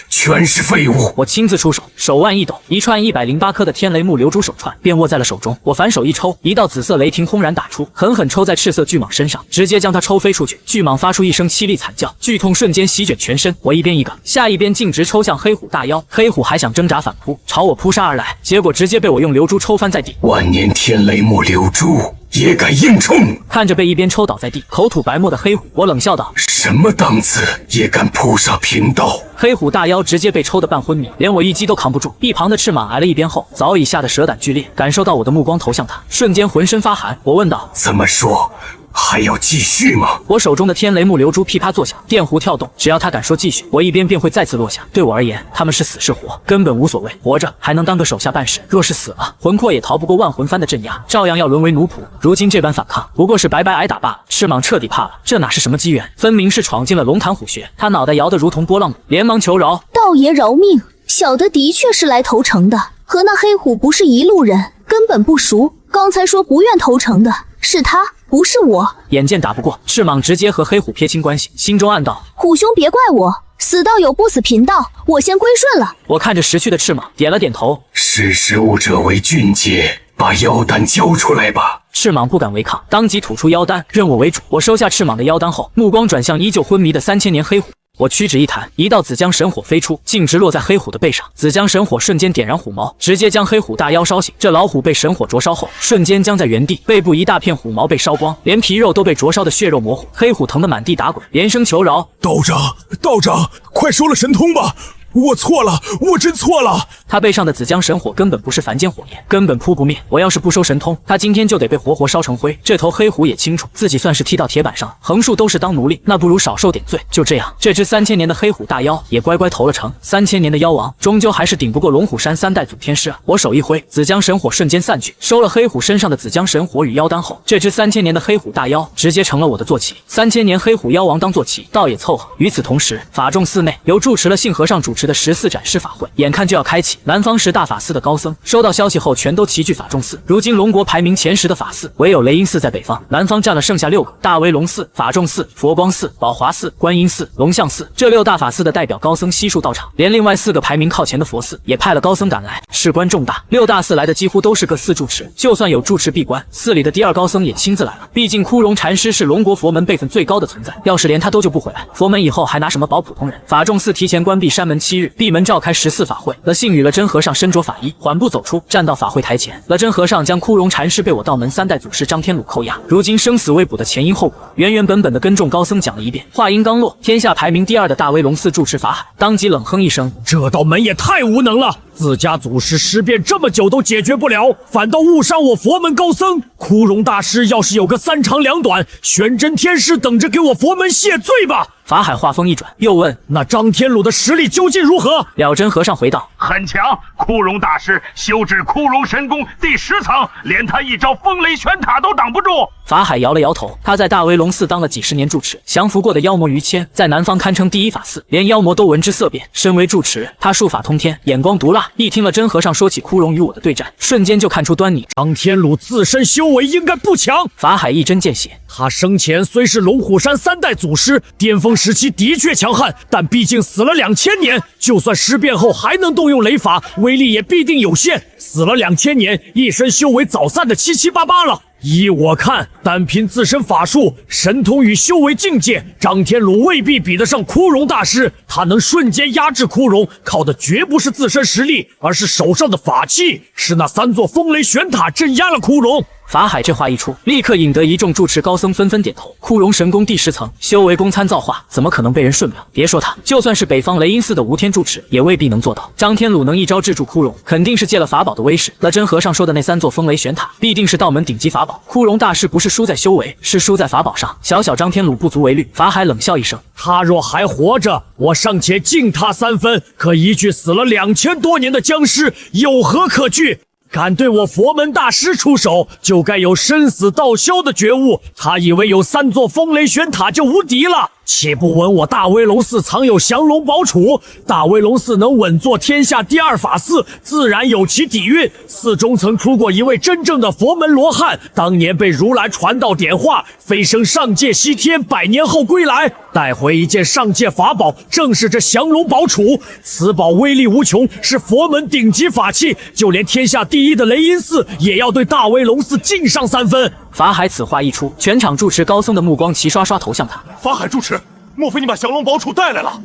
全是废物。我亲自出手，手腕一抖，一串108颗的天雷木流珠手串便握在了手中。我反手一抽，一道紫色雷霆轰然打出，狠狠抽在赤色巨蟒身上，直接将它抽飞出去。巨蟒发出一声凄厉惨叫，剧痛瞬间席卷全身。我一边一个，下一边径直抽向黑虎大妖。黑虎还想挣扎反扑，朝我扑杀而来，结果直接被我用流珠抽翻在地。万年天雷木流珠也敢硬冲！看着被一边抽倒在地、口吐白沫的黑虎，我冷笑道：“什么档次也敢扑杀贫道！”黑虎大妖直接被抽得半昏迷，连我一击都扛不住。一旁的赤蟒挨了一鞭后，早已吓得舌胆俱裂，感受到我的目光投向他，瞬间浑身发寒。我问道：“怎么说？还要继续吗？”我手中的天雷木流珠噼啪作响，电弧跳动，只要他敢说继续，我一边便会再次落下。对我而言，他们是死是活根本无所谓，活着还能当个手下办事，若是死了，魂魄也逃不过万魂幡的镇压，照样要沦为奴仆。如今这般反抗，不过是白白挨打罢了。赤蟒彻底怕了，这哪是什么机缘，分明是闯进了龙潭虎穴。他脑袋摇得如同拨浪鼓，连忙求饶：“道爷饶命，小的的确是来投诚的，和那黑虎不是一路人，根本不熟。刚才说不愿投诚的是他，不是我。”眼见打不过，赤蟒直接和黑虎撇清关系，心中暗道：“虎兄别怪我，死道友不死贫道，我先归顺了。”我看着识趣的赤蟒，点了点头：“识时务者为俊杰，把妖丹交出来吧。”赤蟒不敢违抗，当即吐出妖丹，认我为主。我收下赤蟒的妖丹后，目光转向依旧昏迷的3000年黑虎。我屈指一弹，一道紫江神火飞出，径直落在黑虎的背上。紫江神火瞬间点燃虎毛，直接将黑虎大妖烧醒。这老虎被神火灼烧后，瞬间僵在原地，背部一大片虎毛被烧光，连皮肉都被灼烧的血肉模糊。黑虎疼得满地打滚，连声求饶：“道长，道长，快收了神通吧！我错了，我真错了。”他背上的紫江神火根本不是凡间火焰，根本扑不灭。我要是不收神通，他今天就得被活活烧成灰。这头黑虎也清楚自己算是踢到铁板上了，横竖都是当奴隶，那不如少受点罪。就这样，这只3000年的黑虎大妖也乖乖投了诚。3000年的妖王终究还是顶不过龙虎山3代祖天师啊！我手一挥，紫江神火瞬间散去，收了黑虎身上的紫江神火与妖丹后，这只3000年的黑虎大妖直接成了我的坐骑。3000年黑虎妖王当坐骑，倒也凑合。与此同时，法众寺内由住持了信和尚主持的14展示法会，眼看就要开启。南方十大法寺的高僧收到消息后，全都齐聚法众寺。如今龙国排名前10的法寺，唯有雷音寺在北方，南方占了剩下6个：大威龙寺、法众寺、佛光寺、宝华寺、观音寺、龙象寺。这6大法寺的代表高僧悉数到场，连另外4个排名靠前的佛寺也派了高僧赶来，事关重大。6大寺来的几乎都是各寺住持，就算有住持闭关，寺里的第2高僧也亲自来了。毕竟枯荣禅师是龙国佛门辈分最高的存在，要是连他都救不回来，佛门以后还拿什么保普通人？法众寺提前关闭山门7 7日，闭门召开14法会。了信与了真和尚身着法衣，缓步走出，站到法会台前。了真和尚将枯荣禅师被我道门3代祖师张天鲁扣押，如今生死未卜的前因后果，原本的跟众高僧讲了一遍。话音刚落，天下排名第2的大威龙寺住持法海当即冷哼一声：“这道门也太无能了！自家祖师尸变这么久都解决不了，反倒误伤我佛门高僧。枯荣大师要是有个3长2短，玄真天师等着给我佛门谢罪吧！”法海话锋一转，又问：“那张天鲁的实力究竟如何？”了真和尚回道：“很强，枯荣大师修至枯荣神功第10层，连他一招风雷玄塔都挡不住。”法海摇了摇头，他在大威龙寺当了几10年住持，降服过的妖魔于千，在南方堪称第1法寺，连妖魔都闻之色变。身为住持，他术法通天，眼光毒辣。一听了真和尚说起枯荣与我的对战，瞬间就看出端倪。张天鲁自身修为应该不强。法海一针见血，他生前虽是龙虎山3代祖师，巅峰时期的确强悍，但毕竟死了2000年，就算尸变后还能动用雷法，威力也必定有限。死了2000年，一身修为早散的七七八八了。依我看，单凭自身法术、神通与修为境界，张天鲁未必比得上枯荣大师。他能瞬间压制枯荣，靠的绝不是自身实力，而是手上的法器，是那3座风雷玄塔镇压了枯荣。法海这话一出，立刻引得一众住持高僧纷纷点头。枯荣神功第10层，修为公参造化，怎么可能被人顺秒？别说他，就算是北方雷音寺的无天住持，也未必能做到。张天鲁能一招制住枯荣，肯定是借了法宝的威势。那真和尚说的那3座风雷玄塔，必定是道门顶级法宝。枯荣大师不是输在修为，是输在法宝上。小张天鲁不足为虑。法海冷笑一声：“他若还活着，我尚且敬他3分，可一具死了2000多年的僵尸，有何可惧？敢对我佛门大师出手，就该有生死道消的觉悟。他以为有3座风雷玄塔就无敌了，岂不闻我大威龙寺藏有降龙宝杵？大威龙寺能稳坐天下第2法寺，自然有其底蕴。寺中曾出过一位真正的佛门罗汉，当年被如来传道点化，飞升上界西天，100年后归来，带回一件上界法宝，正是这降龙宝杵。此宝威力无穷，是佛门顶级法器，就连天下第1的雷音寺也要对大威龙寺敬上3分。”法海此话一出，全场住持高僧的目光齐刷刷投向他。法海住持，莫非你把降龙宝杵带来了？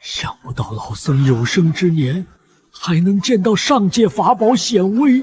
想不到老僧有生之年还能见到上界法宝显威，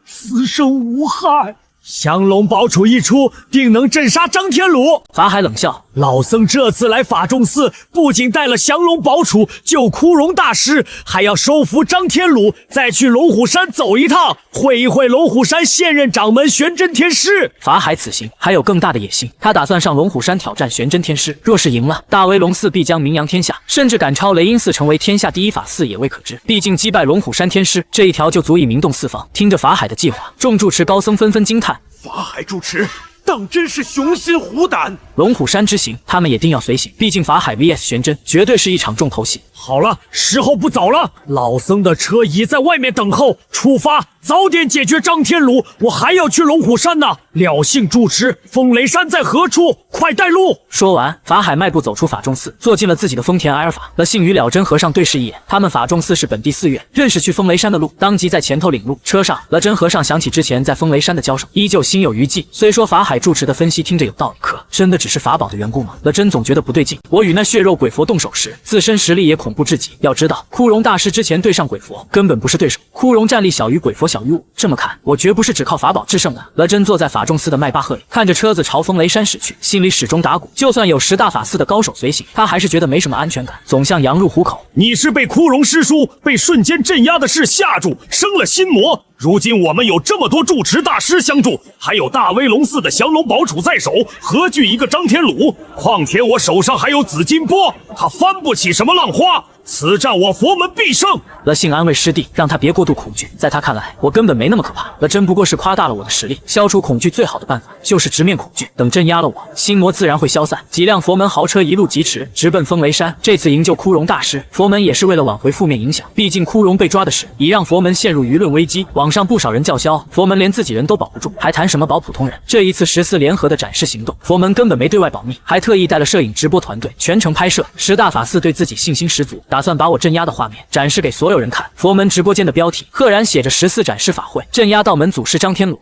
此生无憾。降龙宝杵一出，定能镇杀张天鲁。法海冷笑：“老僧这次来法中寺，不仅带了降龙宝杵救枯荣大师，还要收服张天鲁，再去龙虎山走一趟，会一会龙虎山现任掌门玄真天师。”法海此行还有更大的野心，他打算上龙虎山挑战玄真天师。若是赢了，大威龙寺必将名扬天下，甚至赶超雷音寺成为天下第1法寺也未可知。毕竟击败龙虎山天师这一条就足以名动四方。听着法海的计划，众住持高僧纷纷惊叹：“法海住持当真是雄心虎胆。”龙虎山之行，他们也定要随行，毕竟法海 VS 玄真绝对是一场重头戏。好了，时候不早了，老僧的车已在外面等候，出发，早点解决张天鲁，我还要去龙虎山呢。了幸住持，风雷山在何处？快带路！说完，法海迈步走出法中寺，坐进了自己的丰田埃尔法。了幸与了真和尚对视一眼，他们法中寺是本地寺院，认识去风雷山的路，当即在前头领路。车上，了真和尚想起之前在风雷山的交手，依旧心有余悸。虽说法海住持的分析听着有道理，可真的只是法宝的缘故吗？了真总觉得不对劲。我与那血肉鬼佛动手时，自身实力也恐怖至极。要知道，枯荣大师之前对上鬼佛根本不是对手，枯荣战力小于鬼佛小于我。这么看，我绝不是只靠法宝制胜的。了真坐在法中寺的迈巴赫里，看着车子朝风雷山驶去，心里始终打鼓。就算有10大法寺的高手随行，他还是觉得没什么安全感，总像羊入虎口。你是被枯荣师叔被瞬间镇压的事吓住，生了心魔。如今我们有这么多住持大师相助，还有大威龙寺的降龙宝杵在手，何惧一个张天鲁？况且我手上还有紫金波，他翻不起什么浪花。此战我佛门必胜。了幸安慰师弟，让他别过度恐惧。在他看来，我根本没那么可怕，了真不过是夸大了我的实力。消除恐惧最好的办法就是直面恐惧，等镇压了我，心魔自然会消散。几辆佛门豪车一路疾驰，直奔风雷山。这次营救枯荣大师，佛门也是为了挽回负面影响。毕竟枯荣被抓的事，已让佛门陷入舆论危机。网上不少人叫嚣，佛门连自己人都保不住，还谈什么保普通人？这一次14联合的展示行动，佛门根本没对外保密，还特意带了摄影直播团队全程拍摄。10大法寺对自己信心十足，打算把我镇压的画面展示给所有人看。佛门直播间的标题赫然写着14展示法会，镇压道门祖师张天鲁。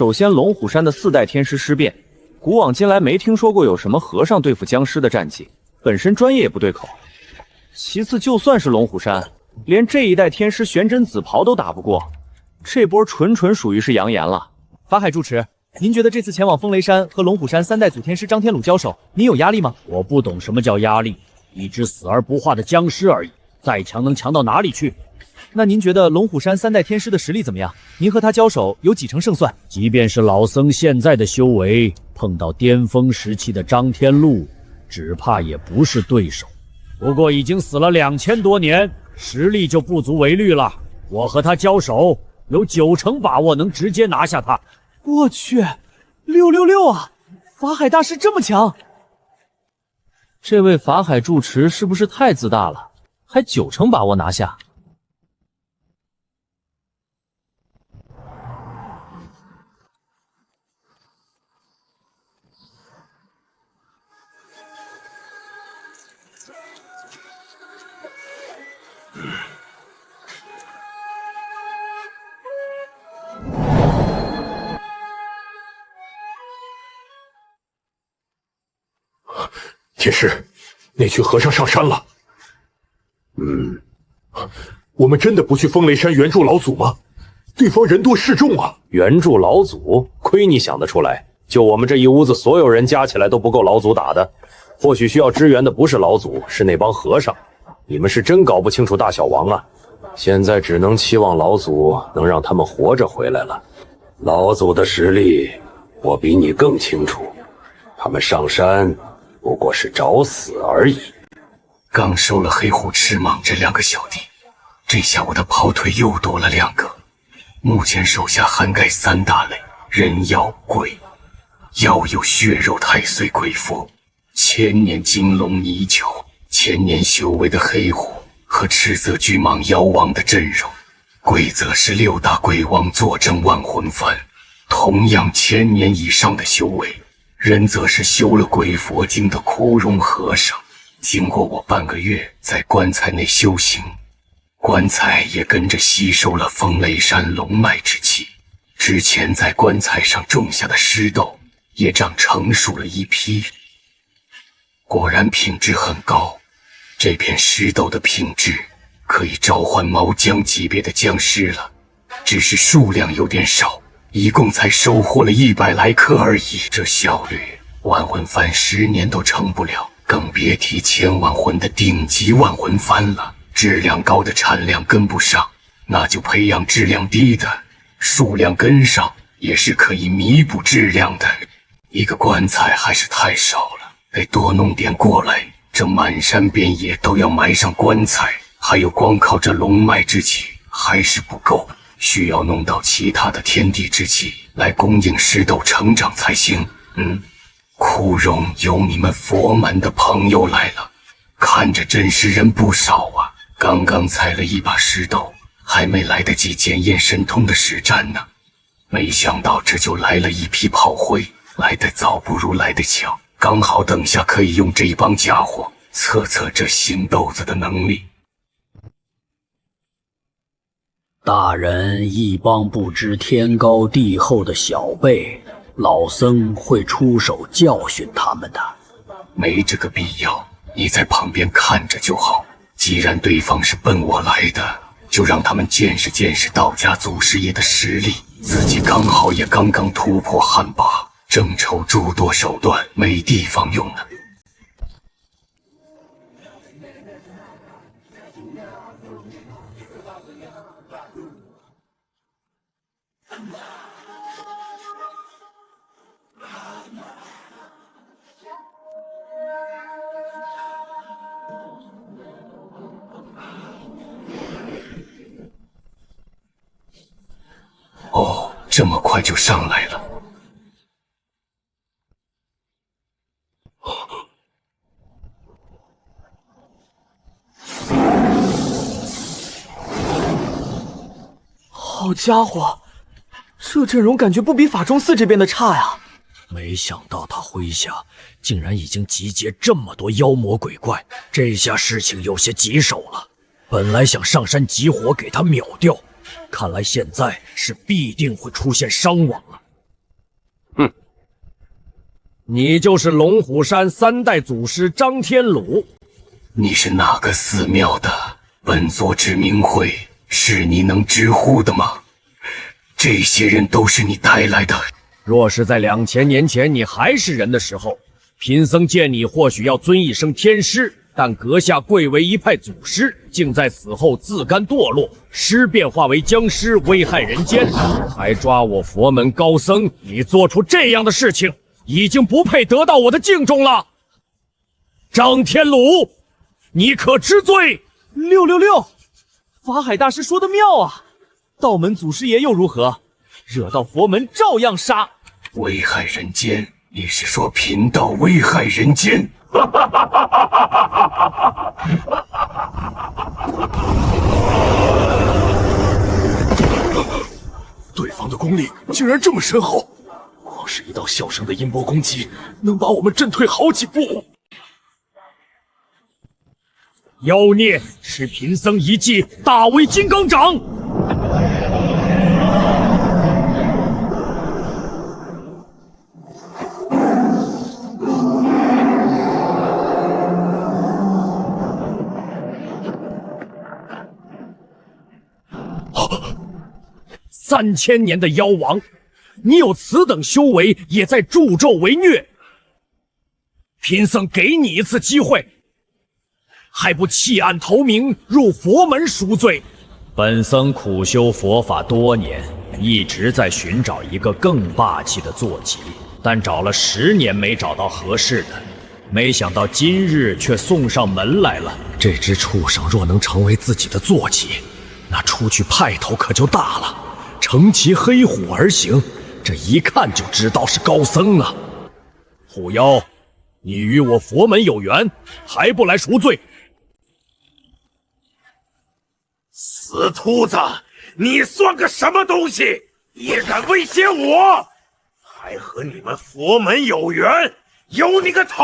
首先，龙虎山的4代天师尸变，古往今来没听说过有什么和尚对付僵尸的战绩，本身专业也不对口。其次，就算是龙虎山，连这一代天师玄真紫袍都打不过，这波纯属于是扬言了。法海住持，您觉得这次前往风雷山和龙虎山3代祖天师张天鲁交手，您有压力吗？我不懂什么叫压力，一只死而不化的僵尸而已，再强能强到哪里去？那您觉得龙虎山3代天师的实力怎么样？您和他交手有几成胜算？即便是老僧现在的修为，碰到巅峰时期的张天禄，只怕也不是对手。不过已经死了2000多年，实力就不足为虑了。我和他交手，有9成把握能直接拿下他。我去，666啊！法海大师这么强，这位法海住持是不是太自大了？还9成把握拿下？天师，那群和尚上山了。我们真的不去风雷山援助老祖吗？对方人多势众啊！援助老祖，亏你想得出来！就我们这一屋子所有人加起来都不够老祖打的。或许需要支援的不是老祖，是那帮和尚。你们是真搞不清楚大小王啊！现在只能期望老祖能让他们活着回来了。老祖的实力，我比你更清楚。他们上山不过是找死而已。刚收了黑虎、赤蟒这2个小弟，这下我的跑腿又多了2个。目前手下涵盖3大类：人、妖、鬼。妖有血肉太岁鬼佛、千年金龙泥鳅、千年修为的黑虎和赤色巨蟒妖王的阵容。鬼则是6大鬼王坐镇万魂幡，同样1000年以上的修为。人则是修了鬼佛经的枯荣和尚，经过我半个月在棺材内修行，棺材也跟着吸收了风雷山龙脉之气。之前在棺材上种下的尸豆也长成熟了一批，果然品质很高。这片尸豆的品质可以召唤毛将级别的僵尸了，只是数量有点少，一共才收获了100来颗而已。这效率，万魂幡10年都成不了，更别提1000万魂的顶级万魂幡了。质量高的产量跟不上，那就培养质量低的，数量跟上也是可以弥补质量的。一个棺材还是太少了，得多弄点过来。这满山遍野都要埋上棺材，还有光靠这龙脉之气还是不够，需要弄到其他的天地之气来供应石斗成长才行。枯荣有你们佛门的朋友来了，看着真是人不少啊。刚刚采了一把石斗，还没来得及检验神通的实战呢，没想到这就来了一批炮灰，来得早不如来得巧，刚好等下可以用这帮家伙测测这新豆子的能力。大人一帮不知天高地厚的小辈，老僧会出手教训他们的。没这个必要，你在旁边看着就好。既然对方是奔我来的，就让他们见识见识道家祖师爷的实力。自己刚好也刚刚突破汉八，正愁诸多手段没地方用呢。哦，这么快就上来了。好家伙，这阵容感觉不比法中寺这边的差呀！没想到他麾下竟然已经集结这么多妖魔鬼怪，这下事情有些棘手了。本来想上山集火给他秒掉，看来现在是必定会出现伤亡了。你就是龙虎山3代祖师张天鲁。你是哪个寺庙的？本座知明慧，是你能直呼的吗？这些人都是你带来的。若是在2000年前你还是人的时候，贫僧见你或许要尊一声天师，但阁下贵为一派祖师，竟在死后自甘堕落，尸变化为僵尸，危害人间，还抓我佛门高僧。你做出这样的事情，已经不配得到我的敬重了。张天鲁，你可知罪？666，法海大师说的妙啊！道门祖师爷又如何？惹到佛门照样杀。危害人间？你是说贫道危害人间？对方的功力竟然这么深厚，光是一道小声的音波攻击，能把我们震退好几步。妖孽，吃贫僧一记大威金刚掌！3000年的妖王，你有此等修为，也在助纣为虐。贫僧给你一次机会，还不弃暗投明，入佛门赎罪？本僧苦修佛法多年，一直在寻找一个更霸气的坐骑，但找了10年没找到合适的，没想到今日却送上门来了。这只畜生若能成为自己的坐骑，那出去派头可就大了。乘骑黑虎而行，这一看就知道是高僧啊！虎妖，你与我佛门有缘，还不来赎罪？死秃子，你算个什么东西？也敢威胁我？还和你们佛门有缘？有你个头！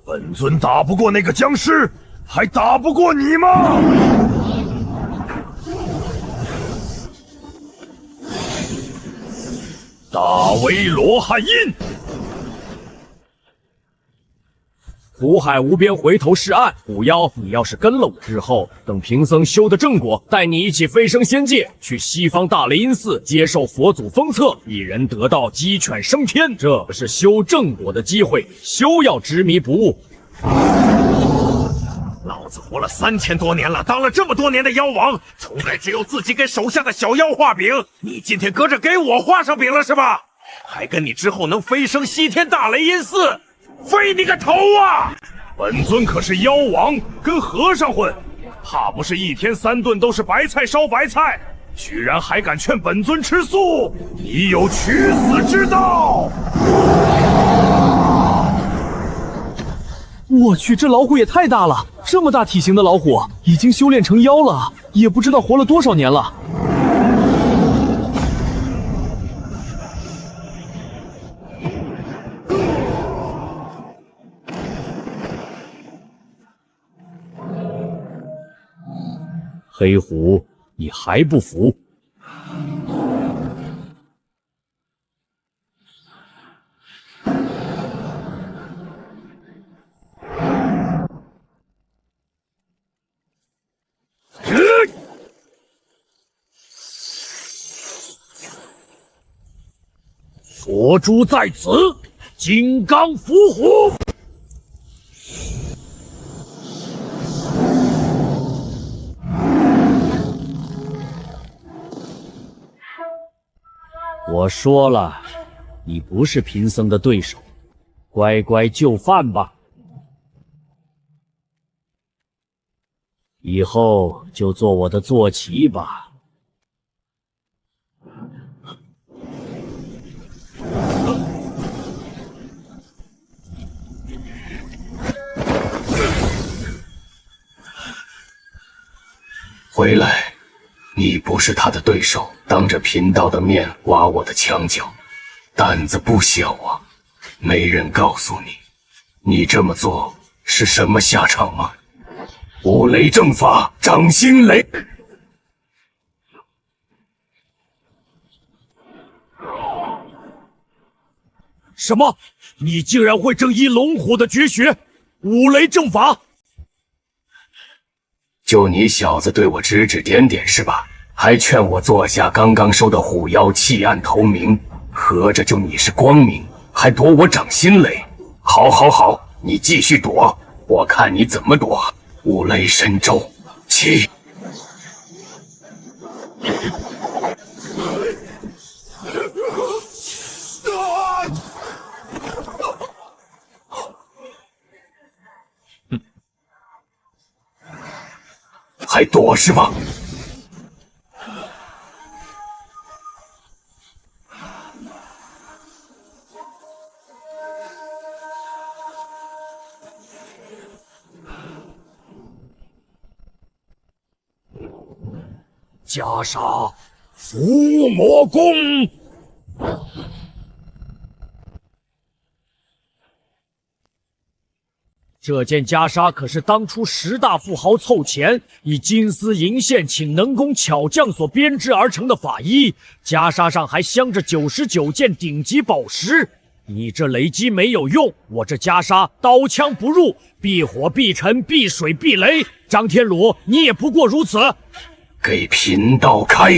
本尊打不过那个僵尸，还打不过你吗？大威罗汉印！苦海无边，回头是岸。虎妖，你要是跟了我，日后等贫僧修得正果，带你一起飞升仙界，去西方大雷音寺接受佛祖封册，一人得道，鸡犬升天。这是修正果的机会，休要执迷不悟。老子活了3000多年了，当了这么多年的妖王，从来只有自己给手下的小妖画饼。你今天搁这给我画上饼了是吧？还跟你之后能飞升西天大雷音寺，飞你个头啊！本尊可是妖王，跟和尚混，怕不是1天3顿都是白菜烧白菜，居然还敢劝本尊吃素，你有取死之道！我去，这老虎也太大了！这么大体型的老虎，已经修炼成妖了，也不知道活了多少年了。黑虎，你还不服？佛珠在此，金刚伏虎！我说了，你不是贫僧的对手，乖乖就范吧。以后就做我的坐骑吧。回来，你不是他的对手，当着贫道的面挖我的墙角，胆子不小啊！没人告诉你，你这么做是什么下场吗？五雷正法，掌心雷。什么？你竟然会正一龙虎的绝学五雷正法？就你小子对我指指点点是吧？还劝我做下刚刚收的虎妖弃暗投明，合着就你是光明，还躲我掌心雷？好，好，好，你继续躲，我看你怎么躲。五雷神咒，起！还躲是吧？袈裟伏魔功。这件袈裟可是当初10大富豪凑钱，以金丝银线请能工巧匠所编织而成的法衣，袈裟上还镶着99件顶级宝石。你这雷击没有用，我这袈裟刀枪不入，避火避尘避水避雷。张天鲁，你也不过如此。给贫道开！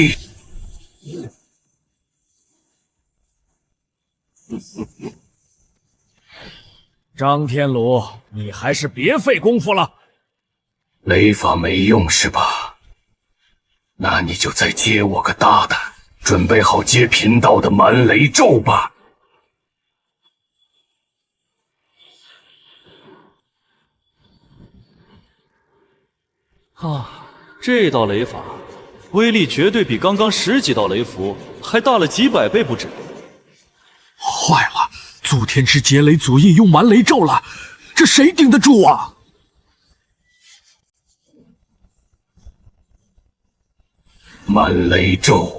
张天鲁，你还是别费功夫了。雷法没用是吧？那你就再接我个大的，准备好接贫道的蛮雷咒吧。啊，这道雷法威力绝对比刚刚10几道雷符还大了几百倍不止。坏了！祖天之劫雷祖印用蛮雷咒了，这谁顶得住啊？蛮雷咒，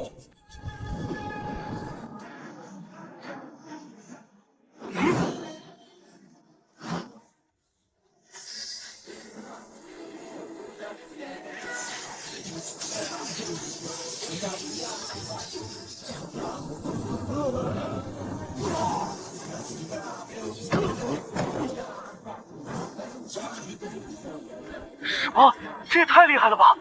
什么？这也太厉害了吧！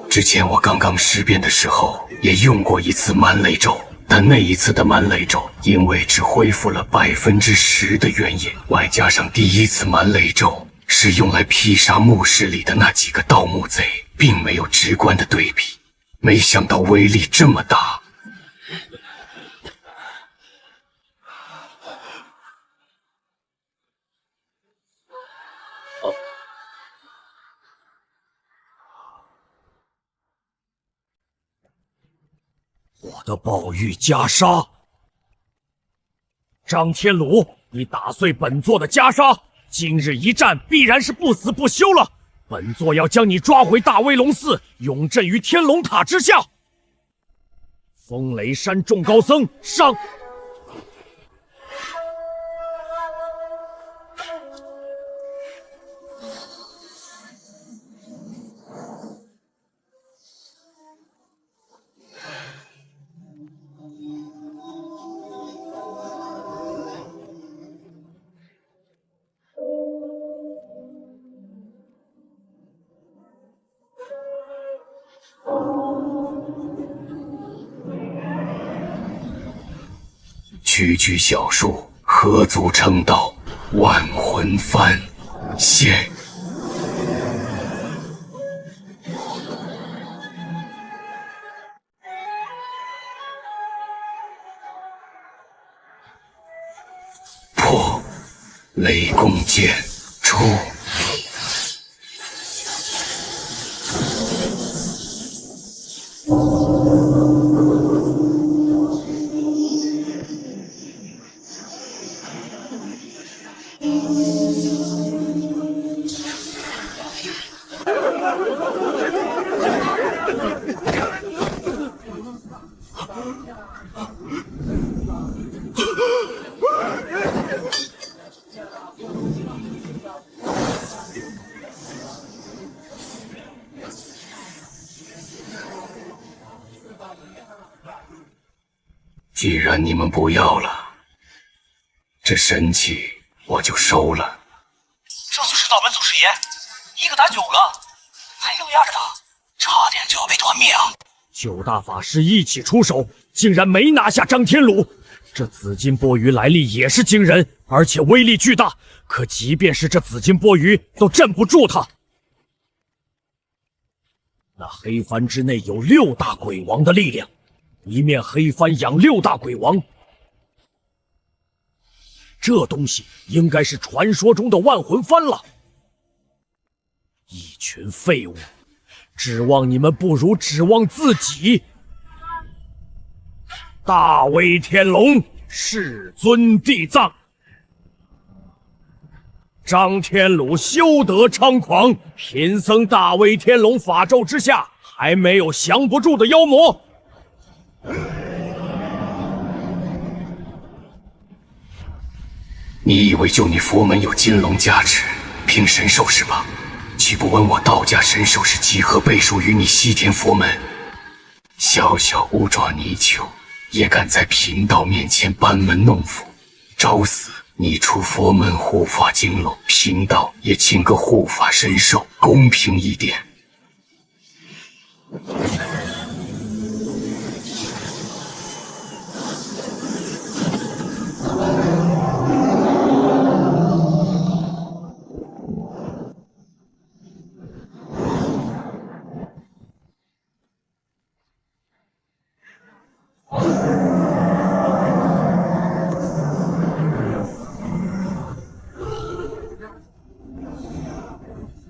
之前我刚刚尸变的时候也用过一次蛮雷咒，但那一次的蛮雷咒因为只恢复了10%的原因，外加上第一次蛮雷咒是用来劈杀墓室里的那几个盗墓贼，并没有直观的对比。没想到威力这么大。我的宝玉袈裟，张天鲁，你打碎本座的袈裟，今日一战必然是不死不休了。本座要将你抓回大威龙寺，永镇于天龙塔之下。风雷山众高僧上！区区小术，何足称道？万魂幡现。破，雷公剑出。既然你们不要了，这神器我就收了。这就是道门祖师爷，1个打9个，还能压着他，差点就要被团灭啊！9大法师一起出手，竟然没拿下张天鲁。这紫金钵盂来历也是惊人，而且威力巨大。可即便是这紫金钵盂都镇不住他。那黑帆之内有6大鬼王的力量，一面黑帆养6大鬼王。这东西应该是传说中的万魂幡了。一群废物，指望你们不如指望自己。大威天龙，世尊地藏。张天鲁修得猖狂，贫僧大威天龙法咒之下，还没有降不住的妖魔。你以为就你佛门有金龙加持，凭神兽是吧？岂不闻我道家神兽是几何倍数于你西天佛门？小小乌爪泥鳅，也敢在贫道面前班门弄斧，找死！你出佛门护法金龙，贫道也请个护法神兽，公平一点。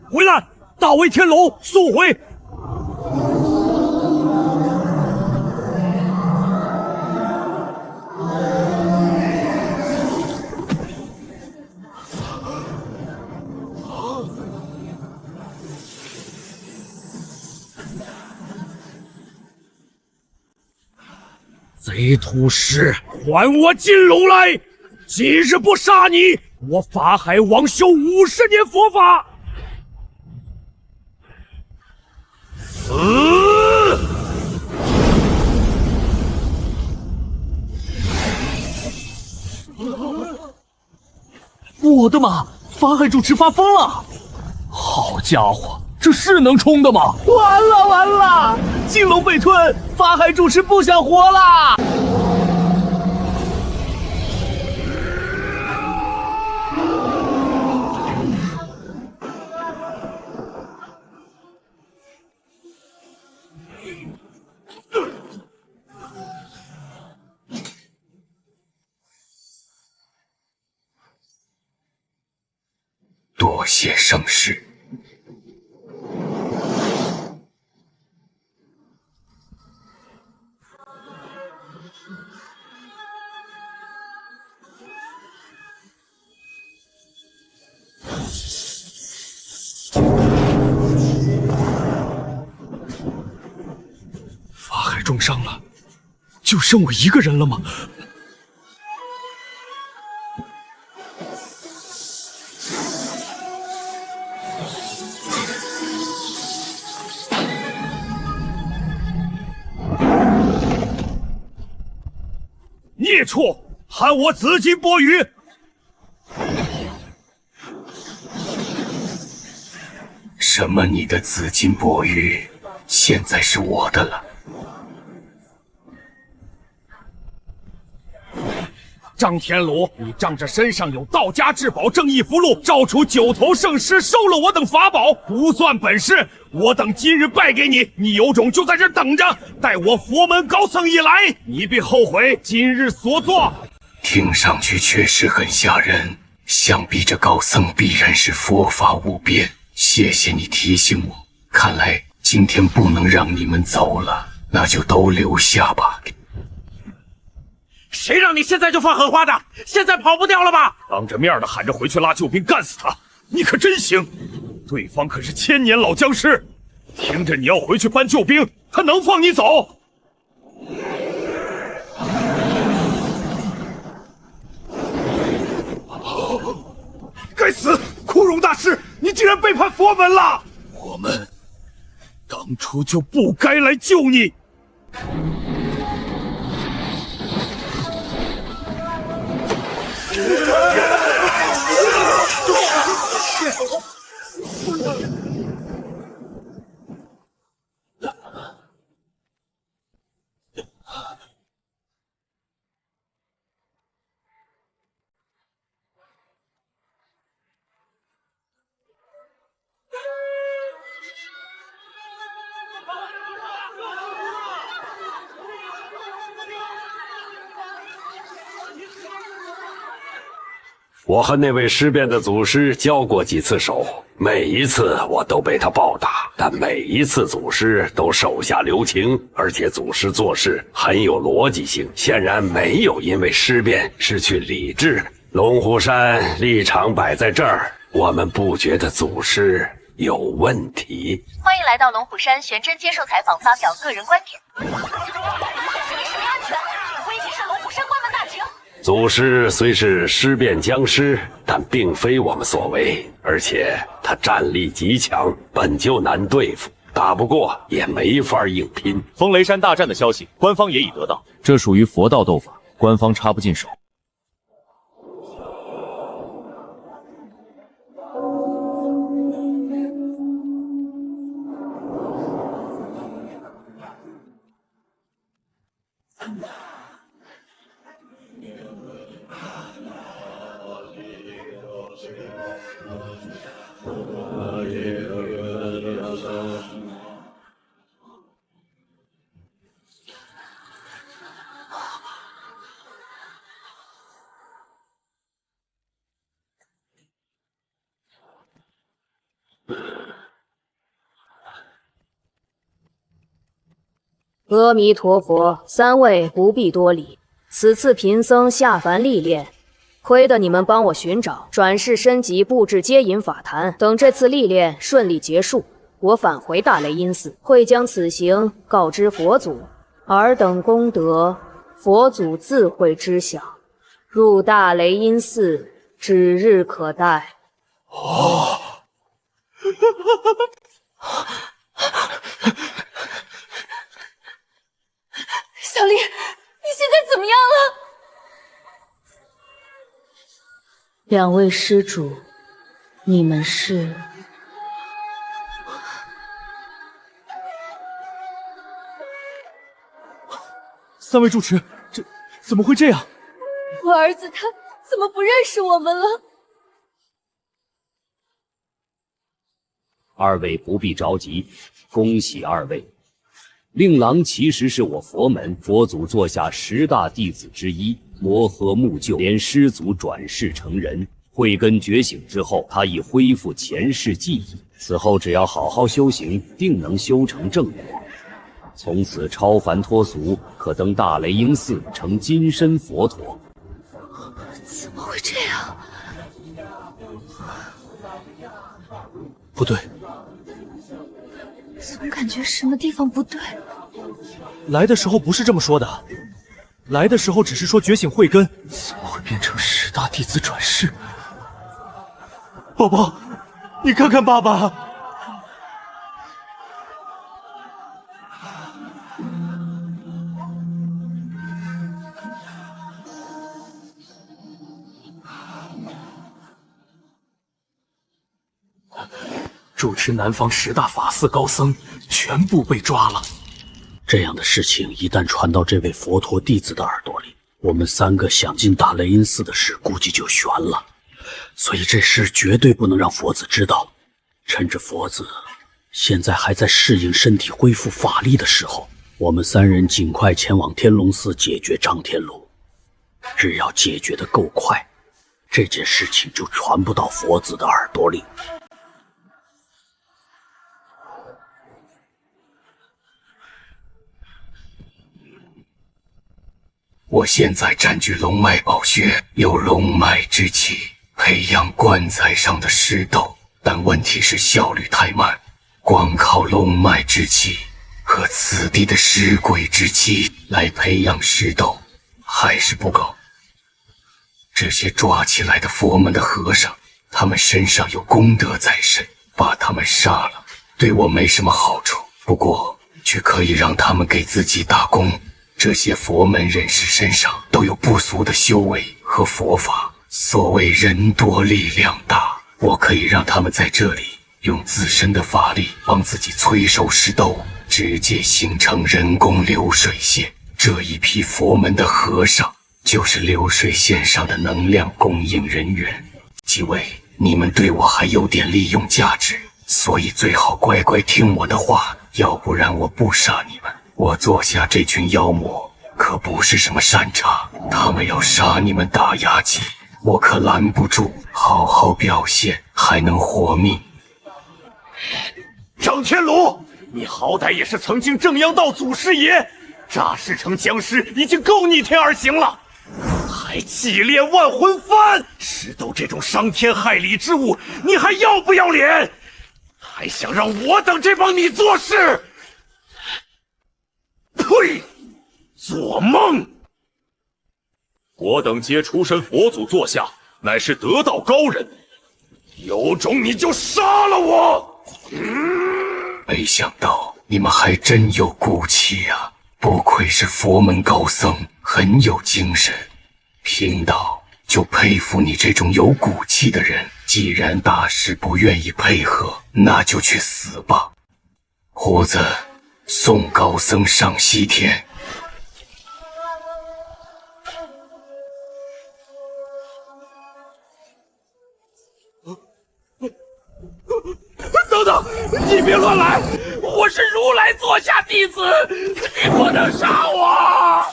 回来！大威天龙，速回！贼秃师，还我金龙来！今日不杀你，我法海王修50年佛法！死！我的妈！法海主持发疯了！好家伙，这是能冲的吗？完了完了！金龙被吞，法海主持不想活啦！多谢圣师。法海重伤了，就剩我一个人了吗？孽畜，喊我紫金钵盂！什么你的紫金钵盂，现在是我的了。张天鲁，你仗着身上有道家至宝正义符箓，招出9头圣师，收了我等法宝，不算本事。我等今日败给你，你有种就在这等着，待我佛门高僧一来，你必后悔今日所作。听上去确实很吓人，想必这高僧必然是佛法无边。谢谢你提醒我，看来今天不能让你们走了，那就都留下吧。谁让你现在就放狠话的？现在跑不掉了吧？当着面的喊着回去拉救兵干死他，你可真行！对方可是1000年老僵尸，听着你要回去搬救兵，他能放你走？该死！枯荣大师，你竟然背叛佛门了！我们当初就不该来救你。我和那位尸变的祖师交过几次手，每一次我都被他暴打，但每一次祖师都手下留情，而且祖师做事很有逻辑性，显然没有因为尸变失去理智。龙虎山立场摆在这儿，我们不觉得祖师有问题。欢迎来到龙虎山，玄真接受采访，发表个人观点。注意市民安全，危及是龙虎山关门大吉。祖师虽是尸变僵尸，但并非我们所为，而且他战力极强，本就难对付，打不过也没法硬拼。风雷山大战的消息，官方也已得到，这属于佛道斗法，官方插不进手。阿弥陀佛，三位不必多礼。此次贫僧下凡历练，亏得你们帮我寻找转世升级布置接引法坛。等这次历练顺利结束，我返回大雷音寺，会将此行告知佛祖。尔等功德，佛祖自会知晓。入大雷音寺指日可待。哦。小丽，你现在怎么样了？两位施主，你们是？三位住持，这怎么会这样？我儿子他怎么不认识我们了？二位不必着急，恭喜二位。令郎其实是我佛门佛祖座下10大弟子之一，摩诃木臼连师祖转世成人，慧根觉醒之后，他已恢复前世记忆，此后只要好好修行，定能修成正果，从此超凡脱俗，可登大雷音寺成金身佛陀。怎么会这样？不对，总感觉什么地方不对。来的时候不是这么说的，来的时候只是说觉醒慧根，怎么会变成10大弟子转世？宝宝，你看看爸爸。主持南方10大法寺高僧全部被抓了。这样的事情一旦传到这位佛陀弟子的耳朵里，我们3个想进大雷音寺的事估计就悬了。所以这事绝对不能让佛子知道。趁着佛子现在还在适应身体恢复法力的时候，我们3人尽快前往天龙寺解决张天龙。只要解决得够快，这件事情就传不到佛子的耳朵里。我现在占据龙脉宝穴，有龙脉之气，培养棺材上的尸斗，但问题是效率太慢，光靠龙脉之气和此地的尸鬼之气来培养尸斗还是不够。这些抓起来的佛门的和尚，他们身上有功德在身，把他们杀了对我没什么好处，不过却可以让他们给自己打工。这些佛门人士身上都有不俗的修为和佛法，所谓人多力量大，我可以让他们在这里用自身的法力帮自己催收石豆，直接形成人工流水线。这一批佛门的和尚就是流水线上的能量供应人员。几位，你们对我还有点利用价值，所以最好乖乖听我的话，要不然我不杀你们。我做下这群妖魔可不是什么善茬，他们要杀你们打牙祭，我可拦不住。好好表现，还能活命。张天龙，你好歹也是曾经正阳道祖师爷，诈尸成僵尸已经够逆天而行了，还祭炼万魂幡，石斗这种伤天害理之物，你还要不要脸？还想让我等这帮你做事？呸！做梦！我等皆出身佛祖座下，乃是得道高人，有种你就杀了我！没想到你们还真有骨气啊！不愧是佛门高僧，很有精神。贫道就佩服你这种有骨气的人。既然大师不愿意配合，那就去死吧！胡子，送高僧上西天。等等，你别乱来！我是如来座下弟子，你不能杀我！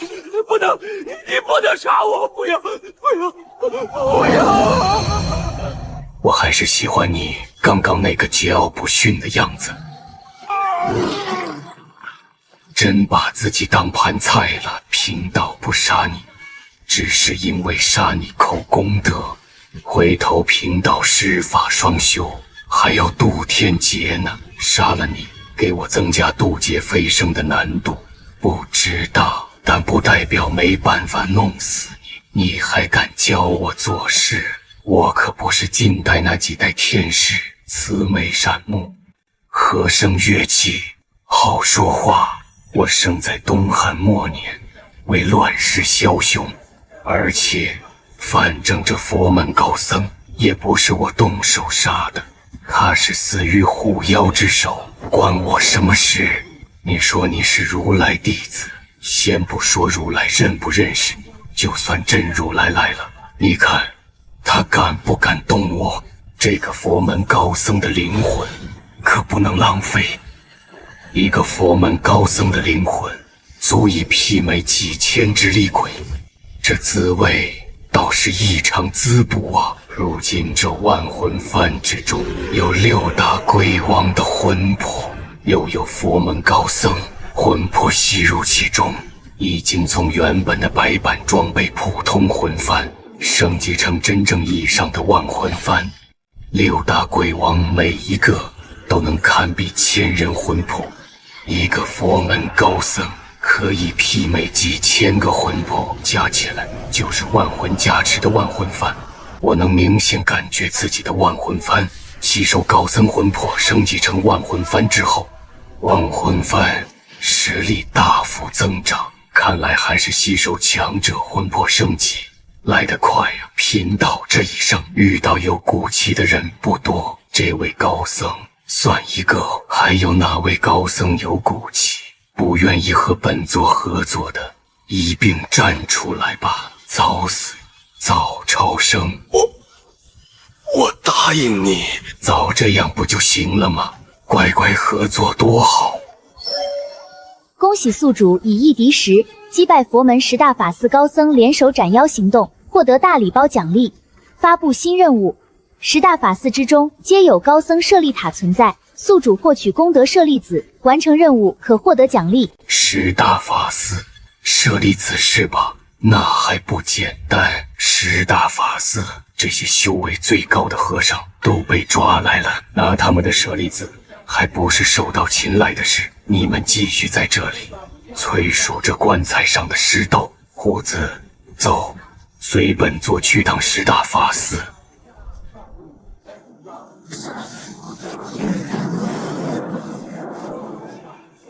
不能，你不能杀我！不要，不要，不要！我还是喜欢你刚刚那个桀骜不驯的样子，真把自己当盘菜了。贫道不杀你，只是因为杀你扣功德，回头贫道施法双修，还要渡天劫呢。杀了你，给我增加渡劫飞升的难度。不知道，但不代表没办法弄死你。你还敢教我做事？我可不是近代那几代天师，慈眉善目，和声乐器，好说话。我生在东汉末年，为乱世枭雄，而且反正这佛门高僧也不是我动手杀的，他是死于狐妖之手，关我什么事？你说你是如来弟子，先不说如来认不认识你，就算真如来来了，你看他敢不敢动我？这个佛门高僧的灵魂可不能浪费。一个佛门高僧的灵魂足以媲美几千只厉鬼，这滋味倒是异常滋补啊！如今这万魂幡之中有6大鬼王的魂魄，又有佛门高僧魂魄吸入其中，已经从原本的白板装备普通魂幡升级成真正意义上的万魂幡。6大鬼王每一个都能堪比1000人魂魄，一个佛门高僧可以媲美几千个魂魄，加起来就是万魂加持的万魂幡。我能明显感觉自己的万魂幡吸收高僧魂魄升级成万魂幡之后，万魂幡实力大幅增长，看来还是吸收强者魂魄升级来得快啊！贫道这一生遇到有骨气的人不多，这位高僧算一个。还有哪位高僧有骨气，不愿意和本座合作的，一并站出来吧！早死早超生。我答应你。早这样不就行了吗？乖乖合作多好。恭喜宿主以一敌10，击败佛门10大法寺高僧联手斩妖行动，获得大礼包奖励。发布新任务：10大法寺之中皆有高僧舍利塔存在，宿主获取功德舍利子，完成任务可获得奖励。10大法寺舍利子是吧？那还不简单。10大法寺这些修为最高的和尚都被抓来了，拿他们的舍利子还不是受到擒来的事。你们继续在这里催熟这棺材上的石豆。胡子，走，随本座去趟10大法寺。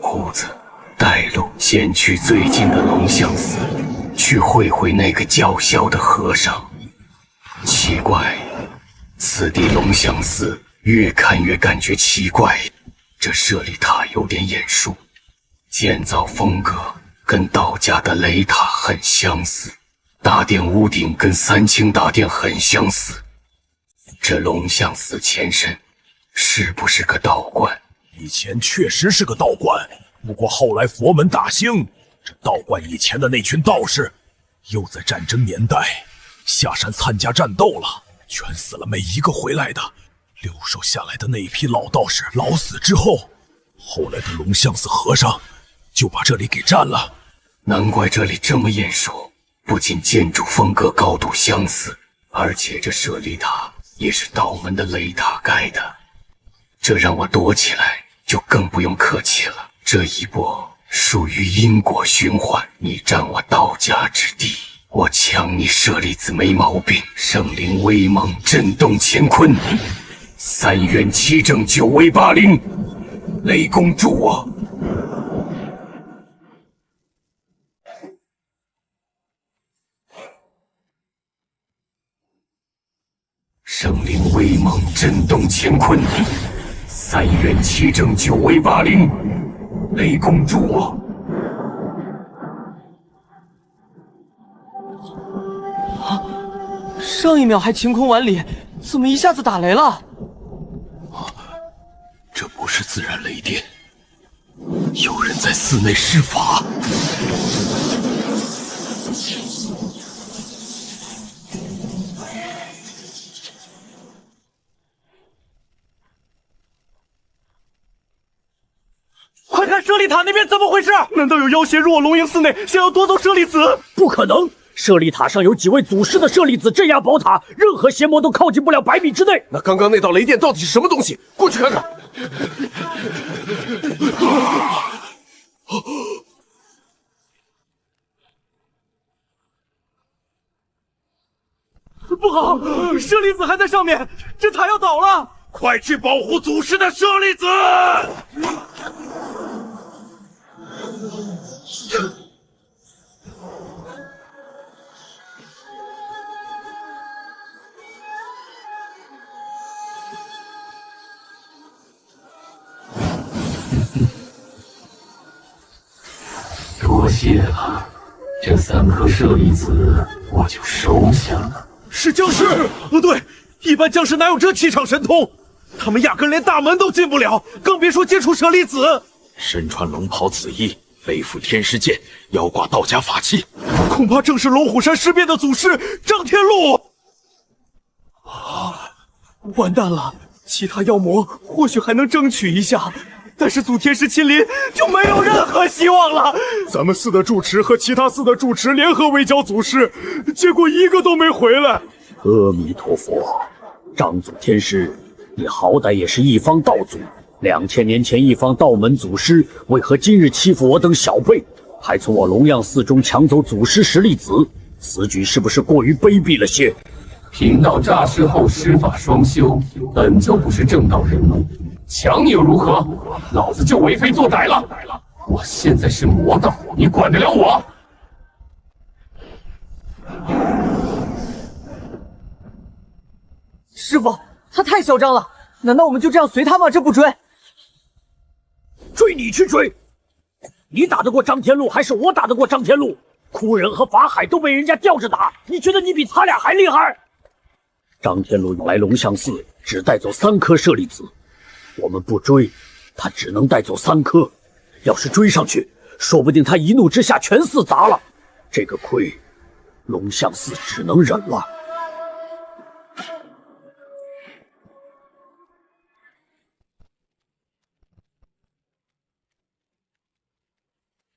胡子，带路，先去最近的龙象寺，去会会那个叫嚣的和尚。奇怪，此地龙象寺越看越感觉奇怪。这舍利塔有点眼熟，建造风格跟道家的雷塔很相似，大殿屋顶跟三清大殿很相似。这龙象寺前身是不是个道观？以前确实是个道观，不过后来佛门大兴，这道观以前的那群道士又在战争年代下山参加战斗了，全死了，没一个回来的。留守下来的那一批老道士老死之后，后来的龙象寺和尚就把这里给占了。难怪这里这么眼熟，不仅建筑风格高度相似，而且这舍利塔也是道门的雷塔盖的。这让我躲起来就更不用客气了。这一波属于因果循环，你占我道家之地，我抢你舍利子没毛病。圣灵威猛震动乾坤，三元七正九威八灵，雷公助我！圣灵威猛震动乾坤，三元七正九威八灵，雷公助我！上一秒还晴空万里，怎么一下子打雷了？这不是自然雷电，有人在寺内施法。快看舍利塔那边怎么回事？难道有妖邪入我龙吟寺内，想要夺走舍利子？不可能！舍利塔上有几位祖师的舍利子镇压宝塔，任何邪魔都靠近不了100米之内。那刚刚那道雷电到底是什么东西？过去看看。不好，舍利子还在上面，这塔要倒了！快去保护祖师的舍利子！多谢了，这3颗舍利子我就收下了。是僵尸？不对，一般僵尸哪有这气场神通？他们压根连大门都进不了，更别说接触舍利子。身穿龙袍紫衣，背负天师剑，腰挂道家法器，恐怕正是龙虎山尸变的祖师张天禄。完蛋了，其他妖魔或许还能争取一下，但是祖天师亲临就没有任何希望了。咱们寺的住持和其他寺的住持联合围剿祖师，结果一个都没回来。阿弥陀佛，张祖天师，你好歹也是一方道祖，2000年前一方道门祖师，为何今日欺负我等小辈，还从我龙样寺中抢走祖师实力子？此举是不是过于卑鄙了些？贫道诈尸后施法双修，本就不是正道人物，抢你又如何？老子就为非作歹了。我现在是魔道，你管得了我？师傅，他太嚣张了，难道我们就这样随他吗？这不追？追你去追！你打得过张天禄，还是我打得过张天禄？哭人和法海都被人家吊着打，你觉得你比他俩还厉害？张天禄来龙象寺只带走3颗舍利子，我们不追，他只能带走3颗。要是追上去，说不定他一怒之下全寺砸了，这个亏，龙象寺只能忍了。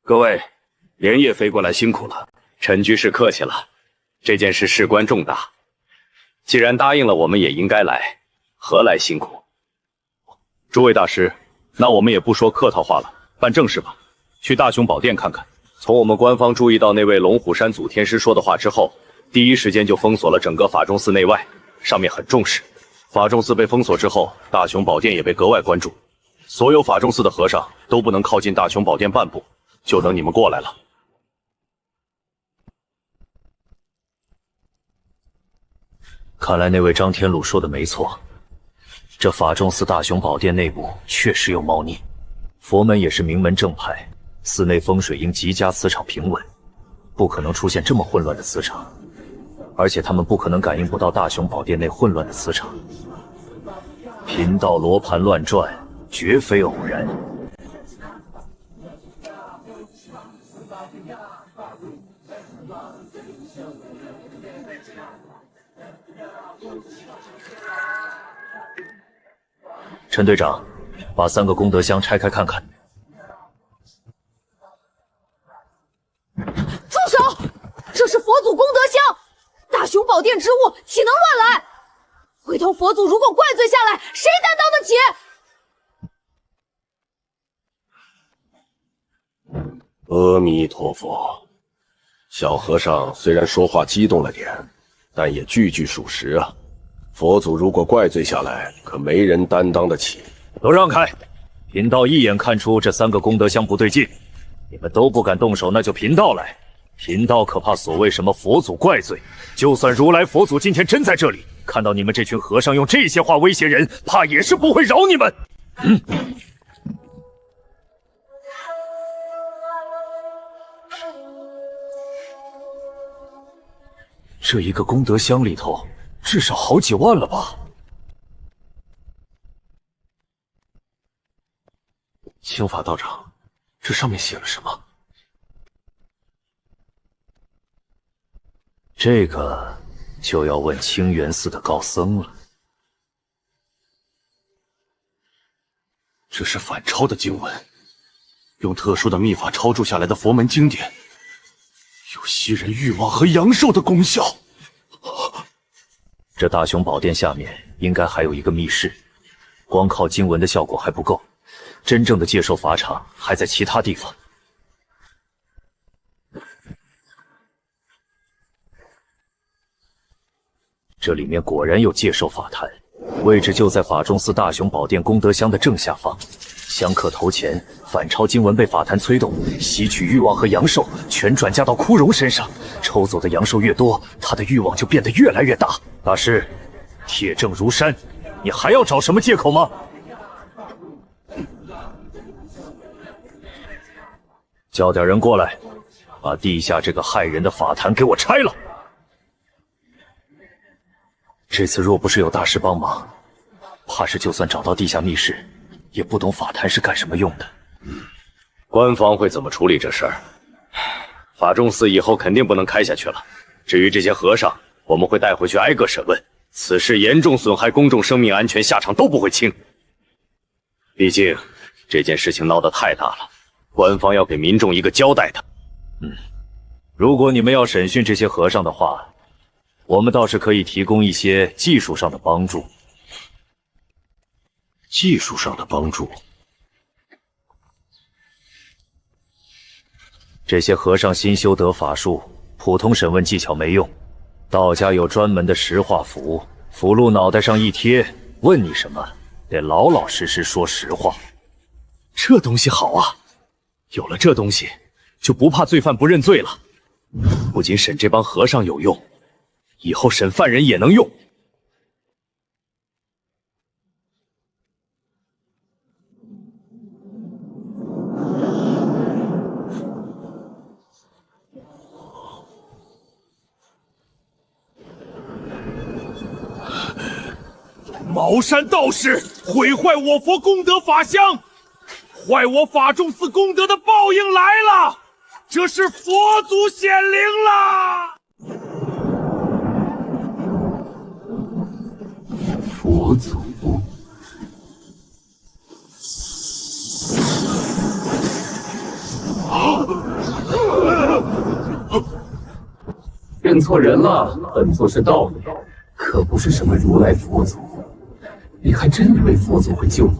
各位，连夜飞过来辛苦了，陈居士客气了。这件事事关重大，既然答应了，我们也应该来，何来辛苦？诸位大师，那我们也不说客套话了，办正事吧。去大雄宝殿看看。从我们官方注意到那位龙虎山祖天师说的话之后，第一时间就封锁了整个法中寺内外，上面很重视。法中寺被封锁之后，大雄宝殿也被格外关注，所有法中寺的和尚都不能靠近大雄宝殿半步。就等你们过来了。看来那位张天鲁说的没错，这法仲寺大雄宝殿内部确实有猫腻。佛门也是名门正派，寺内风水应极佳，磁场平稳，不可能出现这么混乱的磁场。而且他们不可能感应不到大雄宝殿内混乱的磁场。贫道罗盘乱转，绝非偶然。陈队长，把3个功德箱拆开看看。住手！这是佛祖功德箱，大雄宝殿之物岂能乱来？回头佛祖如果怪罪下来，谁担当得起？阿弥陀佛，小和尚虽然说话激动了点，但也句句属实啊。佛祖如果怪罪下来，可没人担当得起。都让开！贫道一眼看出这3个功德箱不对劲，你们都不敢动手，那就贫道来。贫道可怕所谓什么佛祖怪罪，就算如来佛祖今天真在这里，看到你们这群和尚用这些话威胁人，怕也是不会饶你们。这一个功德箱里头至少好几万了吧？青法道长，这上面写了什么？这个就要问清源寺的高僧了。这是反抄的经文，用特殊的秘法抄注下来的佛门经典，有吸人欲望和阳寿的功效。这大雄宝殿下面应该还有一个密室，光靠经文的效果还不够，真正的借寿法场还在其他地方。这里面果然有借寿法坛，位置就在法仲寺大雄宝殿功德箱的正下方。香客投钱，反抄经文被法坛催动，吸取欲望和阳寿，全转嫁到枯荣身上。抽走的阳寿越多，他的欲望就变得越来越大。大师，铁证如山，你还要找什么借口吗？叫点人过来，把地下这个害人的法坛给我拆了。这次若不是有大师帮忙，怕是就算找到地下密室，也不懂法坛是干什么用的。官方会怎么处理这事儿？法仲寺以后肯定不能开下去了。至于这些和尚，我们会带回去挨个审问。此事严重损害公众生命安全，下场都不会轻。毕竟这件事情闹得太大了，官方要给民众一个交代的。如果你们要审讯这些和尚的话，我们倒是可以提供一些技术上的帮助。技术上的帮助？这些和尚新修得法术，普通审问技巧没用。道家有专门的石化符，符箓脑袋上一贴，问你什么，得老老实实说实话。这东西好啊！有了这东西，就不怕罪犯不认罪了。不仅审这帮和尚有用，以后审犯人也能用。茅山道士毁坏我佛功德法箱，坏我法仲寺功德的报应来了！这是佛祖显灵了！佛祖，认错人了，本座是道友，可不是什么如来佛祖。你还真以为佛祖会救你？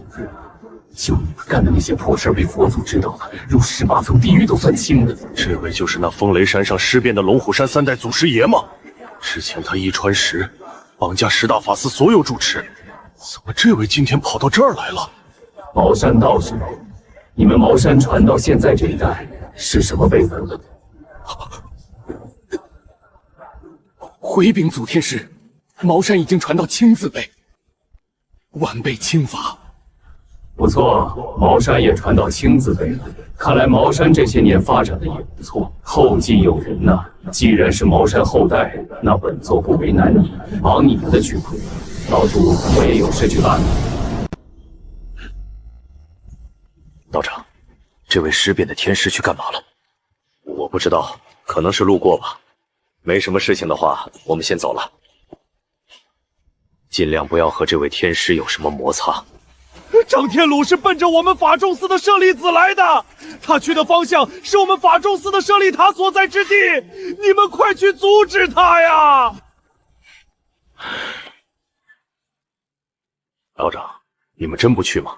就你们干的那些破事被佛祖知道了，入18层地狱都算轻的。这位就是那风雷山上尸变的龙虎山3代祖师爷吗？之前他一传十，绑架10大法寺所有主持，怎么这位今天跑到这儿来了？茅山道士，你们茅山传到现在这一代是什么辈分？回禀祖天师，茅山已经传到青字辈，晚辈轻罚。不错，茅山也传到青字辈了。看来茅山这些年发展的也不错，后继有人呐。既然是茅山后代，那本座不为难你，帮你们的去苦。老主，我也有事去办了。道长，这位尸变的天师去干嘛了？我不知道，可能是路过吧。没什么事情的话，我们先走了。尽量不要和这位天师有什么摩擦。张天鲁是奔着我们法仲寺的舍利子来的，他去的方向是我们法仲寺的舍利塔所在之地，你们快去阻止他呀！道长，你们真不去吗？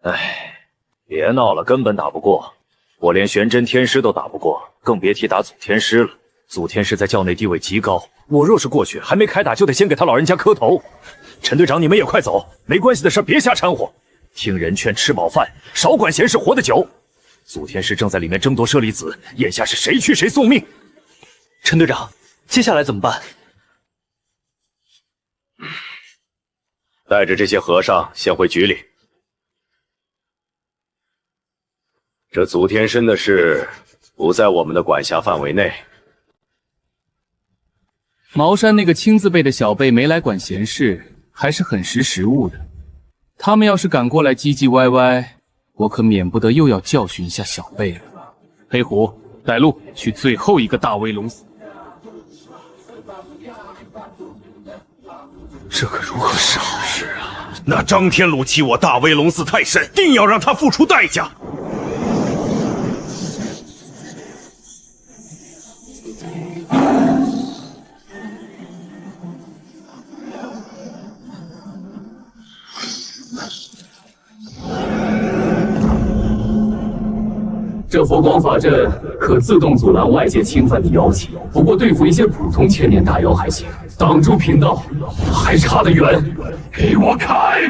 哎，别闹了，根本打不过。我连玄真天师都打不过，更别提打祖天师了。祖天师在教内地位极高，我若是过去，还没开打就得先给他老人家磕头。陈队长，你们也快走，没关系的事别瞎掺和。听人劝，吃饱饭，少管闲事，活得久。祖天师正在里面争夺舍利子，眼下是谁去谁送命。陈队长，接下来怎么办？带着这些和尚先回局里。这祖天身的事不在我们的管辖范围内。茅山那个青字辈的小辈没来管闲事，还是很识时务的。他们要是敢过来唧唧歪歪，我可免不得又要教训一下小辈了。黑虎，带路去最后一个大威龙寺。这可如何是好事啊？那张天鲁欺我大威龙寺太甚，定要让他付出代价。这佛光法阵可自动阻拦外界侵犯的妖气，不过对付一些普通千年大妖还行，挡住贫道还差得远。给我开！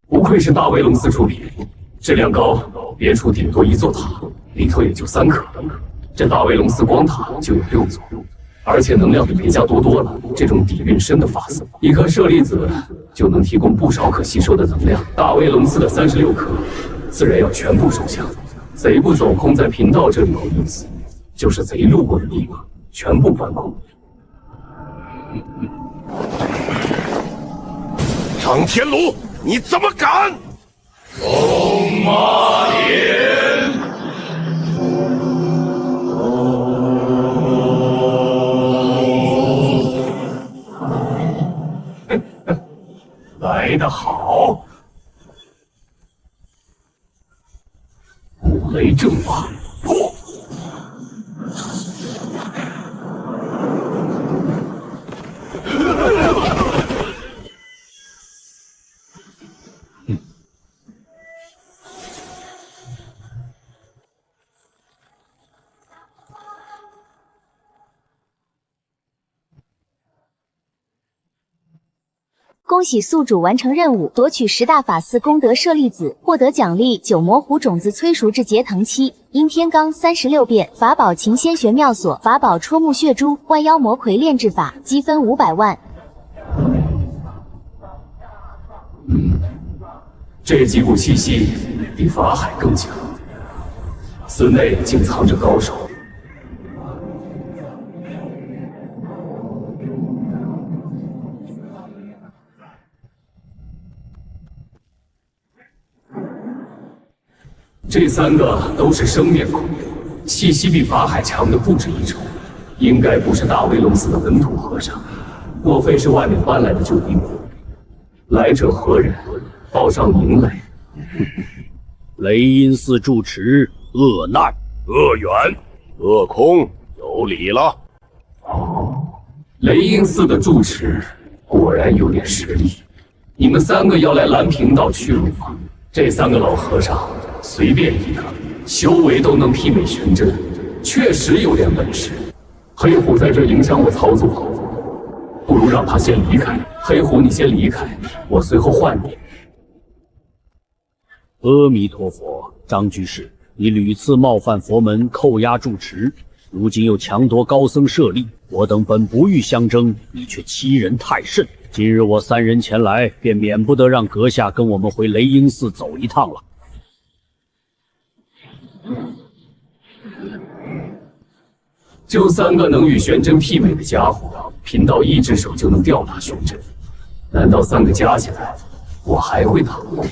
不愧是大威龙寺主理，质量高，别处顶多一座塔，里头也就3颗。这大威龙寺光塔就有6座，而且能量比别家多了。这种底蕴深的法寺，一颗舍利子就能提供不少可吸收的能量。大威龙寺的36颗，自然要全部收下。贼不走空，在贫道这里有意思，就是贼路过的地方，全部关空。张天鲁，你怎么敢？龙马殿。来得好！五雷正法，破！恭喜宿主完成任务，夺取10大法寺功德舍利子，获得奖励9魔虎种子催熟至结藤期，阴天罡36变，法宝琴仙玄妙锁，法宝戳木血珠，万妖魔魁炼制法，积分500万。这几股气息比法海更强，寺内竟藏着高手。这3个都是生面孔，气息比法海强的不止1筹，应该不是大威龙寺的本土和尚，莫非是外面搬来的救兵？来者何人？报上名来。雷音寺住持恶难、恶缘、恶空，有礼了。雷音寺的住持果然有点实力。你们3个要来拦贫道去路吗？这3个老和尚随便一个，修为都能媲美玄真，确实有点本事。黑虎在这影响我操作，不如让他先离开。黑虎，你先离开，我随后换你。阿弥陀佛，张居士，你屡次冒犯佛门，扣押住持，如今又强夺高僧舍利，我等本不欲相争，你却欺人太甚。今日我3人前来，便免不得让阁下跟我们回雷音寺走一趟了。就3个能与玄真媲美的家伙，贫道1只手就能吊打玄真，难道3个加起来，我还会打不过？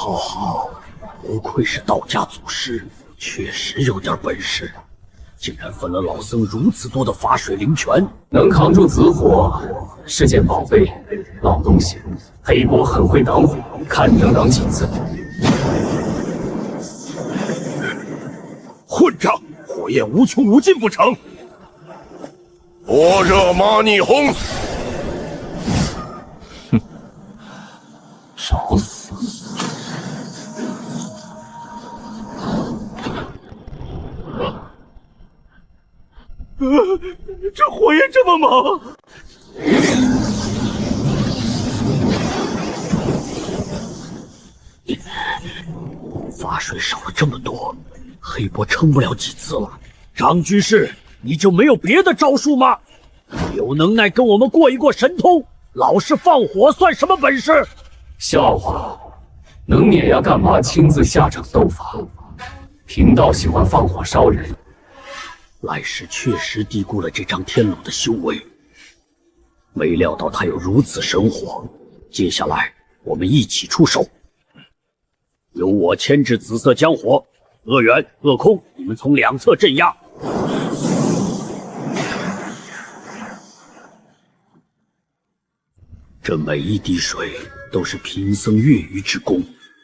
好，不愧是道家祖师，确实有点本事，竟然分了老僧如此多的法水灵泉。能扛住紫火是件宝贝，老东西，黑果很会挡火，看你能挡几次。混账！火焰无穷无尽不成？般若玛尼吽！哼，找死！这火焰这么猛！法水少了这么多，黑波撑不了几次了。张居士，你就没有别的招数吗？有能耐跟我们过一过神通，老是放火算什么本事？笑话，能碾压干嘛亲自下场斗法？贫道喜欢放火烧人。来世确实低估了这张天龙的修为，没料到他有如此神火。接下来我们一起出手，由我牵制紫色江火，恶元、恶空，你们从2侧镇压。这每一滴水都是贫僧月余之功，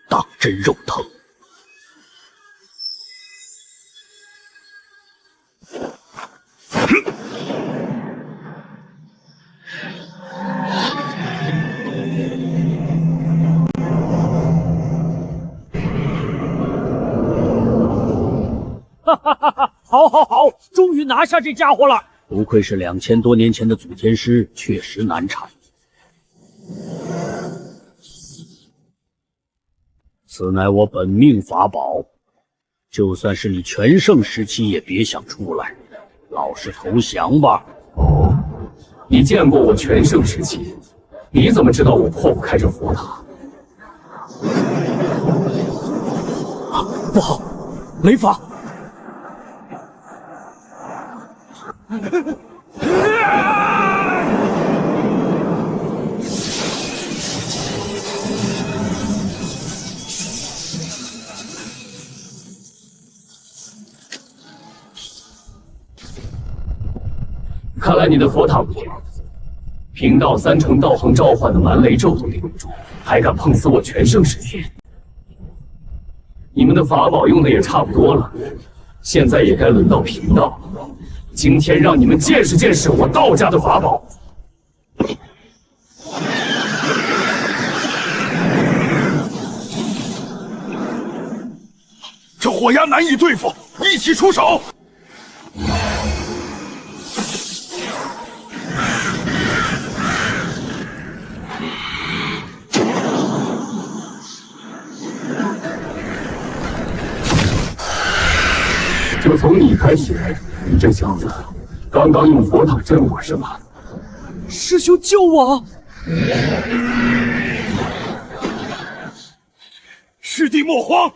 当真肉疼。好，终于拿下这家伙了！不愧是2000多年前的祖天师，确实难缠。此乃我本命法宝，就算是你全盛时期也别想出来，老实投降吧。哦，你见过我全盛时期？你怎么知道我破不开这佛塔？不好，雷法！看来你的佛塔不行，贫道3成道行召唤的蛮雷咒都顶不住，还敢碰死我全盛时期？你们的法宝用的也差不多了，现在也该轮到贫道。今天让你们见识见识我道家的法宝。这火鸦难以对付，一起出手！就从你开始，你这小子刚刚用佛塔镇我是吧？师兄救我！师弟莫慌，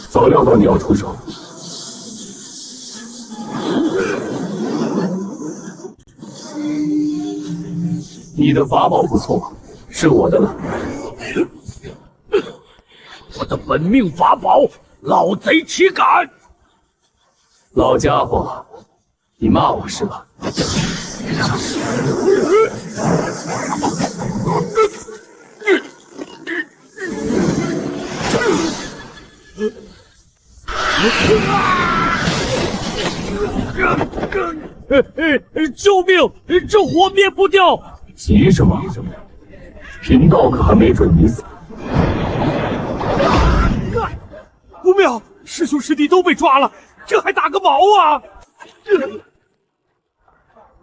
早料到你要出手。你的法宝不错，是我的了。我的本命法宝，老贼岂敢！老家伙，你骂我是吧？救命！这火灭不掉！急什么？贫道可还没准你死。不妙，师兄师弟都被抓了，这还打个毛啊！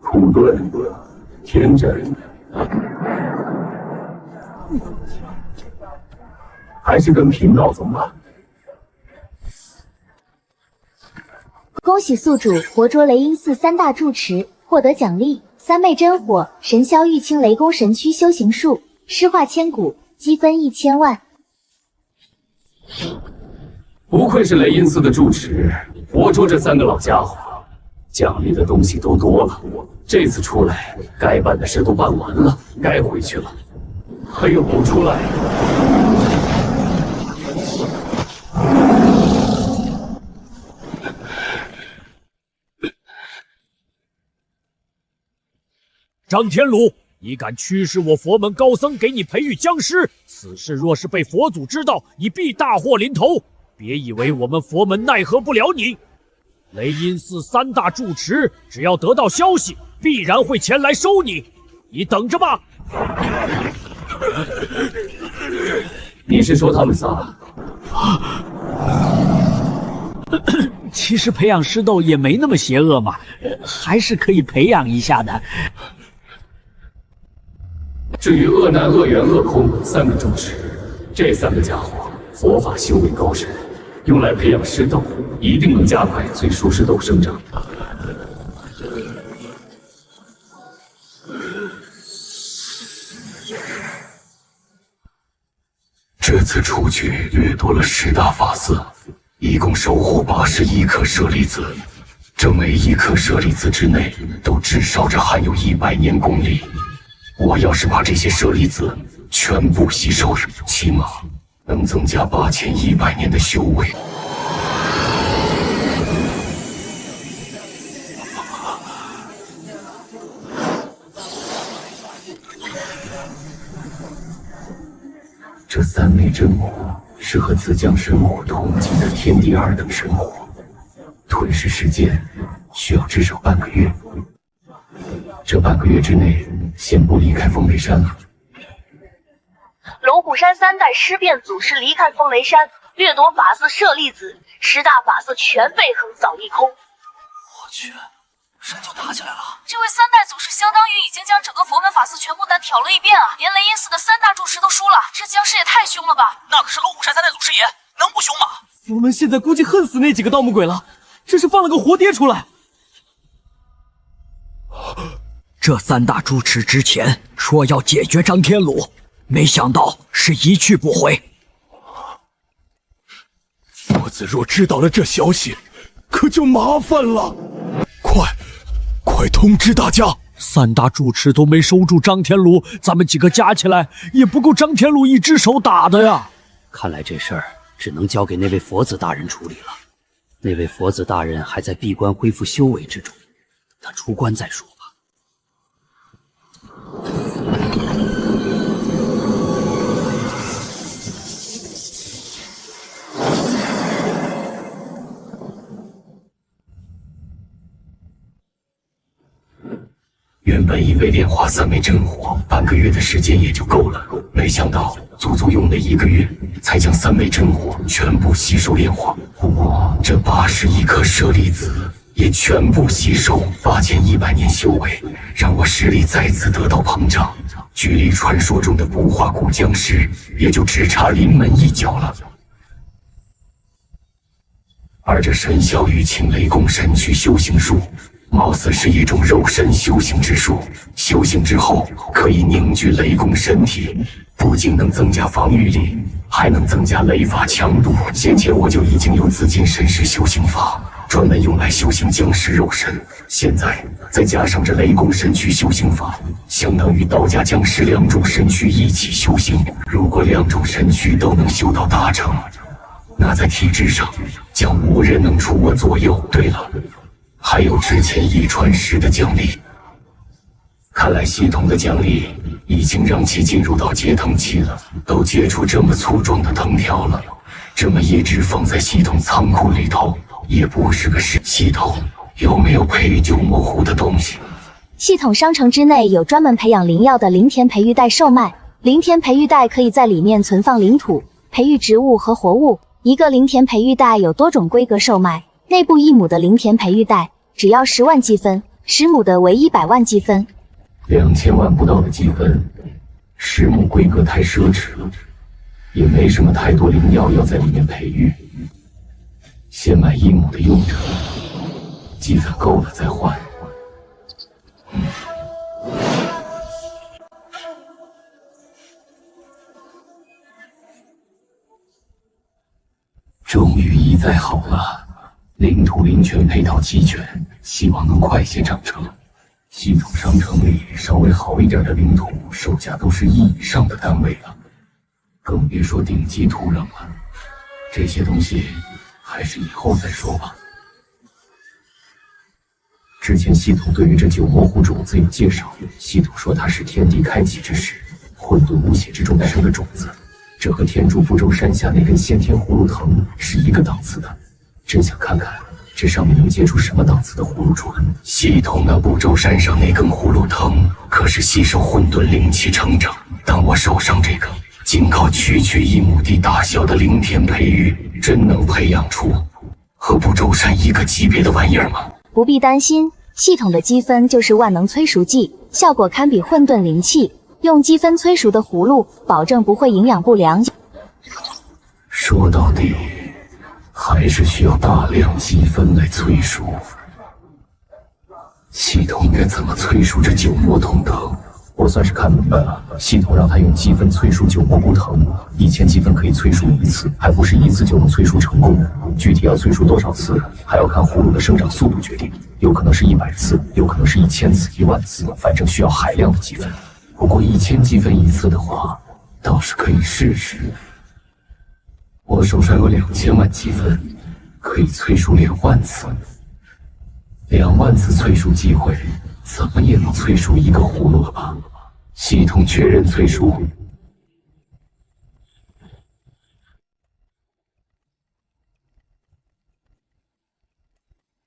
苦遁天真，还是跟贫道走吧。恭喜宿主活捉雷音寺3大住持，获得奖励：3昧真火、神霄玉清雷公神躯修行术、尸化千古，积分1000万。不愧是雷音寺的住持，活捉这3个老家伙，奖励的东西都多了。这次出来，该办的事都办完了，该回去了。还有不出来？张天鲁，你敢驱使我佛门高僧给你培育僵尸，此事若是被佛祖知道，你必大祸临头。别以为我们佛门奈何不了你。雷音寺3大住持，只要得到消息，必然会前来收你。你等着吧。你是说他们仨？其实培养尸斗也没那么邪恶嘛，还是可以培养一下的。至于恶难、恶缘、恶空3个住持，这3个家伙佛法修为高深，用来培养尸斗，一定能加快最熟尸斗生长。这次出去掠夺了10大法寺，一共收获81颗舍利子，这每一颗舍利子之内都至少着含有100年功力。我要是把这些舍利子全部吸收，起码能增加8100年的修为。这3昧真火是和自降神火同级的天地2等神火，吞噬时间需要至少半个月。这半个月之内，先不离开风雷山了。龙虎山3代尸变祖师离开风雷山，掠夺法寺舍利子，10大法寺全被横扫一空。我去，山就打起来了！这位3代祖师相当于已经将整个佛门法寺全部单挑了一遍啊，连雷音寺的3大住持都输了，这僵尸也太凶了吧！那可是龙虎山3代祖师爷，能不凶吗？佛门现在估计恨死那几个盗墓鬼了，这是放了个活爹出来。这3大住持之前说要解决张天鲁，没想到是一去不回。佛子若知道了这消息，可就麻烦了。快通知大家！3大住持都没收住张天鲁，咱们几个加起来也不够张天鲁一只手打的呀。看来这事儿只能交给那位佛子大人处理了。那位佛子大人还在闭关恢复修为之中，等他出关再说吧。原本以为炼化3昧真火半个月的时间也就够了，没想到足足用了1个月，才将3昧真火全部吸收炼化。不过这81颗舍利子也全部吸收8100年修为，让我实力再次得到膨胀，距离传说中的不化谷僵尸也就只差临门一脚了。而这神霄玉清雷公神躯修行术，貌似是一种肉身修行之术，修行之后可以凝聚雷公身体，不仅能增加防御力，还能增加雷法强度。先前我就已经有紫金神识修行法，专门用来修行僵尸肉身，现在再加上这雷公神躯修行法，相当于道家僵尸2种神躯一起修行。如果2种神躯都能修到大成，那在体质上将无人能出我左右。对了，还有之前一传十的奖励。看来系统的奖励已经让其进入到结藤期了，都结出这么粗壮的藤条了，这么一直放在系统仓库里头，也不是个事。系统有没有培育九魔狐的东西？系统商城之内有专门培养灵药的灵田培育袋售卖，灵田培育袋可以在里面存放灵土、培育植物和活物。一个灵田培育袋有多种规格售卖，内部1亩的灵田培育袋只要10万积分，10亩的为100万积分。2000万不到的积分，10亩规格太奢侈了，也没什么太多灵药要在里面培育。先买1亩的用着，积分够了再换。终于一再好了，灵土灵泉配套齐全，希望能快些长成。系统商城里稍微好一点的灵土，售价都是1以上的单位了，更别说顶级土壤了。这些东西还是以后再说吧。之前系统对于这九魔狐种子有介绍，系统说它是天地开启之时，混沌无血之中生的种子，这和天竺不周山下那根先天葫芦藤是一个档次的。真想看看这上面能结出什么档次的葫芦出来。系统那不周山上那根葫芦藤可是吸收混沌灵气成长，但我手上这个仅靠区区1亩地大小的灵田培育，真能培养出和不周山一个级别的玩意儿吗？不必担心，系统的积分就是万能催熟剂，效果堪比混沌灵气。用积分催熟的葫芦，保证不会营养不良。说到底，还是需要大量积分来催熟。系统应该怎么催熟这九魔铜藤？我算是看明白了，系统让他用积分催熟九蘑菇藤，1000积分可以催熟1次，还不是1次就能催熟成功。具体要催熟多少次，还要看葫芦的生长速度决定，有可能是100次，有可能是1000次、10000次，反正需要海量的积分。不过1000积分1次的话，倒是可以试试。我手上有2000万积分，可以催熟2万次。2万次催熟机会，怎么也能催熟一个葫芦了吧？系统确认催熟。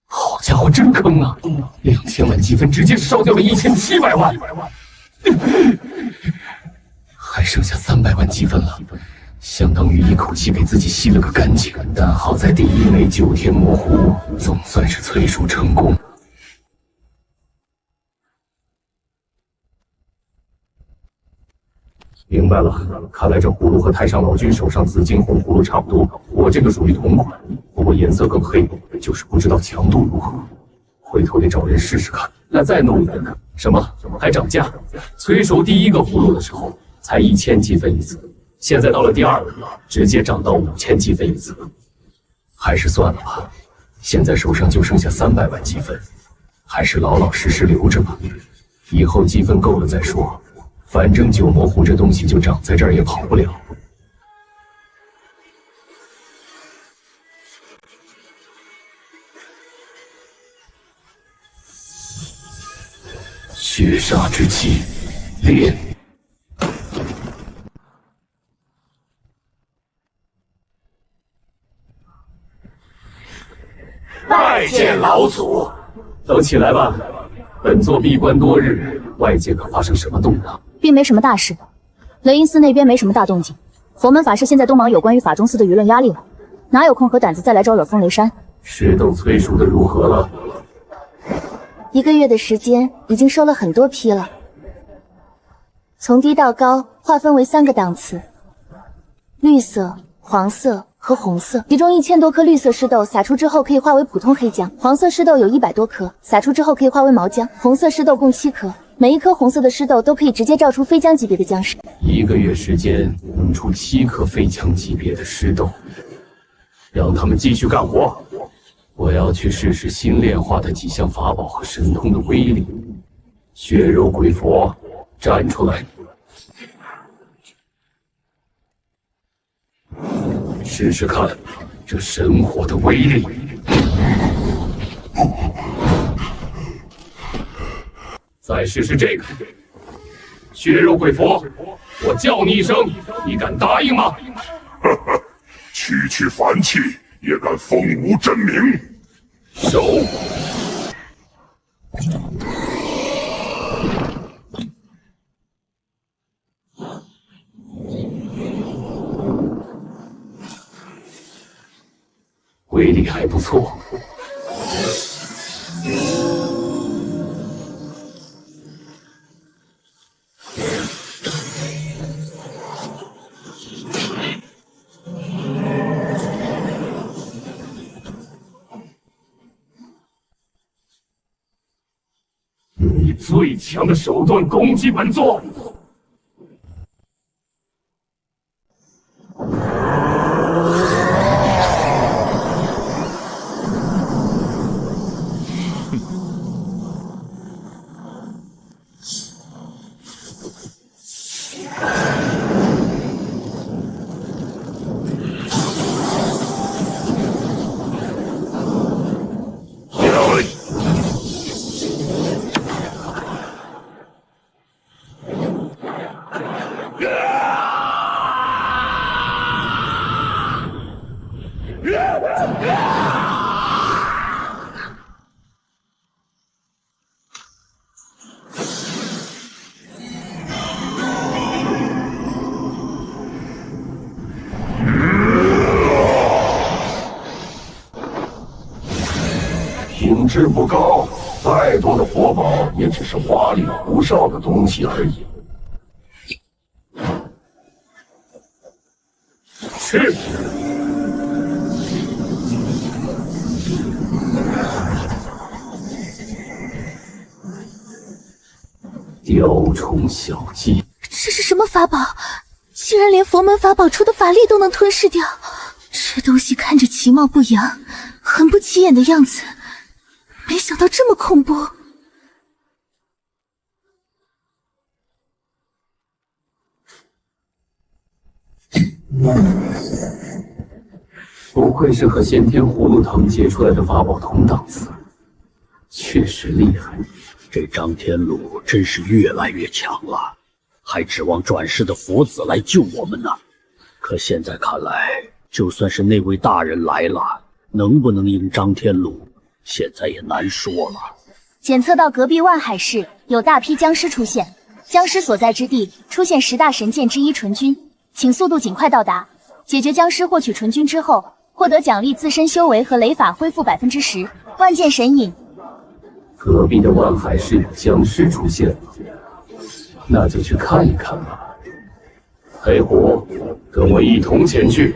好家伙，真坑啊！2000万积分直接烧掉了1700万，还剩下300万积分了，相当于一口气给自己吸了个干净。但好在第一枚9天魔狐总算是催熟成功。明白了，看来这葫芦和太上老君手上紫金红葫芦差不多，我这个属于同款，不过颜色更黑，就是不知道强度如何，回头得找人试试看。那再弄一个，什么还涨价？催熟第一个葫芦的时候才1000积分1次，现在到了第2个，直接涨到5000积分1次。还是算了吧，现在手上就剩下300万积分，还是老老实实留着吧，以后积分够了再说。反正九魔狐这东西就长在这儿，也跑不了。血煞之气，炼。拜见老祖。都起来吧，本座闭关多日，外界可发生什么动荡？并没什么大事，雷音寺那边没什么大动静。佛门法师现在东忙有关于法中寺的舆论压力了，哪有空和胆子再来招惹风雷山？石头催熟的如何了？1个月的时间，已经收了很多批了。从低到高划分为3个档次：绿色、黄色和红色。其中1000多颗绿色湿豆撒出之后可以化为普通黑浆，黄色湿豆有100多颗，撒出之后可以化为毛浆，红色湿豆共7颗。每一颗红色的湿豆都可以直接照出飞浆级别的浆势。1个月时间能出7颗飞浆级别的湿豆，让他们继续干活。我要去试试新炼化的几项法宝和神通的威力。血肉鬼佛，站出来！试试看这神火的威力。再试试这个血肉鬼佛，我叫你一声，你敢答应吗？呵呵，区区凡气也敢风无真名？手！威力还不错。以最强的手段攻击本座。品质不高，再多的佛宝也只是花里胡哨的东西而已。去！雕虫小技，这是什么法宝？竟然连佛门法宝出的法力都能吞噬掉！这东西看着其貌不扬，很不起眼的样子，没想到这么恐怖。不愧是和先天葫芦藤结出来的法宝同档次，确实厉害。这张天禄真是越来越强了，还指望转世的佛子来救我们呢。可现在看来，就算是那位大人来了，能不能赢张天禄，现在也难说了。检测到隔壁万海市有大批僵尸出现，僵尸所在之地出现10大神剑之一纯君，请速度尽快到达。解决僵尸获取纯君之后，获得奖励自身修为和雷法恢复10%。万剑神隐。隔壁的万海市有僵尸出现了，那就去看一看吧。黑虎，跟我一同前去。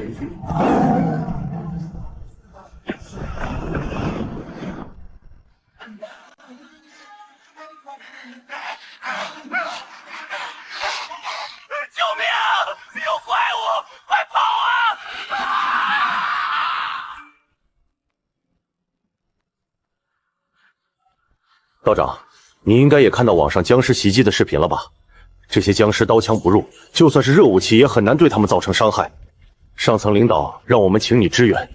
救命！有怪物，快跑啊！道长，你应该也看到网上僵尸袭击的视频了吧？这些僵尸刀枪不入，就算是热武器也很难对他们造成伤害。上层领导让我们请你支援。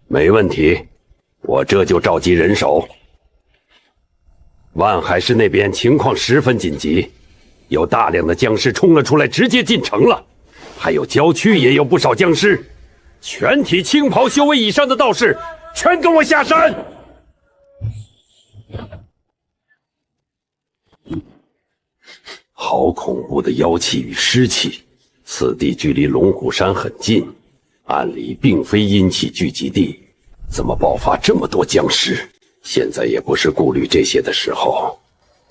没问题，我这就召集人手。万海市那边情况十分紧急，有大量的僵尸冲了出来，直接进城了。还有郊区也有不少僵尸，全体青袍修为以上的道士，全跟我下山！好恐怖的妖气与湿气，此地距离龙虎山很近，按理并非阴气聚集地，怎么爆发这么多僵尸？现在也不是顾虑这些的时候，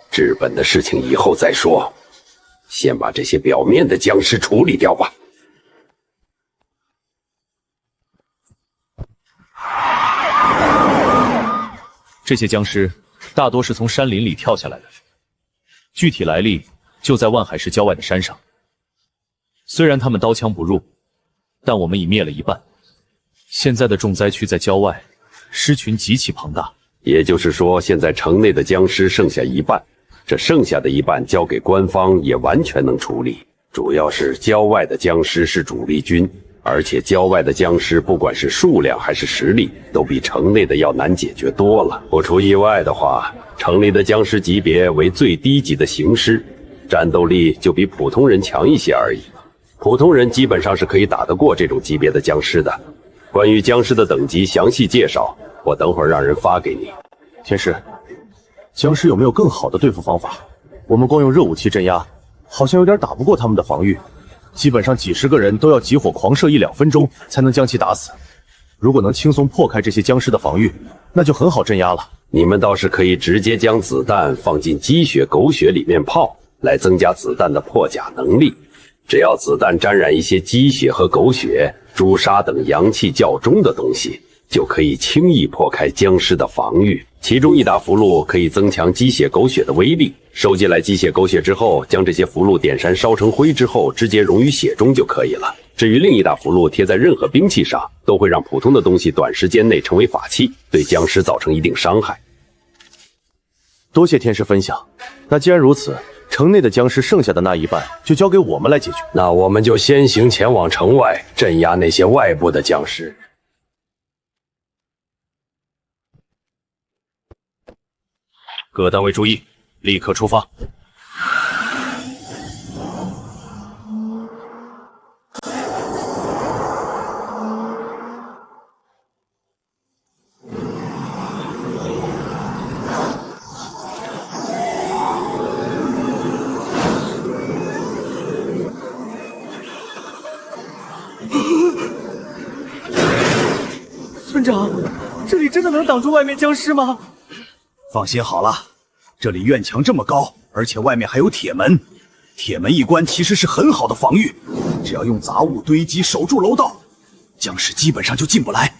治本的事情以后再说，先把这些表面的僵尸处理掉吧。这些僵尸大多是从山林里跳下来的，具体来历就在万海市郊外的山上。虽然他们刀枪不入，但我们已灭了一半。现在的重灾区在郊外，尸群极其庞大。也就是说，现在城内的僵尸剩下一半，这剩下的一半交给官方也完全能处理。主要是郊外的僵尸是主力军，而且郊外的僵尸，不管是数量还是实力，都比城内的要难解决多了。不出意外的话，城里的僵尸级别为最低级的行尸，战斗力就比普通人强一些而已。普通人基本上是可以打得过这种级别的僵尸的。关于僵尸的等级详细介绍，我等会儿让人发给你。天师，僵尸有没有更好的对付方法？我们光用热武器镇压，好像有点打不过他们的防御。基本上几十个人都要集火狂射1-2分钟才能将其打死。如果能轻松破开这些僵尸的防御，那就很好镇压了。你们倒是可以直接将子弹放进鸡血、狗血里面泡，来增加子弹的破甲能力。只要子弹沾染一些鸡血和狗血、朱砂等阳气较重的东西，就可以轻易破开僵尸的防御。其中一大符箓可以增强鸡血狗血的威力，收集来鸡血狗血之后，将这些符箓点燃烧成灰之后，直接溶于血中就可以了。至于另一大符箓贴在任何兵器上，都会让普通的东西短时间内成为法器，对僵尸造成一定伤害。多谢天师分享。那既然如此，城内的僵尸剩下的那一半就交给我们来解决。那我们就先行前往城外，镇压那些外部的僵尸。各单位注意，立刻出发。村长，这里真的能挡住外面僵尸吗？放心好了，这里院墙这么高，而且外面还有铁门，铁门一关其实是很好的防御，只要用杂物堆积守住楼道，僵尸基本上就进不来。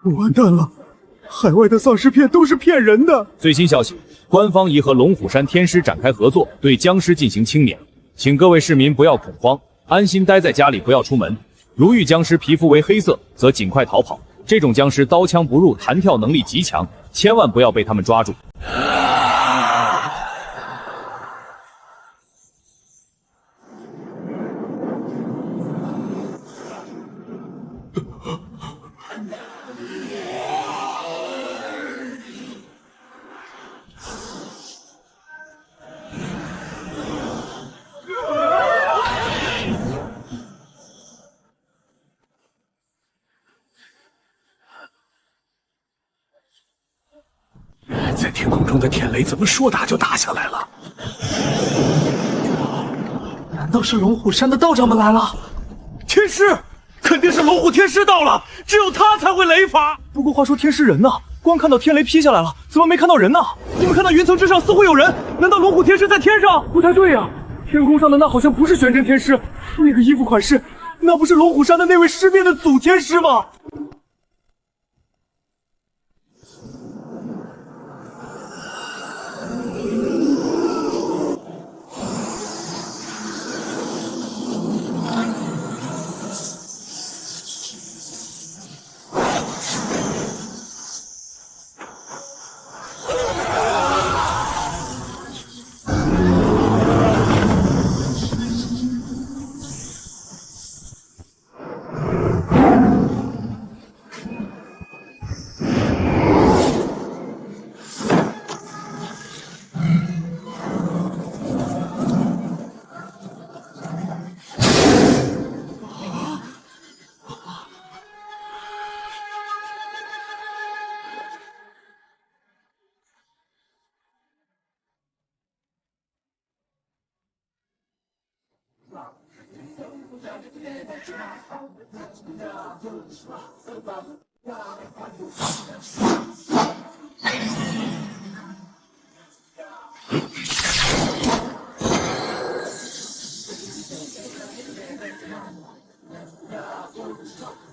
完蛋了，海外的丧尸片都是骗人的。最新消息，官方已和龙虎山天师展开合作，对僵尸进行清撵。请各位市民不要恐慌，安心待在家里，不要出门。如遇僵尸皮肤为黑色，则尽快逃跑。这种僵尸刀枪不入，弹跳能力极强，千万不要被他们抓住。在天空中的天雷怎么说打就打下来了？难道是龙虎山的道长们来了？天师，肯定是龙虎天师到了，只有他才会雷法。不过话说，天师人呢？光看到天雷劈下来了，怎么没看到人呢？你们看到云层之上似乎有人，难道龙虎天师在天上？不太对呀，天空上的那好像不是玄真天师，那个衣服款式，那不是龙虎山的那位尸变的祖天师吗？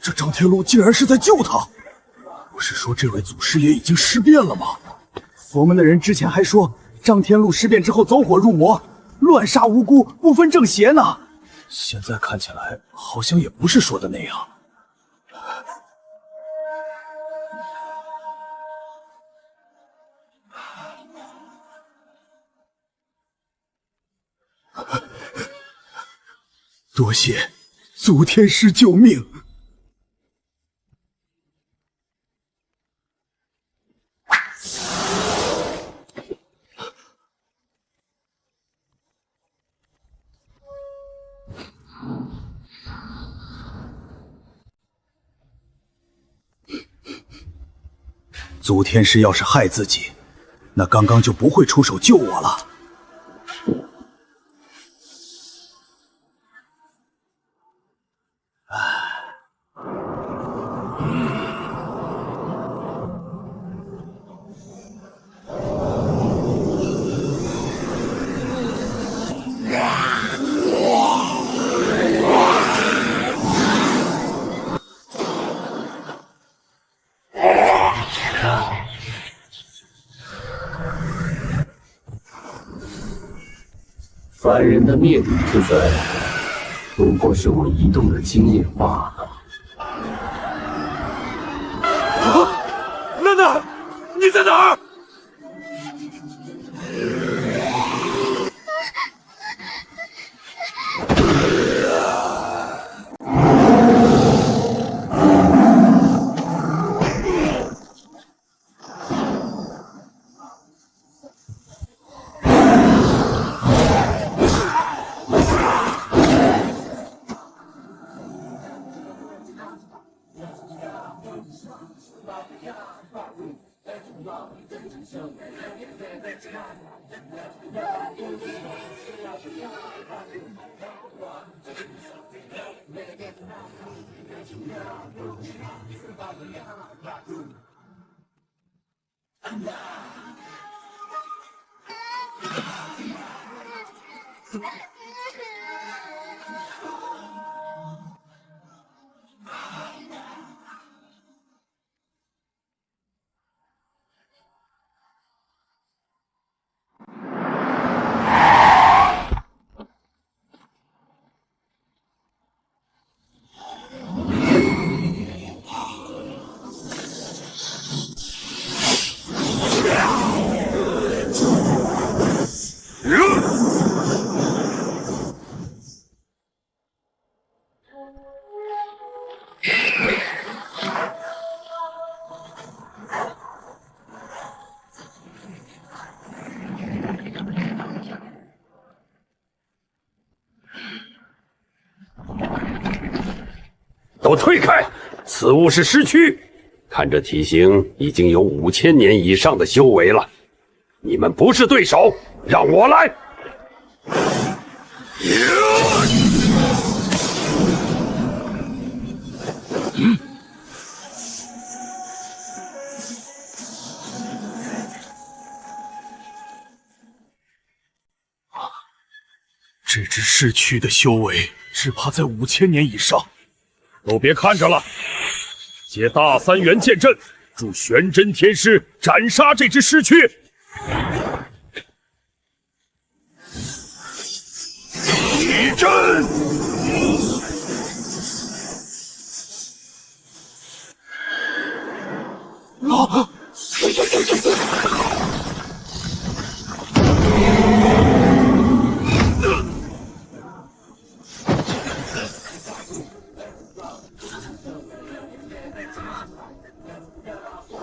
这张天禄竟然是在救他！不是说这位祖师爷已经尸变了吗？佛门的人之前还说张天禄尸变之后走火入魔，乱杀无辜，不分正邪呢。现在看起来好像也不是说的那样。多谢祖天师救命。祖天师要是害自己，那刚刚就不会出手救我了。凡人的灭顶之灾，不过是我移动的经验罢了。楠楠，你在哪儿？都退开！此物是尸躯，看这体型已经有5000年以上的修为了。你们不是对手，让我来！这只尸躯的修为，只怕在5000年以上。都别看着了，借大三元剑阵，助玄真天师斩杀这只尸躯。起阵！啊！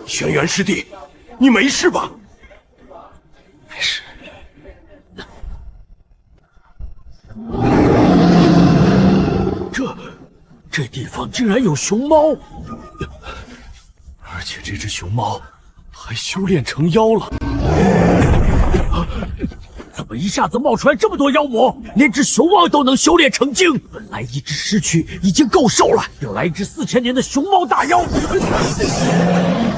轩辕师弟，你没事吧？没事。这地方竟然有熊猫，而且这只熊猫还修炼成妖了。怎么一下子冒出来这么多妖魔？连只熊猫都能修炼成精。本来一只尸躯已经够受了，又来一只4000年的熊猫大妖。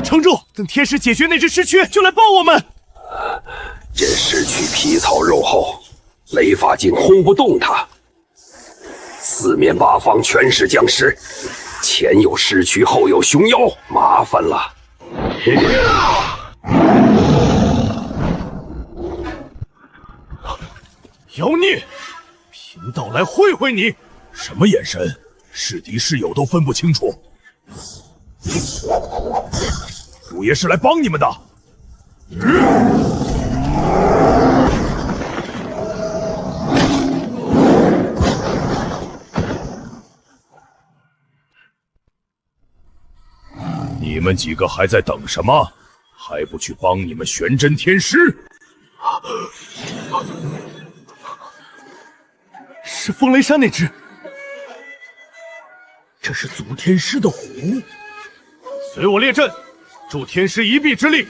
撑住，等天师解决那只尸躯，就来帮我们。这尸躯皮糙肉厚，雷法境轰不动它。四面八方全是僵尸，前有尸躯，后有熊妖，麻烦了。妖孽，贫道来会会你。什么眼神？是敌是友都分不清楚。主爷是来帮你们的。们几个还在等什么？还不去帮你们玄真天师？是风雷山那只，这是祖天师的虎。随我列阵，助天师一臂之力。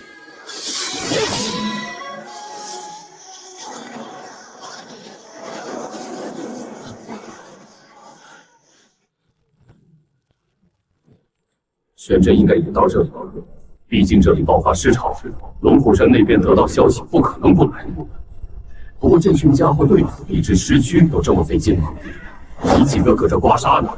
玄真应该也到这里，毕竟这里爆发尸潮，龙虎山那边得到消息不可能不来。不过见训家伙对付一只尸躯都这么费劲吗？你几个搁这刮痧呢？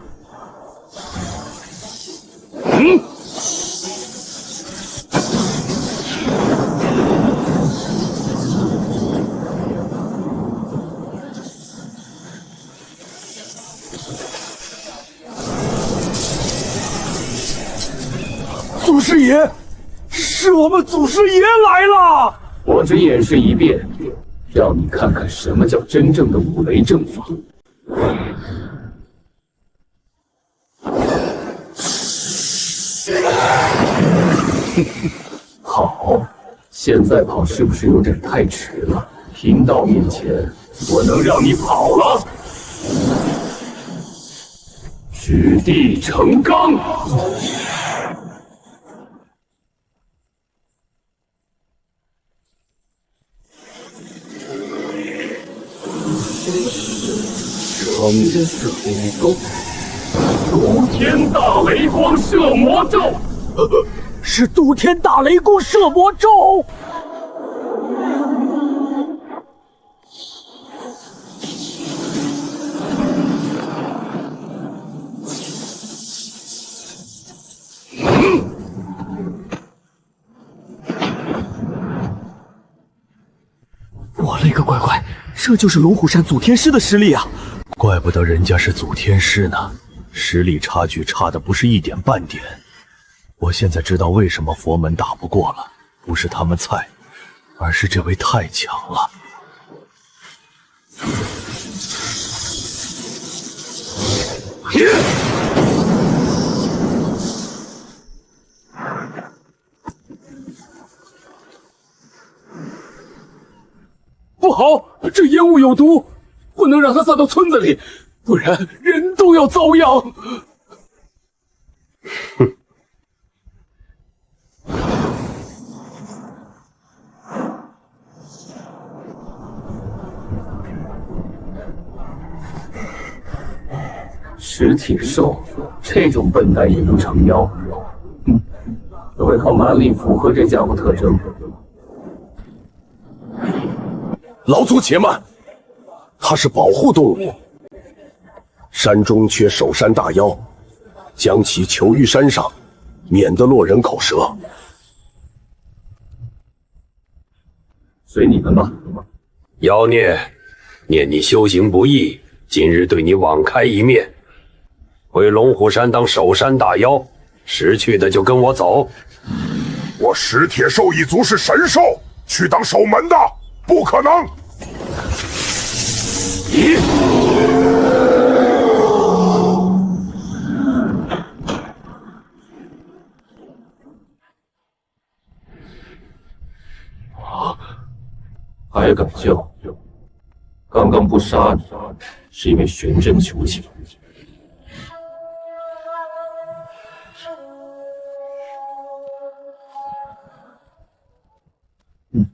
祖师爷，是我们祖师爷来了！我这演示一遍，让你看看什么叫真正的五雷阵法。好，现在跑是不是有点太迟了？贫道面前，我能让你跑了？指地成钢。双色雷钩，渡天大雷光射魔咒，是渡天大雷公射魔咒。我勒个乖乖，这就是龙虎山祖天师的实力啊！怪不得人家是祖天师呢，实力差距差的不是一点半点。我现在知道为什么佛门打不过了，不是他们菜，而是这位太强了。不好，这烟雾有毒，不能让它散到村子里，不然人都要遭殃。哼！食体兽，这种笨蛋也能成妖？为靠蛮力符合这家伙特征。老祖且慢，它是保护动物，山中缺守山大妖，将其囚于山上，免得落人口舌。随你们吧。妖孽，念你修行不易，今日对你网开一面，回龙虎山当守山大妖，识趣的就跟我走。我石铁兽一族是神兽，去当守门的不可能。还敢叫？刚刚不杀你，是因为玄真求情。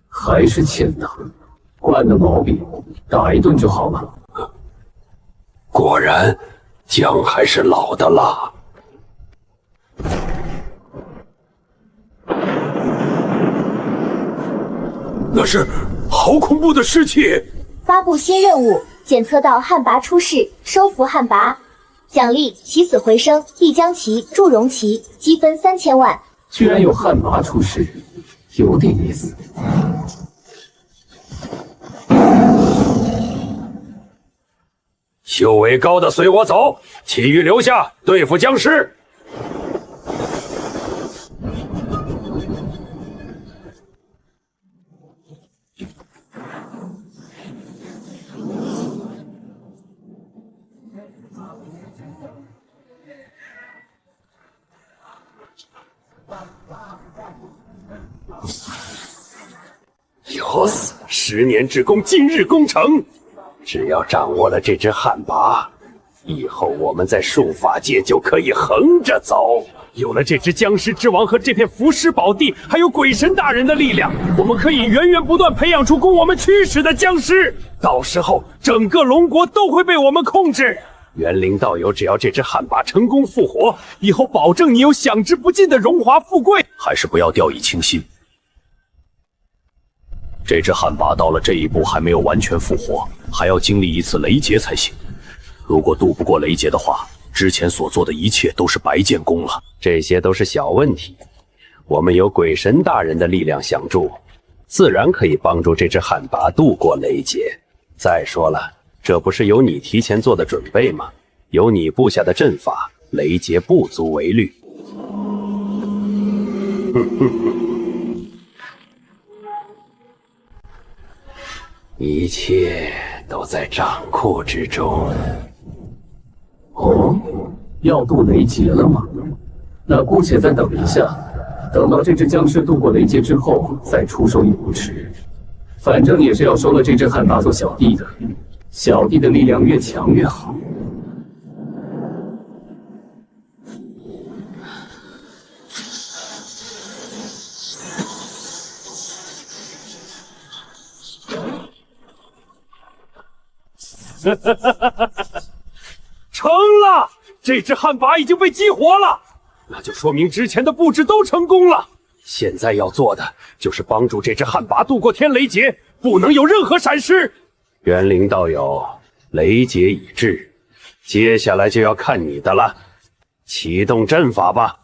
还是欠打，惯的毛病，打一顿就好了。果然，姜还是老的辣。那是好恐怖的尸气！发布新任务，检测到旱魃出世，收服旱魃，奖励起死回生一将旗祝融旗，积分3000万。居然有旱魃出世，有点意思。修为高的随我走，其余留下对付僵尸。有死！10年之功，今日功成。只要掌握了这只旱魃，以后我们在术法界就可以横着走。有了这只僵尸之王和这片伏尸宝地，还有鬼神大人的力量，我们可以源源不断培养出供我们驱使的僵尸。到时候，整个龙国都会被我们控制。元灵道友，只要这只旱魃成功复活，以后保证你有享之不尽的荣华富贵。还是不要掉以轻心。这只旱魃到了这一步还没有完全复活，还要经历一次雷劫才行。如果渡不过雷劫的话，之前所做的一切都是白建功了。这些都是小问题，我们有鬼神大人的力量相助，自然可以帮助这只旱魃渡过雷劫。再说了，这不是有你提前做的准备吗？有你布下的阵法，雷劫不足为虑。一切都在掌控之中。哦，要渡雷劫了吗？那姑且再等一下，等到这只僵尸渡过雷劫之后再出手也不迟。反正也是要收了这只旱魃做小弟的，小弟的力量越强越好。成了！这只旱魃已经被激活了，那就说明之前的布置都成功了。现在要做的就是帮助这只旱魃渡过天雷劫，不能有任何闪失。元灵道友，雷劫已至，接下来就要看你的了，启动阵法吧。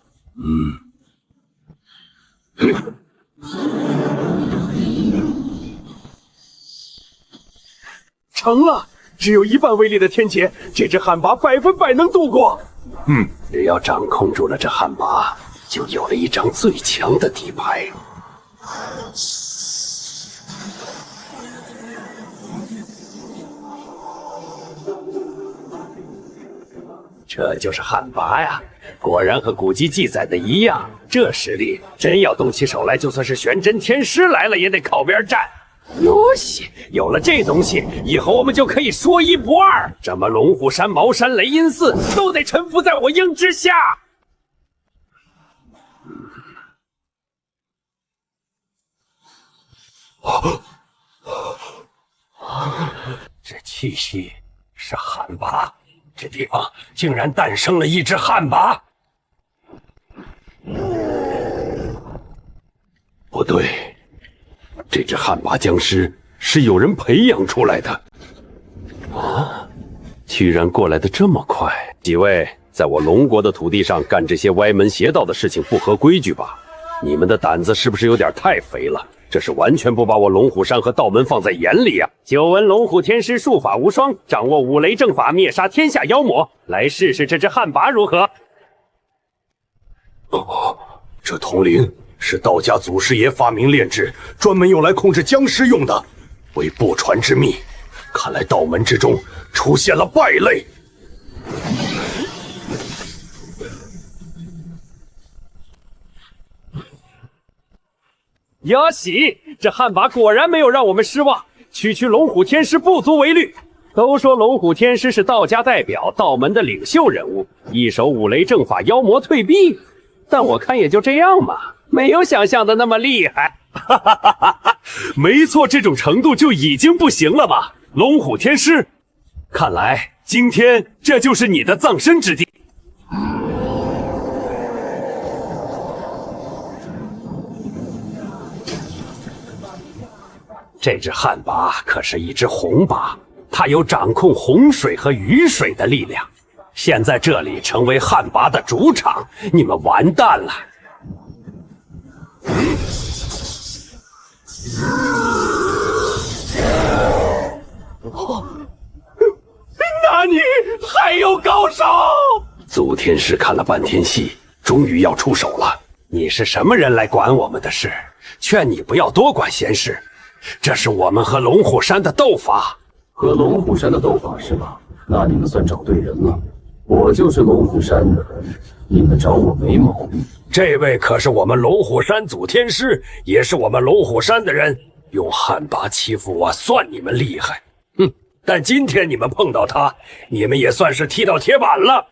成了！只有1半威力的天劫，这只旱魃100%能度过。只要掌控住了这旱魃，就有了一张最强的底牌。这就是旱魃呀，果然和古籍记载的一样，这实力真要动起手来，就算是玄真天师来了也得靠边站。哟西，有了这东西，以后我们就可以说一不二。什么龙虎山、茅山、雷音寺，都得臣服在我鹰之下。这气息是旱魃，这地方竟然诞生了一只旱魃。不对。这只旱魃僵尸是有人培养出来的啊！居然过来的这么快！几位在我龙国的土地上干这些歪门邪道的事情，不合规矩吧？你们的胆子是不是有点太肥了？这是完全不把我龙虎山和道门放在眼里啊！久闻龙虎天师术法无双，掌握五雷正法，灭杀天下妖魔，来试试这只旱魃如何？这铜铃是道家祖师爷发明炼制，专门用来控制僵尸用的，为不传之秘。看来道门之中出现了败类。呀喜，这旱魃果然没有让我们失望，区龙虎天师不足为虑。都说龙虎天师是道家代表，道门的领袖人物，一手五雷正法，妖魔退避。但我看也就这样嘛，没有想象的那么厉害。没错，这种程度就已经不行了吧？龙虎天师，看来今天这就是你的葬身之地。这只旱魃可是一只红魃，它有掌控洪水和雨水的力量。现在这里成为旱魃的主场，你们完蛋了！那你还有高手？祖天师看了半天戏，终于要出手了。你是什么人来管我们的事？劝你不要多管闲事。这是我们和龙虎山的斗法。和龙虎山的斗法是吧？那你们算找对人了。我就是龙虎山的，你们找我没毛病。这位可是我们龙虎山祖天师，也是我们龙虎山的人。用旱魃欺负我，算你们厉害。哼！但今天你们碰到他，你们也算是踢到铁板了。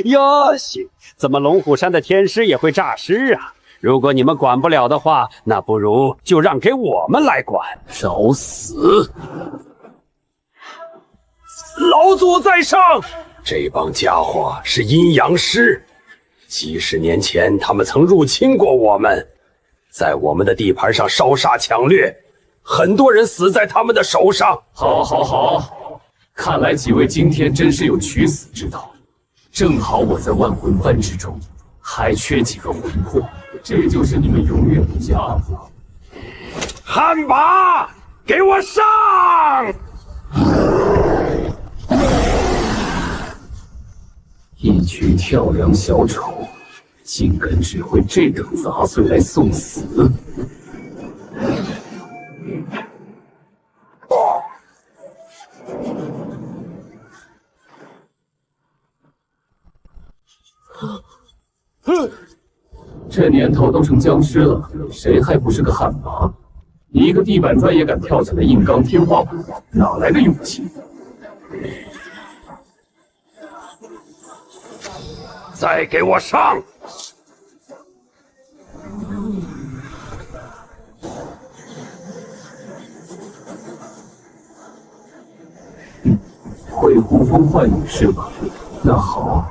哟西，怎么龙虎山的天师也会诈尸啊？如果你们管不了的话，那不如就让给我们来管。找死！老祖在上！这帮家伙是阴阳师，几十年前他们曾入侵过我们，在我们的地盘上烧杀抢掠，很多人死在他们的手上。好，好，好！看来几位今天真是有取死之道。正好我在万魂幡之中还缺几个魂魄，这就是你们永远的家子。旱魃，给我上！一群跳梁小丑，竟敢指挥这等杂碎来送死！这年头都成僵尸了，谁还不是个旱魃？你一个地板砖也敢跳起来硬刚天花板，哪来的勇气？再给我上！会呼风唤雨是吧？那好。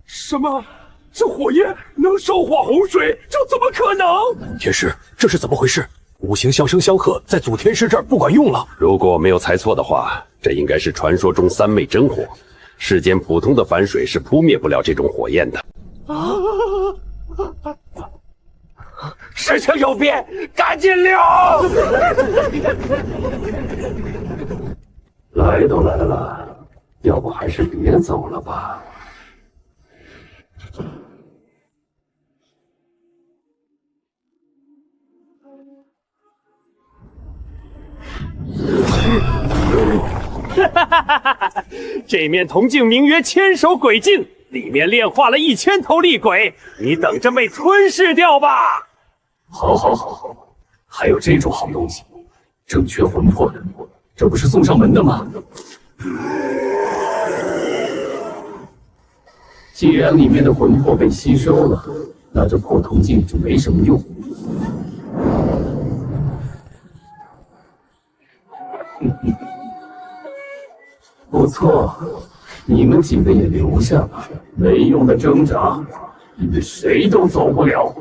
什么？这火焰能烧化洪水？这怎么可能？天师，这是怎么回事？五行相生相克，在祖天师这儿不管用了。如果我没有猜错的话，这应该是传说中三昧真火。世间普通的凡水是扑灭不了这种火焰的。事情有变，赶紧溜！来都来了，要不还是别走了吧。这面铜镜名曰千手鬼镜，里面炼化了1000头厉鬼，你等着被吞噬掉吧！好，好，好，好，还有这种好东西，正缺魂魄的，这不是送上门的吗？既然里面的魂魄被吸收了，那这破铜镜就没什么用。不错，你们几个也留下吧，没用的挣扎，你们谁都走不了。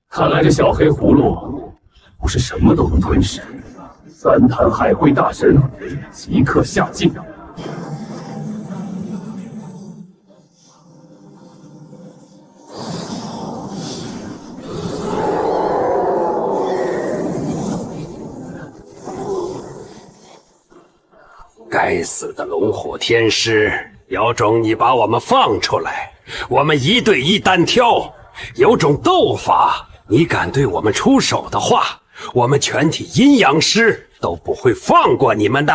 看来这小黑葫芦不是什么都能吞噬。三坛海会大神即刻下境。该死的龙虎天师，有种你把我们放出来，我们1对1单挑，有种斗法，你敢对我们出手的话，我们全体阴阳师都不会放过你们的。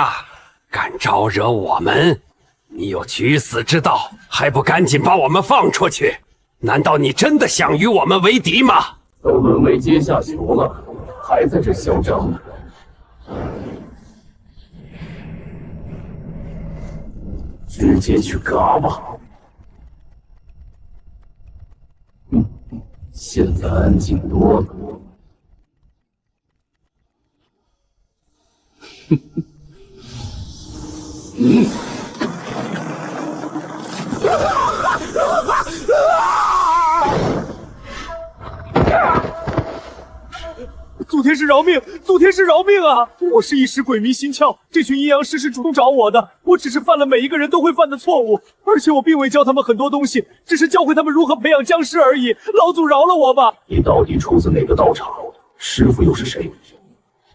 敢招惹我们，你有取死之道，还不赶紧把我们放出去？难道你真的想与我们为敌吗？都沦为阶下囚了，还在这嚣张呢？直接去嘎吧！现在安静多了。祖天师饶命！祖天师饶命啊！我是一时鬼迷心窍，这群阴阳师是主动找我的，我只是犯了每一个人都会犯的错误，而且我并未教他们很多东西，只是教会他们如何培养僵尸而已。老祖饶了我吧！你到底出自哪个道场？师傅又是谁？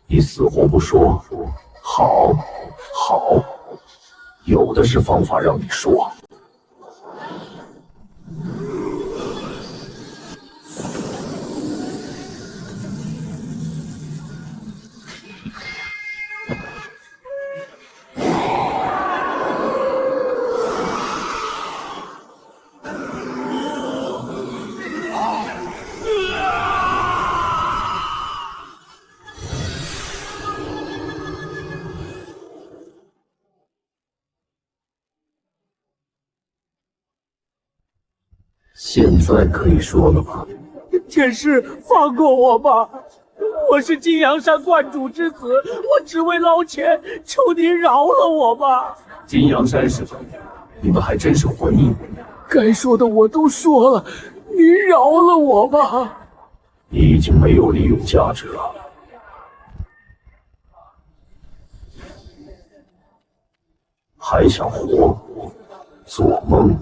你死活不说，好，好，有的是方法让你说。现在可以说了吧？天师，放过我吧！我是金阳山观主之子，我只为捞钱，求您饶了我吧！金阳山是吧？你们还真是活腻。该说的我都说了，您饶了我吧！你已经没有利用价值了。还想活？做梦！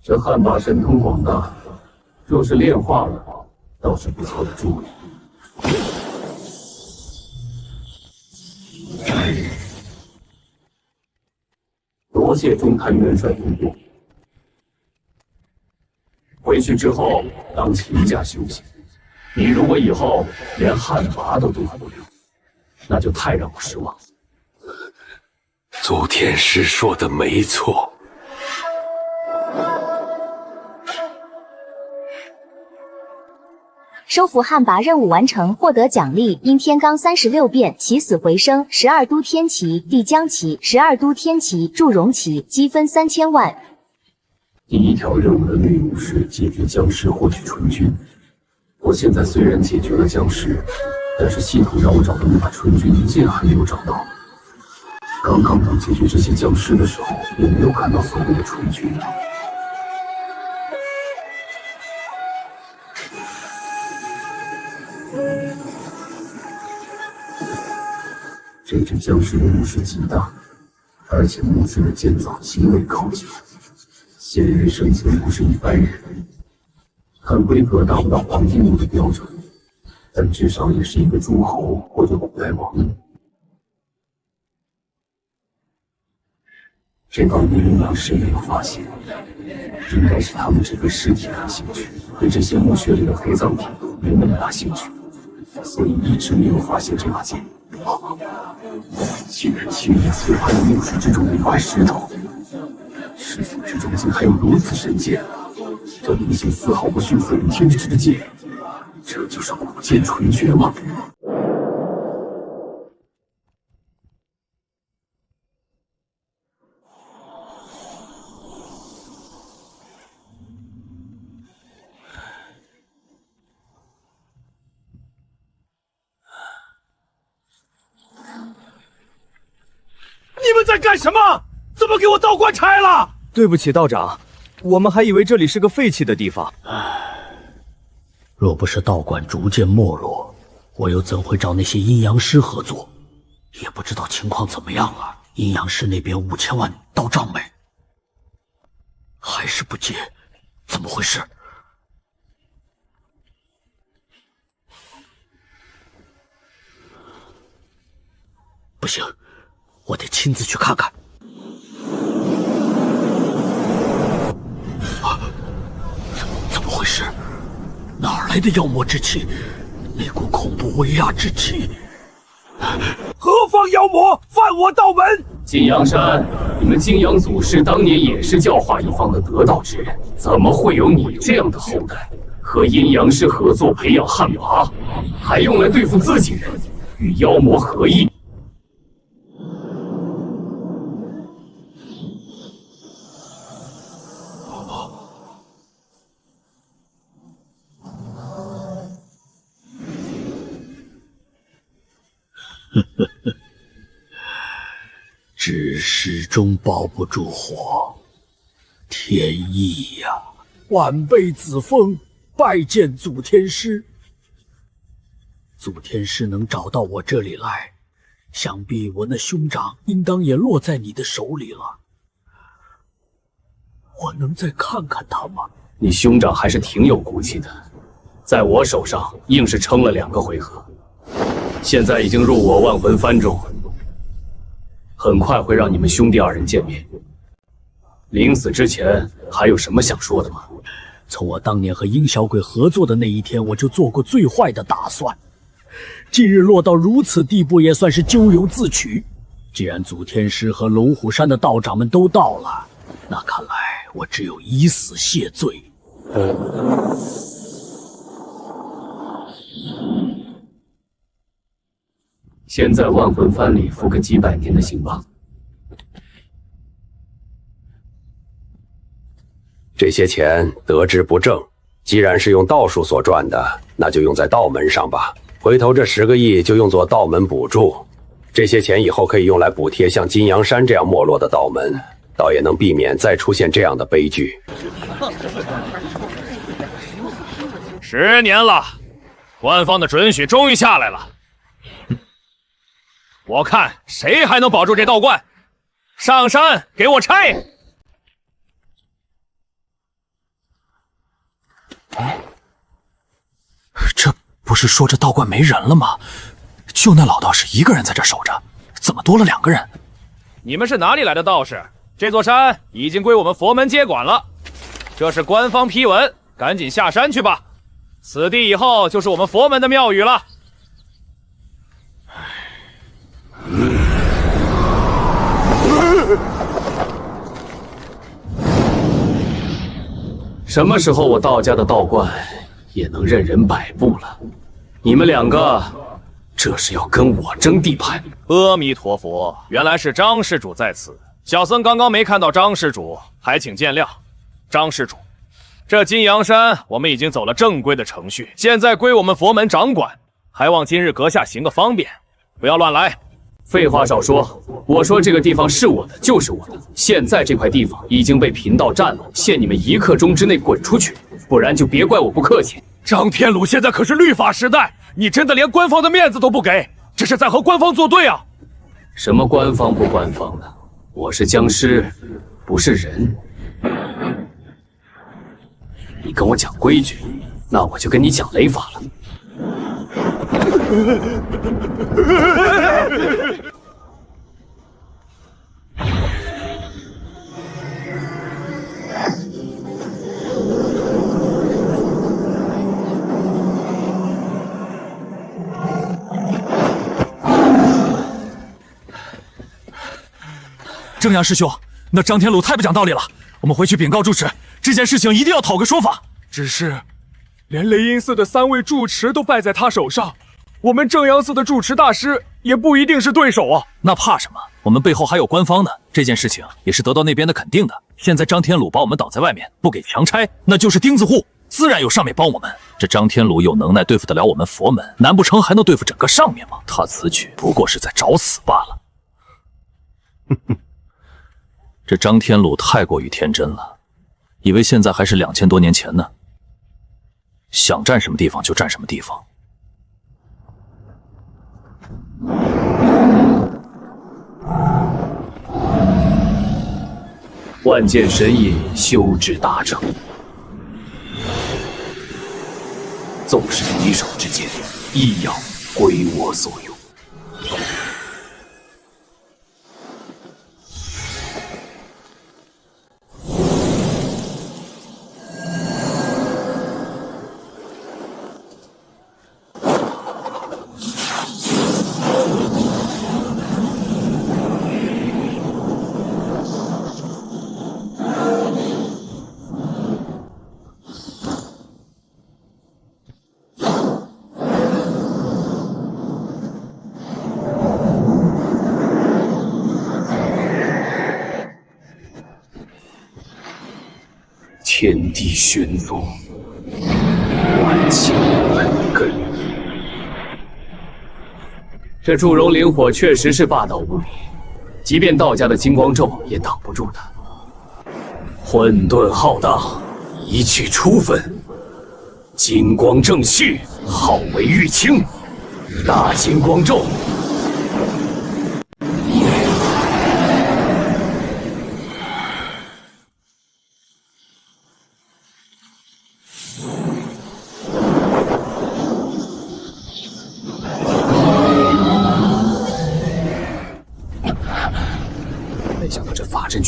这汉魃神通广大，若是炼化了，倒是不错的助力。多谢中坛元帅督促。回去之后当勤加休息。你如果以后连汉魃都对付不了，那就太让我失望了。祖天师说的没错。收服汉魃任务完成，获得奖励：阴天罡36变，起死回生；12都天旗，地将旗；12都天旗，祝融旗，积分3000万。第一条任务的内容是解决僵尸，获取纯菌。我现在虽然解决了僵尸，但是系统让我找的那把纯菌一件还没有找到。刚刚等解决这些僵尸的时候，也没有看到所谓的纯菌。这只僵尸的墓室极大，而且墓室的建造极为考究，显然生前不是一般人。看规格达不到皇帝墓的标准，但至少也是一个诸侯或者古代王。这帮阴阳师没有发现，应该是他们只对尸体感兴趣，对这些墓穴里的陪葬品没那么大兴趣，所以一直没有发现这把剑。居然轻易摧毁了墓室之中的一块石头，石斧之中竟还有如此神剑，这灵性丝毫不逊色于天之剑，这就是古剑纯绝吗？你们在干什么？怎么给我道观拆了？对不起，道长，我们还以为这里是个废弃的地方。若不是道观逐渐没落，我又怎会找那些阴阳师合作？也不知道情况怎么样了。阴阳师那边5000万到账没？还是不接？怎么回事？不行，我得亲自去看看。怎么回事？哪儿来的妖魔之气？那股恐怖威压之气！何方妖魔犯我道门？金阳山，你们金阳祖师当年也是教化一方的得道之人，怎么会有你这样的后代？和阴阳师合作培养汉魃，还用来对付自己人，与妖魔合一。纸始终包不住火，天意呀！晚辈子峰拜见祖天师。祖天师能找到我这里来，想必我那兄长应当也落在你的手里了。我能再看看他吗？你兄长还是挺有骨气的，在我手上硬是撑了2个回合，现在已经入我万魂幡中，很快会让你们兄弟2人见面。临死之前还有什么想说的吗？从我当年和殷小鬼合作的那一天，我就做过最坏的打算。今日落到如此地步，也算是咎由自取。既然祖天师和龙虎山的道长们都到了，那看来我只有以死谢罪。先在万魂幡里付个几百年的刑吧。这些钱得之不正，既然是用道术所赚的，那就用在道门上吧。回头这10个亿就用作道门补助，这些钱以后可以用来补贴像金阳山这样没落的道门，倒也能避免再出现这样的悲剧。10年了，官方的准许终于下来了。我看谁还能保住这道观？上山给我拆！这不是说这道观没人了吗？就那老道士一个人在这守着，怎么多了2个人？你们是哪里来的道士？这座山已经归我们佛门接管了，这是官方批文，赶紧下山去吧。此地以后就是我们佛门的庙宇了。什么时候我道家的道观也能任人摆布了？你们2个这是要跟我争地盘？阿弥陀佛，原来是张施主在此。小僧刚刚没看到张施主，还请见谅。张施主，这金阳山我们已经走了正规的程序，现在归我们佛门掌管，还望今日阁下行个方便，不要乱来。废话少说，我说这个地方是我的就是我的，现在这块地方已经被贫道占了，限你们1刻钟之内滚出去，不然就别怪我不客气。张天鲁现在可是律法时代，你真的连官方的面子都不给，这是在和官方作对啊！什么官方不官方的？我是僵尸，不是人。你跟我讲规矩，那我就跟你讲雷法了。正阳师兄，那张天鲁太不讲道理了，我们回去禀告住持，这件事情一定要讨个说法。只是，连雷音寺的3位住持都败在他手上，我们正阳寺的住持大师也不一定是对手啊。那怕什么？我们背后还有官方呢，这件事情也是得到那边的肯定的。现在张天鲁把我们挡在外面，不给强拆，那就是钉子户，自然有上面帮我们。这张天鲁有能耐对付得了我们佛门，难不成还能对付整个上面吗？他此举不过是在找死罢了。哼哼。这张天鲁太过于天真了，以为现在还是2000多年前呢。想占什么地方就占什么地方。万剑神印修至大成，纵使敌手之剑，亦要归我所有。天地玄宗，万气本根。这祝融灵火确实是霸道无比，即便道家的金光咒也挡不住它。混沌浩荡，一去初分。金光正续，号为玉清。大金光咒。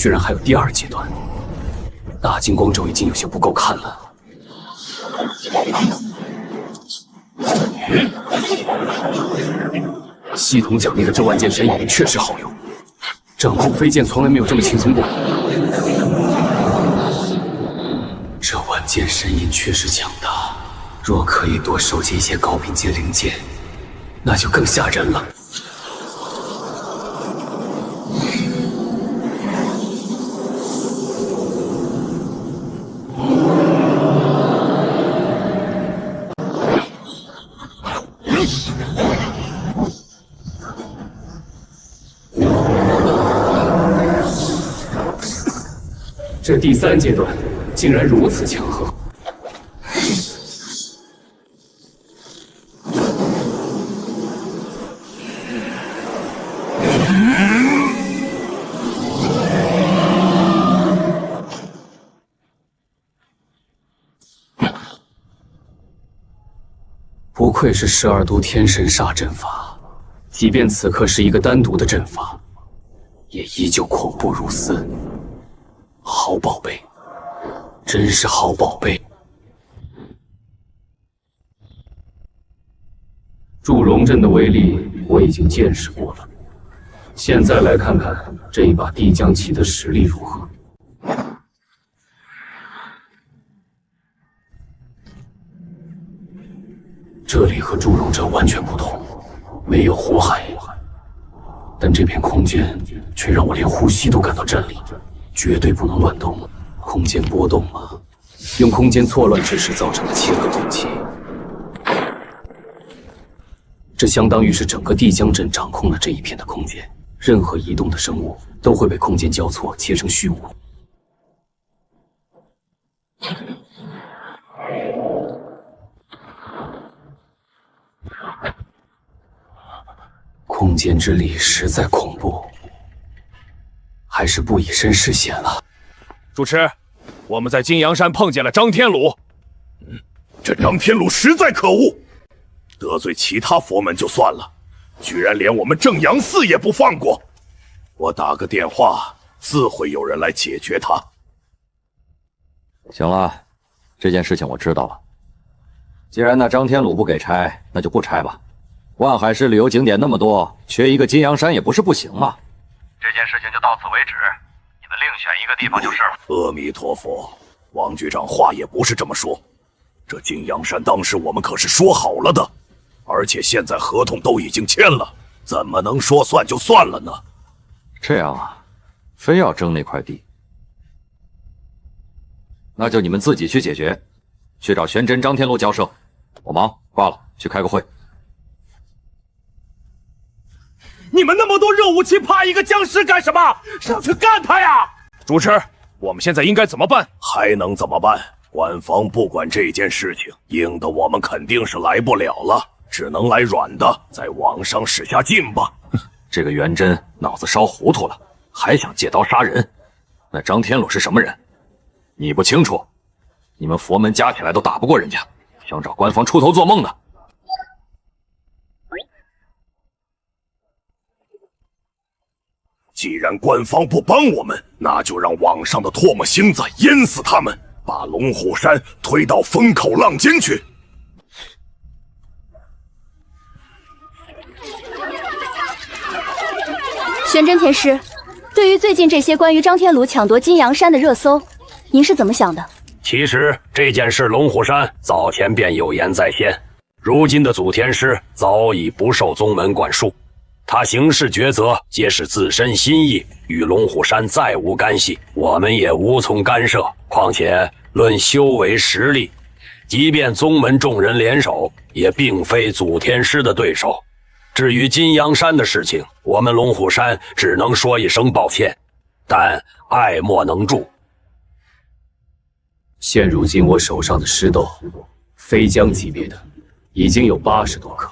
居然还有第2阶段，大金光咒已经有些不够看了。系统奖励的这万剑神影确实好用，整副飞剑从来没有这么轻松过。这万剑神影确实强大，若可以多收集一些高品阶灵剑，那就更吓人了。这第3阶段竟然如此强横，不愧是12都天神煞阵法，即便此刻是一个单独的阵法，也依旧恐怖如斯。好宝贝，真是好宝贝！祝融阵的威力我已经见识过了，现在来看看这一把地将旗的实力如何。这里和祝融阵完全不同，没有火海，但这片空间却让我连呼吸都感到战栗。绝对不能乱动，空间波动嘛，用空间错乱之时造成的切割空气，这相当于是整个地将阵掌控了这一片的空间，任何移动的生物都会被空间交错切成虚无。空间之力实在恐怖。还是不以身试险了。主持，我们在金阳山碰见了张天鲁。这张天鲁实在可恶，得罪其他佛门就算了，居然连我们正阳寺也不放过。我打个电话，自会有人来解决他。行了，这件事情我知道了。既然那张天鲁不给拆，那就不拆吧。万海市旅游景点那么多，缺一个金阳山也不是不行嘛。这件事情就到此为止，你们另选一个地方就是了。阿弥陀佛，王局长话也不是这么说。这金阳山当时我们可是说好了的，而且现在合同都已经签了，怎么能说算就算了呢？这样啊，非要争那块地，那就你们自己去解决，去找玄真、张天禄交涉。我忙挂了，去开个会。你们那么多热武器，怕一个僵尸干什么？上去干他呀！主持，我们现在应该怎么办？还能怎么办？官方不管这件事情，硬的我们肯定是来不了了，只能来软的，在网上使下劲吧。这个元真脑子烧糊涂了，还想借刀杀人。那张天禄是什么人？你不清楚？你们佛门加起来都打不过人家，想找官方出头做梦呢？既然官方不帮我们，那就让网上的唾沫星子淹死他们，把龙虎山推到风口浪尖去。玄真天师，对于最近这些关于张天鲁抢夺金阳山的热搜，您是怎么想的？其实这件事龙虎山早前便有言在先，如今的祖天师早已不受宗门管束，他行事抉择皆是自身心意，与龙虎山再无干系，我们也无从干涉。况且论修为实力，即便宗门众人联手，也并非祖天师的对手。至于金阳山的事情，我们龙虎山只能说一声抱歉，但爱莫能助。现如今我手上的尸豆，飞将级别的已经有80多颗，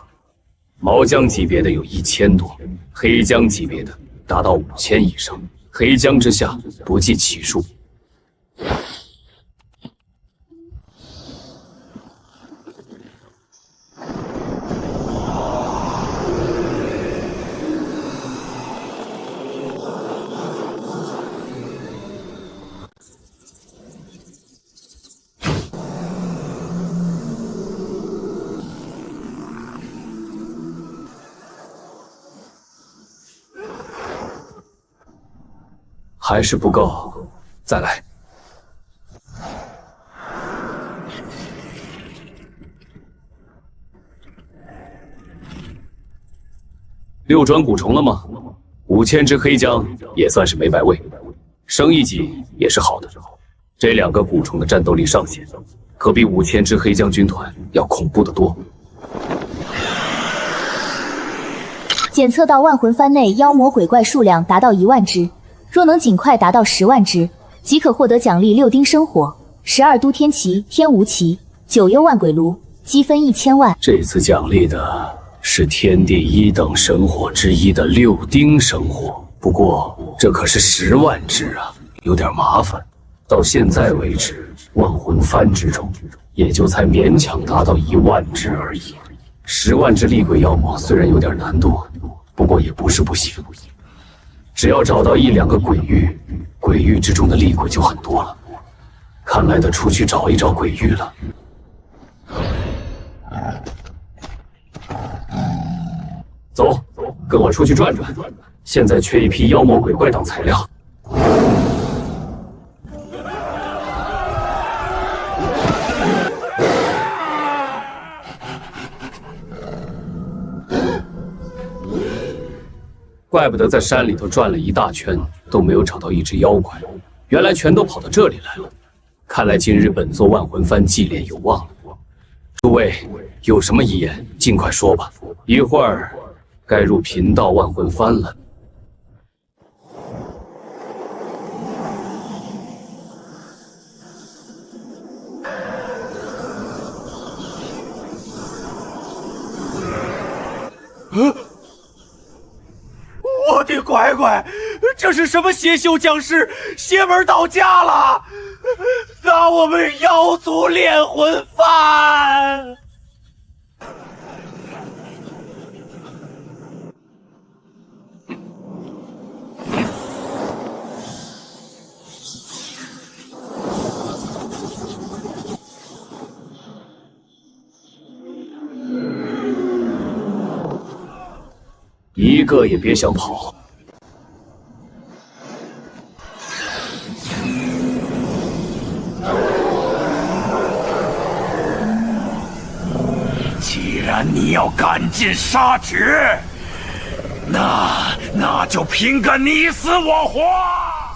毛将级别的有1000多，黑将级别的达到5000以上，黑将之下不计其数。还是不够，再来。6转蛊虫了吗？5000只黑姜也算是没白喂，升1级也是好的。这2个蛊虫的战斗力上限，可比5000只黑姜军团要恐怖得多。检测到万魂幡内妖魔鬼怪数量达到1万只，若能尽快达到10万只，即可获得奖励6丁生火、12都天旗、天无旗、9幽万鬼炉，积分1000万。这次奖励的是天地1等神火之一的6丁神火，不过这可是10万只啊，有点麻烦。到现在为止，万魂幡之中也就才勉强达到1万只而已。10万只厉鬼妖魔虽然有点难度，不过也不是不行。只要找到1、2个鬼域，鬼域之中的厉鬼就很多了。看来得出去找一找鬼域了。走，跟我出去转转。现在缺一批妖魔鬼怪当材料。怪不得在山里头转了一大圈都没有找到一只妖怪，原来全都跑到这里来了。看来今日本座万魂幡祭炼有望了。诸位有什么遗言，尽快说吧，一会儿该入贫道万魂幡了。我的乖乖，这是什么邪修僵尸，邪门到家了！拿我们妖族炼魂幡！一个也别想跑！既然你要赶尽杀绝，那就拼个你死我活！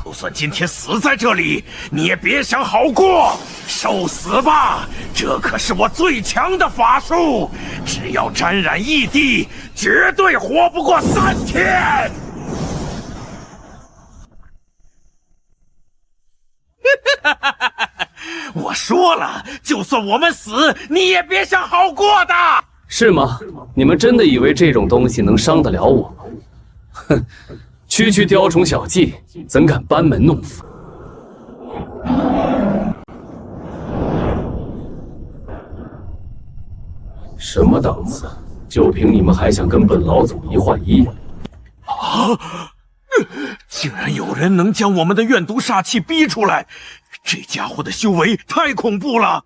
就算今天死在这里，你也别想好过！受死吧！这可是我最强的法术，只要沾染一滴，绝对活不过3天！我说了，就算我们死，你也别想好过的。是吗？你们真的以为这种东西能伤得了我吗？哼，区区雕虫小技，怎敢班门弄斧？什么档次？就凭你们还想跟本老祖1换1？啊！竟然有人能将我们的怨毒煞气逼出来，这家伙的修为太恐怖了！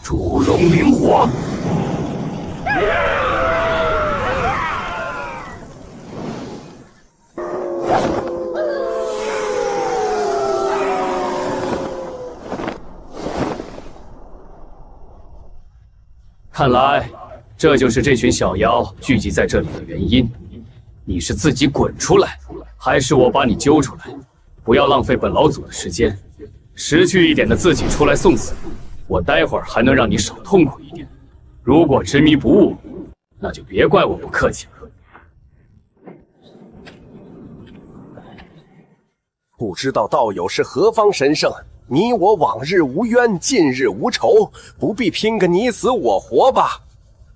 烛龙明火！看来，这就是这群小妖聚集在这里的原因。你是自己滚出来，还是我把你揪出来？不要浪费本老祖的时间，识趣一点的自己出来送死。我待会儿还能让你少痛苦一点。如果执迷不悟，那就别怪我不客气了。不知道道友是何方神圣？你我往日无冤，近日无仇，不必拼个你死我活吧。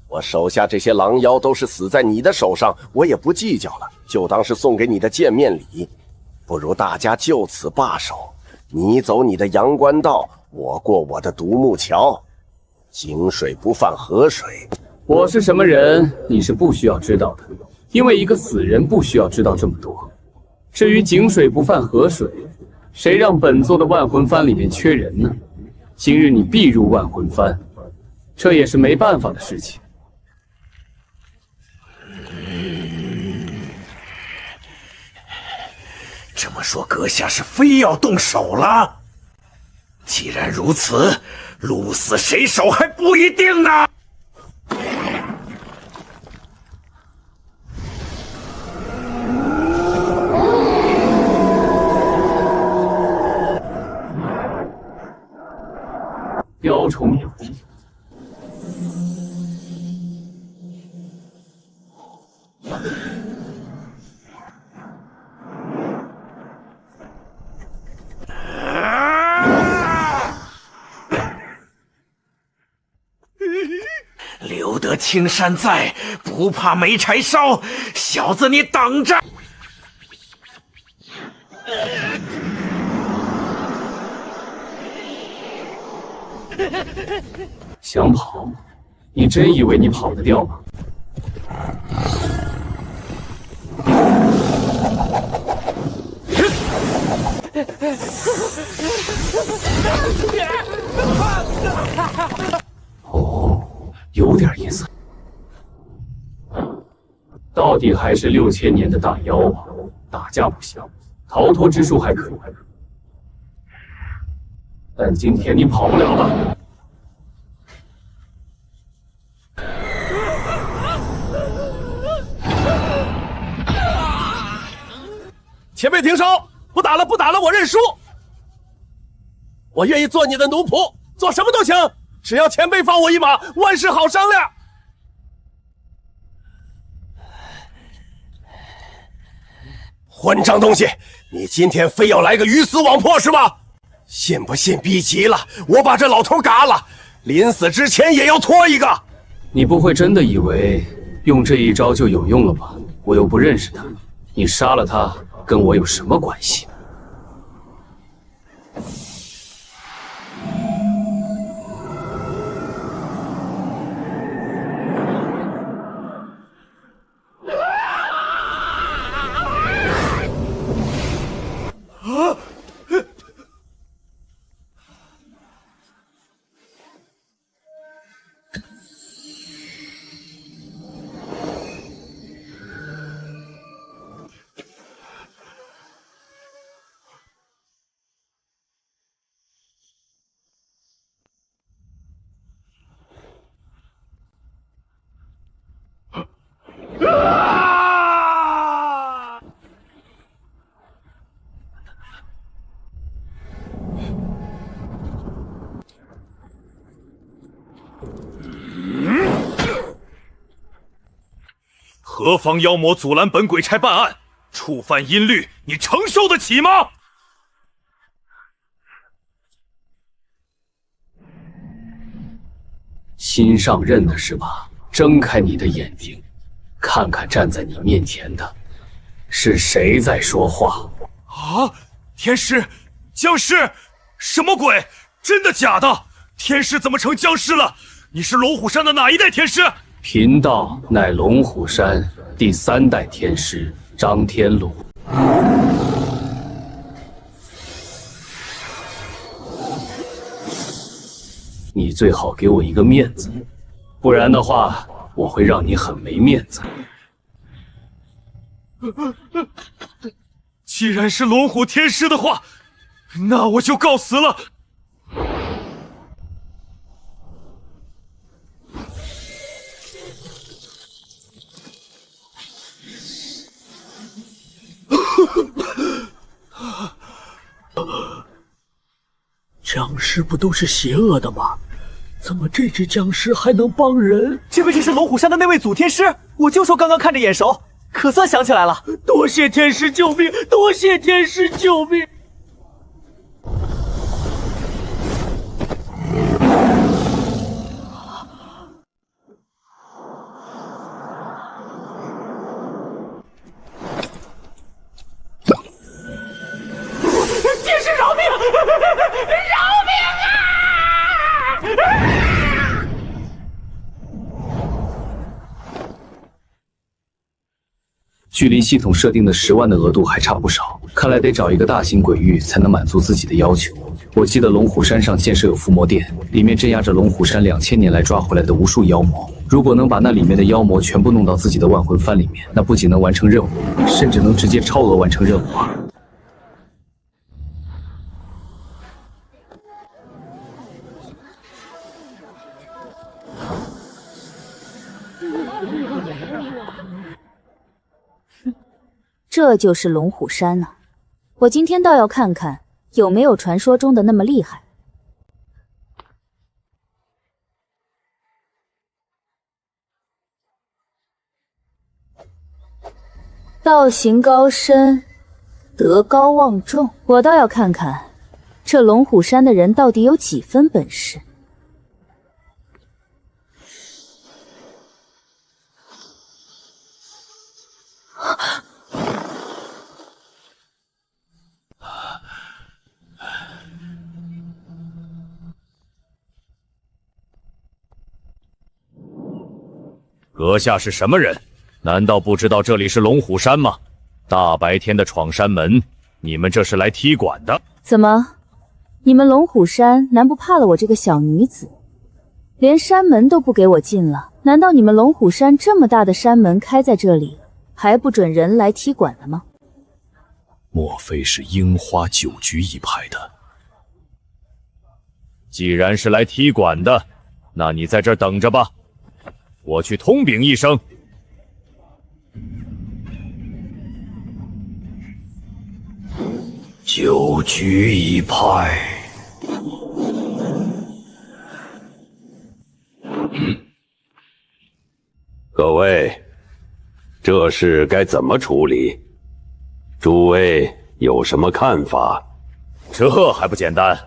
我手下这些狼妖都是死在你的手上，我也不计较了，就当是送给你的见面礼。不如大家就此罢手，你走你的阳关道，我过我的独木桥。井水不犯河水。我是什么人，你是不需要知道的，因为一个死人不需要知道这么多。至于井水不犯河水，谁让本座的万魂幡里面缺人呢？今日你必入万魂幡，这也是没办法的事情。这么说，阁下是非要动手了？既然如此，鹿死谁手还不一定呢。雕虫鸟。留得青山在，不怕没柴烧。小子，你等着！想跑？你真以为你跑得掉吗？哦，有点意思。到底还是6000年的大妖啊！打架不行，逃脱之术还可以，但今天你跑不了了。前辈停手！不打了，不打了，我认输。我愿意做你的奴仆，做什么都行，只要前辈放我一马，万事好商量。混账东西，你今天非要来个鱼死网破是吧？信不信逼急了，我把这老头嘎了，临死之前也要拖一个。你不会真的以为用这一招就有用了吧？我又不认识他，你杀了他跟我有什么关系？何方妖魔阻拦本鬼差办案，触犯阴律，你承受得起吗？新上任的是吧？睁开你的眼睛，看看站在你面前的是谁在说话。啊！天师，僵尸，什么鬼？真的假的？天师怎么成僵尸了？你是龙虎山的哪一代天师？贫道乃龙虎山第3代天师张天鲁。你最好给我一个面子，不然的话，我会让你很没面子。既然是龙虎天师的话，那我就告辞了。僵尸不都是邪恶的吗？怎么这只僵尸还能帮人？这位就是龙虎山的那位祖天师，我就说刚刚看着眼熟，可算想起来了。多谢天师救命！多谢天师救命！天师饶命！饶命啊！距离系统设定的10万的额度还差不少，看来得找一个大型鬼域才能满足自己的要求。我记得龙虎山上建设有伏魔殿，里面镇压着龙虎山2000年来抓回来的无数妖魔。如果能把那里面的妖魔全部弄到自己的万魂幡里面，那不仅能完成任务，甚至能直接超额完成任务啊！这就是龙虎山啊！我今天倒要看看有没有传说中的那么厉害。道行高深，德高望重，我倒要看看这龙虎山的人到底有几分本事。阁下是什么人？难道不知道这里是龙虎山吗？大白天的闯山门，你们这是来踢馆的？怎么，你们龙虎山难不怕了我这个小女子，连山门都不给我进了？难道你们龙虎山这么大的山门开在这里，还不准人来踢馆了吗？莫非是樱花酒局一派的？既然是来踢馆的，那你在这儿等着吧，我去通禀一声。酒局一派，各位，这事该怎么处理？诸位有什么看法？这还不简单？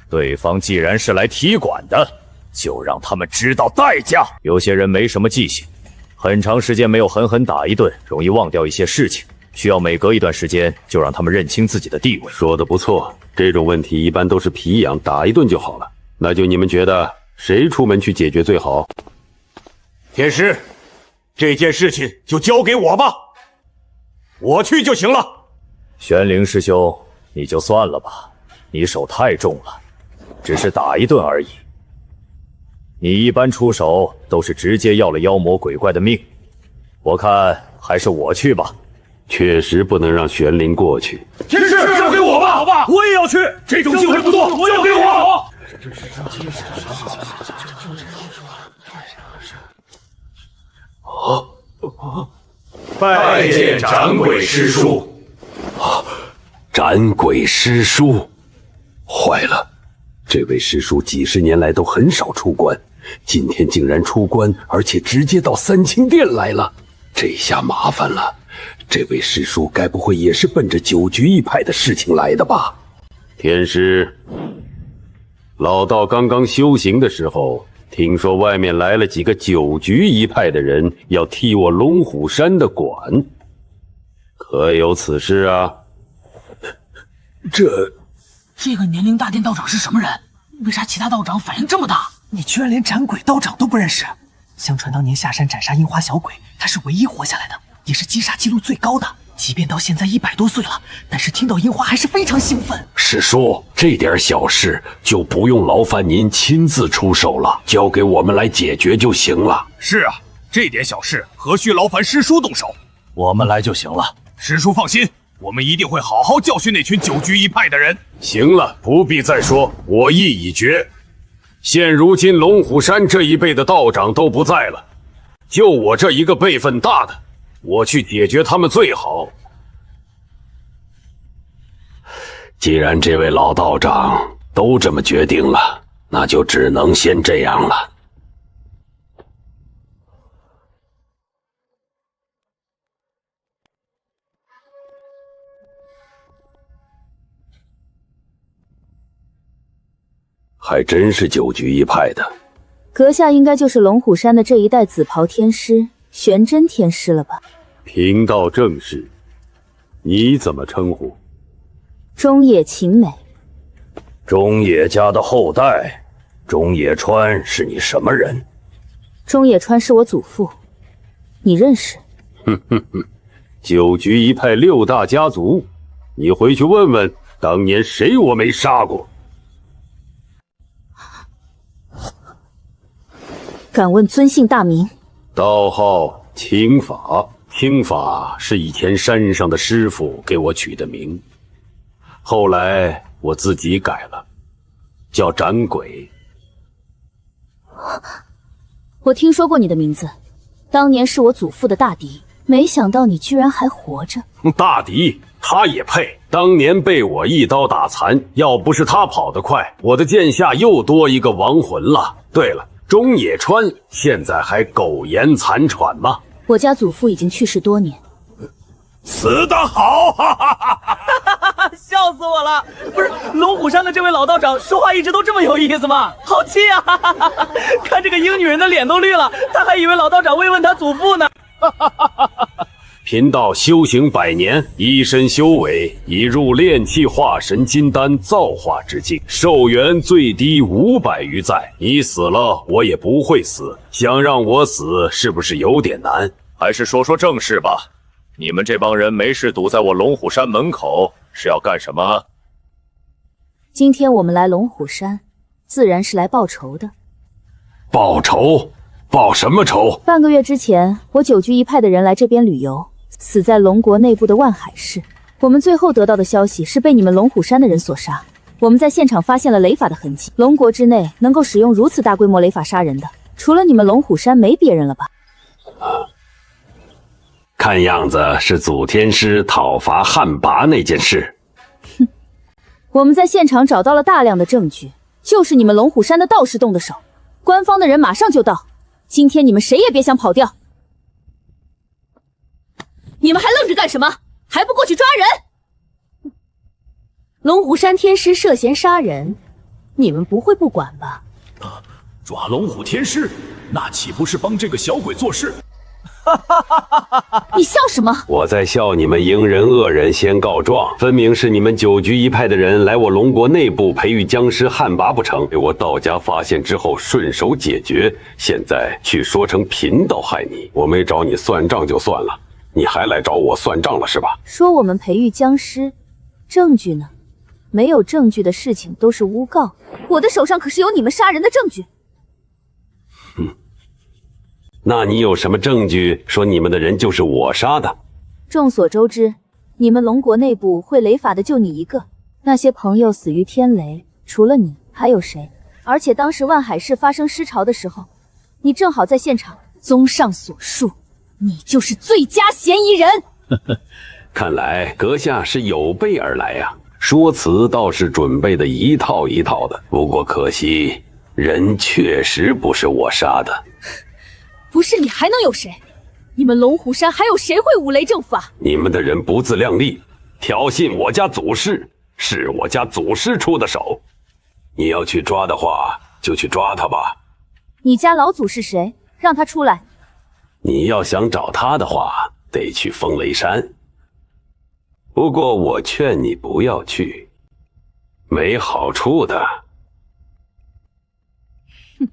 对方既然是来踢馆的，就让他们知道代价。有些人没什么记性，很长时间没有狠狠打一顿，容易忘掉一些事情。需要每隔一段时间就让他们认清自己的地位。说的不错，这种问题一般都是皮痒，打一顿就好了。那就你们觉得谁出门去解决最好？天师，这件事情就交给我吧，我去就行了。玄灵师兄，你就算了吧，你手太重了，只是打一顿而已。你一般出手都是直接要了妖魔鬼怪的命，我看还是我去吧。确实不能让玄灵过去。天师，交给我吧，好吧，我也要去。这种机会不多，交给我。拜见斩鬼师叔。斩鬼师叔，坏了！这位师叔几十年来都很少出关，今天竟然出关，而且直接到三清殿来了，这下麻烦了。这位师叔该不会也是奔着九局一派的事情来的吧？天师，老道刚刚修行的时候，听说外面来了几个九局一派的人，要踢我龙虎山的馆，可有此事啊？这个年龄大殿道长是什么人？为啥其他道长反应这么大？你居然连斩鬼道长都不认识？相传当年下山斩杀樱花小鬼，他是唯一活下来的，也是击杀记录最高的。即便到现在100多岁了，但是听到樱花还是非常兴奋。师叔，这点小事就不用劳烦您亲自出手了，交给我们来解决就行了。是啊，这点小事何须劳烦师叔动手？我们来就行了。师叔放心，我们一定会好好教训那群九局一派的人。行了，不必再说，我意已决。现如今龙虎山这一辈的道长都不在了，就我这一个辈分大的，我去解决他们最好。既然这位老道长都这么决定了，那就只能先这样了。还真是九局一派的。阁下应该就是龙虎山的这一代紫袍天师玄真天师了吧？贫道正是。你怎么称呼？中野晴美。中野家的后代，中野川是你什么人？中野川是我祖父，你认识？哼哼哼，九局一派6大家族，你回去问问，当年谁我没杀过？敢问尊姓大名？道号青法，青法是以前山上的师傅给我取的名，后来我自己改了，叫斩鬼。我听说过你的名字，当年是我祖父的大敌，没想到你居然还活着。大敌，他也配？当年被我一刀打残，要不是他跑得快，我的剑下又多一个亡魂了。对了，中野川现在还苟延残喘吗？我家祖父已经去世多年。死得好！哈哈哈哈哈！笑死我了！不是龙虎山的这位老道长说话一直都这么有意思吗？好气啊！哈哈哈哈！看这个英女人的脸都绿了，他还以为老道长慰问他祖父呢。哈哈哈哈哈！贫道修行100年，一身修为已入炼气化神金丹造化之境，寿元最低500余载。你死了，我也不会死。想让我死，是不是有点难？还是说说正事吧。你们这帮人没事堵在我龙虎山门口，是要干什么？今天我们来龙虎山，自然是来报仇的。报仇？报什么仇？半个月之前，我九居一派的人来这边旅游，死在龙国内部的万海市。我们最后得到的消息是被你们龙虎山的人所杀。我们在现场发现了雷法的痕迹。龙国之内能够使用如此大规模雷法杀人的，除了你们龙虎山，没别人了吧？看样子是祖天师讨伐汉魃那件事。哼，我们在现场找到了大量的证据，就是你们龙虎山的道士动的手。官方的人马上就到，今天你们谁也别想跑掉。你们还愣着干什么？还不过去抓人！龙虎山天师涉嫌杀人，你们不会不管吧？抓龙虎天师，那岂不是帮这个小鬼做事？你笑什么？我在笑你们迎人恶人先告状，分明是你们九居一派的人来我龙国内部培育僵尸汉魃不成，被我道家发现之后顺手解决，现在去说成贫道害你，我没找你算账就算了，你还来找我算账了是吧？说我们培育僵尸，证据呢？没有证据的事情都是诬告，我的手上可是有你们杀人的证据。那你有什么证据说你们的人就是我杀的？众所周知，你们龙国内部会雷法的就你一个，那些朋友死于天雷，除了你还有谁？而且当时万海市发生尸潮的时候，你正好在现场。综上所述，你就是最佳嫌疑人。看来阁下是有备而来呀，说辞倒是准备的一套一套的，不过可惜人确实不是我杀的。不是你还能有谁？你们龙虎山还有谁会五雷正法？你们的人不自量力，挑衅我家祖师，是我家祖师出的手。你要去抓的话，就去抓他吧。你家老祖是谁？让他出来。你要想找他的话，得去风雷山。不过我劝你不要去，没好处的。哼，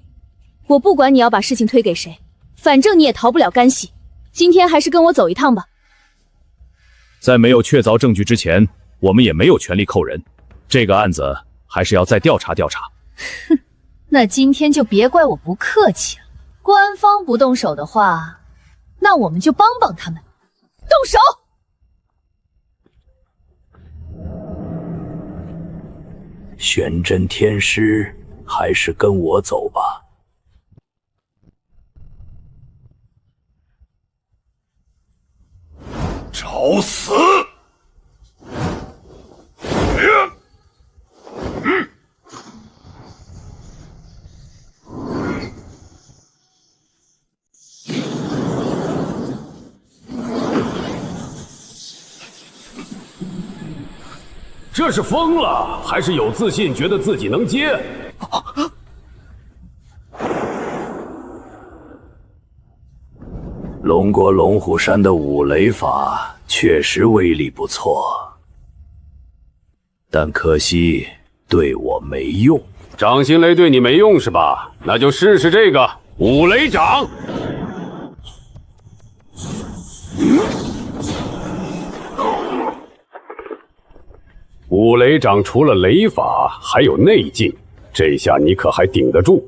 我不管你要把事情推给谁。反正你也逃不了干系，今天还是跟我走一趟吧。在没有确凿证据之前，我们也没有权利扣人。这个案子还是要再调查调查。哼，那今天就别怪我不客气了。官方不动手的话，那我们就帮帮他们。动手！玄真天师，还是跟我走吧。找死！这是疯了，还是有自信，觉得自己能接？龙国龙虎山的五雷法确实威力不错，但可惜对我没用。掌心雷对你没用是吧？那就试试这个五雷掌。五雷掌除了雷法，还有内劲，这下你可还顶得住？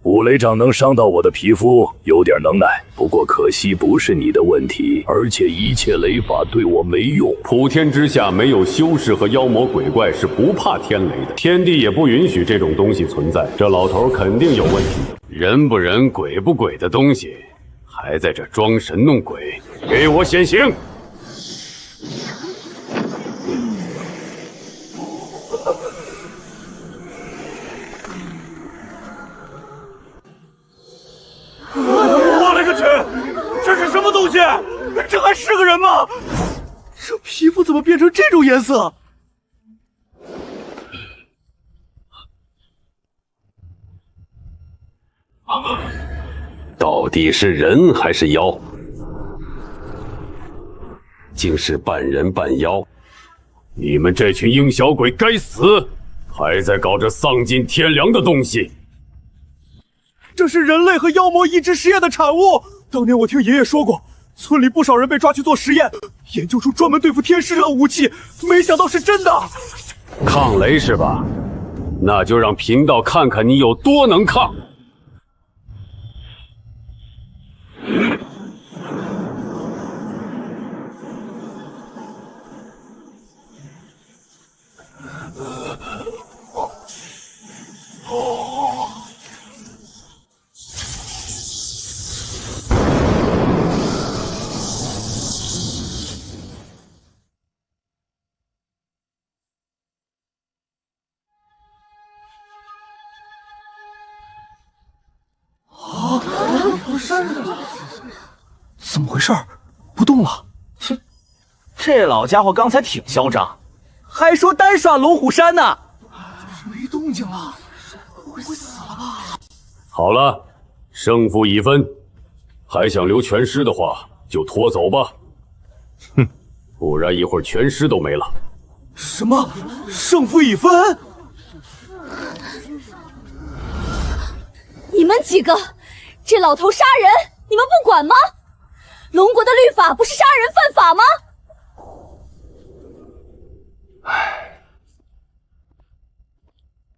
五雷掌能伤到我的皮肤，有点能耐。不过可惜不是你的问题，而且一切雷法对我没用。普天之下没有修士和妖魔鬼怪是不怕天雷的，天地也不允许这种东西存在。这老头肯定有问题。人不人鬼不鬼的东西，还在这装神弄鬼，给我显形！我勒个去！这是什么东西？这还是个人吗？这皮肤怎么变成这种颜色？到底是人还是妖？竟是半人半妖！你们这群鹰小鬼该死！还在搞这丧尽天良的东西！这是人类和妖魔移植实验的产物。当年我听爷爷说过，村里不少人被抓去做实验，研究出专门对付天师的武器，没想到是真的。抗雷是吧？那就让贫道看看你有多能抗！怎么回事？不动了。这老家伙刚才挺嚣张，还说单耍龙虎山呢。没动静了，不会死了吧？好了，胜负已分，还想留全尸的话，就拖走吧。哼，不然一会儿全尸都没了。什么？胜负已分？你们几个，这老头杀人，你们不管吗？龙国的律法不是杀人犯法吗？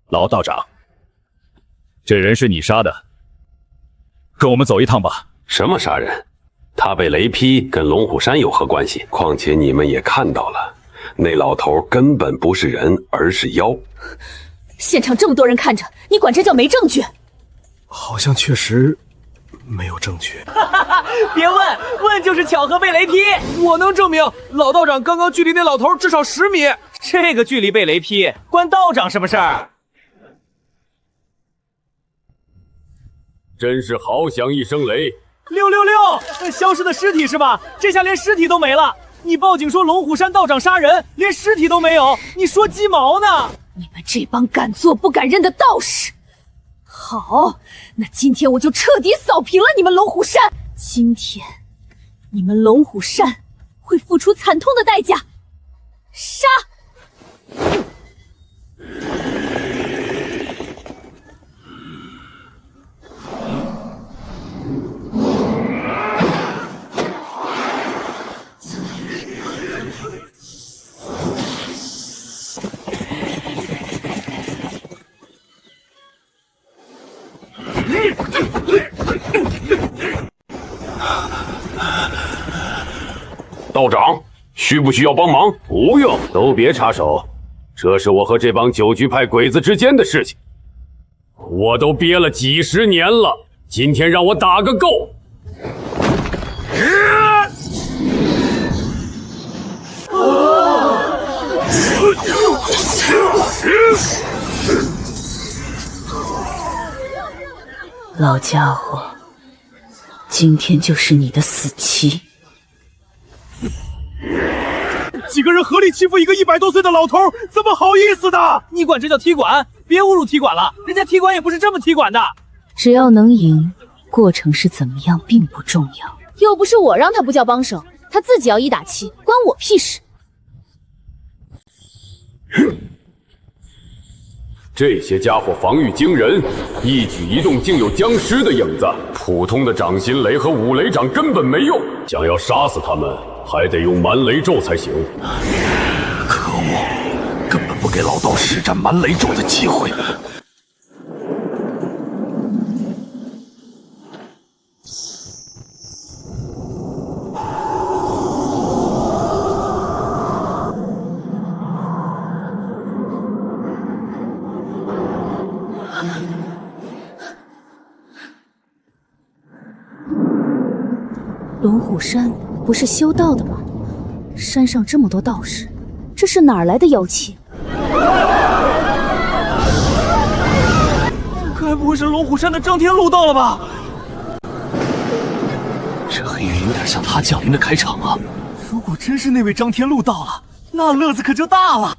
老道长，这人是你杀的，跟我们走一趟吧。什么杀人？他被雷劈跟龙虎山有何关系？况且你们也看到了，那老头根本不是人，而是妖。现场这么多人看着，你管这叫没证据？好像确实没有证据。别问，问就是巧合被雷劈。我能证明，老道长刚刚距离那老头至少10米。这个距离被雷劈，关道长什么事儿？真是好响一声雷！666，消失的尸体是吧？这下连尸体都没了。你报警说龙虎山道长杀人，连尸体都没有，你说鸡毛呢？你们这帮敢做不敢认的道士！好，那今天我就彻底扫平了你们龙虎山。今天，你们龙虎山会付出惨痛的代价。杀！道长，需不需要帮忙？不用，都别插手，这是我和这帮九局派鬼子之间的事情。我都憋了几10年了，今天让我打个够！老家伙，今天就是你的死期。几个人合力欺负一个100多岁的老头，怎么好意思的？你管这叫踢馆？别侮辱踢馆了，人家踢馆也不是这么踢馆的。只要能赢，过程是怎么样并不重要。又不是我让他不叫帮手，他自己要1打7，关我屁事。这些家伙防御惊人，一举一动竟有僵尸的影子。普通的掌心雷和五雷掌根本没用，想要杀死他们，还得用蛮雷咒才行。可恶，根本不给老道施展蛮雷咒的机会。龙虎山不是修道的吗？山上这么多道士，这是哪儿来的妖气？该不会是龙虎山的张天禄到了吧？这黑云有点像他降临的开场啊！如果真是那位张天禄到了，那乐子可就大了。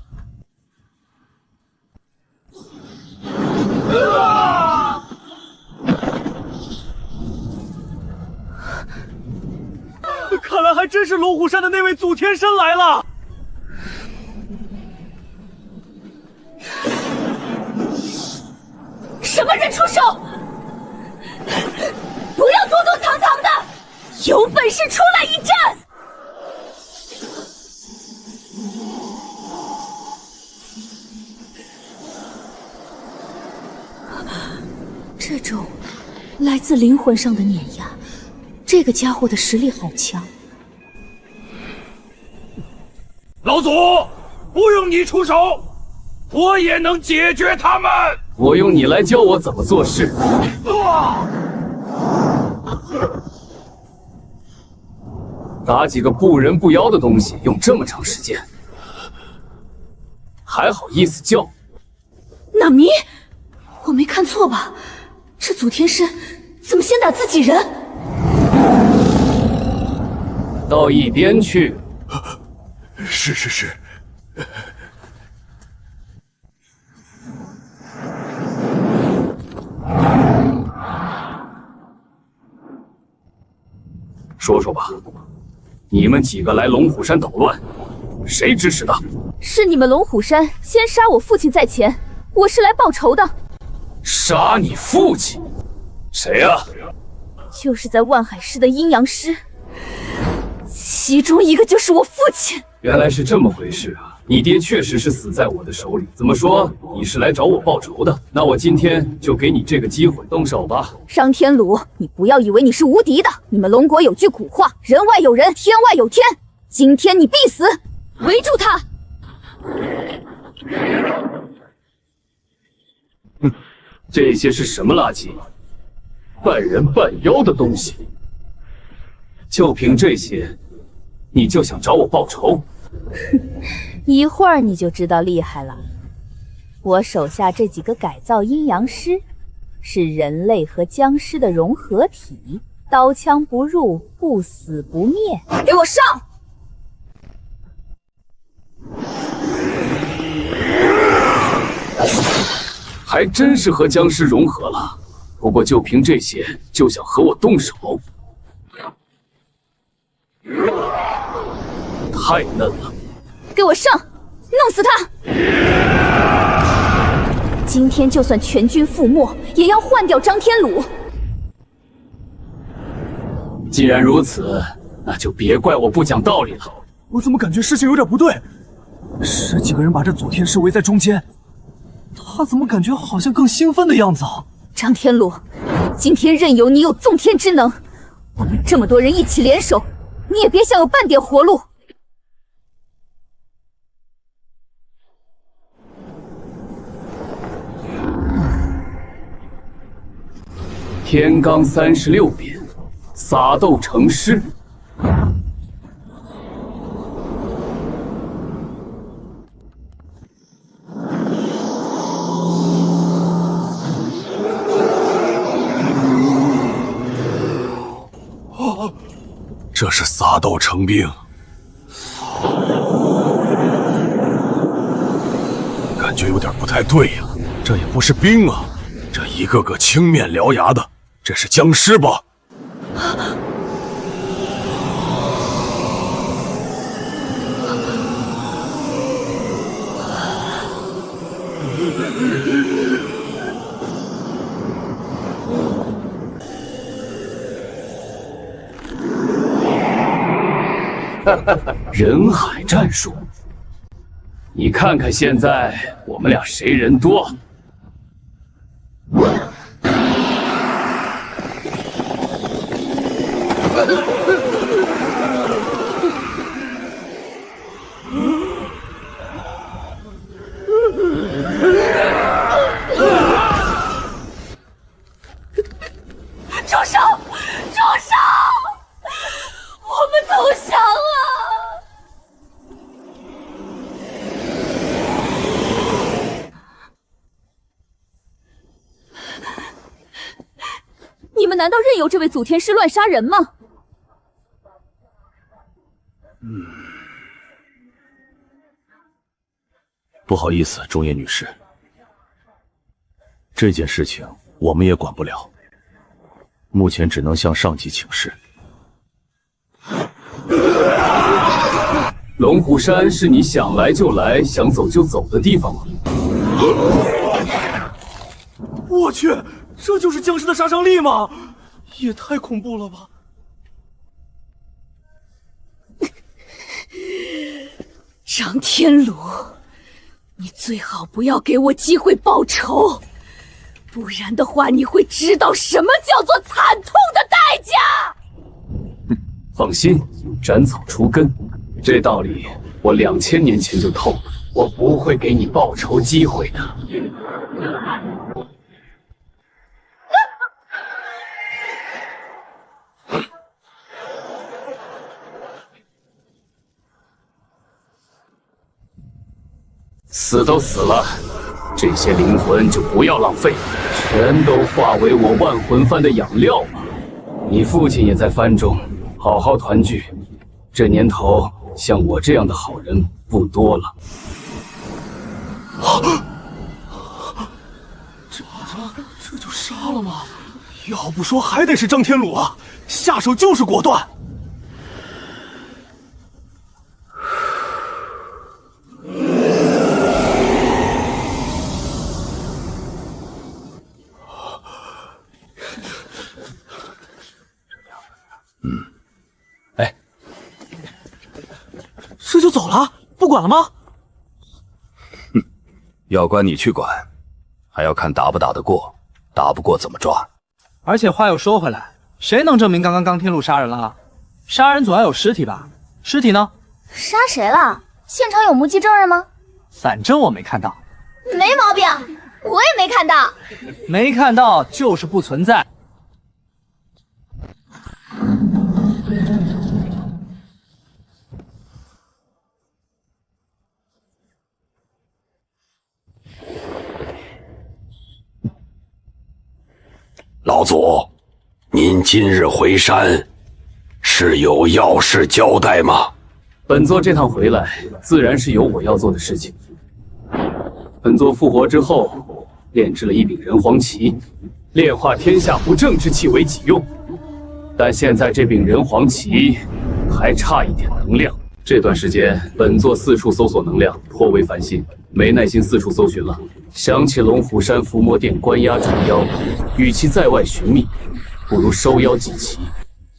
看来还真是龙虎山的那位祖天神来了。什么人出手？不要躲躲藏藏的，有本事出来一战！这种来自灵魂上的碾压，这个家伙的实力好强。老祖，不用你出手，我也能解决他们。我用你来教我怎么做事。打几个不人不妖的东西用这么长时间，还好意思叫？纳米，我没看错吧？这祖天神怎么先打自己人？到一边去。是。说说吧，你们几个来龙虎山捣乱，谁指使的？是你们龙虎山先杀我父亲在前，我是来报仇的。杀你父亲？谁呀？就是在万海市的阴阳师，其中一个就是我父亲。原来是这么回事啊！你爹确实是死在我的手里。怎么说，你是来找我报仇的？那我今天就给你这个机会，动手吧。商天鲁，你不要以为你是无敌的。你们龙国有句古话，人外有人，天外有天。今天你必死！围住他！哼，这些是什么垃圾？半人半妖的东西。就凭这些，你就想找我报仇？一会儿你就知道厉害了。我手下这几个改造阴阳师，是人类和僵尸的融合体，刀枪不入，不死不灭。给我上！还真是和僵尸融合了。不过就凭这些，就想和我动手？太嫩了！给我上，弄死他！今天就算全军覆没，也要换掉张天鲁。既然如此，那就别怪我不讲道理了。我怎么感觉事情有点不对？10几个人把这祖天师围在中间，他怎么感觉好像更兴奋的样子啊？张天鲁，今天任由你有纵天之能，我们这么多人一起联手，你也别想有半点活路。天罡36变，撒豆成诗。这是撒豆成兵，感觉有点不太对呀。这也不是兵啊，这一个个青面獠牙的，这是僵尸吧？人海战术，你看看现在我们俩谁人多？住手！住手！们难道任由这位祖天师乱杀人吗？不好意思，中野女士，这件事情我们也管不了，目前只能向上级请示。龙虎山是你想来就来、想走就走的地方吗？我去，这就是僵尸的杀伤力吗？也太恐怖了吧！张天鲁，你最好不要给我机会报仇，不然的话，你会知道什么叫做惨痛的代价。放心，斩草除根，这道理我2000年前就透了，我不会给你报仇机会的。死都死了，这些灵魂就不要浪费了，全都化为我万魂幡的养料吧。你父亲也在幡中，好好团聚。这年头，像我这样的好人不多了。这就杀了吗？要不说还得是张天鲁啊，下手就是果断。这就走了？不管了吗？要管你去管，还要看打不打得过，打不过怎么抓。而且话又说回来，谁能证明刚刚张天禄杀人了？杀人总要有尸体吧？尸体呢？杀谁了？现场有目击证人吗？反正我没看到。没毛病，我也没看到。没看到就是不存在。老祖，您今日回山，是有要事交代吗？本座这趟回来，自然是有我要做的事情。本座复活之后，炼制了一柄人皇旗，炼化天下不正之气为己用。但现在这柄人皇旗还差一点能量。这段时间，本座四处搜索能量，颇为烦心，没耐心四处搜寻了。想起龙虎山伏魔殿关押斩妖，与其在外寻觅，不如收妖祭旗，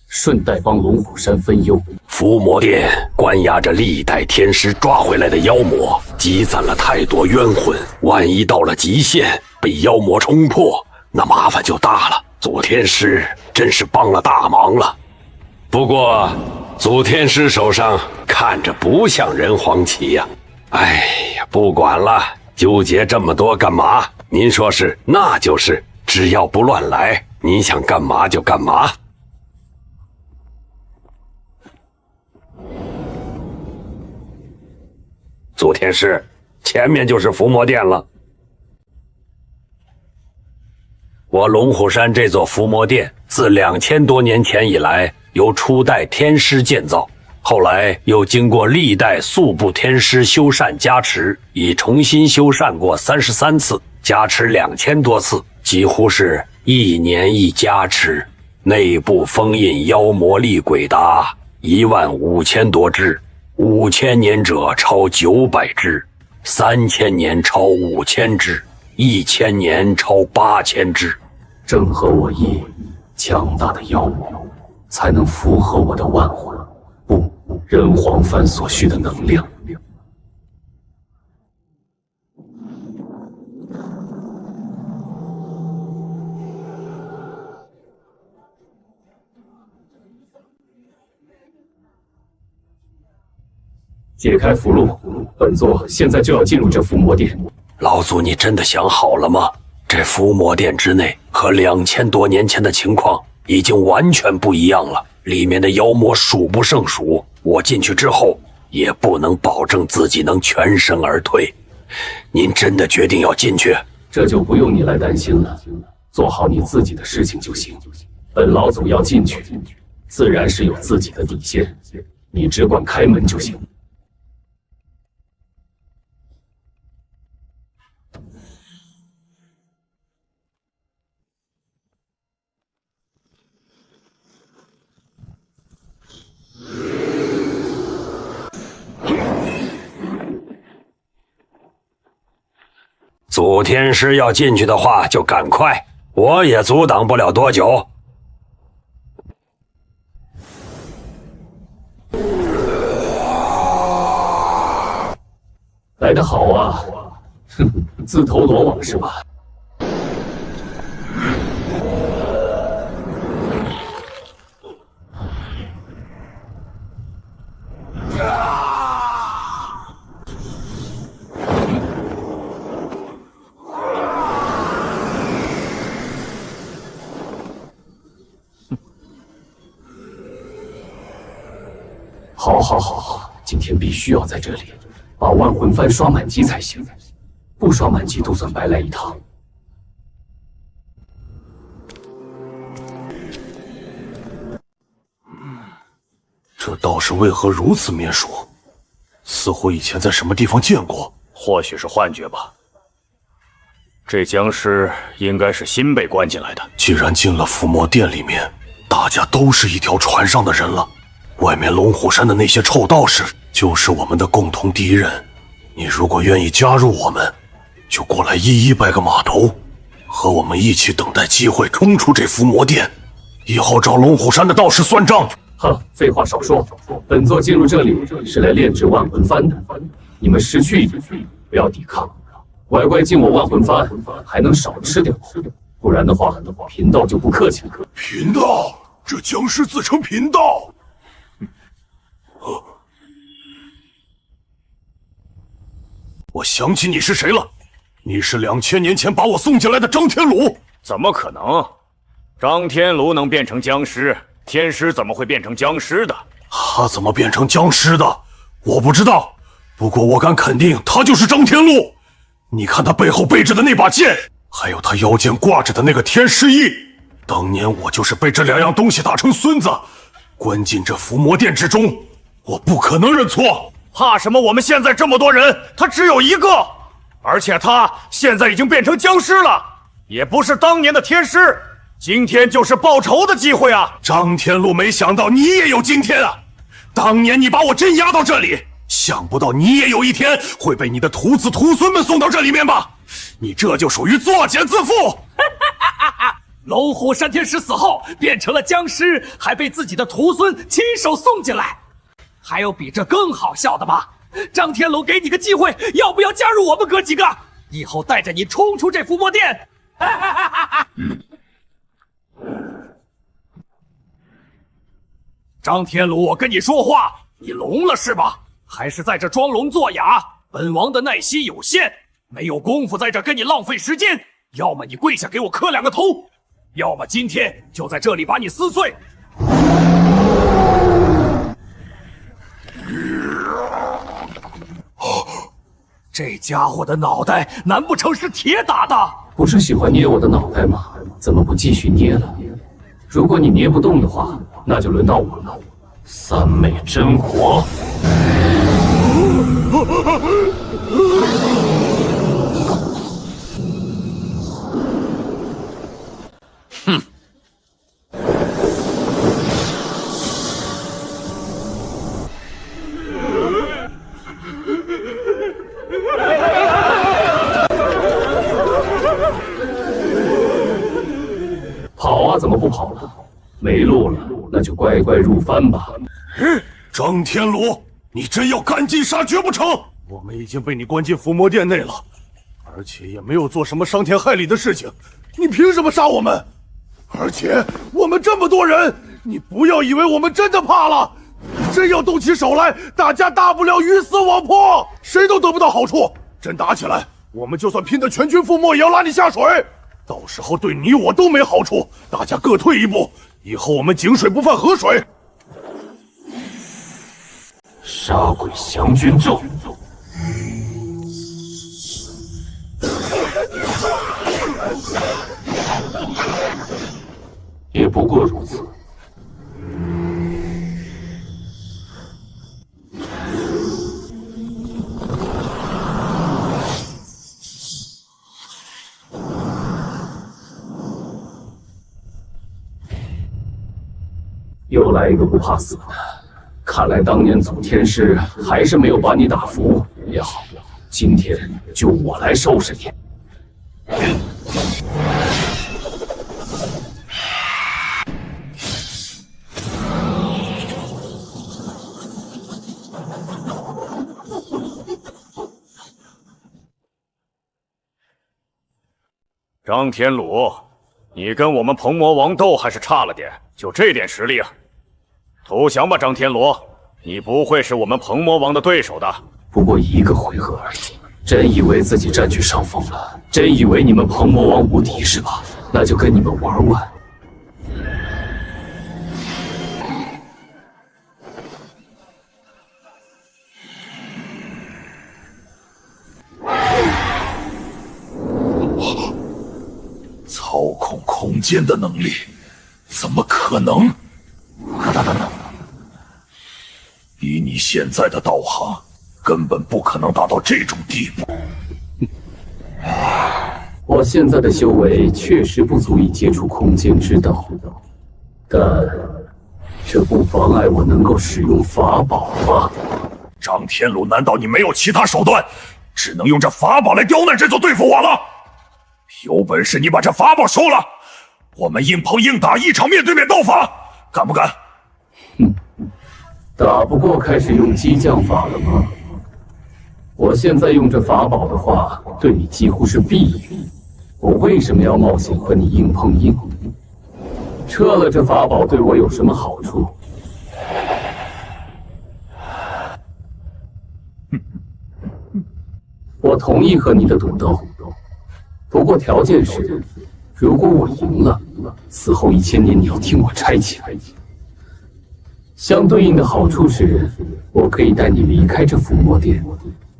顺带帮龙虎山分忧。伏魔殿关押着历代天师抓回来的妖魔，积攒了太多冤魂，万一到了极限被妖魔冲破，那麻烦就大了。祖天师真是帮了大忙了。不过祖天师手上看着不像人皇旗呀。哎呀，不管了，纠结这么多干嘛？您说是，那就是，只要不乱来，您想干嘛就干嘛。祖天师，前面就是伏魔殿了。我龙虎山这座伏魔殿，自2000多年前以来，由初代天师建造，后来又经过历代素部天师修缮加持，已重新修缮过33次，加持2000多次，几乎是1年1加持。内部封印妖魔厉鬼达15000多只，5000年者超900只，3000年超5000只，1000年超8000只。正合我意，强大的妖魔才能符合我的万魂，不，人皇幡所需的能量。解开符箓，本座现在就要进入这伏魔殿。老祖，你真的想好了吗？这伏魔殿之内和2000多年前的情况已经完全不一样了，里面的妖魔数不胜数，我进去之后也不能保证自己能全身而退。您真的决定要进去？这就不用你来担心了，做好你自己的事情就行。本老祖要进去，自然是有自己的底线，你只管开门就行。祖天师要进去的话，就赶快，我也阻挡不了多久。来得好啊，哼，自投罗网是吧？好，今天必须要在这里把万魂幡刷满级才行，不刷满级都算白来一趟。这道士为何如此面熟？似乎以前在什么地方见过，或许是幻觉吧。这僵尸应该是新被关进来的。既然进了伏魔殿里面，大家都是一条船上的人了。外面龙虎山的那些臭道士就是我们的共同敌人。你如果愿意加入我们，就过来一一拜个码头，和我们一起等待机会冲出这伏魔殿，以后找龙虎山的道士算账。哼，废话少说，本座进入这里是来炼制万魂幡的，你们识趣一点，不要抵抗，乖乖进我万魂幡，还能少吃点苦，不然的话，贫道就不客气了。贫道？这僵尸自称贫道？我想起你是谁了，你是2000年前把我送进来的张天鲁。怎么可能？张天鲁能变成僵尸，天师怎么会变成僵尸的？他怎么变成僵尸的？我不知道，不过我敢肯定，他就是张天禄。你看他背后背着的那把剑，还有他腰间挂着的那个天师翼，当年我就是被这2样东西打成孙子，关进这伏魔殿之中，我不可能认错。怕什么？我们现在这么多人，他只有一个，而且他现在已经变成僵尸了，也不是当年的天师。今天就是报仇的机会啊！张天禄，没想到你也有今天啊！当年你把我镇压到这里，想不到你也有一天会被你的徒子徒孙们送到这里面吧？你这就属于作茧自缚！龙虎山天师死后变成了僵尸，还被自己的徒孙亲手送进来。还有比这更好笑的吗？张天龙给你个机会，要不要加入我们哥几个？以后带着你冲出这伏魔殿！张天鲁，我跟你说话，你聋了是吧？还是在这装聋作哑？本王的耐心有限，没有功夫在这跟你浪费时间。要么你跪下给我磕2个头，要么今天就在这里把你撕碎。这家伙的脑袋难不成是铁打的？不是喜欢捏我的脑袋吗？怎么不继续捏了？如果你捏不动的话，那就轮到我了。三昧真火！哼！跑啊，怎么不跑了？没路了，那就乖乖入幡吧。张天鲁，你真要赶尽杀绝不成？我们已经被你关进伏魔殿内了，而且也没有做什么伤天害理的事情，你凭什么杀我们？而且我们这么多人，你不要以为我们真的怕了，真要动起手来，大家大不了鱼死网破，谁都得不到好处。真打起来，我们就算拼得全军覆没，也要拉你下水。到时候对你我都没好处，大家各退一步，以后我们井水不犯河水。杀鬼降军咒。也不不过如此。又来一个不怕死的，看来当年祖天师还是没有把你打服。也好，今天就我来收拾你。张天鲁，你跟我们鹏魔王斗还是差了点，就这点实力啊！投降吧，张天鲁，你不会是我们鹏魔王的对手的。不过一个回合而已，真以为自己占据上风了？真以为你们鹏魔王无敌是吧？那就跟你们玩玩。操控空间的能力，怎么可能？以你现在的道行，根本不可能达到这种地步。我现在的修为确实不足以接触空间之道，但这不妨碍我能够使用法宝吧？张天鲁，难道你没有其他手段，只能用这法宝来刁难这座对付我了？有本事你把这法宝收了，我们硬碰硬打一场面对面斗法，敢不敢？打不过开始用激将法了吗？我现在用这法宝的话，对你几乎是必赢。我为什么要冒险和你硬碰硬？撤了这法宝对我有什么好处？我同意和你的赌斗，不过条件是，如果我赢了，死后1000年你要听我差遣。相对应的好处是，我可以带你离开这伏魔殿，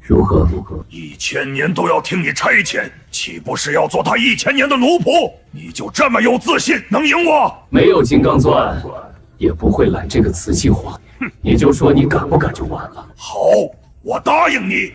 如何？1000年都要听你差遣，岂不是要做他1000年的奴仆？你就这么有自信能赢我？没有金刚钻，也不会揽这个瓷器活。你就说你敢不敢就完了。好，我答应你。